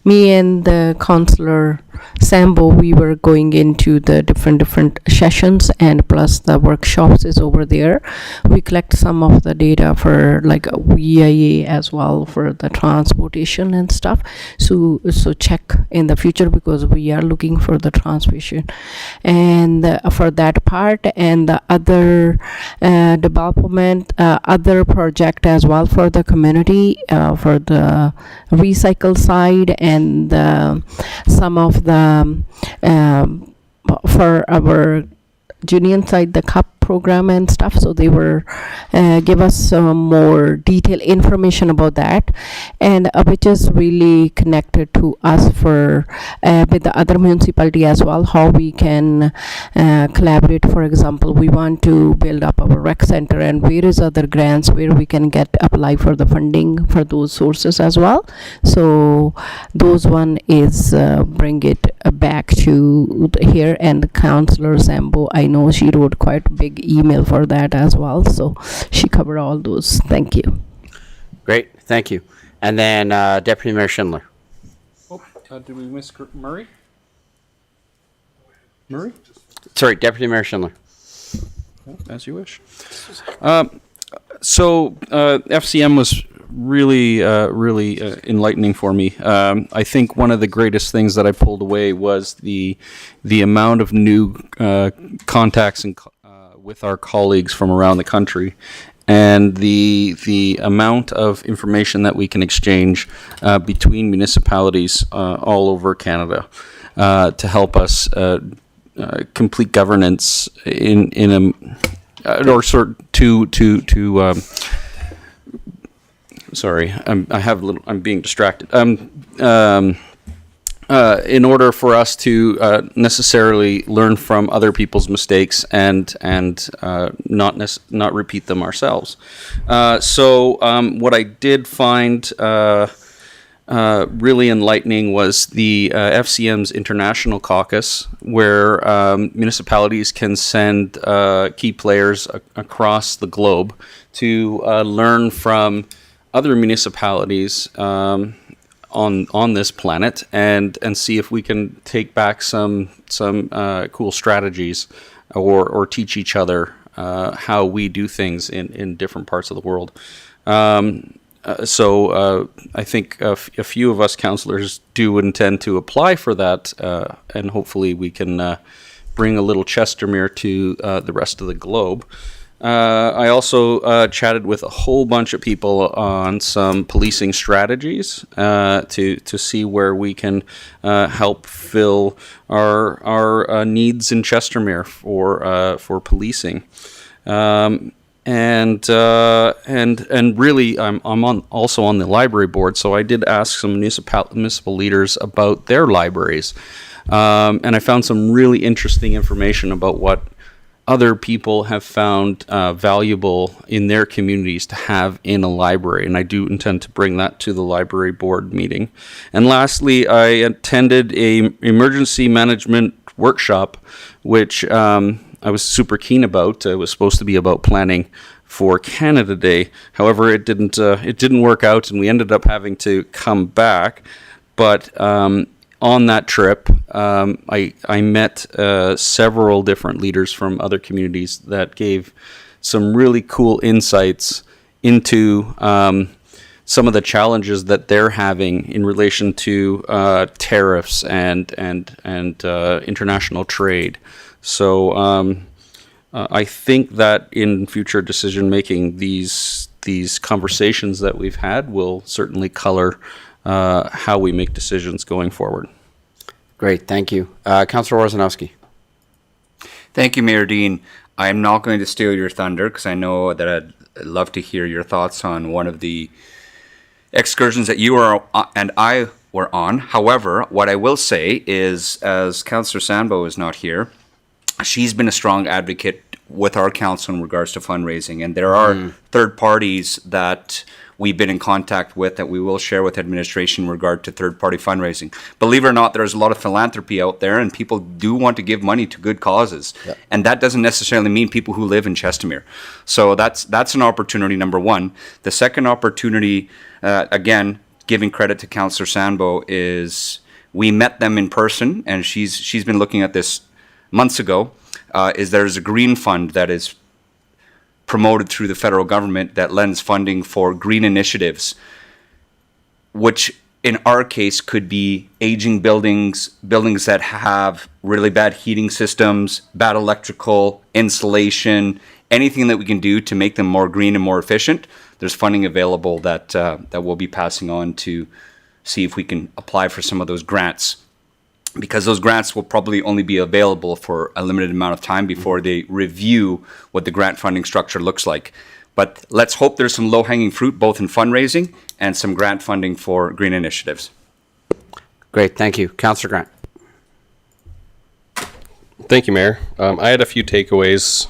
Speaker 2: me and the Councillor Sambo. We were going into the different sessions, and plus the workshops is over there. We collect some of the data for like VIA as well for the transportation and stuff. So check in the future, because we are looking for the transportation and for that part, and the other development, other project as well for the community, for the recycle side, and some of the for our Union side, the CUP program and stuff. So they were give us some more detailed information about that, and which is really connected to us for with the other municipality as well, how we can collaborate. For example, we want to build up our rec center, and where is other grants where we can apply for the funding for those sources as well. So those one is bring it back to here, and Councillor Sambo, I know she wrote quite big email for that as well, so she covered all those. Thank you.
Speaker 1: Great, thank you. And then Deputy Mayor Schindler.
Speaker 7: Did we miss Murray? Murray?
Speaker 1: Sorry, Deputy Mayor Schindler.
Speaker 7: As you wish. FCM was really enlightening for me. I think one of the greatest things that I pulled away was the amount of new contacts and with our colleagues from around the country, and the amount of information that we can exchange between municipalities all over Canada to help us complete governance in a or sort to sorry, I'm being distracted. In order for us to necessarily learn from other people's mistakes and not repeat them ourselves. What I did find really enlightening was the FCM's International Caucus, where municipalities can send key players across the globe to learn from other municipalities on this planet, and see if we can take back some cool strategies or teach each other how we do things in different parts of the world. I think a few of us councillors do intend to apply for that, and hopefully we can bring a little Chestermere to the rest of the globe. I also chatted with a whole bunch of people on some policing strategies to see where we can help fill our needs in Chestermere for policing. And really, I'm also on the library board, so I did ask some municipal leaders about their libraries, and I found some really interesting information about what other people have found valuable in their communities to have in a library, and I do intend to bring that to the library board meeting. And lastly, I attended a emergency management workshop, which I was super keen about. It was supposed to be about planning for Canada Day. However, it didn't work out, and we ended up having to come back. But on that trip, I met several different leaders from other communities that gave some really cool insights into some of the challenges that they're having in relation to tariffs and international trade. So I think that in future decision making, these conversations that we've had will certainly color how we make decisions going forward.
Speaker 1: Great, thank you. Councillor Worzanowski.
Speaker 6: Thank you, Mayor Dean. I'm not going to steal your thunder because I know that I'd love to hear your thoughts on one of the excursions that you are and I were on. However, what I will say is, as Councillor Sambo is not here, she's been a strong advocate with our council in regards to fundraising, and there are third parties that we've been in contact with that we will share with administration in regard to third-party fundraising. Believe it or not, there's a lot of philanthropy out there, and people do want to give money to good causes. Yep. And that doesn't necessarily mean people who live in Chestermere. So that's an opportunity, number one. The second opportunity, again, giving credit to Councillor Sambo, is we met them in person, and she's been looking at this months ago, is there's a green fund that is promoted through the federal government that lends funding for green initiatives, which in our case could be aging buildings that have really bad heating systems, bad electrical, insulation, anything that we can do to make them more green and more efficient. There's funding available that we'll be passing on to see if we can apply for some of those grants, because those grants will probably only be available for a limited amount of time before they review what the grant funding structure looks like. But let's hope there's some low-hanging fruit, both in fundraising and some grant funding for green initiatives.
Speaker 1: Great, thank you. Councillor Grant.
Speaker 10: Thank you, Mayor. I had a few takeaways,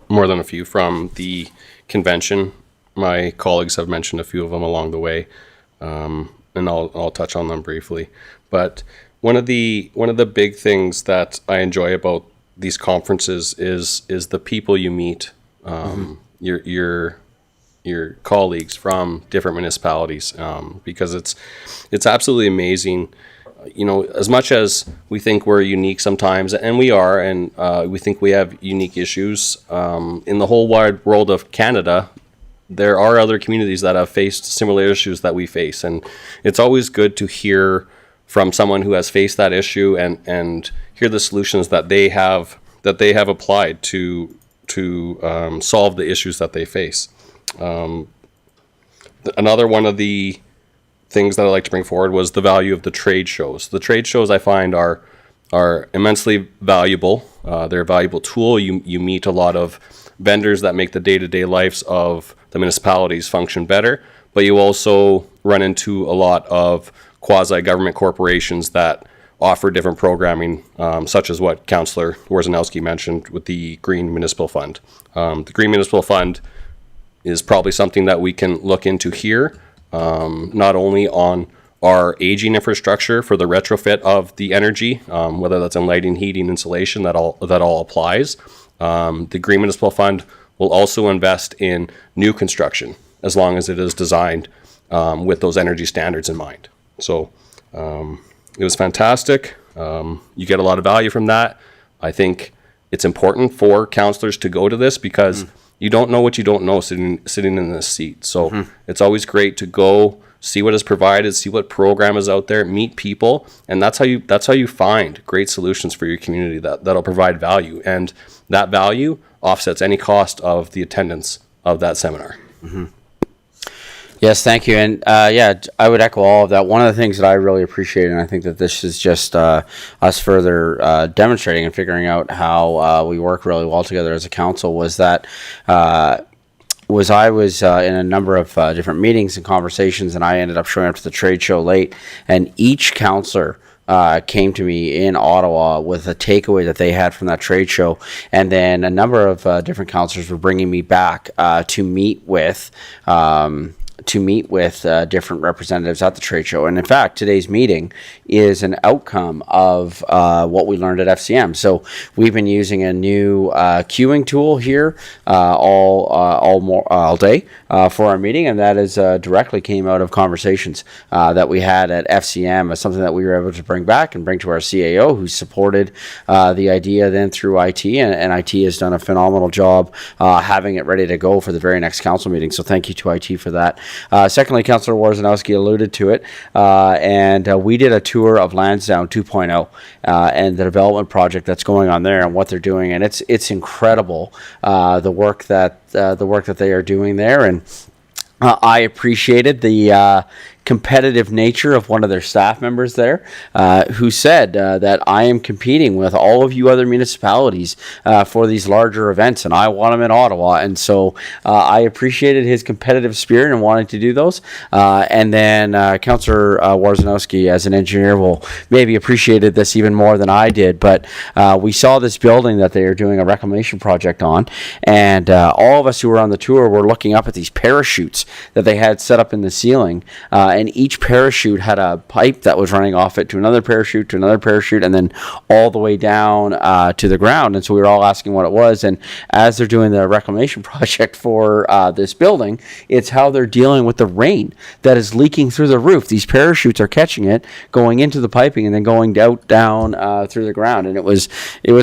Speaker 10: more than a few, from the convention. My colleagues have mentioned a few of them along the way, and I'll touch on them briefly. But one of the big things that I enjoy about these conferences is the people you meet, your colleagues from different municipalities, because it's absolutely amazing. You know, as much as we think we're unique sometimes, and we are, and we think we have unique issues, in the whole wide world of Canada, there are other communities that have faced similar issues that we face, and it's always good to hear from someone who has faced that issue and hear the solutions that they have applied to solve the issues that they face. Another one of the things that I like to bring forward was the value of the trade shows. The trade shows I find are immensely valuable. They're a valuable tool. You meet a lot of vendors that make the day-to-day lives of the municipalities function better, but you also run into a lot of quasi-government corporations that offer different programming, such as what Councillor Worzanowski mentioned with the Green Municipal Fund. The Green Municipal Fund is probably something that we can look into here, not only on our aging infrastructure for the retrofit of the energy, whether that's in lighting, heating, insulation, that all applies. The Green Municipal Fund will also invest in new construction as long as it is designed with those energy standards in mind. So it was fantastic. You get a lot of value from that. I think it's important for counselors to go to this because you don't know what you don't know sitting in this seat. So it's always great to go see what is provided, see what program is out there, meet people, and that's how you find great solutions for your community that'll provide value, and that value offsets any cost of the attendance of that seminar.
Speaker 1: Yes, thank you. And I would echo all of that. One of the things that I really appreciate, and I think that this is just us further demonstrating and figuring out how we work really well together as a council, was that I was in a number of different meetings and conversations, and I ended up showing up to the trade show late, and each counselor came to me in Ottawa with a takeaway that they had from that trade show, and then a number of different counselors were bringing me back to meet with different representatives at the trade show. And in fact, today's meeting is an outcome of what we learned at FCM. So we've been using a new queuing tool here all day for our meeting, and that is directly came out of conversations that we had at FCM as something that we were able to bring back and bring to our CAO, who supported the idea then through IT, and IT has done a phenomenal job having it ready to go for the very next council meeting. So thank you to IT for that. Secondly, Councillor Warzanowski alluded to it, and we did a tour of Lansdowne 2.0 and the development project that's going on there and what they're doing, and it's incredible the work that they are doing there, and I appreciated the competitive nature of one of their staff members there, who said that I am competing with all of you other municipalities for these larger events, and I want them in Ottawa. And so I appreciated his competitive spirit and wanting to do those. And then Councillor Warzanowski, as an engineer, will maybe appreciated this even more than I did. But we saw this building that they are doing a reclamation project on, and all of us who were on the tour were looking up at these parachutes that they had set up in the ceiling. And each parachute had a pipe that was running off it to another parachute, and then all the way down to the ground. And so we were all asking what it was. And as they're doing the reclamation project for this building, it's how they're dealing with the rain that is leaking through the roof. These parachutes are catching it, going into the piping, and then going down through the ground. And it was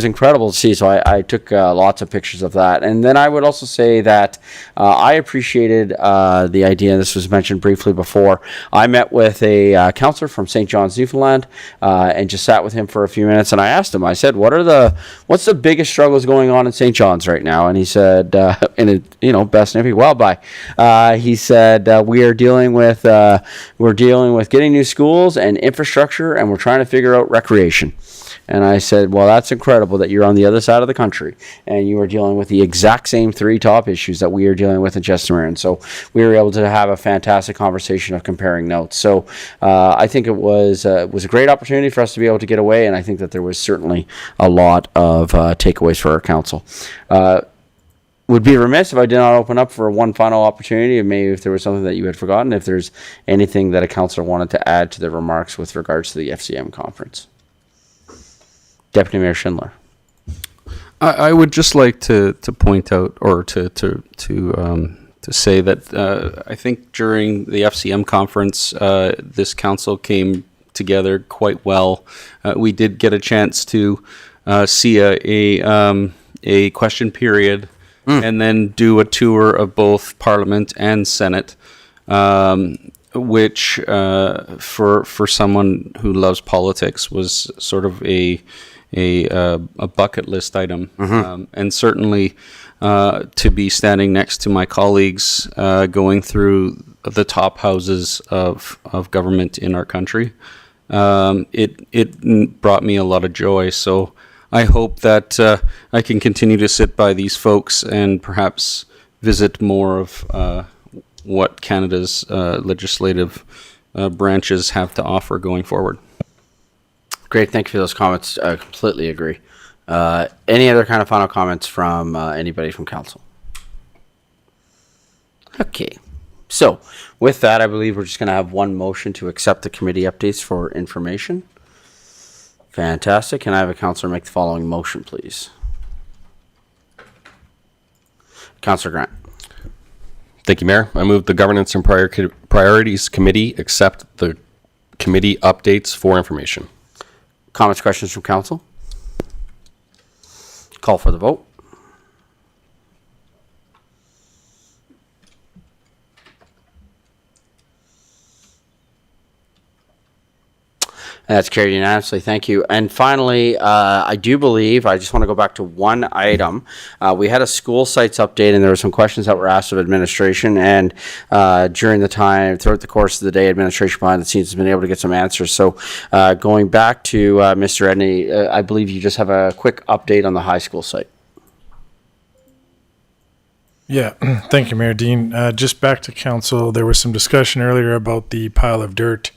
Speaker 1: incredible to see. So I took lots of pictures of that. And then I would also say that I appreciated the idea, and this was mentioned briefly before. I met with a counselor from St. John's, Newfoundland, and just sat with him for a few minutes. And I asked him, I said, what's the biggest struggles going on in St. John's right now? And he said, best Nippy well by. He said, we're dealing with getting new schools and infrastructure, and we're trying to figure out recreation. And I said, well, that's incredible that you're on the other side of the country and you are dealing with the exact same three top issues that we are dealing with in Chestermere. And so we were able to have a fantastic conversation of comparing notes. So I think it was a great opportunity for us to be able to get away, and I think that there was certainly a lot of takeaways for our council. Would be remiss if I did not open up for one final opportunity, and maybe if there was something that you had forgotten, if there's anything that a councillor wanted to add to the remarks with regards to the FCM conference. Deputy Mayor Schindler.
Speaker 7: I would just like to point out, or to say that I think during the FCM conference, this council came together quite well. We did get a chance to see a question period, and then do a tour of both Parliament and Senate, which for someone who loves politics was sort of a bucket list item, and certainly to be standing next to my colleagues going through the top houses of government in our country, it brought me a lot of joy. So I hope that I can continue to sit by these folks and perhaps visit more of what Canada's legislative branches have to offer going forward.
Speaker 1: Great, thank you for those comments. I completely agree. Any other kind of final comments from anybody from council? Okay, so with that, I believe we're just going to have one motion to accept the committee updates for information. Fantastic. Can I have a councillor make the following motion, please? Councillor Grant.
Speaker 10: Thank you, Mayor. I move the Governance and Priorities Committee accept the committee updates for information.
Speaker 1: Comments, questions from council? Call for the vote. That's carried unanimously. Thank you. And finally, I do believe, I just want to go back to one item. We had a school sites update, and there were some questions that were asked of administration. And during the time, throughout the course of the day, administration behind the scenes has been able to get some answers. So going back to Mr. Edney, I believe you just have a quick update on the high school site.
Speaker 8: Yeah, thank you, Mayor Dean. Just back to council, there was some discussion earlier about the pile of dirt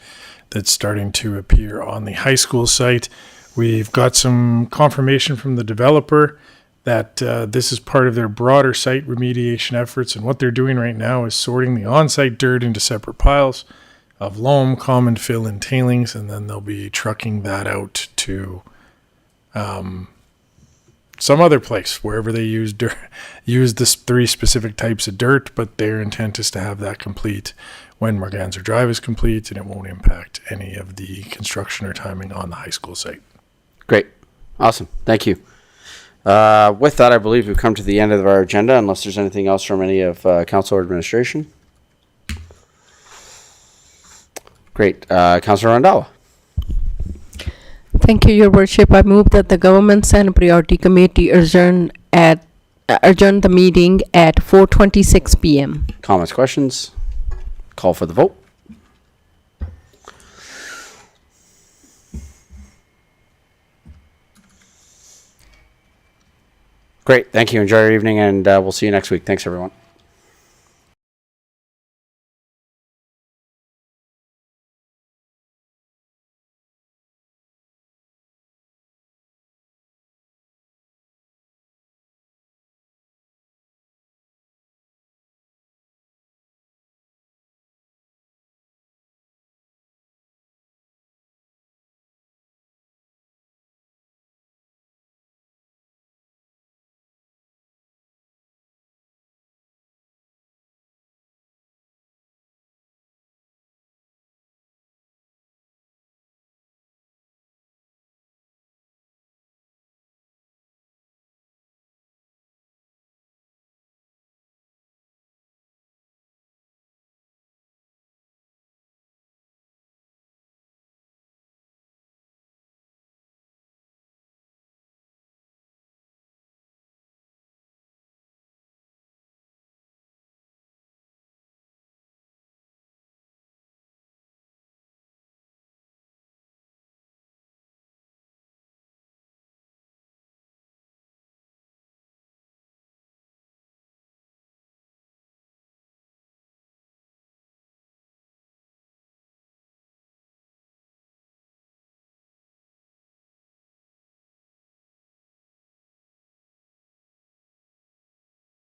Speaker 8: that's starting to appear on the high school site. We've got some confirmation from the developer that this is part of their broader site remediation efforts, and what they're doing right now is sorting the on-site dirt into separate piles of loam, common fill, and tailings, and then they'll be trucking that out to some other place, wherever they use dirt, use the 3 specific types of dirt, but their intent is to have that complete when Morganser Drive is complete, and it won't impact any of the construction or timing on the high school site.
Speaker 1: Great. Awesome. Thank you. With that, I believe we've come to the end of our agenda, unless there's anything else from any of council or administration. Great. Councilor Randhawa.
Speaker 2: Thank you, Your Worship. I move that the Governments and Priority Committee adjourn the meeting at 4:26 p.m.
Speaker 1: Comments, questions? Call for the vote. Great. Thank you. Enjoy your evening, and we'll see you next week. Thanks, everyone.